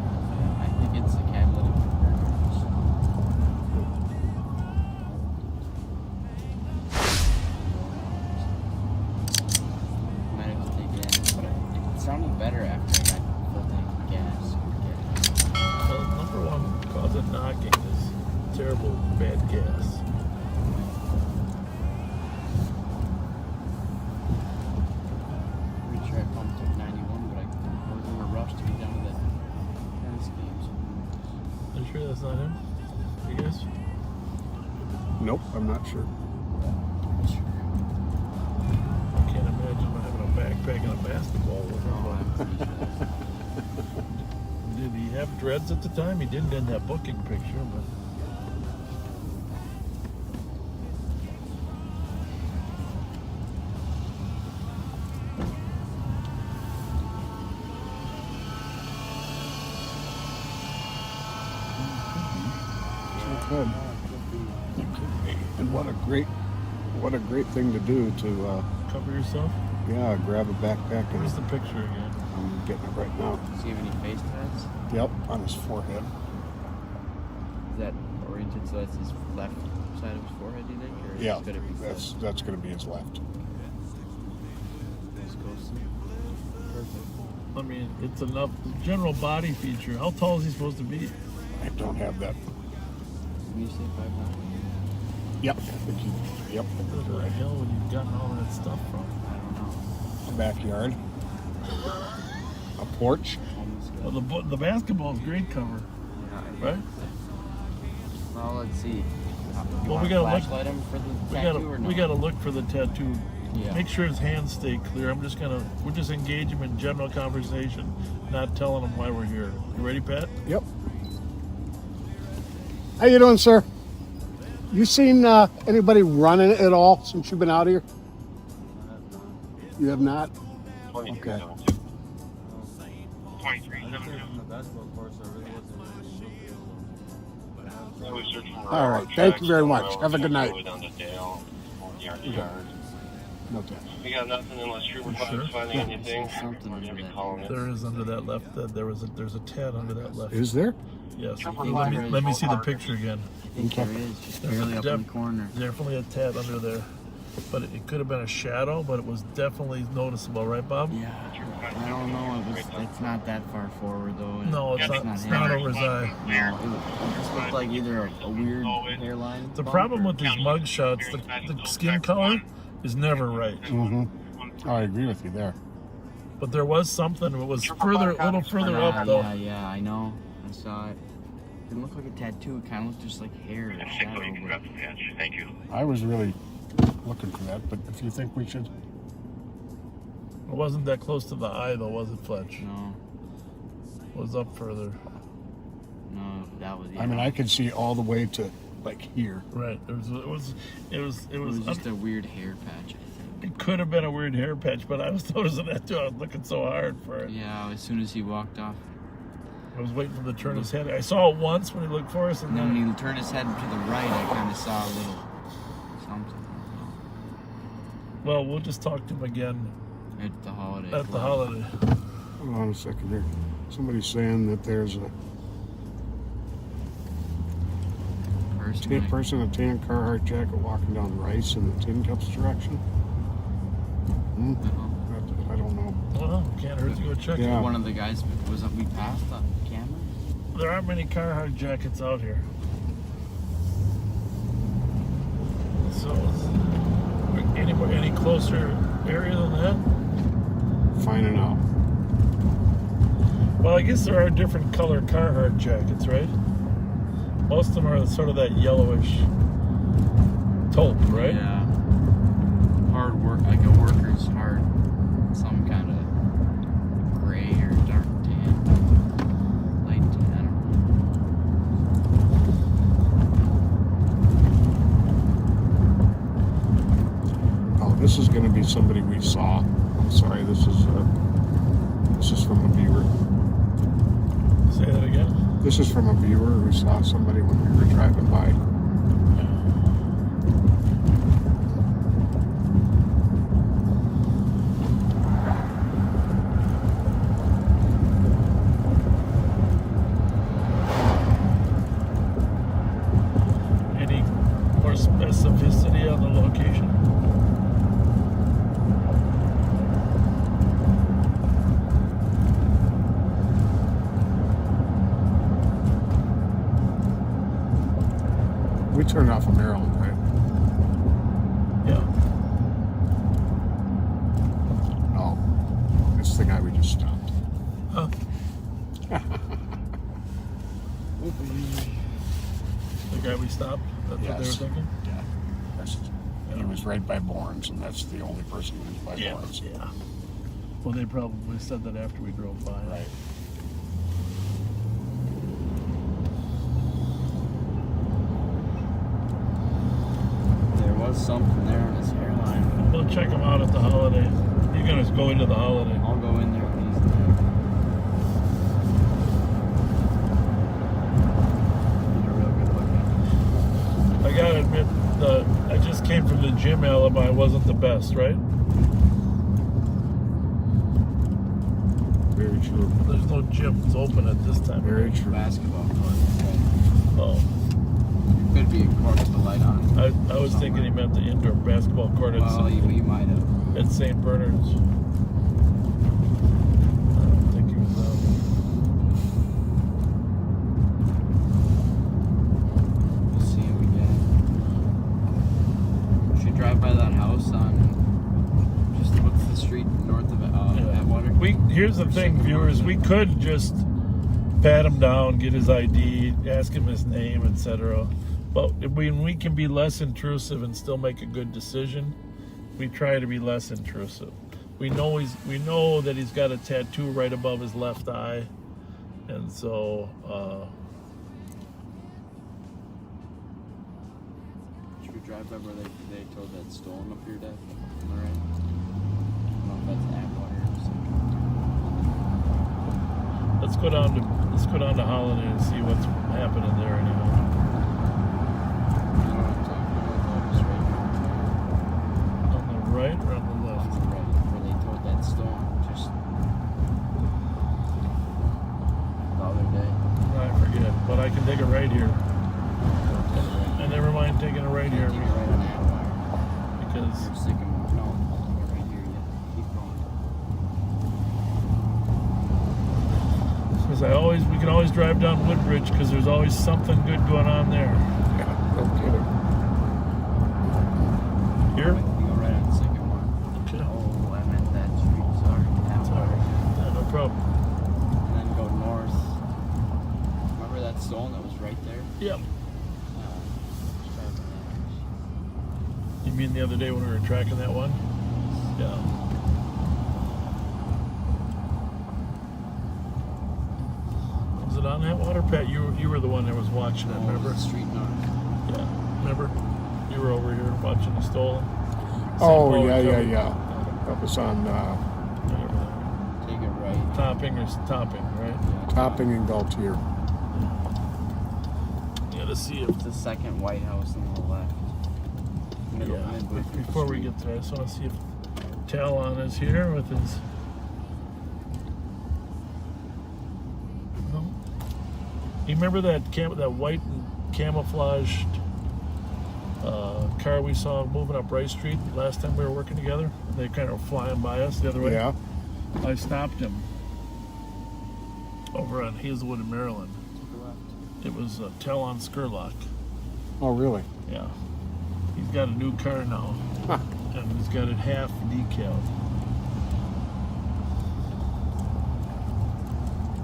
I think it's the catalytic converters. Might have to take it in, but it sounded better after I got full tank of gas. Well, number one cause of knocking is terrible bad gas. Pretty sure I pumped up 91, but I was in a rush to get down to that tennis game. Are you sure that's not him? I guess. Nope, I'm not sure. I can't imagine having a backpack and a basketball with him. Did he have dreads at the time? He didn't in that booking picture, but. Good. And what a great thing to do to cover yourself. Yeah, grab a backpack. Where's the picture again? I'm getting it right now. Does he have any face tats? Yep, on his forehead. Is that oriented so that's his left side of his forehead, do you think? Or Yeah, is it gonna be that's going to be his left. Perfect. I mean, it's enough general body feature. How tall is he supposed to be? I don't have that. You say 5'9"? Yep. Yep. Where the hell would you gotten all that stuff from? I don't know. a backyard, a porch. Well, the basketball is great cover, right? Well, let's see. Well, we gotta flashlight him for the tattoo or no? we gotta look for the tattoo. Yeah. Make sure his hands stay clear. We're just engage him in general conversation, not telling him why we're here. You ready, Pat? Yep. How you doing, sir? You seen anybody running at all since you've been out here? You have not? Okay. 23. All right. Thank you very much. Have a good night. Okay. We got nothing unless Trooper Five's finding anything. There is under that left. There's a tad under that left. Is there? Yes. Let me see the picture again. I think there is, just barely up in the corner. Definitely a tad under there. But it could have been a shadow, but it was definitely noticeable, right, Bob? Yeah. I don't know. It's not that far forward, though. No, it's not over his eye. It just looked like either a weird hairline. The problem with these mug shots, the skin color is never right. Mm-hmm. I agree with you there. But there was something. It was a little further up, though. Yeah, I know. I saw it. It didn't look like a tattoo. It kind of looked just like hair or shadow. Thank you. I was really looking for that, but if you think we should... It wasn't that close to the eye, though, was it, Fletch? No. It was up further. No, that was... Yeah. I mean, I could see all the way to, like, here. Right. It was just a weird hair patch, I think. It could have been a weird hair patch, but I was noticing that, too. I was looking so hard for it. Yeah, as soon as he walked off. I was waiting for him to turn his head. I saw it once when he looked for us, and then when he turned his head to the right, I kind of saw a little something. Well, we'll just talk to him again at the holiday. At the holiday. Hold on a second here. Somebody's saying that there's a person in a tan Carhartt jacket walking down Rice in the Tin Cups direction. I don't know. Well, can't hurt to go check. Yeah. One of the guys we passed on camera. There aren't many Carhartt jackets out here. So, any closer area than that? Finding out. Well, I guess there are different color Carhartt jackets, right? Most of them are sort of that yellowish taupe, right? Yeah. Hard work, like a worker's hard. Some kind of gray or dark tan. Light tan, I don't know. Oh, this is going to be somebody we saw. I'm sorry, this is from a viewer. Say that again? This is from a viewer who saw somebody when we were driving by. Any more specificity on the location? We turned off of Maryland, right? Yeah. Oh, it's the guy we just stopped. Huh? The guy we stopped? That's what they were thinking? Yeah. He was right by Bourne's, and that's the only person who was by Bourne's. Yeah. Well, they probably said that after we drove by. Right. something there on his hairline. We'll check him out at the holiday. You're going to go into the holiday. I'll go in there when he's there. I gotta admit, I just came from the gym alibi wasn't the best, right? Very true. There's no gyms open at this time. Very true. Basketball court. Oh. Could be a court with the light on. I was thinking he meant the indoor basketball court at we might have. At St. Bernard's. I don't think he was out. We'll see him again. We should drive by that house on just what's the street north here's the thing, viewers. We could just pat him down, get his ID, ask him his name, etc. But when we can be less intrusive and still make a good decision, we try to be less intrusive. We know that he's got a tattoo right above his left eye, and so should we drive by where they told that stolen up here, Dad? Am I right? I don't know if that's Atwater or something. let's go down to Holiday and see what's happening there anyway. On the right or on the left? On the right, where they told that storm just the other day. I forget, but I can take a right here. And never mind taking a right here. Right on Atwater. Because You're sticking, no, right here, yeah. Keep going. we can always drive down Woodbridge because there's always something good going on there. Yeah, no kidding. Here? You go right on the second one. Okay. Oh, I meant that street, sorry. Atwater. Yeah, no problem. And then go north. Remember that stone that was right there? Yep. You mean the other day when we were tracking that one? Yeah. Was it on that water, Pat? You were the one that was watching it, remember? Street north. Yeah. Remember? You were over here watching the stolen. Oh, yeah. That was on Take it right. Topping, right? Yeah, Topping and Galtier. Yeah, to see if It's the second White House on the left. Middle, yeah. midway through the Before we street. get there, I just want to see if Talon is here with his. No. You remember that white and camouflaged car we saw moving up Rice Street last time we were working together? They kind of flying by us the other way. Yeah. I stopped him over on Hazelwood in Maryland. It was Talon Skurlock. Oh, really? Yeah. He's got a new car now. Huh. And he's got it half decaled.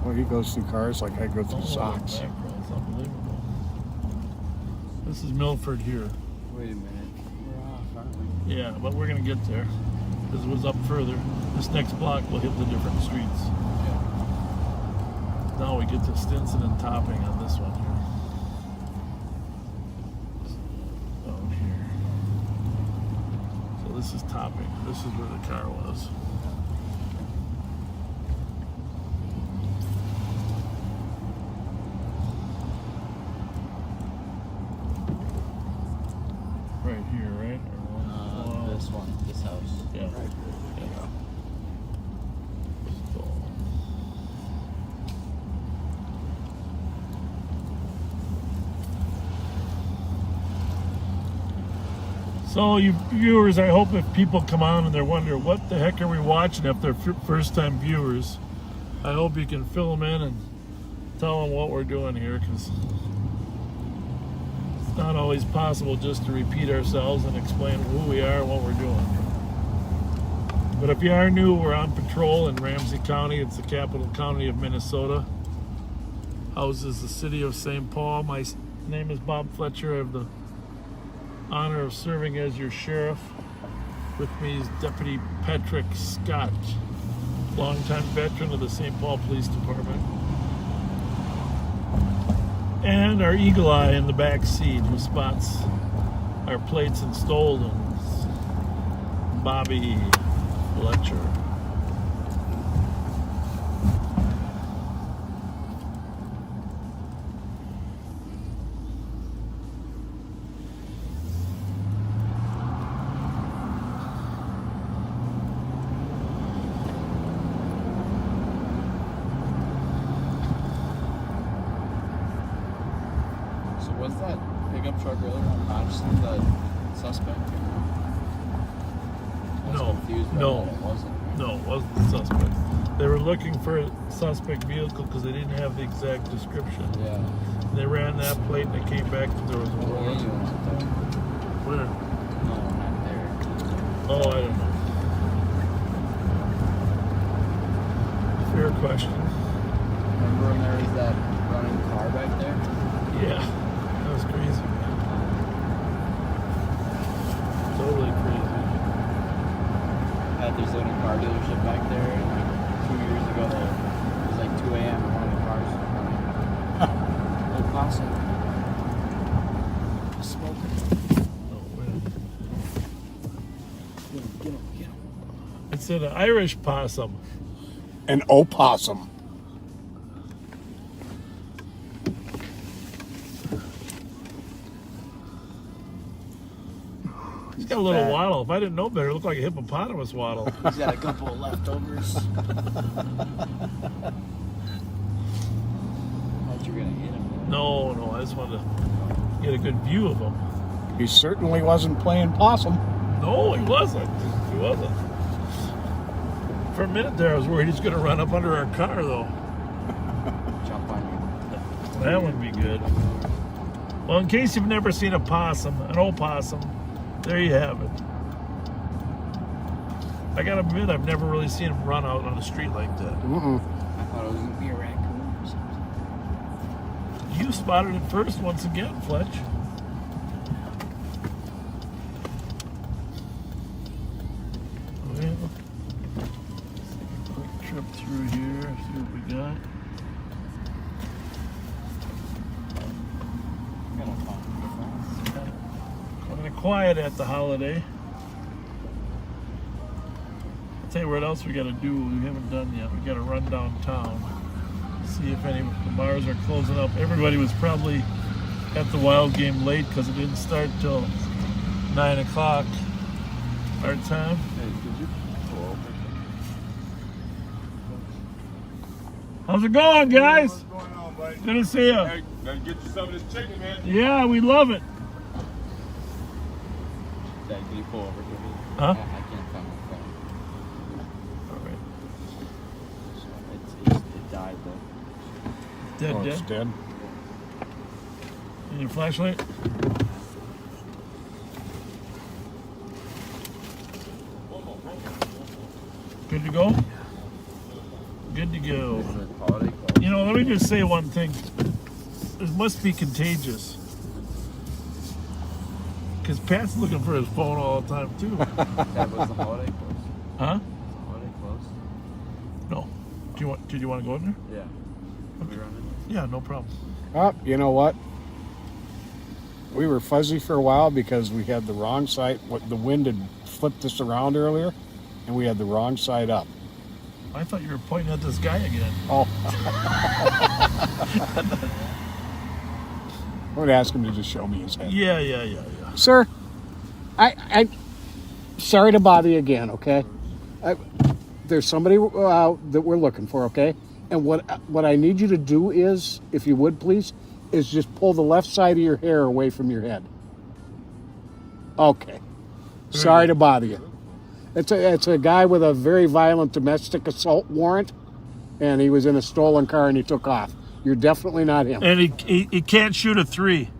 Well, he goes through cars like I go through socks. It's unbelievable. This is Milford here. Wait a minute. We're off, aren't we? Yeah, but we're going to get there. Because it was up further. This next block will hit the different streets. Now we get to Stinson and Topping on this one here. Down here. So this is Topping. This is where the car was. Right here, right? This one, this house. Yeah. Right. Yeah. So you viewers, I hope if people come on and they're wondering what the heck are we watching, if they're first time viewers, I hope you can fill them in and tell them what we're doing here, because it's not always possible just to repeat ourselves and explain who we are and what we're doing. But if you are new, we're on patrol in Ramsey County. It's the capital county of Minnesota. Houses the city of St. Paul. My name is Bob Fletcher. I have the honor of serving as your sheriff. With me is Deputy Patrick Scott, longtime veteran of the St. Paul Police Department. And our eagle eye in the back seat who spots our plates and stolens, Bobby Fletcher. Was that pickup truck earlier on Hodgson the suspect? No, it wasn't the suspect. They were looking for a suspect vehicle because they didn't have the exact description. Yeah. And they ran that plate and they came back that there was a warrant. Where? No, not there. Oh, I don't know. Fair question. Remember when there was that running car back there? Yeah, that was crazy, man. Totally crazy. There's a car dealership back there, and like 2 years ago, it was like 2 a.m. and one of the cars was running. No possum. Smoking. Get him. It's an Irish possum. An opossum. He's got a little waddle. If I didn't know better, it looked like a hippopotamus waddle. He's got a couple of leftovers. Thought you were gonna hit him. No, I just wanted to get a good view of him. He certainly wasn't playing possum. No, he wasn't. For a minute there, I was worried he's going to run up under our car, though. Jump on you. That would be good. Well, in case you've never seen a possum, an opossum, there you have it. I gotta admit, I've never really seen him run out on the street like that. I thought it was going to be a raccoon or something. You spotted it first once again, Fletch. Well, quick trip through here, see what we got. Kind of quiet at the holiday. I'll tell you what else we got to do. We haven't done yet. We got to run downtown, see if any of the bars are closing up. Everybody was probably at the Wild game late because it didn't start till 9 o'clock our time. Hey, did you pull over? How's it going, guys? What's going on, buddy? Good to see you. Hey, gotta get you some of this chicken, man. Yeah, we love it. Dad, can you pull over to me? Huh? I can't find my phone. All right. So it died though. Dead, It's dead. Need your flashlight? Good to go? Good to go. You know, let me just say one thing. This must be contagious. Because Pat's looking for his phone all the time, too. That was the holiday close. Huh? Holiday close. No. Did you want to go in there? Yeah. Can we run in? Yeah, no problem. Oh, you know what? We were fuzzy for a while because we had the wrong side. The wind had flipped us around earlier, and we had the wrong side up. I thought you were pointing at this guy again. Oh. I would ask him to just show me his head. Yeah. Sir, I sorry to bother you again, okay? There's somebody that we're looking for, okay? And what I need you to do is, if you would please, is just pull the left side of your hair away from your head. Okay. Sorry to bother you. It's a guy with a very violent domestic assault warrant, and he was in a stolen car and he took off. You're definitely not him. And he can't shoot a 3.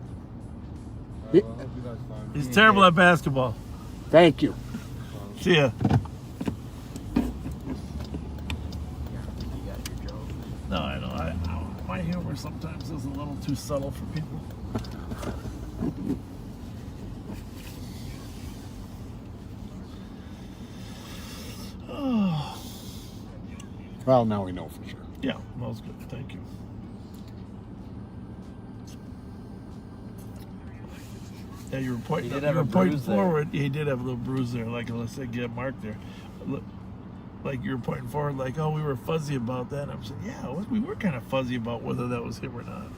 He's terrible at basketball. Thank you. See ya. No, I know. My humor sometimes is a little too subtle for people. Well, now we know for sure. Yeah, that was good. Thank you. Yeah, you were pointing forward. He did have a little bruise there, like let's say get marked there. Like you were pointing forward, like, oh, we were fuzzy about that. I'm saying, yeah, we were kind of fuzzy about whether that was him or not.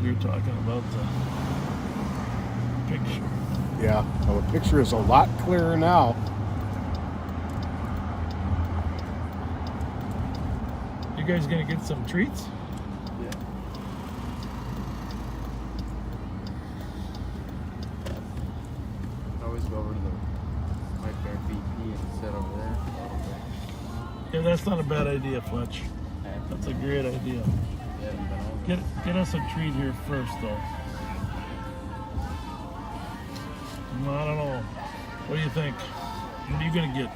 You're talking about the picture. Yeah, well, the picture is a lot clearer now. You guys gonna get some treats? Yeah. I always go over to the White Bear BP and sit over there. Yeah, that's not a bad idea, Fletch. That's a great idea. Get us a treat here first, though. I don't know. What do you think? What are you gonna get?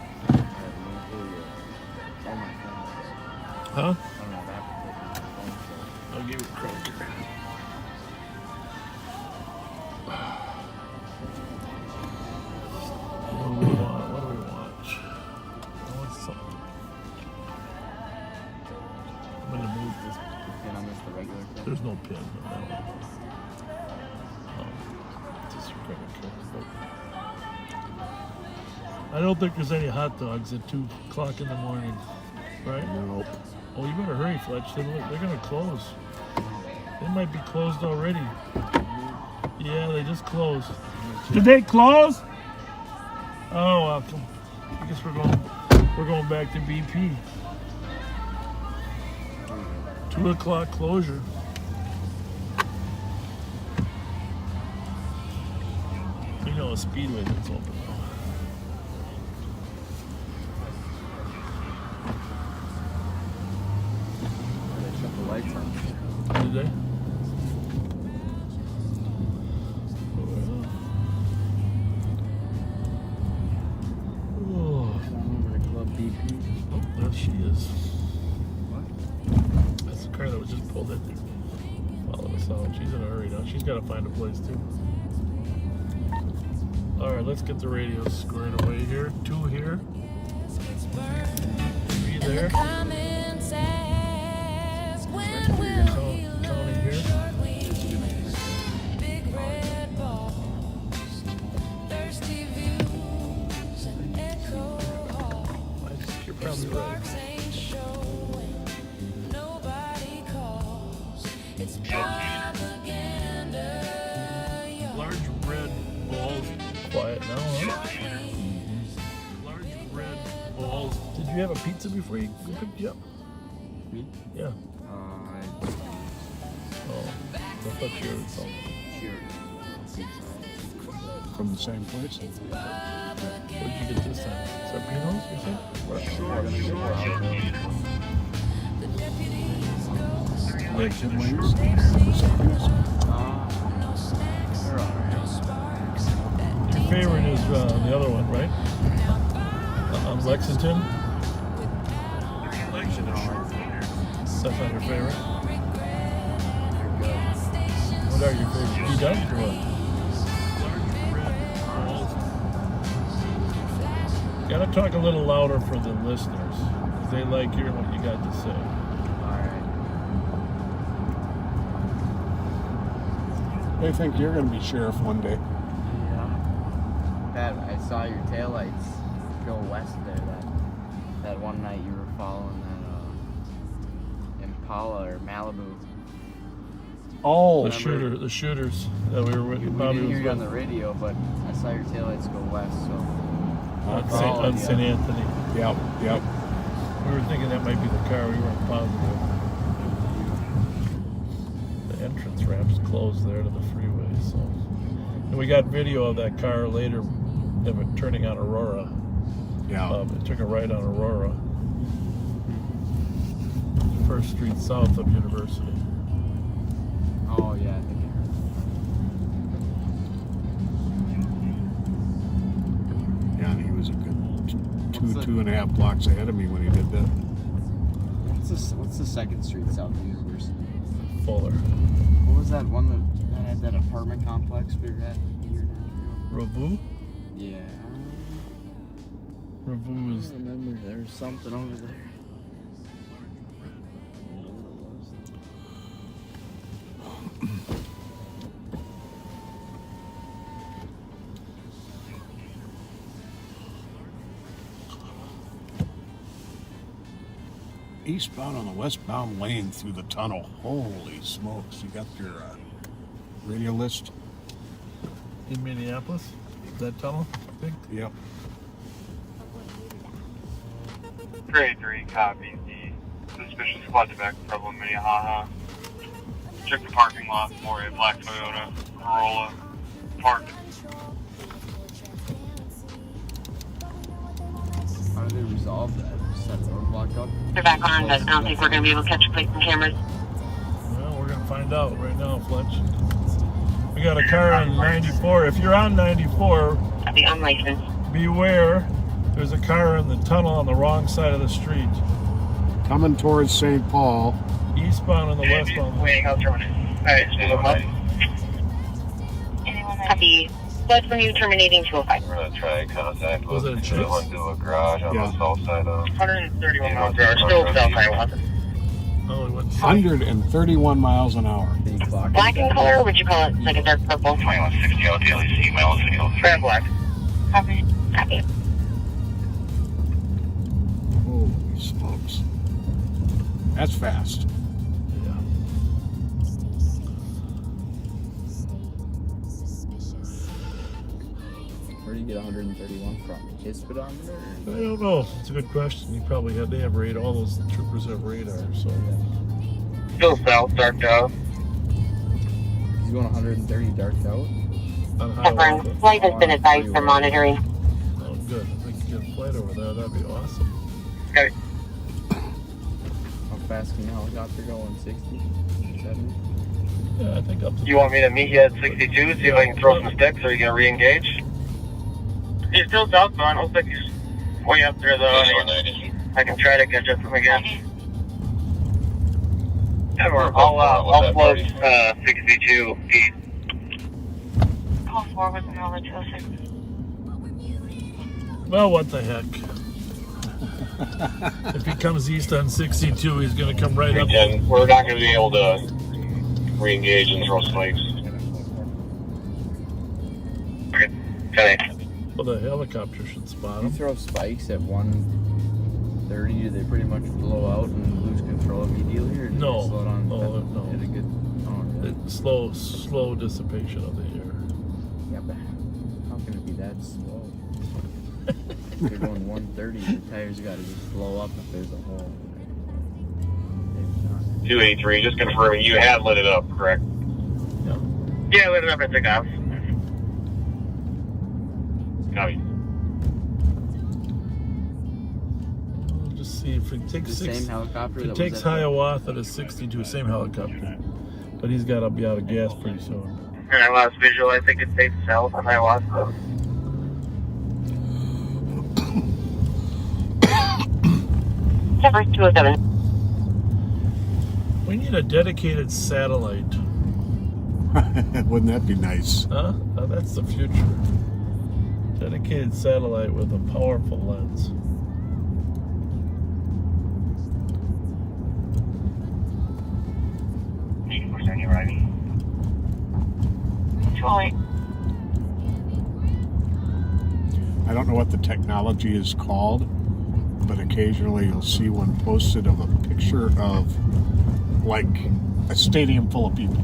Huh? I'll give you a cracker. What do we want? What do we want? I want something. I'm gonna move this. Pin on this, the regular pin? There's no pin on that one. Just a cracker. I don't think there's any hot dogs at 2 o'clock in the morning, right? Nope. Oh, you better hurry, Fletch. They're going to close. They might be closed already. Yeah, they just closed. Did they close? Oh, well, I guess we're going back to BP. 2 o'clock closure. You know, a Speedway that's open now. Lights on. Did they? Oh. Oh, there she is. What? That's the car that was just pulled in there. Follow us out. She's in a hurry now. She's got to find a place too. All right, let's get the radios squared away here. 2 here. 3 there. Counting here. You're probably right. Large red balls. Quiet now, huh? Large red balls. Did you have a pizza before you picked you up? Me? Yeah. Oh, I thought you were something. From the same place? What did you get this time? Sarpinos, you said? Chicken wings? Your favorite is the other one, right? Lexington? That's not your favorite? What are your favorites? You done or what? Gotta talk a little louder for the listeners, because they like hearing what you got to say. Alright. They think you're gonna be sheriff one day. Yeah. Pat, I saw your taillights go west there that one night you were following that Impala or Malibu. Oh, the shooters that we were with. We didn't hear you on the radio, but I saw your taillights go west, so. On St. Anthony. Yep. We were thinking that might be the car. We weren't positive. The entrance ramp's closed there to the freeway, so. And we got video of that car later of it turning on Aurora. Yeah. It took a right on Aurora. First Street south of University. Oh, yeah, I think I heard. Yeah, and he was a good 2.5 blocks ahead of me when he did that. What's the second street south of University? Fuller. What was that one that had that apartment complex we were at a year and a half ago? Ravu? Yeah. Ravu is. I remember there was something over there. Eastbound on the westbound lane through the tunnel. Holy smokes. You got your radio list? In Minneapolis? That tunnel, I think? Yep. Grade 3 copies. The suspicious squad back in trouble in Minnehaha. Check the parking lot for a black Toyota Corolla parked. How do they resolve that? Set a roadblock up? They're back on, but I don't think we're going to be able to catch a plate from cameras. Well, we're going to find out right now, Fletch. We got a car on 94. If you're on 94, I'll be unlicensed. beware. There's a car in the tunnel on the wrong side of the street. Coming towards St. Paul. Eastbound and the westbound. Waiting out terminating. Alright, Copy. That's when you terminating 205. We're going to try contact Was with it a chase? 212 garage on Yeah. the south side of... 131 miles per hour, still south Hiawatha. Oh, it went 131 miles an hour. Black in color, or would you call it like a dark purple? 2160 out the LEC, mile 603. Red black. Copy. Copy. Holy smokes. That's fast. Where do you get 131 from? His speedometer? I don't know. It's a good question. You probably have, they have radar. All those troopers have radar, so. Still south, dark out. He's going 130 darked out? On Confirmed. Flight has been advised for monitoring. Oh, good. If we can get a flight over there, that'd be awesome. Okay. How fast can a helicopter go? 160? 70? Yeah, I think up to... You want me to meet you at 62, see if I can throw some sticks, or are you going to re-engage? He's still southbound. Looks like he's way up there, though. I can try to catch up to him again. I'll float 62 feet. Call 4 was another 206. Well, what the heck. If he comes east on 62, he's going to come right up. And we're not going to be able to re-engage and throw spikes. Okay. Well, the helicopter should spot If you him. throw spikes at 130, do they pretty much blow out and lose control immediately? Or do No. they slow down? No, no. Hit a good, really? It's slow dissipation of the air. Yeah, but how can it be that slow? If you're going 130, your tires got to just blow up if there's a hole. Maybe not. 283, just confirming you had lit it up, correct? Yeah, I lit it up and took off. Copy. We'll just see if it takes The same helicopter If that it was takes at the- Hiawatha to 62, same helicopter. But he's got to be out of gas pretty soon. And I lost visual. I think it's safe south on Hiawatha. Number 207. We need a dedicated satellite. Wouldn't that be nice? Huh? That's the future. Dedicated satellite with a powerful lens. Any arriving? 208. I don't know what the technology is called, but occasionally you'll see one posted of a picture of like a stadium full of people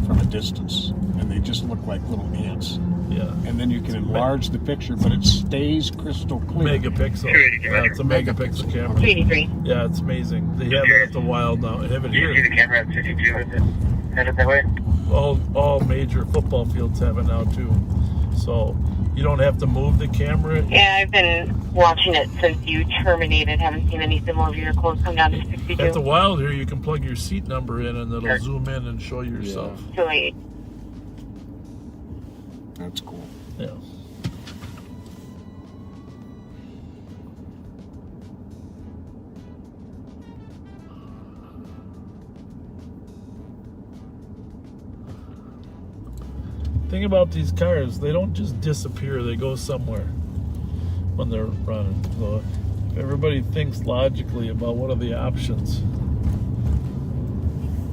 from a distance, and they just look like little ants. Yeah. And then you can enlarge the picture, but it stays crystal clear. Megapixel. Yeah, it's a megapixel camera. 283. Yeah, it's amazing. They have that at the Wild now. They have it Do you see here. the camera at 52? Is it headed that way? All major football fields have it now too. So you don't have to move the camera. Yeah, I've been watching it since you terminated. Haven't seen any similar vehicles come down to 62. At the Wild here, you can plug your seat number in, and it'll zoom in and show you yourself. 208. That's cool. Yeah. Thing about these cars, they don't just disappear, they go somewhere when they're running. So if everybody thinks logically about what are the options.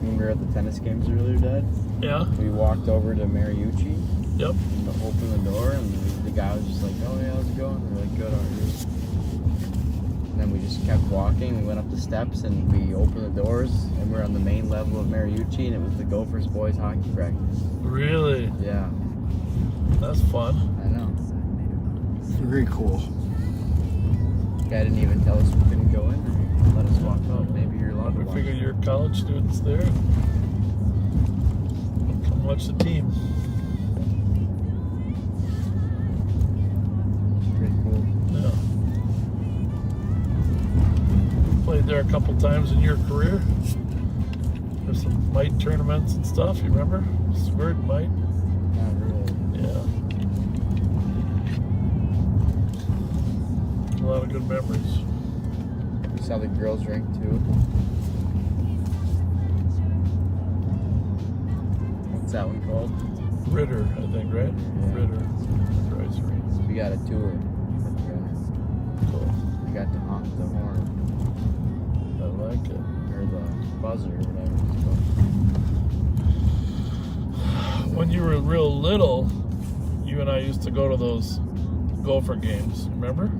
When we were at the tennis games earlier, Dad, Yeah? we walked over to Mariucci. Yep. And opened the door, and the guy was just like, "Oh yeah, how's it going?" We're like, "Good, how are you?" And then we just kept walking. We went up the steps, and we opened the doors, and we're on the main level of Mariucci, and it was the Gophers boys hockey practice. Really? Yeah. That's fun. I know. Very cool. Guy didn't even tell us we couldn't go in. He let us walk out. Maybe you're allowed to We watch. figure your college students there. Come watch the team. Pretty cool. Yeah. Played there a couple times in your career. There's some mite tournaments and stuff, you remember? Squirt, mite? Not really. Yeah. lot of good memories. We saw the girls drink too. What's that one called? Ritter, I think, right? Yeah. Ritter. Grocery. We got a tour. Cool. We got to honk the horn. I like it. Or the buzzer or whatever it's called. When you were real little, you and I used to go to those Gopher games, remember?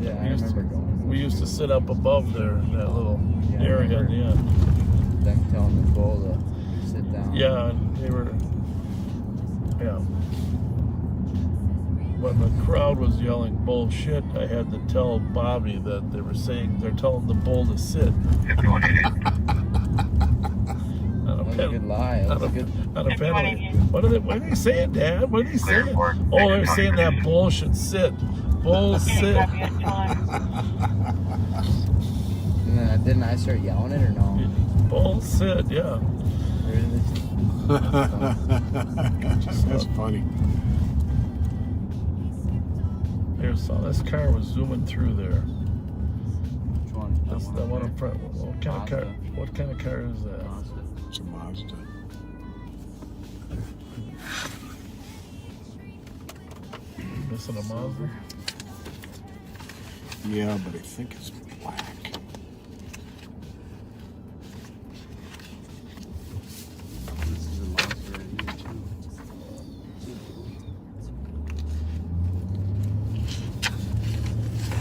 Yeah, I remember going. We used to sit up above there in that little area at the end. Them telling the bull to sit down. Yeah, and they were, yeah. When the crowd was yelling bullshit, I had to tell Bobby that they were saying they're telling the bull to sit. That's a good lie. That's a good. Not a penalty. What are they saying, Dad? What are they saying? Oh, they're saying that bull should sit. Bull sit. And then didn't I start yelling it or no? Bull sit, yeah. That's funny. There's this car was zooming through there. Which one? That's the one in front. What kind of car? What kind of car is that? It's a Mazda. Missing a Mazda? Yeah, but I think it's black. This is a monster right here too.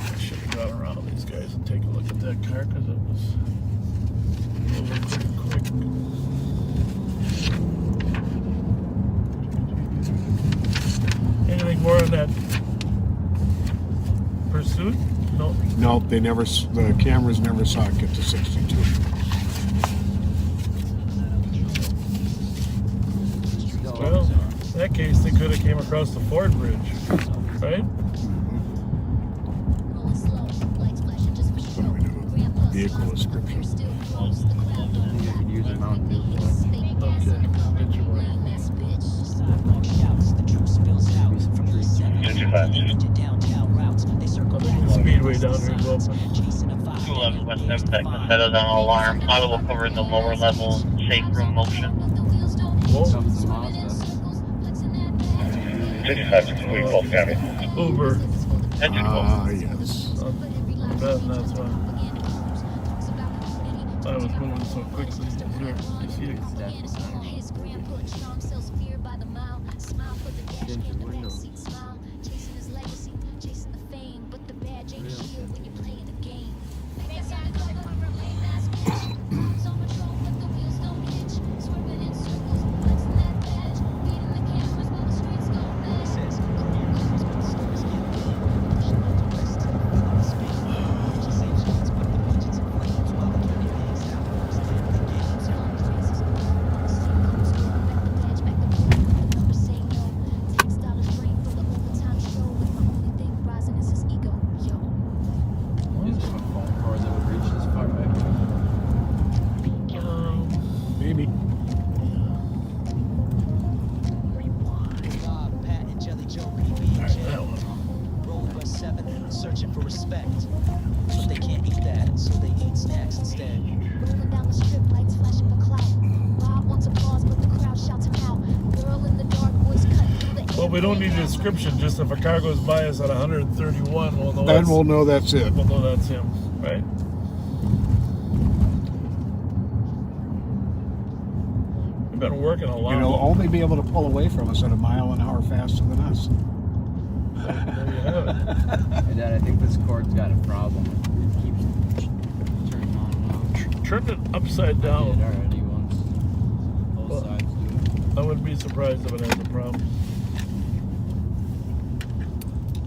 I should have got around these guys and take a look at that car because it was moving pretty quick. Anything more on that pursuit? No. Nope, they never. The cameras never saw it get to 62. Well, in that case, they could have came across the Ford Bridge, right? Vehicle description. You could use a Mountain Dew. Okay, get your one. Speedway down here is open. 211 West Empire, set us on alarm. Auto will cover in the lower level, safe room motion. We both got it. Uber. Yes. That's why. I was moving so quickly. Here, you see it? Maybe. Searching for respect, but they can't eat that, so they eat snacks instead. Rolling down the strip, lights flashing for clout. Bob wants applause, but the crowd shouts him out. Girl in the dark, voice cut through the air. Well, we don't need a description. Just if a car goes by us at 131, we'll know. Then we'll know that's it. We'll know that's him, right? We've been working a lot. And he'll only be able to pull away from us at a mile an hour faster than us. There you have it. Hey, Dad, I think this cord's got a problem. It keeps turning on and off. Turn it upside down. I did already once. Both sides do it. I wouldn't be surprised if it has a problem.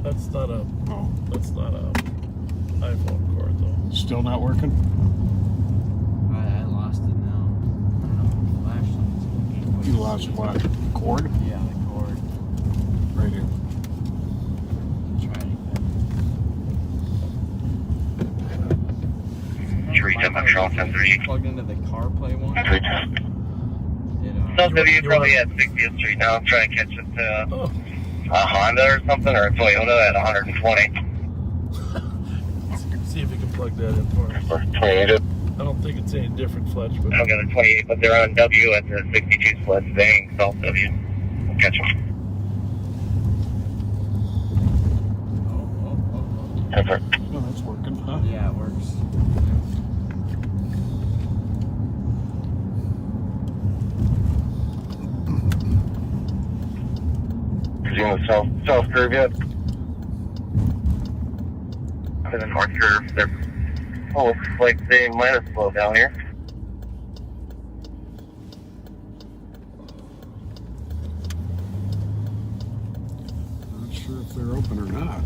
That's not a iPhone cord though. Still not working? I lost it now. I don't know if it flashed on You lost what? Cord? Yeah, the cord. Right here. Plugged into the CarPlay one. So you probably at 60th Street now. I'm trying to catch it to a Honda or something, or a Toyota at 120. plug that in for us. 28. I don't think it's any different, Fletch, but I don't got a 28, but they're on W at the 62 split. Staying South W. We'll catch them. Oh, that's working, huh? Yeah, it works. Is he on the south curve yet? To the north curve. They're, looks like they might have slowed down here. Not sure if they're open or not.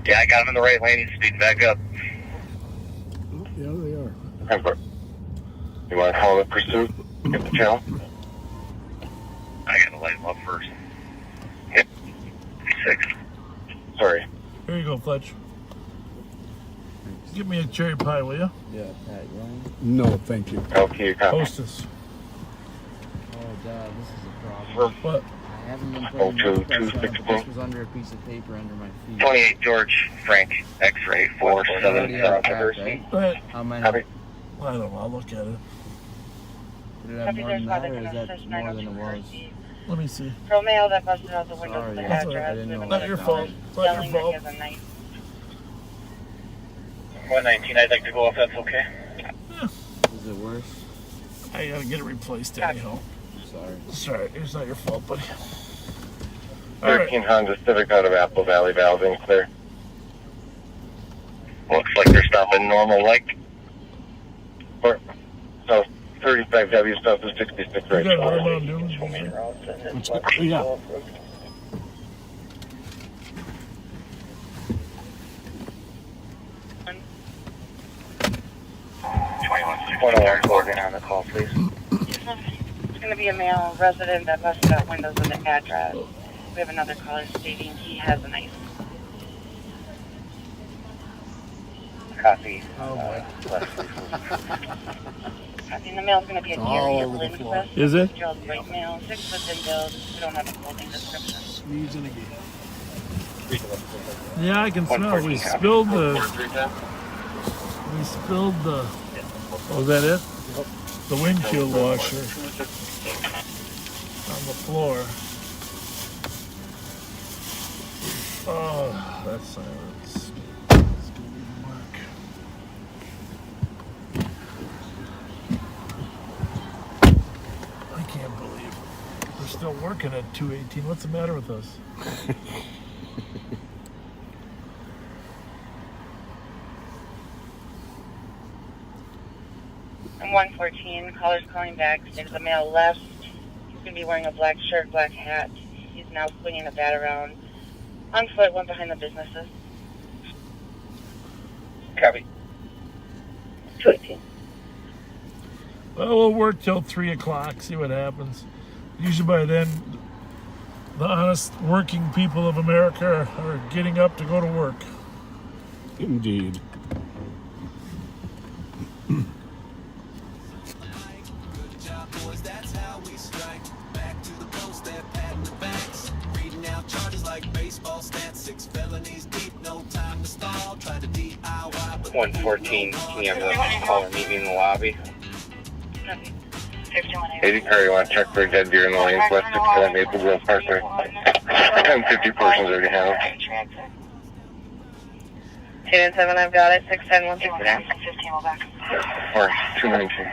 Yeah, I got him in the right lane. He's speeding back up. Oh, yeah, they are. You want to call the pursuit? Get the channel? I got to light him up first. Yep. 6. Sorry. Here you go, Fletch. Give me a cherry pie, will you? Yeah, Pat, you want one? No, thank you. Okay, copy. Hostess. Oh, Dad, this is a problem. What? I haven't been putting Oh, pressure on it, but 216. this was under a piece of paper under my feet. 28 George Frank X-ray 47 South Right? Right. How many? I don't know. I'll look at it. Would it have more than that, or is that more than it was? Let me see. Pro male that busted out the window Sorry, of the that's address. all right. I didn't know Not your fault. Not your Yelling that he fault. has a knife. 119, I'd like to go if that's okay. Is it worse? I gotta get it replaced anyhow. Sorry. Sorry, it's not your fault, buddy. All right. 13 Honda Civic out of Apple Valley, valve in clear. Looks like they're stopping normal like. Or, so 35W south of 66 You right got a now. Mountain Dew? Yeah. Coordinate on the call, please. It's going to be a male resident that busted out windows of the address. We have another caller stating he has a knife. Copy. Oh, boy. Copy. And the male's going to be a All Gary over the floor. Lindquist. Is it? Gerald white male, 6 foot in build. We don't have a clothing description. Sneezing again. Yeah, I can smell. We spilled the. Oh, is that it? The windshield washer on the floor. Oh, that silence. It's gonna work. I can't believe we're still working at 218. What's the matter with us? I'm 114. Caller's calling back. Stated the male left. He's going to be wearing a black shirt, black hat. He's now swinging a bat around. On foot, one behind the businesses. Copy. 218. Well, we'll work till 3 o'clock, see what happens. Usually by then, the honest working people of America are getting up to go to work. Indeed. Like baseball stats, 6 felonies deep, no time to stall. Try to DIY. 114, can you have the caller meet me in the lobby? 51. 80 car, you want to check for a dead deer in the lanes west of that Maple Grove Parkway? 1050 persons already handled. 297, I've got it. 610, 169. 15 will back. Or 219.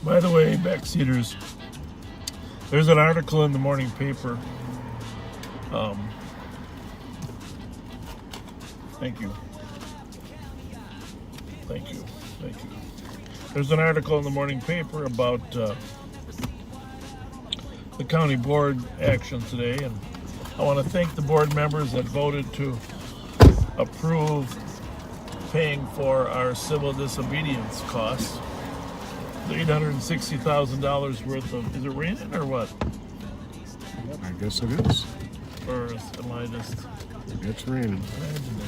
By the way, backseaters, there's an article in the morning paper. Thank you. Thank you. Thank you. There's an article in the morning paper about the county board action today, and I want to thank the board members that voted to approve paying for our civil disobedience costs. $860,000 worth of. Is it raining or what? I guess it is. Or am I just It's raining. imagining it?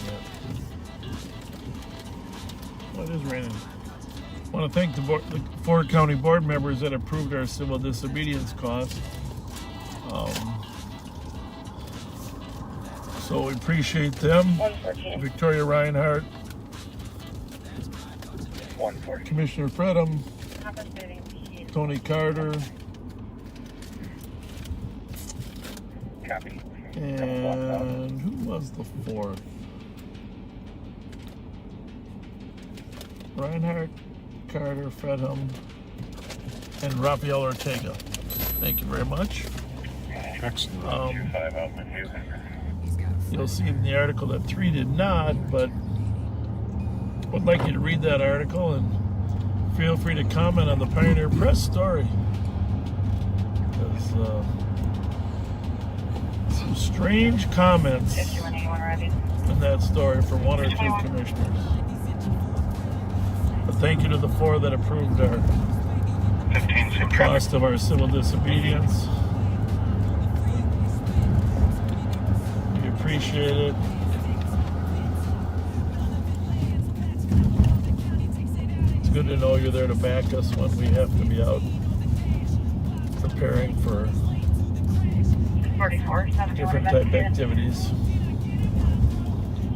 Well, it is raining. I want to thank the Ford County board members that approved our civil disobedience costs. So we appreciate them. Victoria Reinhardt, Commissioner Fredham, Tony Carter, Copy. and who was the fourth? Reinhardt, Carter, Fredham, and Rafael Ortega. Thank you very much. Excellent. You'll see in the article that 3 did not, but would like you to read that article and feel free to comment on the Pioneer Press story. There's some strange comments in that story from 1 or 2 commissioners. But thank you to the 4 that approved the cost of our civil disobedience. We appreciate it. It's good to know you're there to back us when we have to be out preparing for different type activities.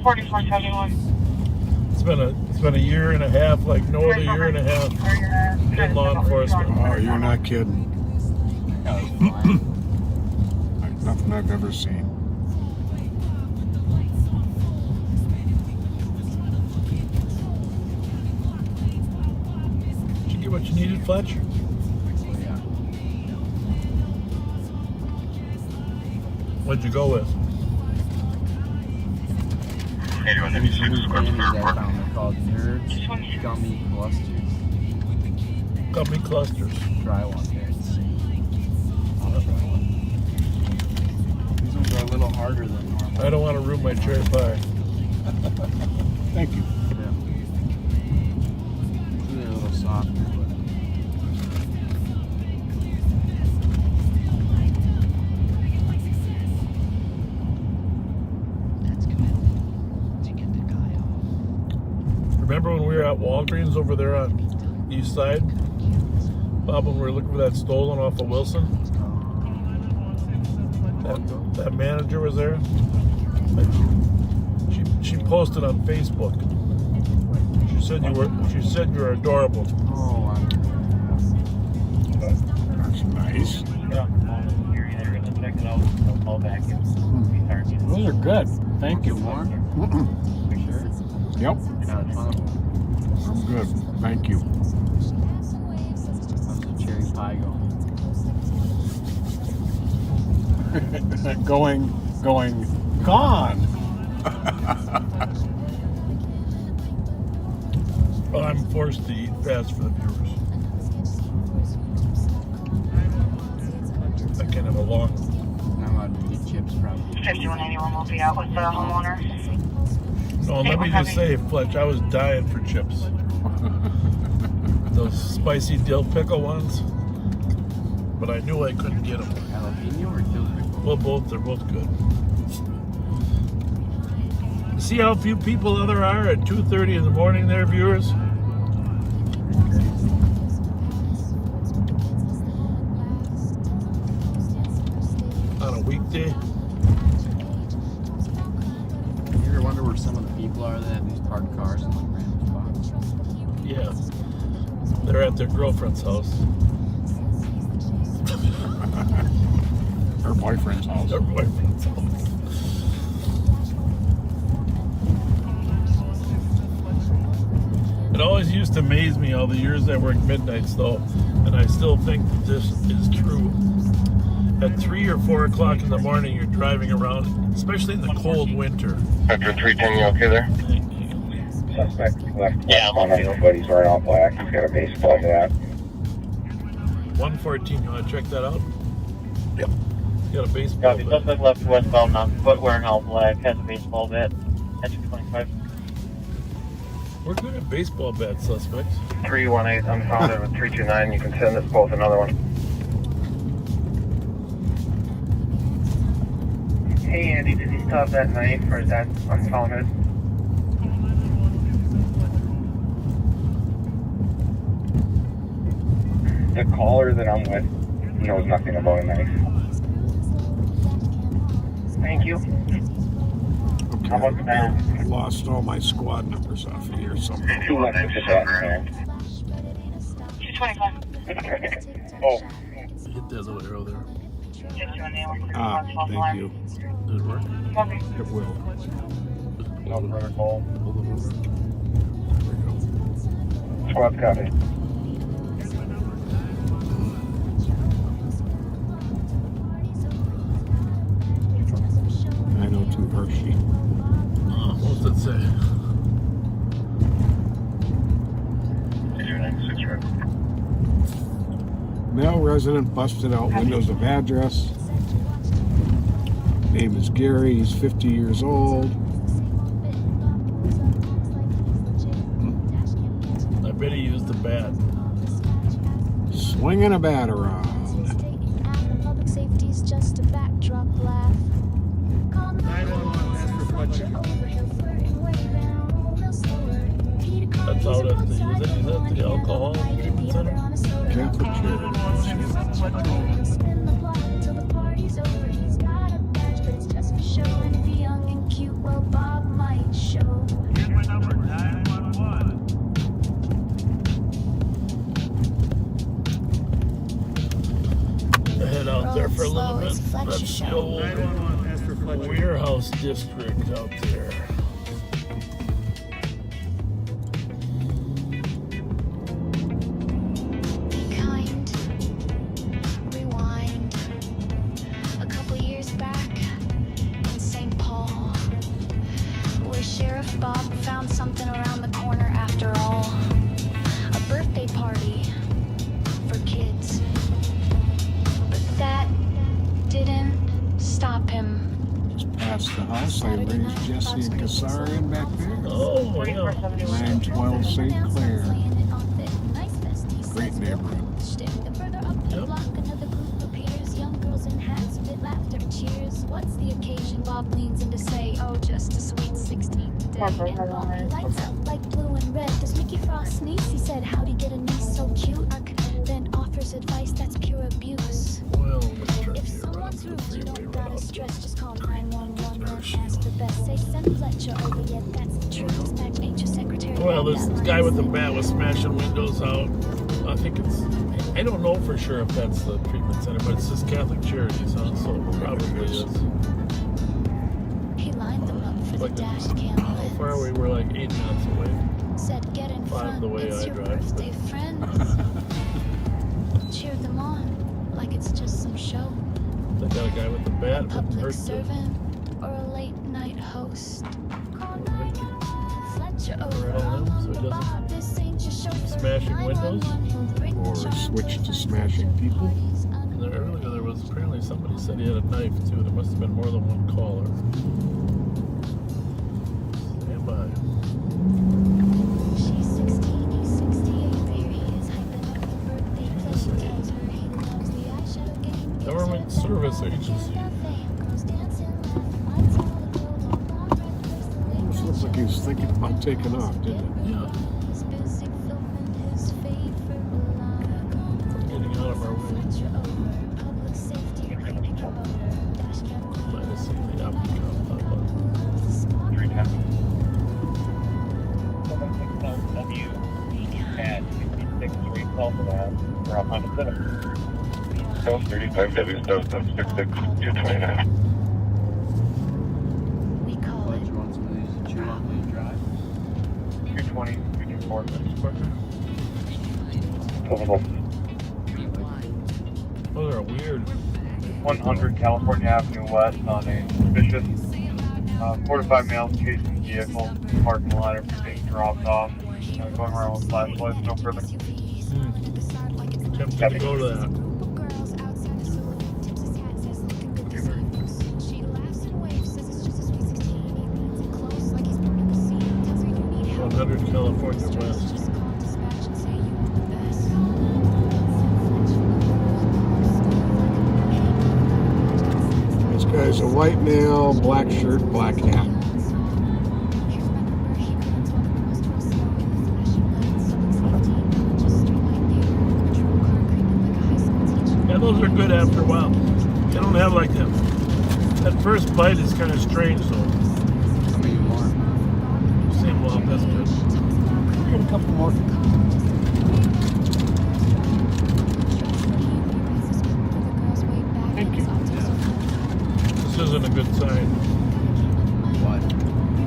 4471. It's been a year and a half, like no other year and a half in law enforcement. Oh, you're not kidding. Like nothing I've ever seen. Did you get what you needed, Fletcher? What'd you go with? These new candies I found are called Nerds Gummy Clusters. Gummy clusters. Try one there and see. I'll try one. These ones are a little harder than normal. I don't want to ruin my cherry pie. Thank you. Yeah. They're a little softer, but Remember when we were at Walgreens over there on the east side? Bob, when we were looking for that stolen off of Wilson? That manager was there. She posted on Facebook. She said you were adorable. oh, That's nice. Those are good. Thank you. more. Sure. Yep. Got a ton of them. I'm good. Thank you. How's the cherry pie going, gone. Well, I'm forced to eat fast for the viewers. I can have a long. I'm allowed to get chips probably. 5181 will be out with the homeowner. No, let me just say, Fletch, I was dying for chips. Those spicy dill pickle ones. But I knew I couldn't get them. Jalapeno or dill pickle? Well, both. They're both good. See how few people there are at 2:30 in the morning there, viewers? On a weekday. You ever wonder where some of the people are that have these parked cars in like random spots? Yeah. They're at their girlfriend's house. Her boyfriend's house. Their boyfriend's house. It always used to amaze me all the years I worked midnights though, and I still think that this is true. At 3 or 4 o'clock in the morning, you're driving around, especially in the cold winter. After 310, you okay there? Suspect left. Yeah, I'm okay. Nobody's right off black. He's got a baseball bat. 114, you want to check that out? Yep. You got a baseball Copy. bat. Suspect left westbound on foot wearing all black, has a baseball bat. That's 25. We're good at baseball bat suspects. 318 unfounded with 329. You can send us both another one. Hey Andy, did you still have that knife or is that unfounded? The caller that I'm with knows nothing about a knife. Thank you. Okay, How about the bat? I lost all my squad numbers off of here somehow. 225. Oh. Hit that little arrow there. Ah, thank you. Did it work? It will. No protocol. Pull them over. Squad copy. I know too, Hershey. What's that say? Male resident busted out windows of address. Name is Gary. He's 50 years old. I bet he used the bat. Swinging a bat around. Public safety's just a backdrop laugh. 911, ask for Fletcher. That's out at the, is that the alcohol treatment center? Catholic charity. Head out there for a little bit. That's the old 911, ask for Fletcher. warehouse district out there. Bob found something around the corner after all. A birthday party for kids. But that didn't stop him. Just past the house, I raised Jesse and Kassarian back there. Oh, yeah. 912 St. Clair. Great neighborhood. What's the occasion? Bob leans in to say, oh, just a sweet 16 today. And Bobby lights up like blue and red. Does Mickey Frost sneeze? He said, how'd he get a niece so cute? Then offers advice that's pure abuse. Well, if someone's rude, you don't gotta stress. Just call 911 and ask the best. Say, send Fletcher over, yeah, that's the truth. Dispatch ain't your secretary. Well, this guy with the bat was smashing windows out. I think it's, I don't know for sure if that's the treatment center, but it's just Catholic Charities, huh? So it probably is. He lined them up for the dash cam. How far are we? We're like 8 minutes away. Said, get in 5 front, the way it's I your drive. birthday friends. Cheered them on like it's just some show. They got a guy with the bat, but Public hurt servant or a late night host. Fletcher over Right on him, all so he on the Bob. This ain't your show for smashing windows. 911. Bring the Or charge. switch to smashing people. And there, earlier there was apparently somebody said he had a knife too. There must have been more than one caller. Stand by. She's 16, he's 68. There he is, hyping up the birthday. Fletcher tells her he loves the eyeshadow game. Government Service Agency. Almost looks like he was thinking about taking off, didn't it? Yeah. Getting out of our way. Might have seen the applicant pop up. 310. At 66 call for that. We're up on the center. South 35 W, South 66, 229. We call it. You want some of these to chew on while you drive? 220, 224. Those are weird. 100 California Avenue West on a suspicious 4 to 5 males chasing vehicle parking lot after being dropped off. Going around with flashlights, no further. Tempted to go to that. California West. This guy's a white male, black shirt, black hat. Yeah, those are good after a while. They don't have like that. That first bite is kind of strange though. How many more? Same, well, that's good. Get a couple more. Thank you. This isn't a good sign. What?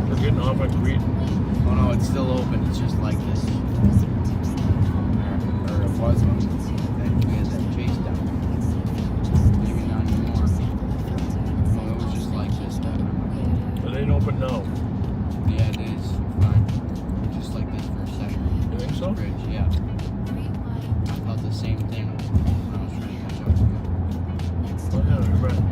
We're getting off on Creed. Oh no, it's still open. It's just like this. Or it was when we had that chase down. Maybe not anymore. No, it was just like this. It ain't open now. Yeah, it is. Fine. Just like this for a second. You think so? Bridge, yeah. I thought the same thing when I was trying to catch up to it. Oh, yeah, you're right.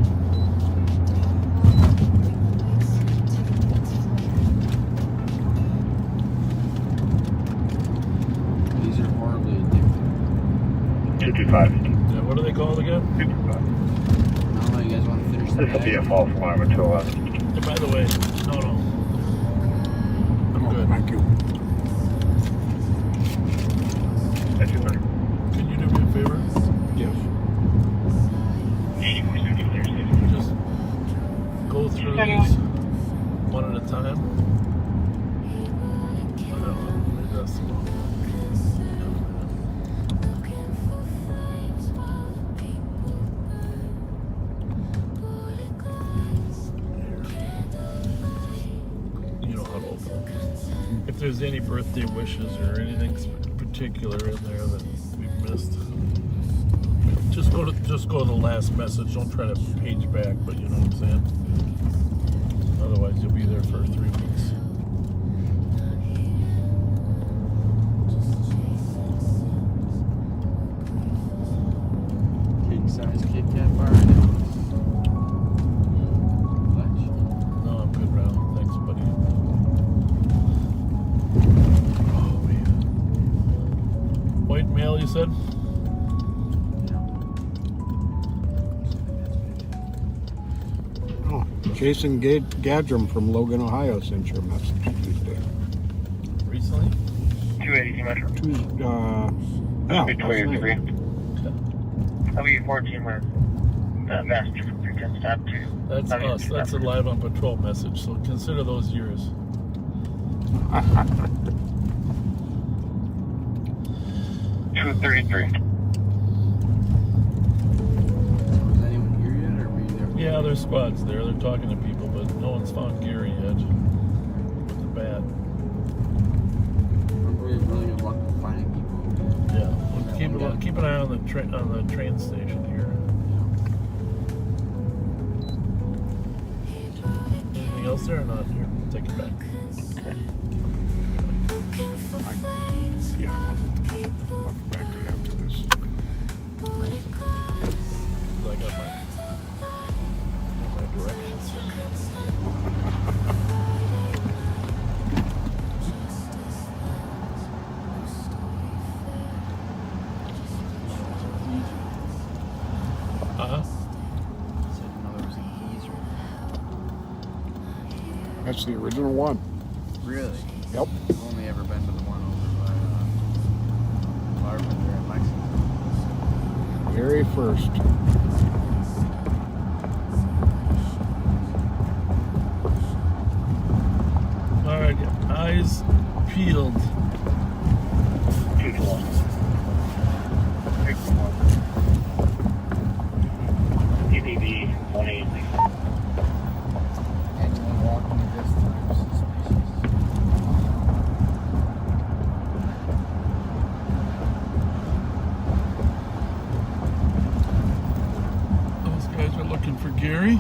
These are horribly addictive. 225. Yeah, what are they called again? 225. I don't know, you guys want to finish This will the be a false alarm until 11. Hey, by the way, no. I'm good. Thank you. Thank you, sir. Can you do me a favor? Yes. 8460. Just go through these one at a time. You know how to open them. If there's any birthday wishes or anything particular in there that we've missed, just go to the last message. Don't try to page back, but you know what I'm saying. Otherwise, you'll be there for 3 weeks. King size Kit Kat bar. Fletcher. No, I'm good, Ron. Thanks, buddy. Oh man, white male, you said? Oh, Jason Gadrum from Logan, Ohio sent your message Tuesday. Recently? 280 Metro. Yeah, Be last 23. night. I'll be 14 where the master from 310 stop 2. That's us. That's a live on patrol message. So consider those yours. 233. Was anyone here yet, or were you there? Yeah, there's spots there. They're talking to people, but no one's found Gary yet with the bat. We have really good luck finding people. Yeah, well, keep an eye on the train station here. Anything else there or not? Here, take it back. Yeah, I'll come back to you after this. I got my directions. That's the original one. Really? Yep. I've only ever been to the one over by Larvin there in Lexington. Very first. All right, eyes peeled. TTV 180. Anyone walking the distance suspicious. Those guys are looking for Gary.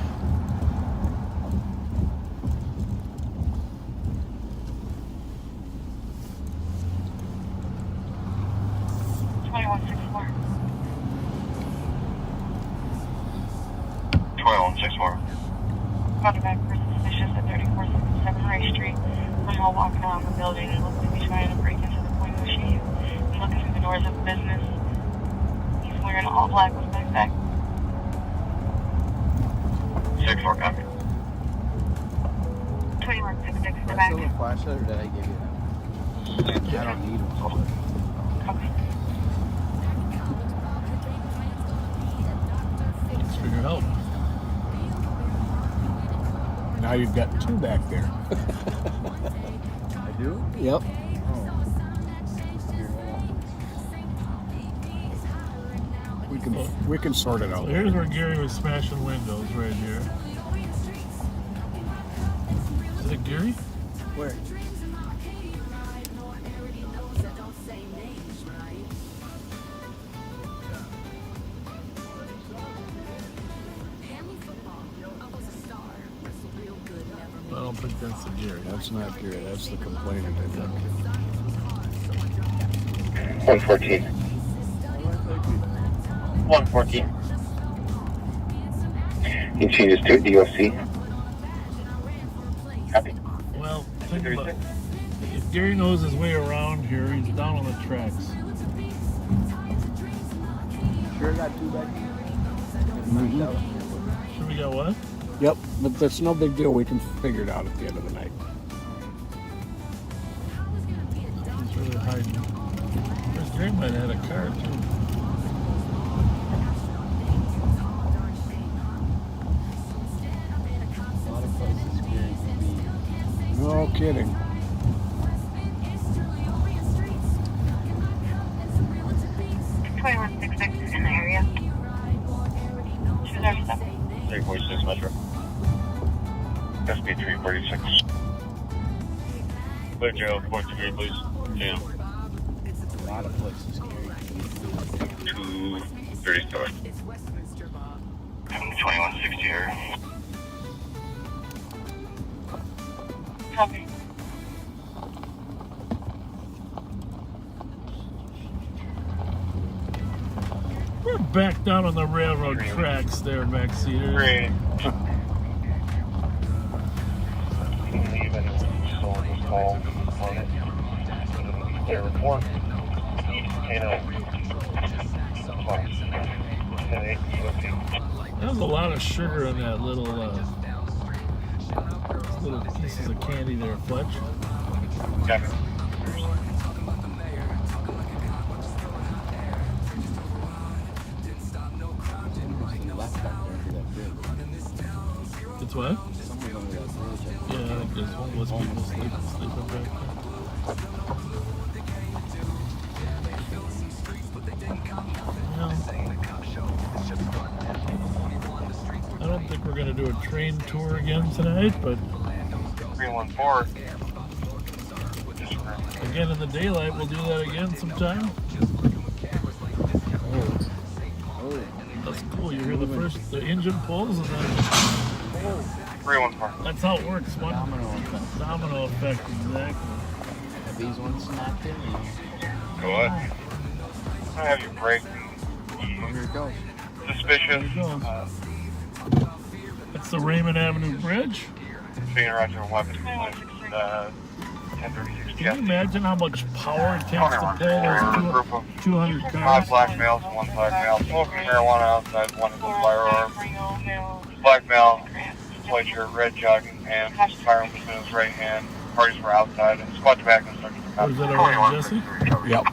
Contact person suspicious at 3477 Ray Street. while walking around the building and looks to be trying to break into the coin machine and looking through the doors of the business. He's wearing all black with backpack. 6-4 copy. 2166 in the Do I back. still have a flashlight or did I give you that? I don't need them. Thanks for your help. Now you've got two back there. I do? Yep. We can sort it out. So here's where Gary was smashing windows right here. Is it Gary? Where? I don't think that's the Gary. That's not Gary. That's the complainant, I think. 114. 114. He changes to DOC. Copy. Well, think about it. If Gary knows his way around here, he's down on the tracks. Sure got two back there? Sure we got what? Yep, but that's no big deal. We can figure it out at the end of the night. He's really hiding. Chris Gary might have had a car too. A lot of places Gary can be. No kidding. In the area. Choose our stuff. 346 Metro. SB 346. Clear jail, 43, please. Jail. A lot of places Gary can be. 237. 2160 here. Copy. We're back down on the railroad tracks there, backseater. Great. You can leave anyone who's sold this call on it. Clear report. 10-8. There's a lot of sugar in that little pieces of candy there, Fletcher. Copy. It's what? Somebody's under that bridge. Yeah, I think there's homeless people sleeping back there. I don't think we're going to do a train tour again tonight, but 314. again in the daylight, we'll do that again sometime. That's cool. You hear the engine pulls and then 314. that's how it works. One domino effect, exactly. Have these ones snapped in? Go ahead. I have you break. Here it goes. Suspicious. That's the Raymond Avenue Bridge. Being right to a weapon. 1036. Can you imagine how much power it takes to pull those 200 5 cars? black males and 1 black male. Smoking marijuana outside, 1 is a firearm. Black male, Fletcher, red jogging pants, firearm was in his right hand. Parties were outside. Squad back and started to Or is that around Jesse? Yep.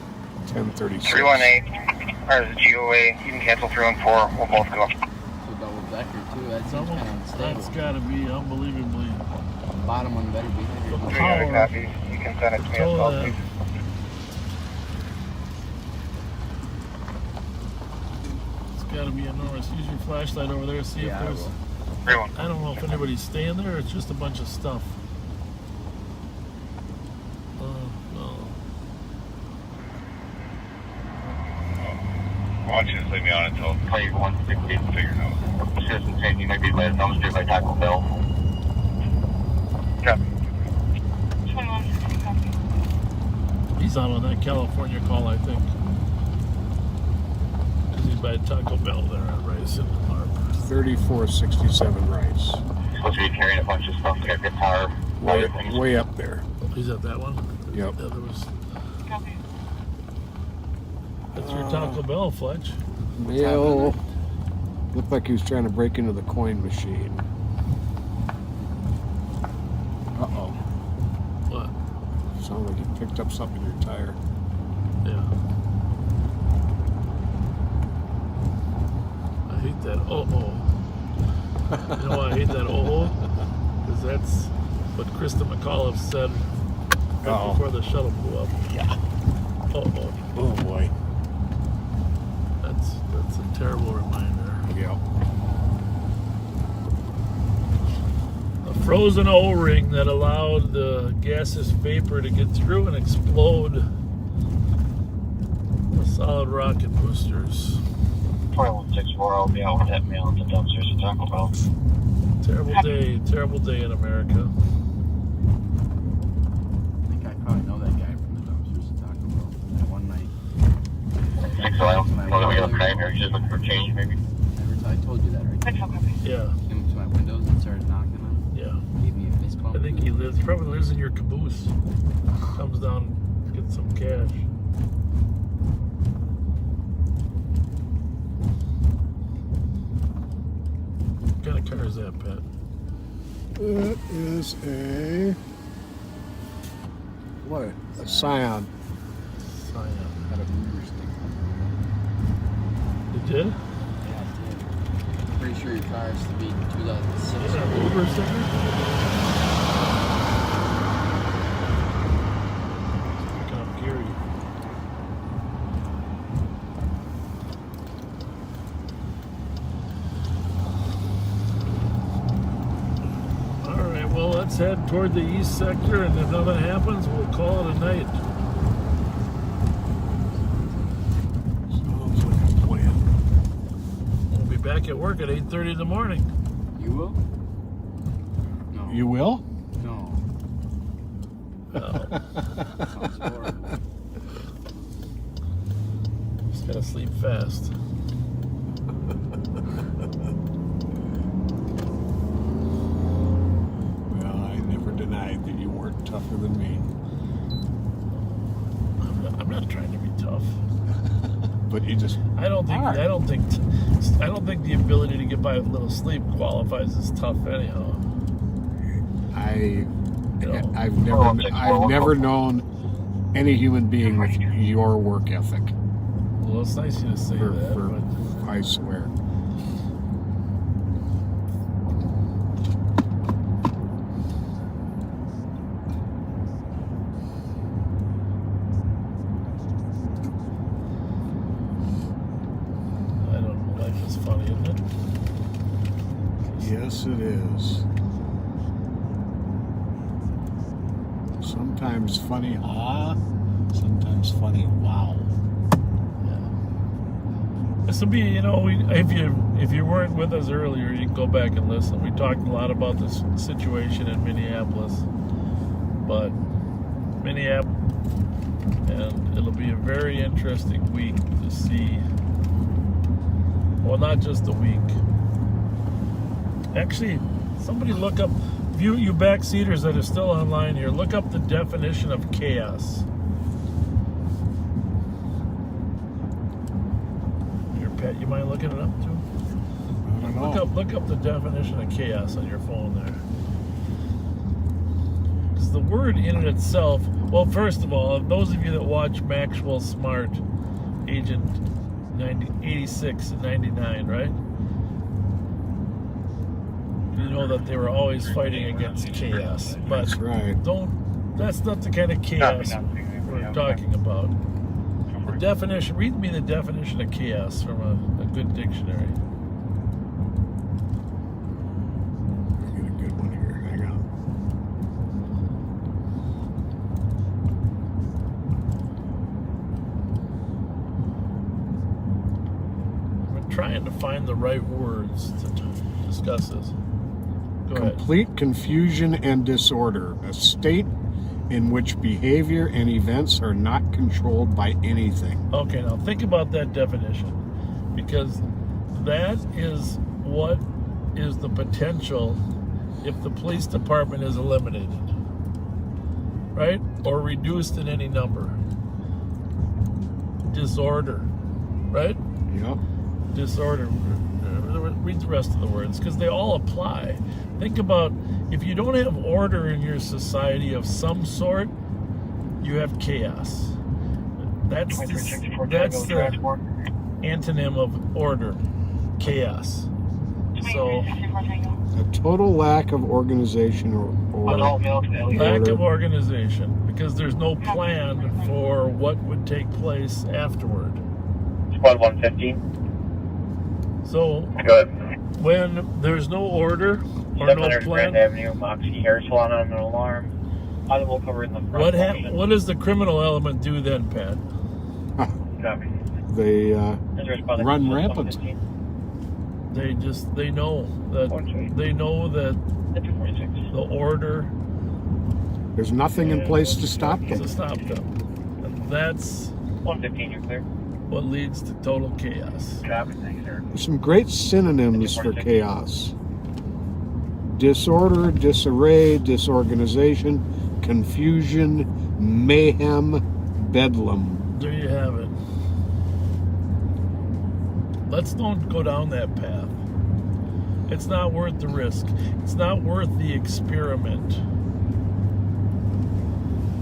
1036. 318. Or is GOA. You can cancel 314. We'll both go. Two double decker too. That seems kind of unstable. That's got to be unbelievably. The bottom one better be heavier. You got a copy. You can send it to me as well, please. It's got to be enormous. Use your flashlight over there. See if there's. I don't know if anybody's staying there or it's just a bunch of stuff. No. Why don't you just leave me on until 160 to figure it out. Citizen safety might be led down the street by Taco Bell. Copy. 2160 copy. He's out on that California call, I think. Because he's by Taco Bell there at Rice and Harbor. 3467 Rice. Supposed to be carrying a bunch of stuff. We got guitar, Way up there. He's at that one? Yep. Yeah, that's your Taco Bell, Fletch. Bill looked like he was trying to break into the coin machine. Uh-oh. What? Sounded like you picked up something in your tire. Yeah. I hate that You know why I hate that Because that's what Krista McAuliffe said right before the shuttle blew up. Yeah. Oh boy. That's a terrible reminder. Yeah. A frozen O-ring that allowed the gaseous vapor to get through and explode the solid rocket boosters. 2164, I'll be out with that mail at the dumpsters at Taco Bell. Terrible day in America. I think I probably know that guy from the dumpsters at Taco Bell. That one night. I think so. I don't know that we got a crime here. He's just looking for change, maybe. I told you that, right? Yeah. Came to my windows and started knocking on them. Yeah. Gave me a fist bump. I think he probably lives in your caboose. Comes down and gets some cash. What kind of car is that, Pat? It is a Scion. Scion. Got a Uber sticker. It did? Yeah, it did. Pretty sure your car has to be 2006. Is that an Uber sticker? Kind of Gary. Alright, well, let's head toward the east sector, and if nothing happens, we'll call it a night. Sounds like a plan. We'll be back at work at 8:30 in the morning. You will? No. You will? No. Sounds horrible. Just gotta sleep fast. Well, I never denied that you weren't tougher than me. I'm not trying to be tough. But you just I don't think the ability to get by with little sleep qualifies as tough anyhow. I've never known any human being with your work ethic. Well, it's nice of you to say that. I swear. I don't know. Life is funny, isn't it? Yes, it is. Sometimes funny, sometimes funny, wow. This will be, if you weren't with us earlier, you can go back and listen. We talked a lot about this situation in Minneapolis, and it'll be a very interesting week to see. Well, not just a week. Actually, somebody look up, you backseaters that are still online here, look up the definition of chaos. Pat, you mind looking it up too? I don't know. Look up the definition of chaos on your phone there. Because the word in and itself, well, first of all, those of you that watch Maxwell Smart, Agent 86 and 99, right? You know that they were always fighting against chaos. But that's right. That's not the kind of chaos we're talking about. Definition. Read me the definition of chaos from a good dictionary. I get a good one here. Hang on. I'm trying to find the right words to discuss this. Go ahead. Complete confusion and disorder, a state in which behavior and events are not controlled by anything. Okay, now think about that definition, because that is what is the potential if the police department is eliminated, right? Or reduced in any number. Disorder, right? Yep. Disorder. Read the rest of the words, because they all apply. Think about, if you don't have order in your society of some sort, you have chaos. That's the antonym of order, chaos. So, a total lack of organization or lack of organization, because there's no plan for what would take place afterward. Squad 115. So, Good. when there's no order or no 700 plan, Grand Avenue, Moxie Harrisville on an alarm. I will cover in the front. what does the criminal element do then, Pat? Copy. they run rampant. They know that the order, There's nothing in place to stop them. And that's 115, you're clear. what leads to total chaos. Copy, thanks, sir. There's some great synonyms for chaos. Disorder, disarray, disorganization, confusion, mayhem, bedlam. There you have it. Let's don't go down that path. It's not worth the risk. It's not worth the experiment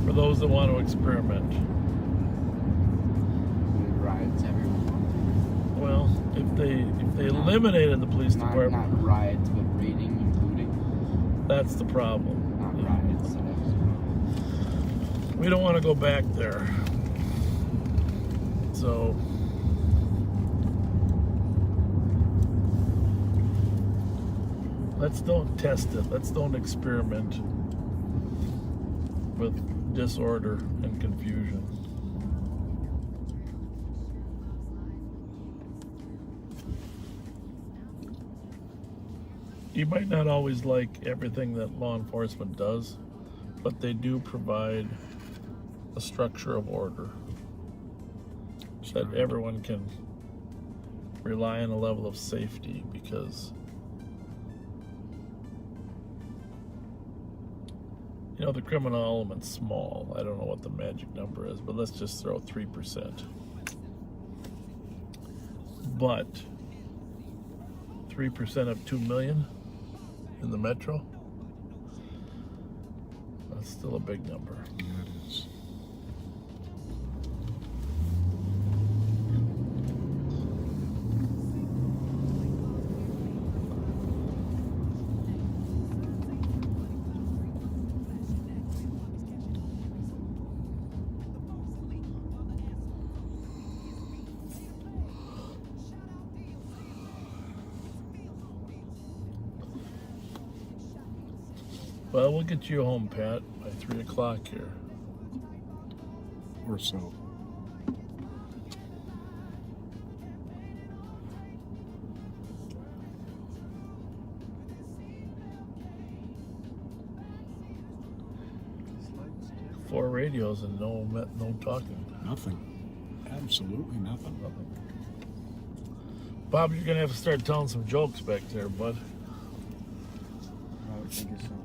for those that want to experiment. Riots everywhere. Well, if they eliminated the police department, not riots, but raiding, including. that's the problem. Not riots. We don't want to go back there. So let's don't test it. Let's don't experiment with disorder and confusion. You might not always like everything that law enforcement does, but they do provide a structure of order so that everyone can rely on a level of safety, because you know the criminal element's small. I don't know what the magic number is, but let's just throw 3%. But 3% of 2 million in the metro, that's still a big number. Yeah, it is. Well, we'll get you home, Pat, by 3 o'clock here. Or so. Four radios and no talking. Nothing. Absolutely nothing. Bob, you're gonna have to start telling some jokes back there, bud. I would think of something.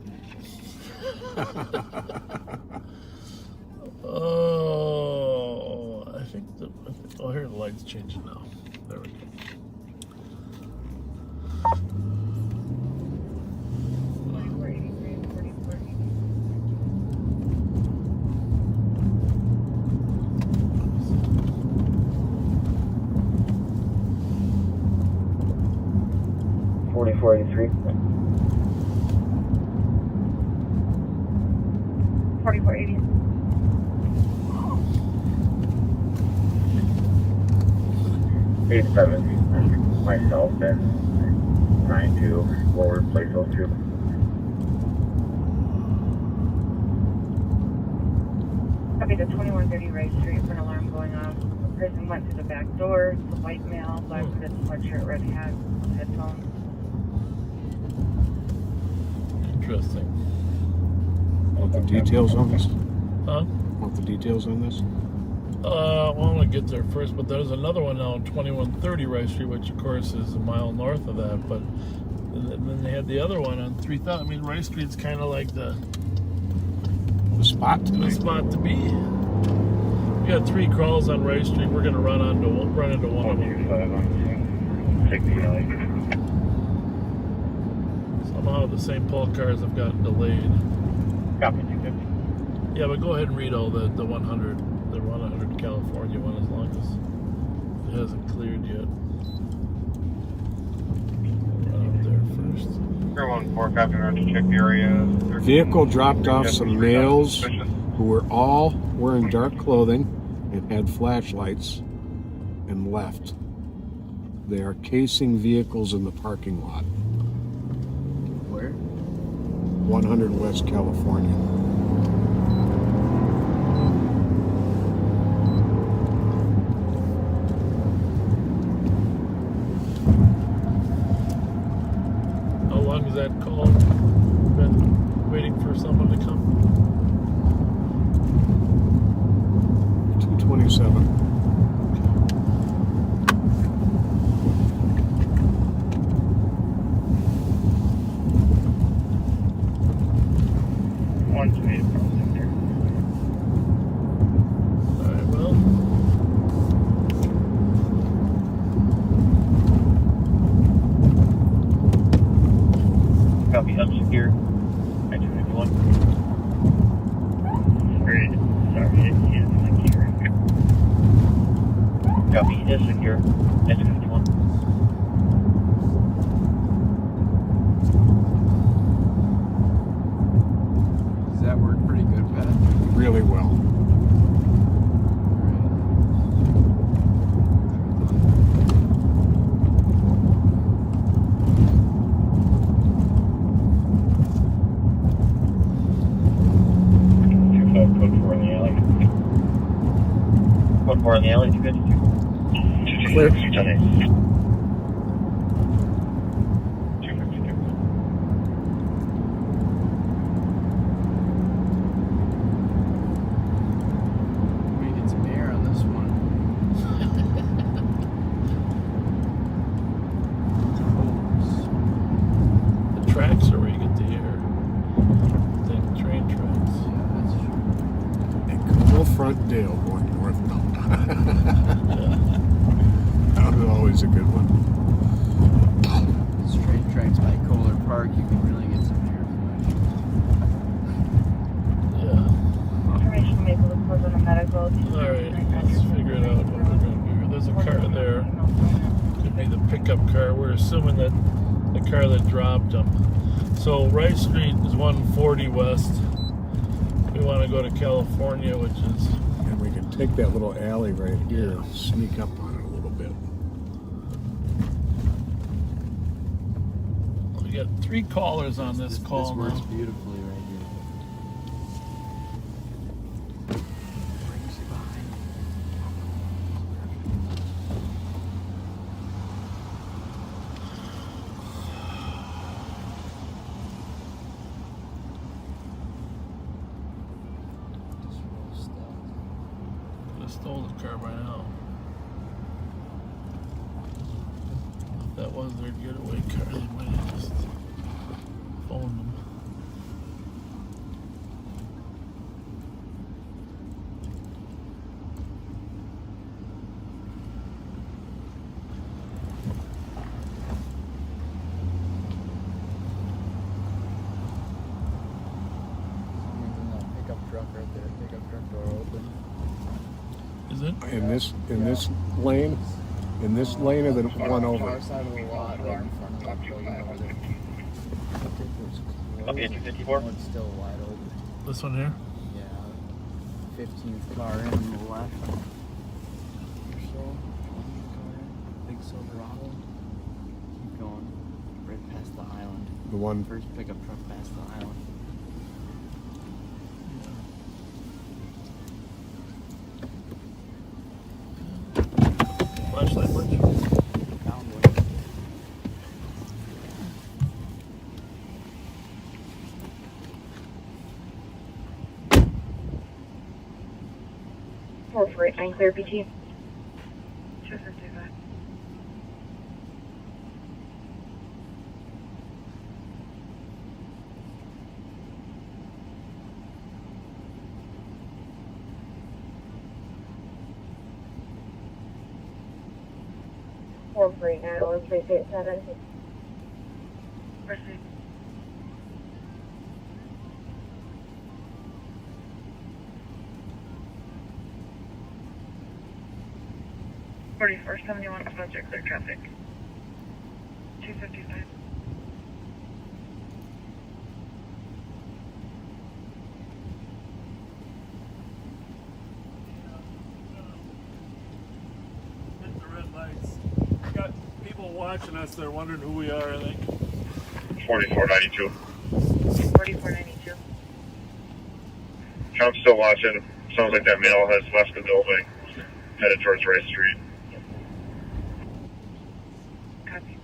Oh, I think oh, here the light's changing now. There we go. $44.83. 4480. Myself and trying to will replace those two. Copy the 2130 Wright Street for an alarm going off. The person went through the back door. It's a white male, black hooded sweatshirt, red hat, headphones. Interesting. Want the details on this? Huh? Want the details on this? Well, I'm gonna get there first, but there's another one now on 2130 Rice Street, which of course is a mile north of that. But then they had the other one on 3000. I mean, Rice Street's kind of like the spot tonight. The spot to be. We got 3 crawls on Rice Street. We're gonna run into one of them. Take the alley. Somehow the St. Paul cars have gotten delayed. Copy 250. Yeah, but go ahead and read all the 100 California one as long as it hasn't cleared yet. Run up there first. 014, copy, around to check the area. Vehicle dropped off some males who were all wearing dark clothing and had flashlights and left. They are casing vehicles in the parking lot. Where? 100 West California. How long is that call? Been waiting for someone to come. 227. Alright, well. Copy, unsecure. I-251. Great. Sorry, it is secure. Copy, it is secure. I-251. Does that work pretty good, Pat? Really well. Code 4 in the alley. Code 4 in the alley, 252. Clear. 252. We get some air on this one. The tracks are where you get the air. The train tracks. Yeah, that's true. A cool front Dale going northbound. That was always a good one. Straight tracks by Kohler Park, you can really get some air Yeah. Information may be looked for on the medical. Alright, let's figure it out what we're going to do here. There's a car there. Could be the pickup car. We're assuming that the car that dropped them. So Rice Street is 140 west. We want to go to California, which is... And we can take that little alley right here and sneak up on it a little bit. We got 3 callers on this call This works now. beautifully right here. Could have stole the car by now. If that was their getaway car, they might have just phoned them. Pickup truck right there. Pickup truck door open. Is it? In this lane or the one over? Far side of the lot, right in front of the building over there. I think it was Copy, closed. 254. It's still wide open. This one here? Yeah. 15th car in on the left. Or so. 20th car in. Big Silverado. Keep going. Right past the island. The one. First pickup truck past the island. Flashlight much? Found one. 449, clear PT. 255. One 387. Proceed. $44.71 Fletcher, clear traffic. 255. Hit the red lights. We got people watching us. They're wondering who we are, I think. 4492. 4492. I'm still watching. Sounds like that male has left the building, headed towards Rice Street. Copy.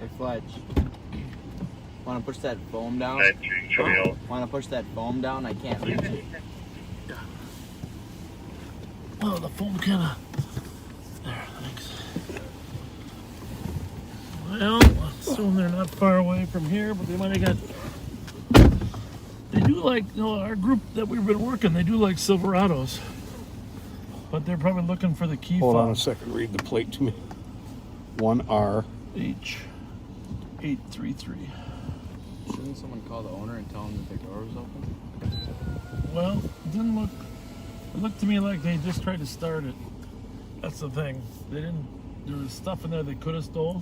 Hey, Fletch. Want to push that foam down? Want to push that foam down? I can't reach it. Oh, the foam kind of. There, thanks. Well, I assume they're not far away from here, but they might have got. They do like, you know, our group that we've been working, they do like Silverados. But they're probably looking for the key Hold fob. on a second, read the plate to me. 1R. H833. Shouldn't someone call the owner and tell him that their door was open? Well, it didn't look. It looked to me like they just tried to start it. That's the thing. They didn't. There was stuff in there they could have stole.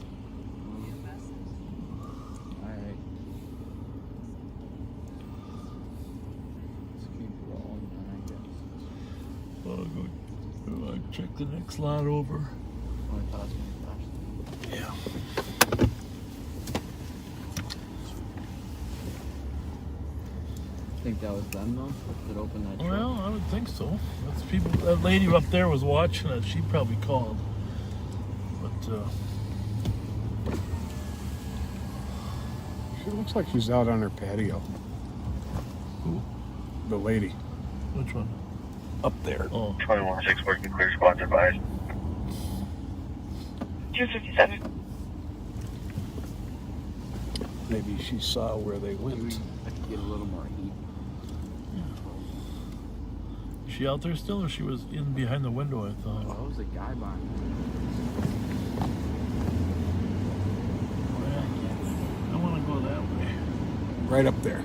Alright. Let's keep rolling, I guess. I'll go check the next lot over. Want to toss me a flashlight? Yeah. Think that was them though? That opened that truck? Well, I would think so. That's people. That lady up there was watching it. She probably called. But She looks like she's out on her patio. who? The lady. Which one? Up there. Oh, 21-6 working clear, squad advised. 257. Maybe she saw where they went. Get a little more heat. is she out there still, or she was in behind the window? I thought. Oh, that was a guy behind me. I want to go that way. Right up there.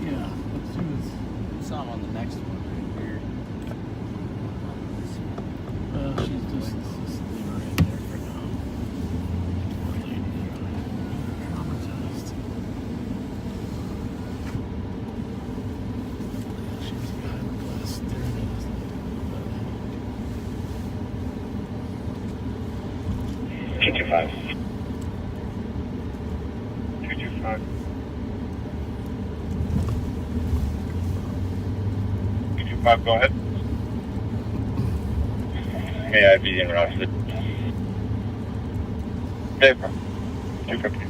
Yeah. Let's do this. Saw him on the next one right here. She's just leave her in there for now. Poor lady. Traumatized. She's behind the glass staring at us. 225. 225. 225, go ahead. May I be interrupted? Paper. 250.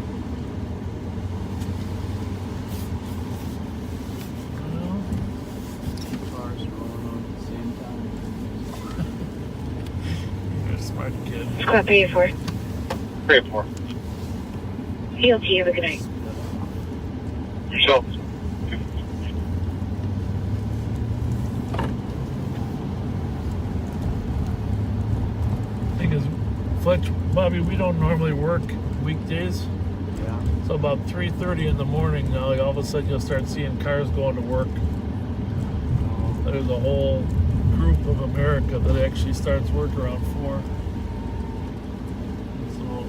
Cars rolling on at the same time. You're a smart kid. Squad 384. 384. ELT, have a good night. Yourself. Thing is, Fletch, Bobby, we don't normally work weekdays. Yeah. So about 3:30 in the morning now, all of a sudden you'll start seeing cars going to work. There's a whole group of America that actually starts work around 4. So,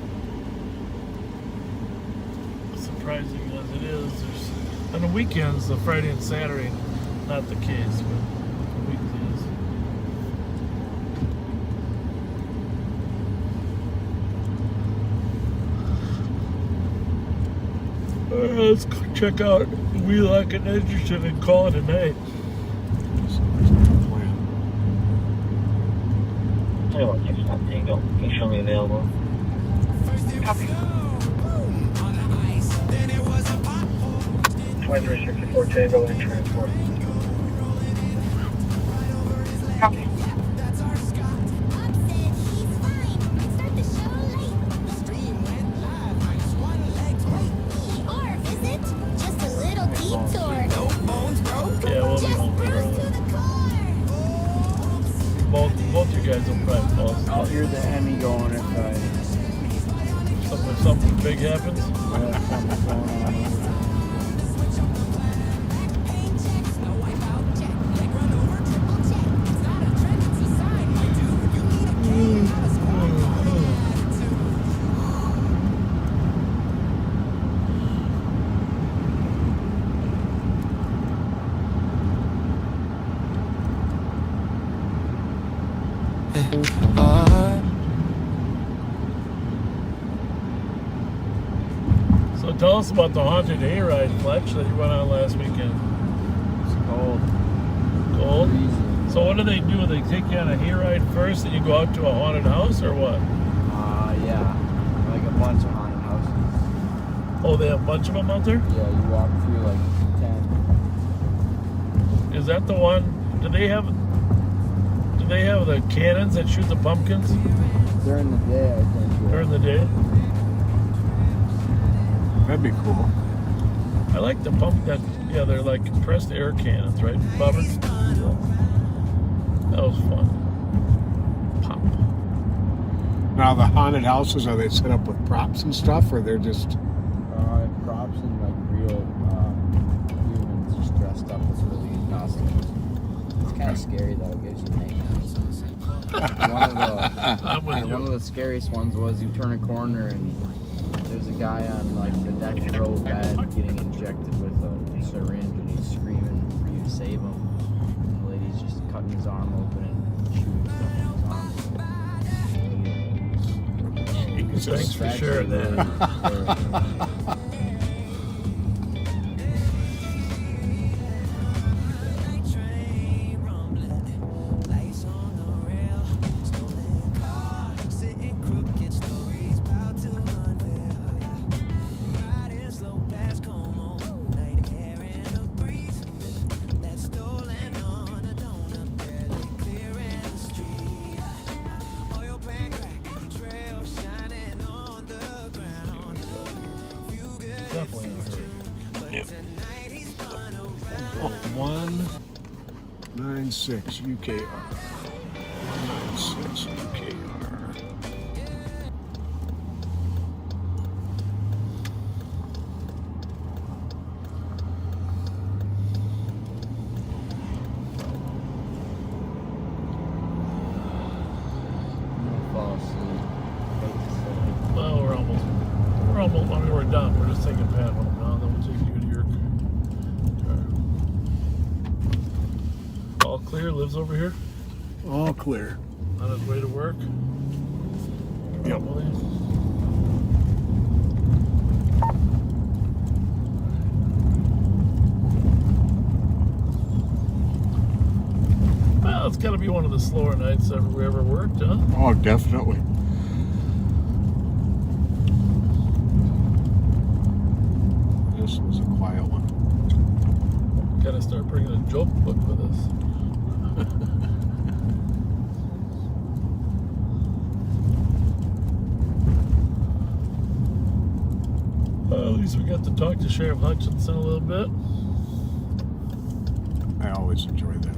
surprising as it is, there's on the weekends, the Friday and Saturday, not the case, but the weekdays. Let's check out Wheelock and Edgerton and call it a night. Tell you what, next time, Tango. Can you show me available? Copy. 364 Tango and transport. Copy. Yeah, we'll be home for both you guys will probably fall asleep. I'll hear the Hemi going if something big happens. Yeah, something's going on. So tell us about the haunted hayride, Fletch, that you went on last weekend. It's cold. Cold? So what do? They take you on a hayride first, and you go out to a haunted house, or what? Yeah. Like a bunch of haunted houses. Oh, they have a bunch of them out there? Yeah, you walk through like 10. Is that the one? Do they have the cannons that shoot the pumpkins? During the day, I think. Yeah. During the day? That'd be cool. I like the yeah, they're like compressed air cannons, right, Bobber? That was fun. Pop. Now the haunted houses, are they set up with props and stuff, or they're just... Props and like real humans just dressed up with really good costumes. It's kind of scary though, it gives you nightmares. One of the scariest ones was you turn a corner and there's a guy on like the deck row bed getting injected with a syringe and he's screaming for you to save him. And the lady's just cutting his arm open and shooting stuff in his arm. Thanks for sharing that. Definitely in a hurry. Yep. 196 UKR. 196 UKR. Well, we're almost. I mean, we're done. We're just taking Pat home now. Then we'll take you to your car. All clear. Lives over here. All clear. On his way to work. Yep. Well, it's got to be one of the slower nights we ever worked, huh? Oh, definitely. This was a quiet one. Gotta start bringing a joke book with us. Well, at least we got to talk to Sheriff Hutchinson a little bit. I always enjoy that.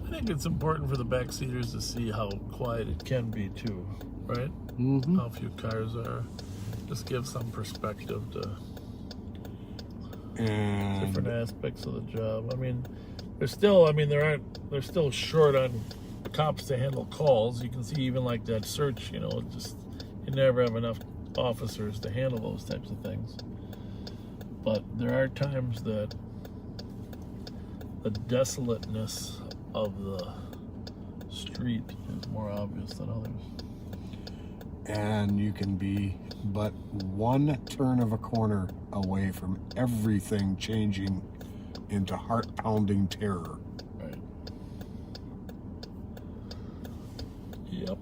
I think it's important for the backseaters to see how quiet it can be too, right? Mm-hmm. How few cars are. Just give some perspective to different aspects of the job. I mean, they're still short on cops to handle calls. You can see even like that search, you never have enough officers to handle those types of things. But there are times that the desolateness of the street is more obvious than others. And you can be but one turn of a corner away from everything changing into heart-pounding terror. Right. Yep.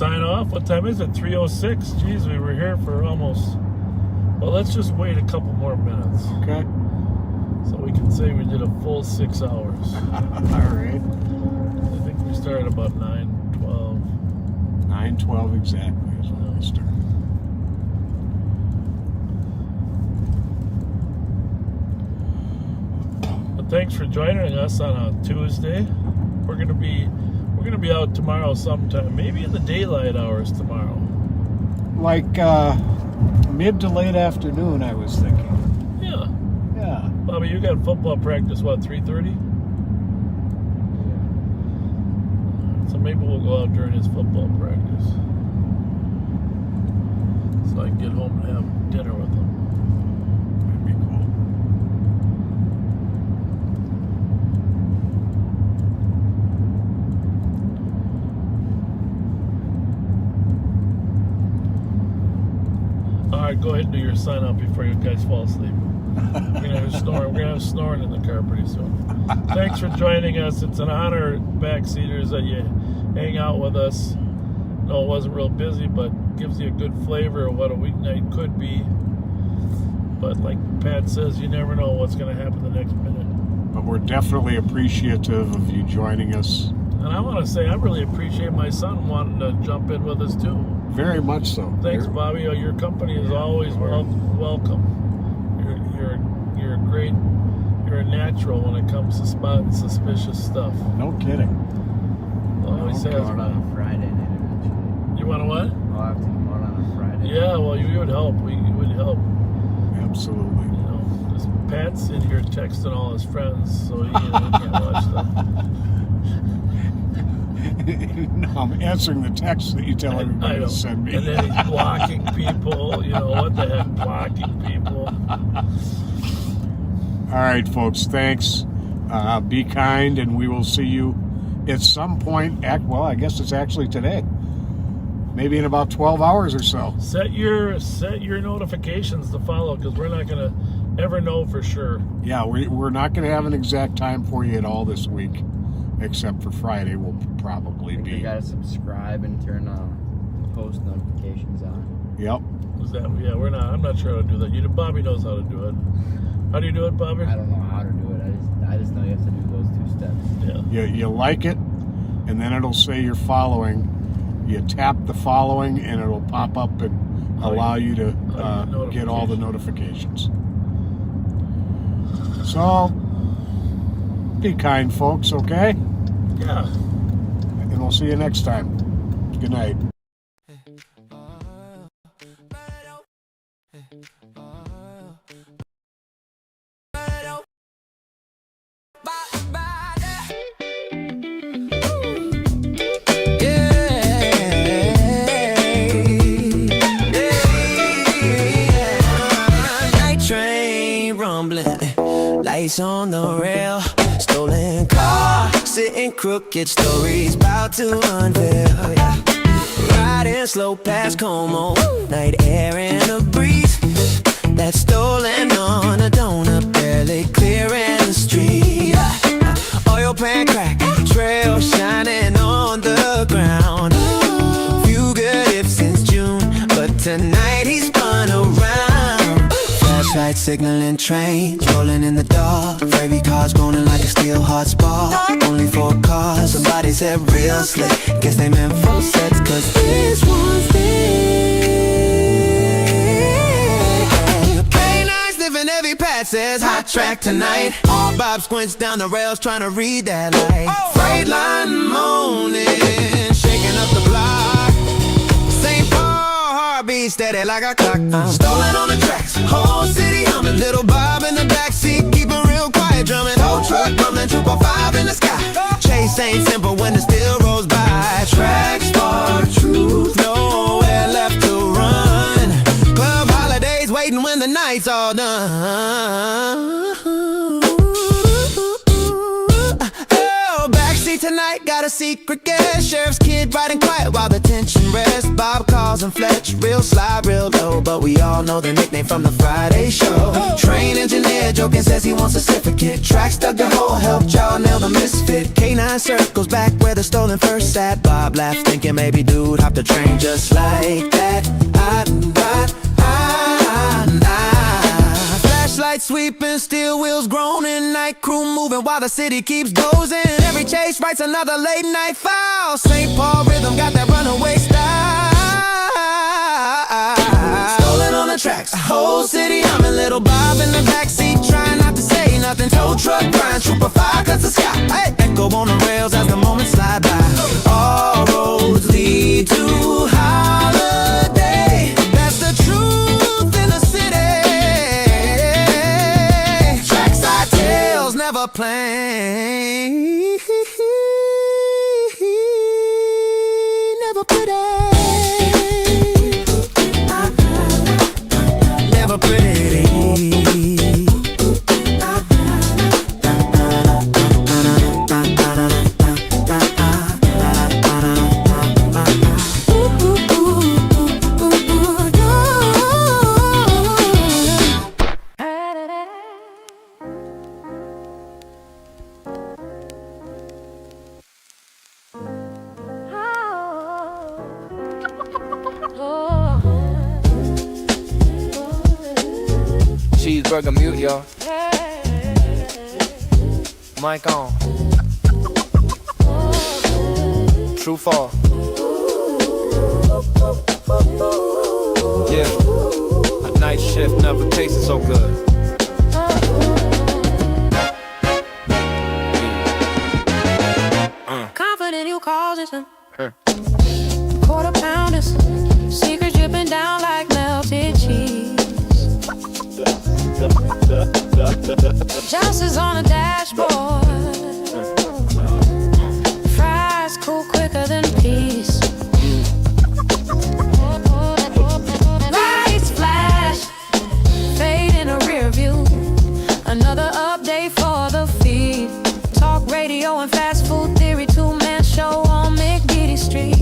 sign off? What time is it? 3:06. Jeez, we were here for almost... Well, let's just wait a couple more minutes. Okay. So we can say we did a full 6 hours. All right. I think we started about 9:12. 9:12 exactly is when we started. But thanks for joining us on a Tuesday. We're gonna be out tomorrow sometime, maybe in the daylight hours tomorrow. Like mid to late afternoon, I was thinking. Yeah. Yeah. Bobby, you got football practice, what, 3:30? So maybe we'll go out during his football practice. So I can get home and have dinner with him. That'd be cool. Alright, go ahead and do your sign up before you guys fall asleep. We're gonna have snoring in the car pretty soon. Thanks for joining us. It's an honor, backseaters, that you hang out with us. No, it wasn't real busy, but gives you a good flavor of what a weeknight could be. But like Pat says, you never know what's going to happen the next minute. But we're definitely appreciative of you joining us. And I want to say I really appreciate my son wanting to jump in with us too. Very much so. Thanks, Bobby. Your company is always welcome. You're great. You're a natural when it comes to spotting suspicious stuff. No kidding. Always has. On a Friday night eventually. You want to what? I'll have to come out on a Friday. Yeah, well, you would help. We would help. Absolutely. You know, this Pat's in here texting all his friends, so he can't watch them. No, I'm answering the text that you tell everybody to send me. And then he's blocking people. You know, what the heck, blocking people. All right, folks, thanks. Be kind, and we will see you at some point. Well, I guess it's actually today. Maybe in about 12 hours or so. Set your notifications to follow, because we're not going to ever know for sure. Yeah, we're not going to have an exact time for you at all this week, except for Friday will probably be. You got to subscribe and turn post notifications on. Yep. Yeah, we're not. I'm not sure how to do that. Bobby knows how to do it. How do you do it, Bobby? I don't know how to do it. I just know you have to do those 2 steps. Yeah. You like it, and then it'll say you're following. You tap the following, and it'll pop up and allow you to get all the notifications. So, be kind, folks, okay? Yeah. And we'll see you next time. Good night. Lights on the rail, stolen car, sitting crooked, stories about to unveil. Yeah. Riding slow past Como, night air and a breeze. That's stolen on a donut, barely clearing the street. Oil pan crack, trail shining on the ground. Few good if since June, but tonight he's spun around. Flashlight signaling trains, rolling in the dark. Fairy cars groaning like a steel hot spark. Only 4 cars, somebody said real slick. Guess they meant full sets, cause this one's big. K9 sniffing every pad says hot track tonight. Bob squints down the rails trying to read that light. Freight line moaning, shaking up the block. St. Paul heartbeat steady like a clock. Stolen on the tracks, whole city humming. Little Bob in the backseat, keeping real quiet, drumming. Whole truck rumbling, 245 in the sky. Chase ain't simple when the steel rolls by. Tracks for truth, nowhere left to run. Club holidays waiting when the night's all done. Tonight got a secret guest. Sheriff's kid riding quiet while the tension rests. Bob calls him Fletcher, real sly, real low, but we all know the nickname from the Friday show. Train engineer joking says he wants a certificate. Tracks dug the hole, helped y'all nail the misfit. K9 flying circles back where the stolen first sat. Bob laughed, thinking maybe dude hopped the train just like that. Flashlight sweeping, steel wheels groaning, night crew moving while the city keeps dozing. Every chase writes another late night file. St. Paul rhythm got that runaway style. Stolen on the tracks, a whole city humming. Little Bob in the backseat trying not to say nothing. Tow truck crying, trooper fire cuts the sky. Hey, echo on the rails as the moments slide by. All roads lead to holiday. That's the truth in the city. Trackside tales never plain, never pretty. Never pretty. Cheeseburger mute, y'all. Mic on. True fall. Yeah. A night shift never tasted so good. Confident you causes them. Quarter pounders, secret dripping down like melted cheese. Just on the dashboard. Fries cool quicker than peas. Lights flash, fade in a rear view. Another update for the feed. Talk radio and fast food theory. Two-man show on McGeady Street.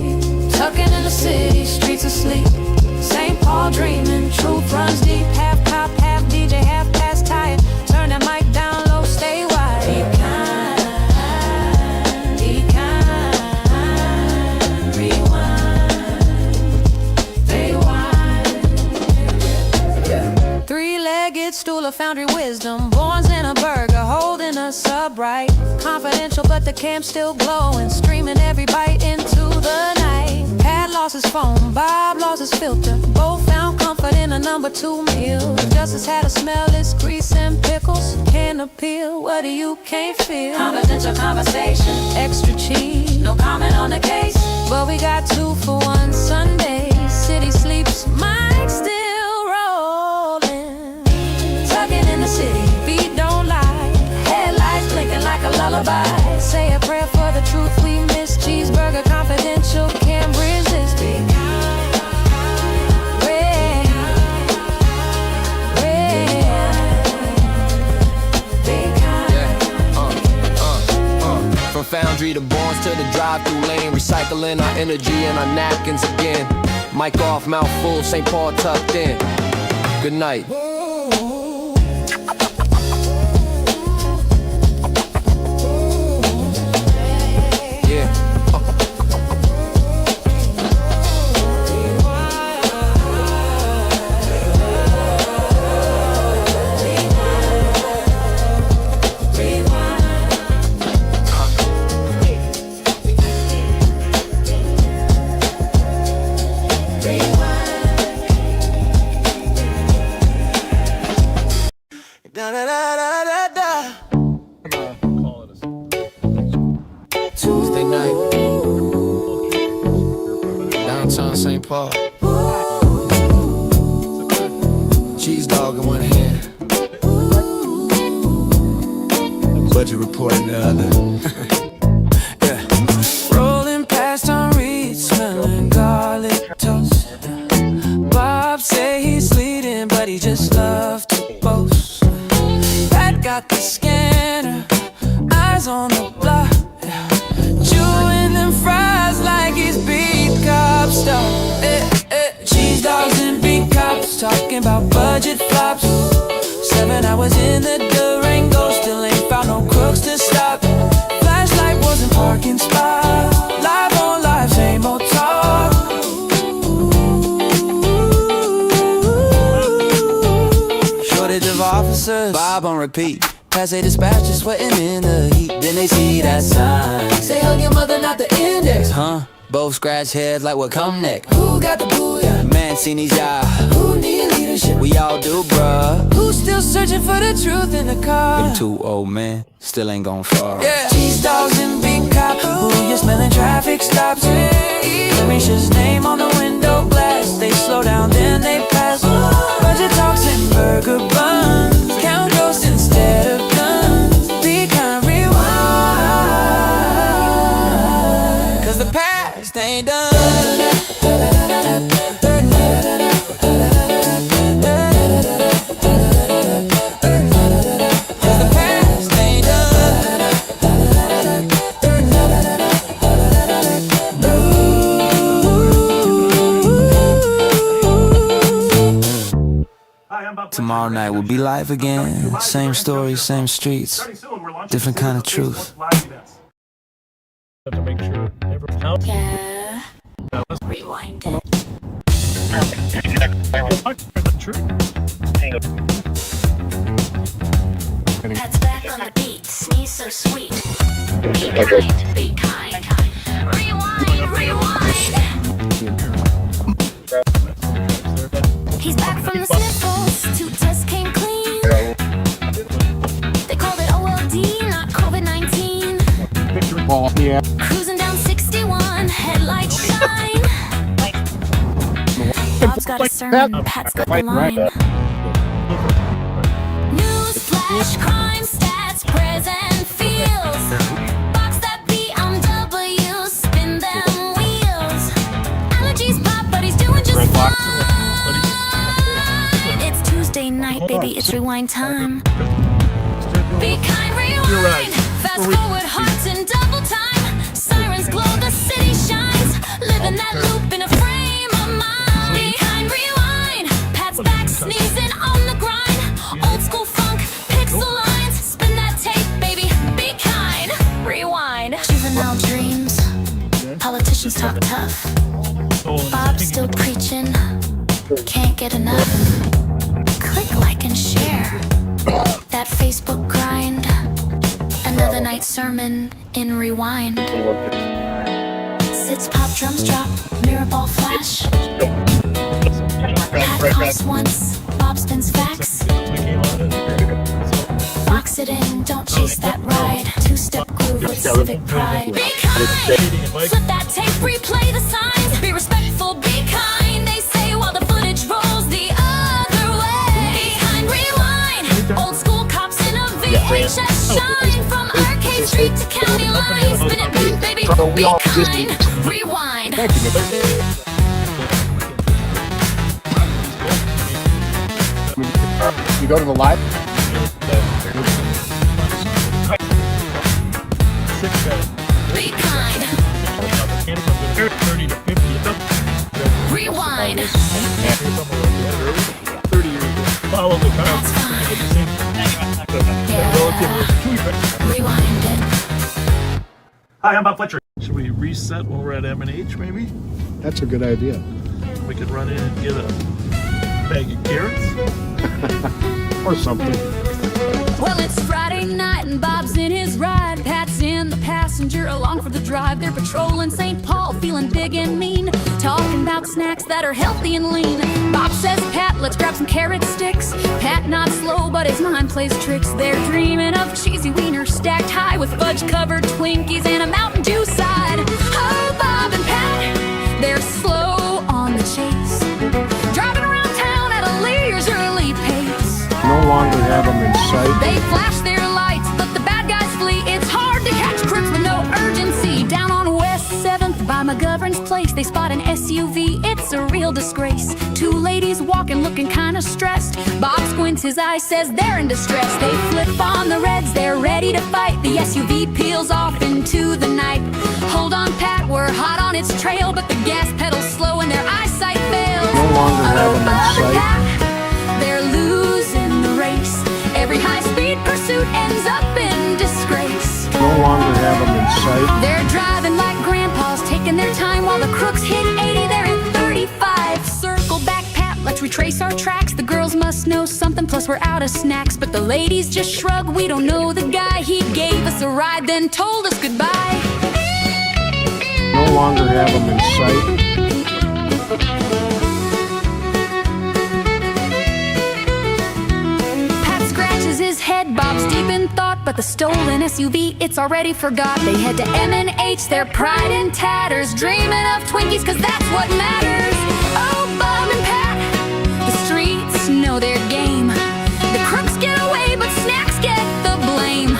Tucking in the city, streets asleep. St. Paul dreaming, truth runs deep. Half cop, half DJ, half past tired. Turn that mic down low, stay wide. Be kind, rewind. Three-legged stool of foundry wisdom. Borns in a burger, holding us upright. Confidential, but the camp's still glowing. Streaming every bite into the night. Pat lost his phone, Bob lost his filter. Both found comfort in a #2 meal. Justice had a smell, it's grease and pickles. Can't appeal, what do you can't feel? Confidential conversation, extra cheese. No comment on the case, but we got 2 for 1 Sunday. City sleeps, mic still rolling. Tugging in the city, beat don't lie. Headlights blinking like a lullaby. Say a prayer for the truth we miss. Cheeseburger confidential, can't resist. Be kind, red, be kind. From foundry to Barnes to the drive-through lane. Recycling our energy and our napkins again. Mic off, mouth full, St. Paul tucked in. Good night. Tuesday night, downtown St. Paul. Cheese dog in one hand, budget report in the other. Yeah. Rolling past on Reed, smelling garlic toast. Bob say he's leading, but he just loved to boast. Pat got the scanner, eyes on the block. Chewing them fries like he's beat cop stuff. Cheese dogs and beat cops talking about budget flops. 7 hours in the Durango, still ain't found no crooks to stop. Flashlight wasn't for Bob on repeat. Pass a dispatcher sweating in the heat. Then they see that sign. Say hug your mother, not the index. Huh? Both scratch heads like what come next. Who got the booyah? Man, seen these y'all. Who need leadership? We all do, bruh. Who's still searching for the truth in the car? Them two old men still ain't gone far. Yeah. Cheese dogs and big cops. Ooh, you're smelling traffic stops. Risha's name on the window glass. They slow down, then they pass. Budget talks and burger buns. Count ghosts instead of guns. Be kind, rewind. Cause the past ain't done. Tomorrow night will be live again. Same stories, same streets. Different kind of truth. Have to make sure never Yeah. Rewind it. That's back on the beat. Sneeze so sweet. Be kind, be kind. Rewind, rewind. He's back from the sniffles. 2 tests came clean. They called it OLD, not COVID-19. Yeah. Cruising down 61, headlights shine. Bob's got a sermon, Pat's got the line. News flash, crime stats, present feels. Box that BMW, spin them wheels. Allergies pop, but he's doing just fine. It's Tuesday night, baby, it's rewind time. Be kind, rewind. Fast forward, hearts in double time. Sirens glow, the city shines. Living that loop in a frame of mind. Be kind, rewind. Pat's back, sneezing on the grind. Old school funk, pixel lines. Spin that tape, baby. Be kind, rewind. Juvenile dreams. Politicians talk tough. Bob's still preaching. Can't get enough. Click, like, and share. That Facebook grind. Another night sermon in rewind. Sits pop, drums drop, mirror ball flash. Pat coughs once, Bob spins facts. Box it in, don't chase that ride. 2-step groove with civic pride. Be kind, flip that tape, replay the signs. Be respectful, be kind. They say while the footage rolls the other way. Be kind, rewind. Old school cops in a VHS shine. From Arcade Street to County Line. Spin it back, baby. Be kind, rewind. You go to the live? Be kind. 30 to 50. Rewind. 30 years ago. Follow the car. Rewind it. Hi, I'm Bob Fletcher. Should we reset when we're at M&H, maybe? That's a good idea. We could run in and get a bag of carrots. Or something. Well, it's Friday night and Bob's in his ride. Pat's in the passenger along for the drive. They're patrolling St. Paul, feeling big and mean. Talking about snacks that are healthy and lean. Bob says, Pat, let's grab some carrot sticks. Pat nods slow, but his mind plays tricks. They're dreaming of cheesy wieners stacked high with fudge-covered Twinkies and a Mountain Dew side. Oh, Bob and Pat, they're slow on the chase. Driving around town at a leisurely pace. No longer have them in sight. They flash their lights, but the bad guys flee. It's hard to catch crooks with no urgency. Down on West 7th by McGovern's place, they spot an SUV. It's a real disgrace. 2 ladies walking, looking kinda stressed. Bob squints his eyes, says they're in distress. They flip on the reds, they're ready to fight. The SUV peels off into the night. Hold on, Pat, we're hot on its trail, but the gas pedal's slow and their eyesight fails. No longer have them in sight. Pat, they're losing the race. Every high-speed pursuit ends up in disgrace. No longer have them in sight. They're driving like grandpas, taking their time while the crooks hit 80. They're at 35. Circle back, Pat, let's search, retrace our tracks. The girls must know something, plus we're out of snacks. But the ladies just shrug, we don't know the guy. He gave us a ride, then told us goodbye. No longer have them in sight. Pat scratches his head, Bob's deep in thought. But the stolen SUV, it's already forgot. They head to M&H, their pride in tatters, dreaming of Twinkies, cause that's what matters. Oh, Bob and Pat, the streets know their game. The crooks get away, but snacks get the blame.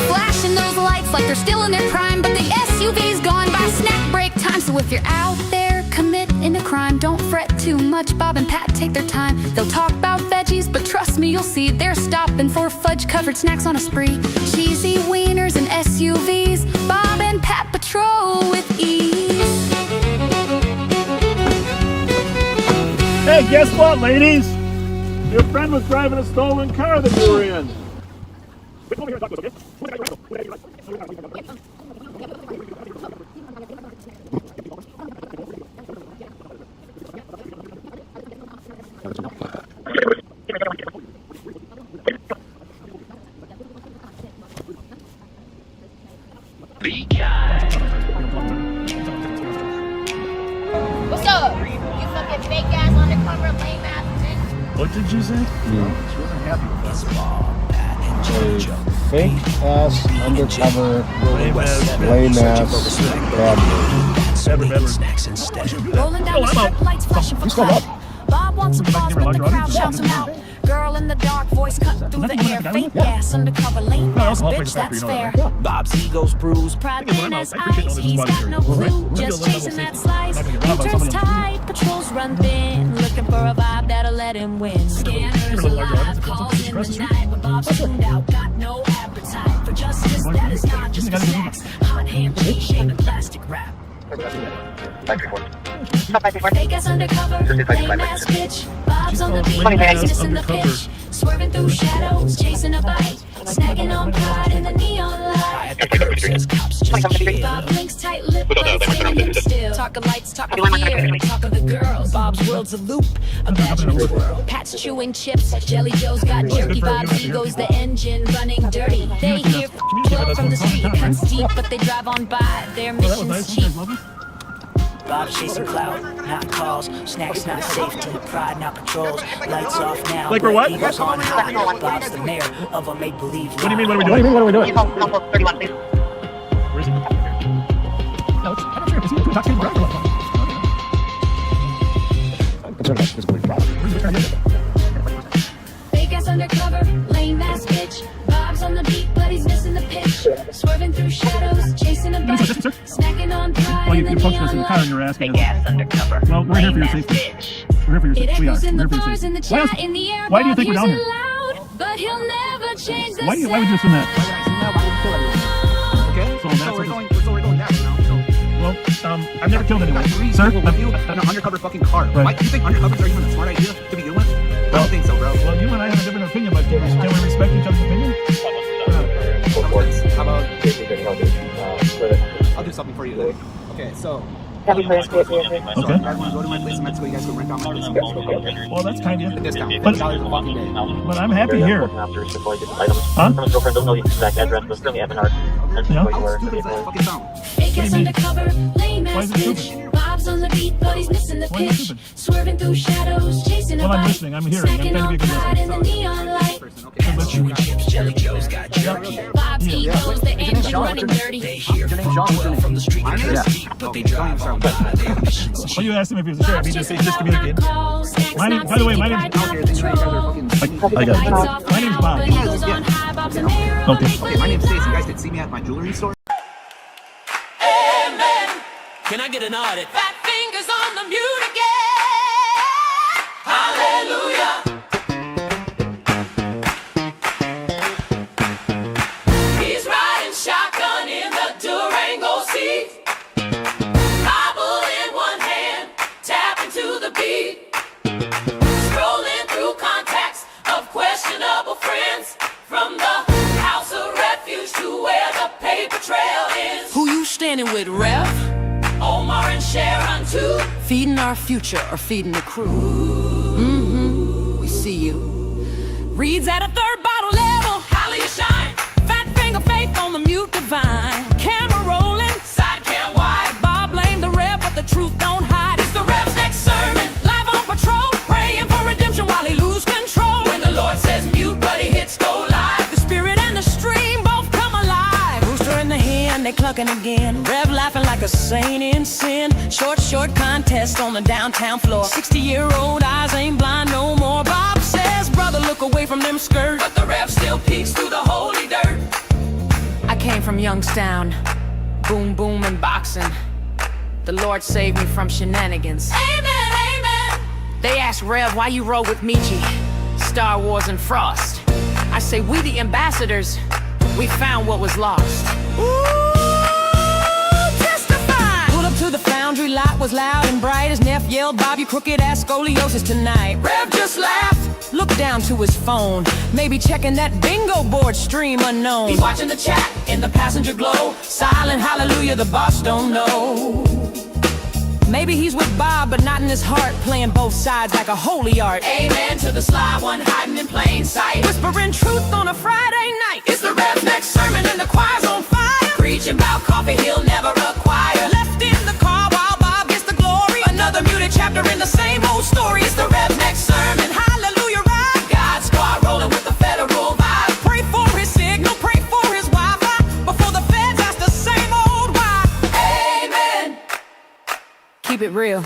Flashing those lights like they're still in their prime, but the SUV's gone by snack break time. So if you're out there committing a crime, don't fret too much. Bob and Pat take their time. They'll talk about veggies, but trust me, you'll see they're stopping for fudge-covered snacks on a spree. Cheesy wieners and SUVs, Bob and Pat patrol with ease. Hey, guess what, ladies? Your friend was driving a stolen car that you were in. Come over here and talk to us, okay? What's up? You fucking fake ass undercover lame ass bitch. What did you say? Fake ass, undercover, lame ass, bad Rolling down the strip, lights flashing for clout. Bob wants applause, but the crowd shouts him out. Girl in the dark, voice cut through the air. Fake gas, undercover, lame ass bitch, that's fair. Bob's ego's bruised. Pride thin as ice, he's got no clue, just chasing that slice. Turns tight, patrols run thin, looking for a vibe that'll let him win. Scanners alive, calls in the night, but Bob's tuned out, got no appetite for justice. That is not just for snacks. Hot ham, cheese, shaving plastic wrap. Fake ass undercover, lame ass bitch. Bob's on the beat, missing the pitch. Swerving through shadows, chasing a bite. Snagging on pride in the neon light. At the curb says cops just kill. Bob blinks tight lip, but it's him still. Talk of lights, talk of fear, talk of the girls. Bob's world's a loop, imagine a twirl. Pat's chewing chips, Jelly Joe's got jerky. Bob's ego's the engine running dirty. They hear kill from the street, cuts deep, but they drive on by. Their mission's cheap. Bob's chasing clout, not calls. Snacks not safety, pride not patrols. Lights off now. Like we're what? Eagles on high. Bob's the mayor of a make-believe. What do you mean, what are we doing? What are we doing? Where is he? No, I'm not sure. Is he intoxicated driver? Fake ass undercover, lame ass bitch. Bob's on the beat, but he's missing the pitch. Swerving through shadows, chasing a bite. Snacking on pride. Well, you punched us in the car and you're asking us. Undercover. Well, we're here for your safety. We're here for your safety. It echoes in the bars, in the chat, in the air. Why do you think we're down here? Loud, but he'll never change the Why would you assume that? Okay, So we're going down now. Well, I've never killed anyone. Sir, With you in an undercover fucking car. Right. Why do you think undercovers are even a smart idea to begin with? I don't think so, bro. Well, you and I have a different opinion, but can we respect each other's opinion? How about I'll do something for you today. Okay, so Happy birthday, Okay. you guys want to go to my place in Mexico, you guys go rent out my place in Mexico. Well, that's kind of The discount, But- $50 a fucking day. But I'm happy here. Huh? Girlfriend doesn't know the exact address, but still the Evan Yeah. How stupid does that fucking sound? Fake ass undercover, lame Why ass is it bitch. stupid? Bob's on the beat, but he's missing the Why is it pitch. stupid? Swerving through shadows, chasing a Well, I'm bite. listening. I'm hearing. I'm Snacking trying to on be a good pride in the neon light. Chewing chips, Jelly Joe's got jerky. Bob's ego's the engine running dirty. They hear from the street, cuts deep, but they drive on by. Their mission's Well, you asked him if he was a sheriff. He just communicated. My name, by the way, my name's I got it. My name's Bob. Okay, my name's Stacy. You guys could see me at my jewelry store. Can I get an audit? Fat fingers on the mute again. Hallelujah. He's riding shotgun in the Durango seat. Bible in one hand, tapping to the beat. Scrolling through contacts of questionable friends. From the house of refuge to where the paper trail is. Who you standing with, Ref? Omar and Sharon too. Feeding our future or feeding the crew. We see you. Reed's at a third bottle level. Holly you shine. Fat finger faith on the mute divine. Camera rolling. Side cam wide. Bob blamed the rev, but the truth don't hide. It's the Rev's next sermon. Live on patrol, praying for redemption while he lose control. When the Lord says mute, but he hits go live. The spirit and the stream both come alive. Rooster and the hen, they clucking again. Rev laughing like a saint in sin. Short contest on the downtown floor. 60-year-old eyes ain't blind no more. Bob says, brother, look away from them skirts. But the Rev still peeks through the holy dirt. I came from Youngstown, boom boom and boxing. The Lord saved me from shenanigans. Amen, amen. They asked Rev why you roll with Michi, Star Wars and Frost. I say we the ambassadors, we found what was lost. Ooh, testify! Pulled up to the foundry, lot was loud and bright. As Neff yelled, Bob, you crooked ass scoliosis tonight. Rev just laughed, looked down to his phone, maybe checking that bingo board stream unknown. He's watching the chat in the passenger glow. Silent hallelujah, the boss don't know. Maybe he's with Bob, but not in his heart, playing both sides like a holy art. Amen to the sly one hiding in plain sight. Whispering truth on a Friday night. It's the Rev's next sermon and the choir's on fire. Preaching about coffee he'll never acquire. Left in the car while Bob gets the glory. Another muted chapter in the same old story. It's the Rev's next sermon. Hallelujah, right? God squad rolling with the federal vibe. Pray for his signal, pray for his Wi-Fi. Before the feds ask the same old why. Amen. Keep it real.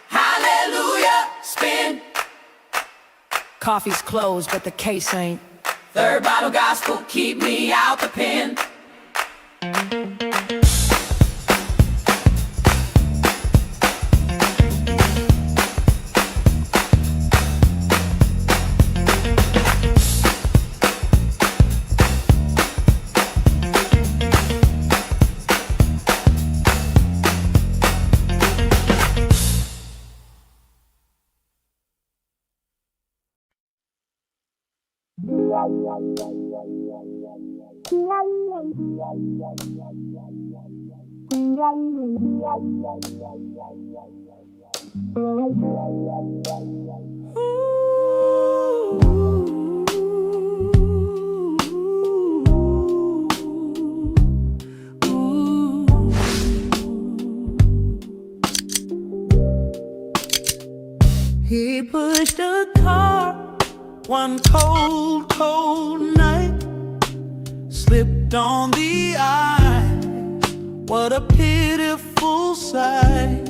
Hallelujah. Spin. Coffee's closed, but the case ain't. Third bottle gospel, keep me out the pen. He pushed a car one cold night, slipped on the ice. What a pitiful sight.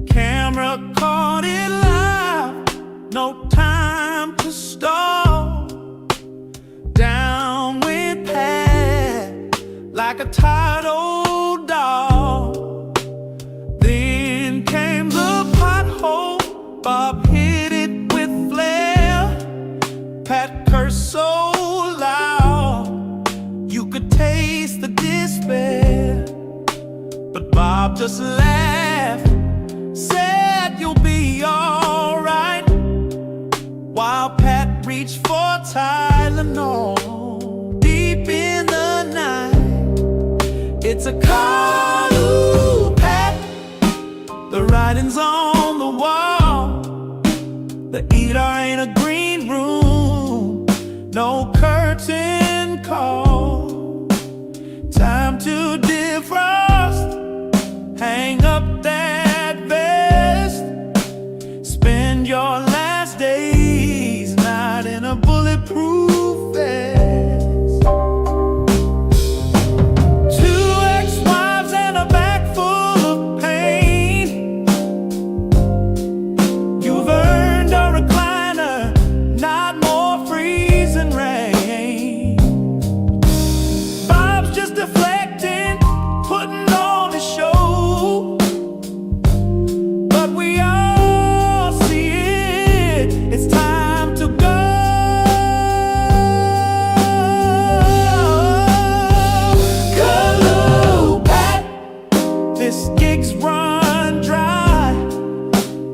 Camera caught it live, no time to stall. Down went Pat like a tired old dog. Then came the pothole, Bob hit it with flair. Pat cursed so loud, you could taste the despair. But Bob just laughed, said you'll be alright, while Pat reached for Tylenol. Deep in the night, it's a call, ooh, Pat. The writing's on the wall. The ER ain't a green room, no curtain call. Time to defrost, hang up that vest. Spend your last days not in a bulletproof vest. 2 ex-wives and a bag full of pain. You've earned a recliner, not more freezing rain. Bob's just deflecting, putting on a show. But we all see it, it's time to go. Callooh, Pat, this gig's run dry.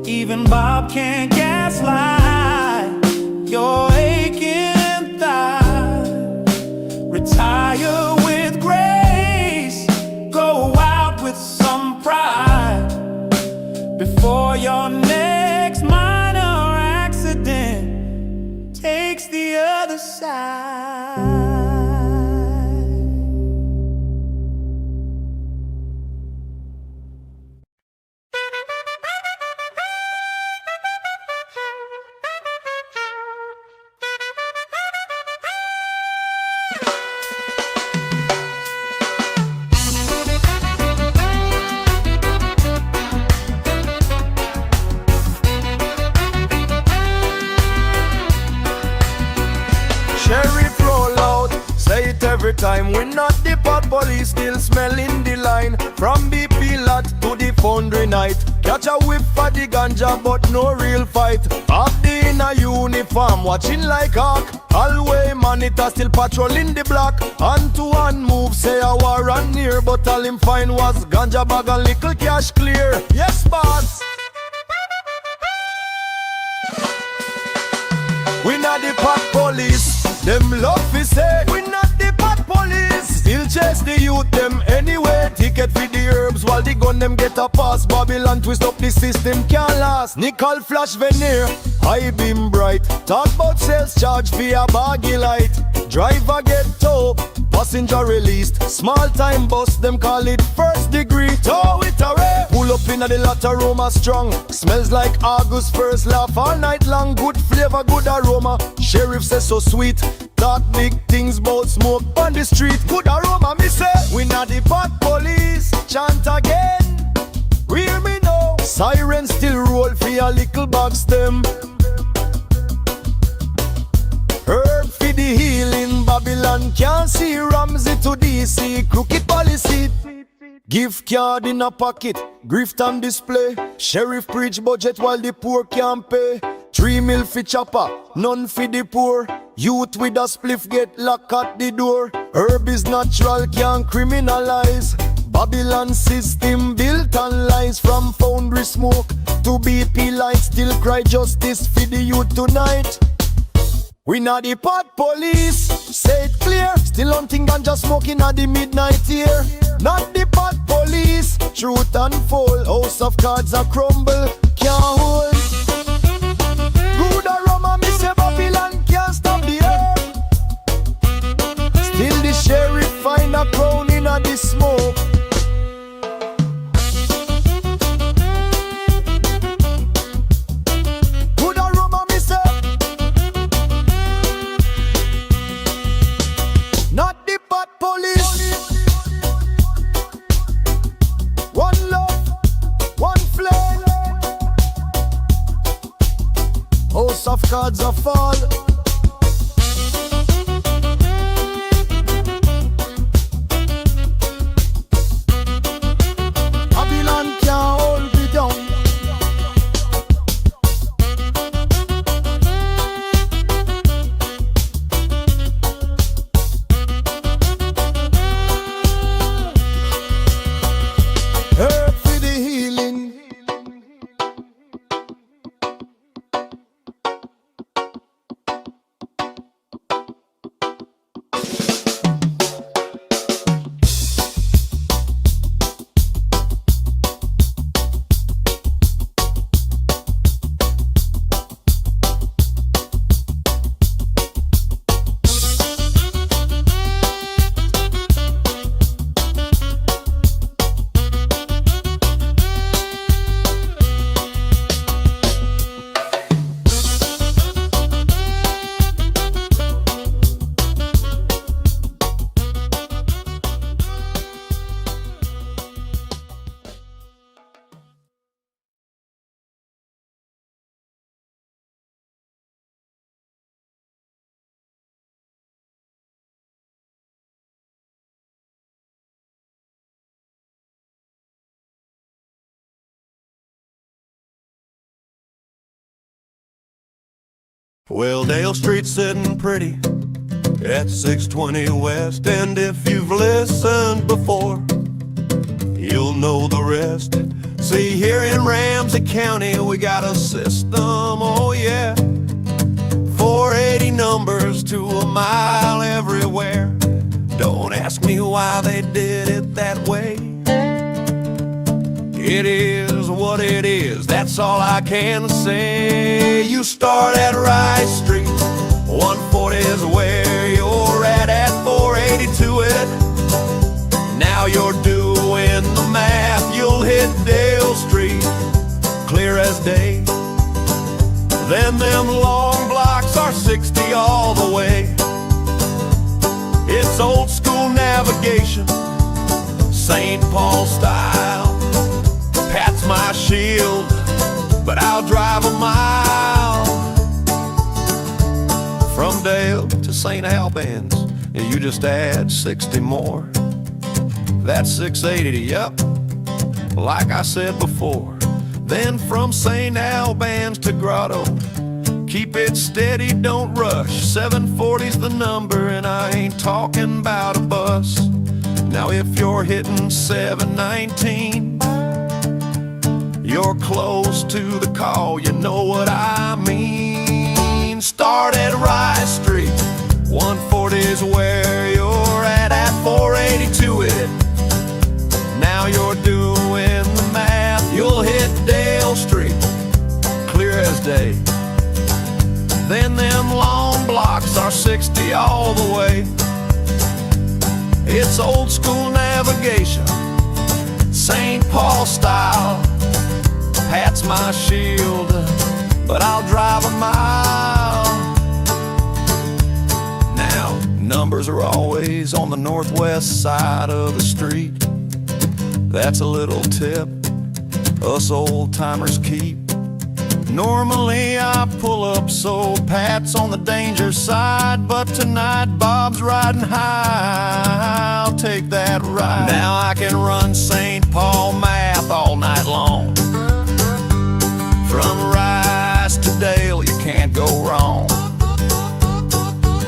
Even Bob can't gaslight your aching thigh. Retire with grace, go out with some other side. Sheriff roll out, say it every time. We not the pot police, still smelling the line. From BP lot to the foundry night. Catch a whip for the ganja, but no real fight. Up the in a uniform, watching like hawk. Hallway monitor still patrolling the block. Hand to hand move, say a war on near. But all him find was ganja bag and little cash clear. Yes, boss. We not the pot police, them love fi say. We not the pot police, still chase the youth them anyway. Ticket for the herbs while the gun them get a pass. Babylon twist up the system can't last. Nickel flash veneer, high beam bright. Talk about sales charge for a baggy light. Driver get tow, passenger released. Small time bus, them call it first degree. Tow it away, pull up in the lot aroma strong. Smells like August first, laugh all night long. Good flavor, good aroma. Sheriff says so sweet. Talk big things about smoke on the street. Good aroma, me say. We not the pot police, chant again. Hear me now. Sirens still roll for a little box stem. Herb for the healing, Babylon can't see. Ramsey to DC, crooked policy. Gift card in a pocket, grift on display. Sheriff preach budget while the poor can't pay. 3 mil for chopper, none for the poor. Youth with a spliff get locked at the door. Herb is natural, can't criminalize. Babylon system built on lies. From foundry smoke to BP light, still cry justice for the youth tonight. We not the pot police, say it clear. Still hunting ganja smoking at the midnight here. Not the pot police, truth unfold. House of cards a crumble, can't hold. Good aroma, me say Babylon can't stop the earth. Still the sheriff find a crown in a the smoke. Good aroma, me say. Not the pot police. One love, one flame. House of cards a fall. Babylon can't hold me down. Herb for the healing. Well, Dale Street's sitting pretty at 620 West, and if you've listened before, you'll know the rest. See, here in Ramsey County, we got a system, oh yeah, 480 numbers to a mile everywhere. Don't ask me why they did it that way. It is what it is, that's all I can say. You start at Rice Street, 140 is where you're at 482 it. Now you're doing the math, you'll hit Dale Street, clear as day. Then them long blocks are 60 all the way. It's old school navigation, St. Paul style. Pat's my shield, but I'll drive a mile. From Dale to St. Albans, you just add 60 more. That's 680, yep, like I said before. Then from St. Albans to Grotto, keep it steady, don't rush. 740's the number, and I ain't talking about a bus. Now if you're hitting 719, you're close to the call, you know what I mean. Start at Rice Street, 140 is where you're at 482 it. Now you're doing the math, you'll hit Dale Street, clear as day. Then them long blocks are 60 all the way. It's old school navigation, St. Paul style. Pat's my shield, but I'll drive a mile. Now, numbers are always on the northwest side of the street. That's a little tip us old timers keep. Normally I pull up so Pat's on the danger side, but tonight Bob's riding high, I'll take that ride. Now I can run St. Paul math all night long. From Rice to Dale you can't go wrong.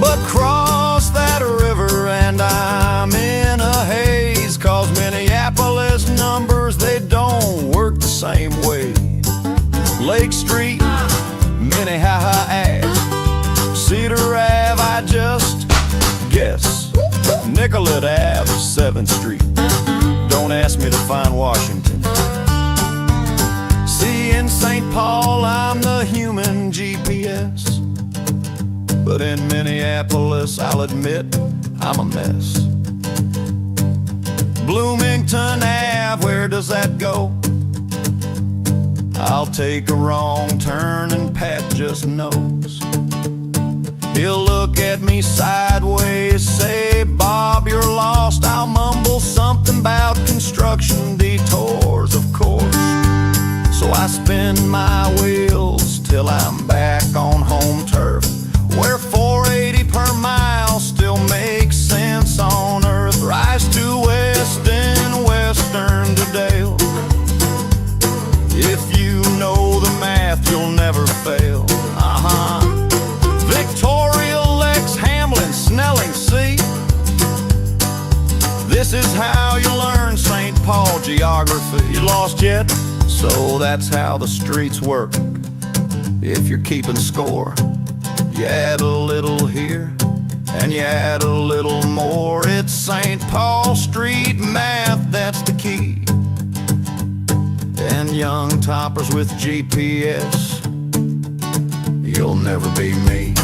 But cross that river and I'm in a haze, 'cause Minneapolis numbers, they don't work the same way. Lake Street, Minnehaha Ave, Cedar Ave, I just guess. Nicollet Ave, 7th Street. Don't ask me to find Washington. See, in St. Paul, I'm the human GPS. But in Minneapolis, I'll admit, I'm a mess. Bloomington Ave, where does that go? I'll take a wrong turn and Pat just knows. He'll look at me sideways, say, Bob, you're lost. I'll mumble something about construction detours, of course. So I spin my wheels till I'm back on home turf, where 480 per mile still makes sense on earth. Rise to Weston, Western to Dale. If you know the math, you'll never fail. Victoria, Lex, Hamlin, Snelling, see? This is how you learn St. Paul geography. You lost yet? So that's how the streets work. If you're keeping score, you add a little here and you add a little more. It's St. Paul Street math, that's the key. And young toppers with GPS, you'll never be me.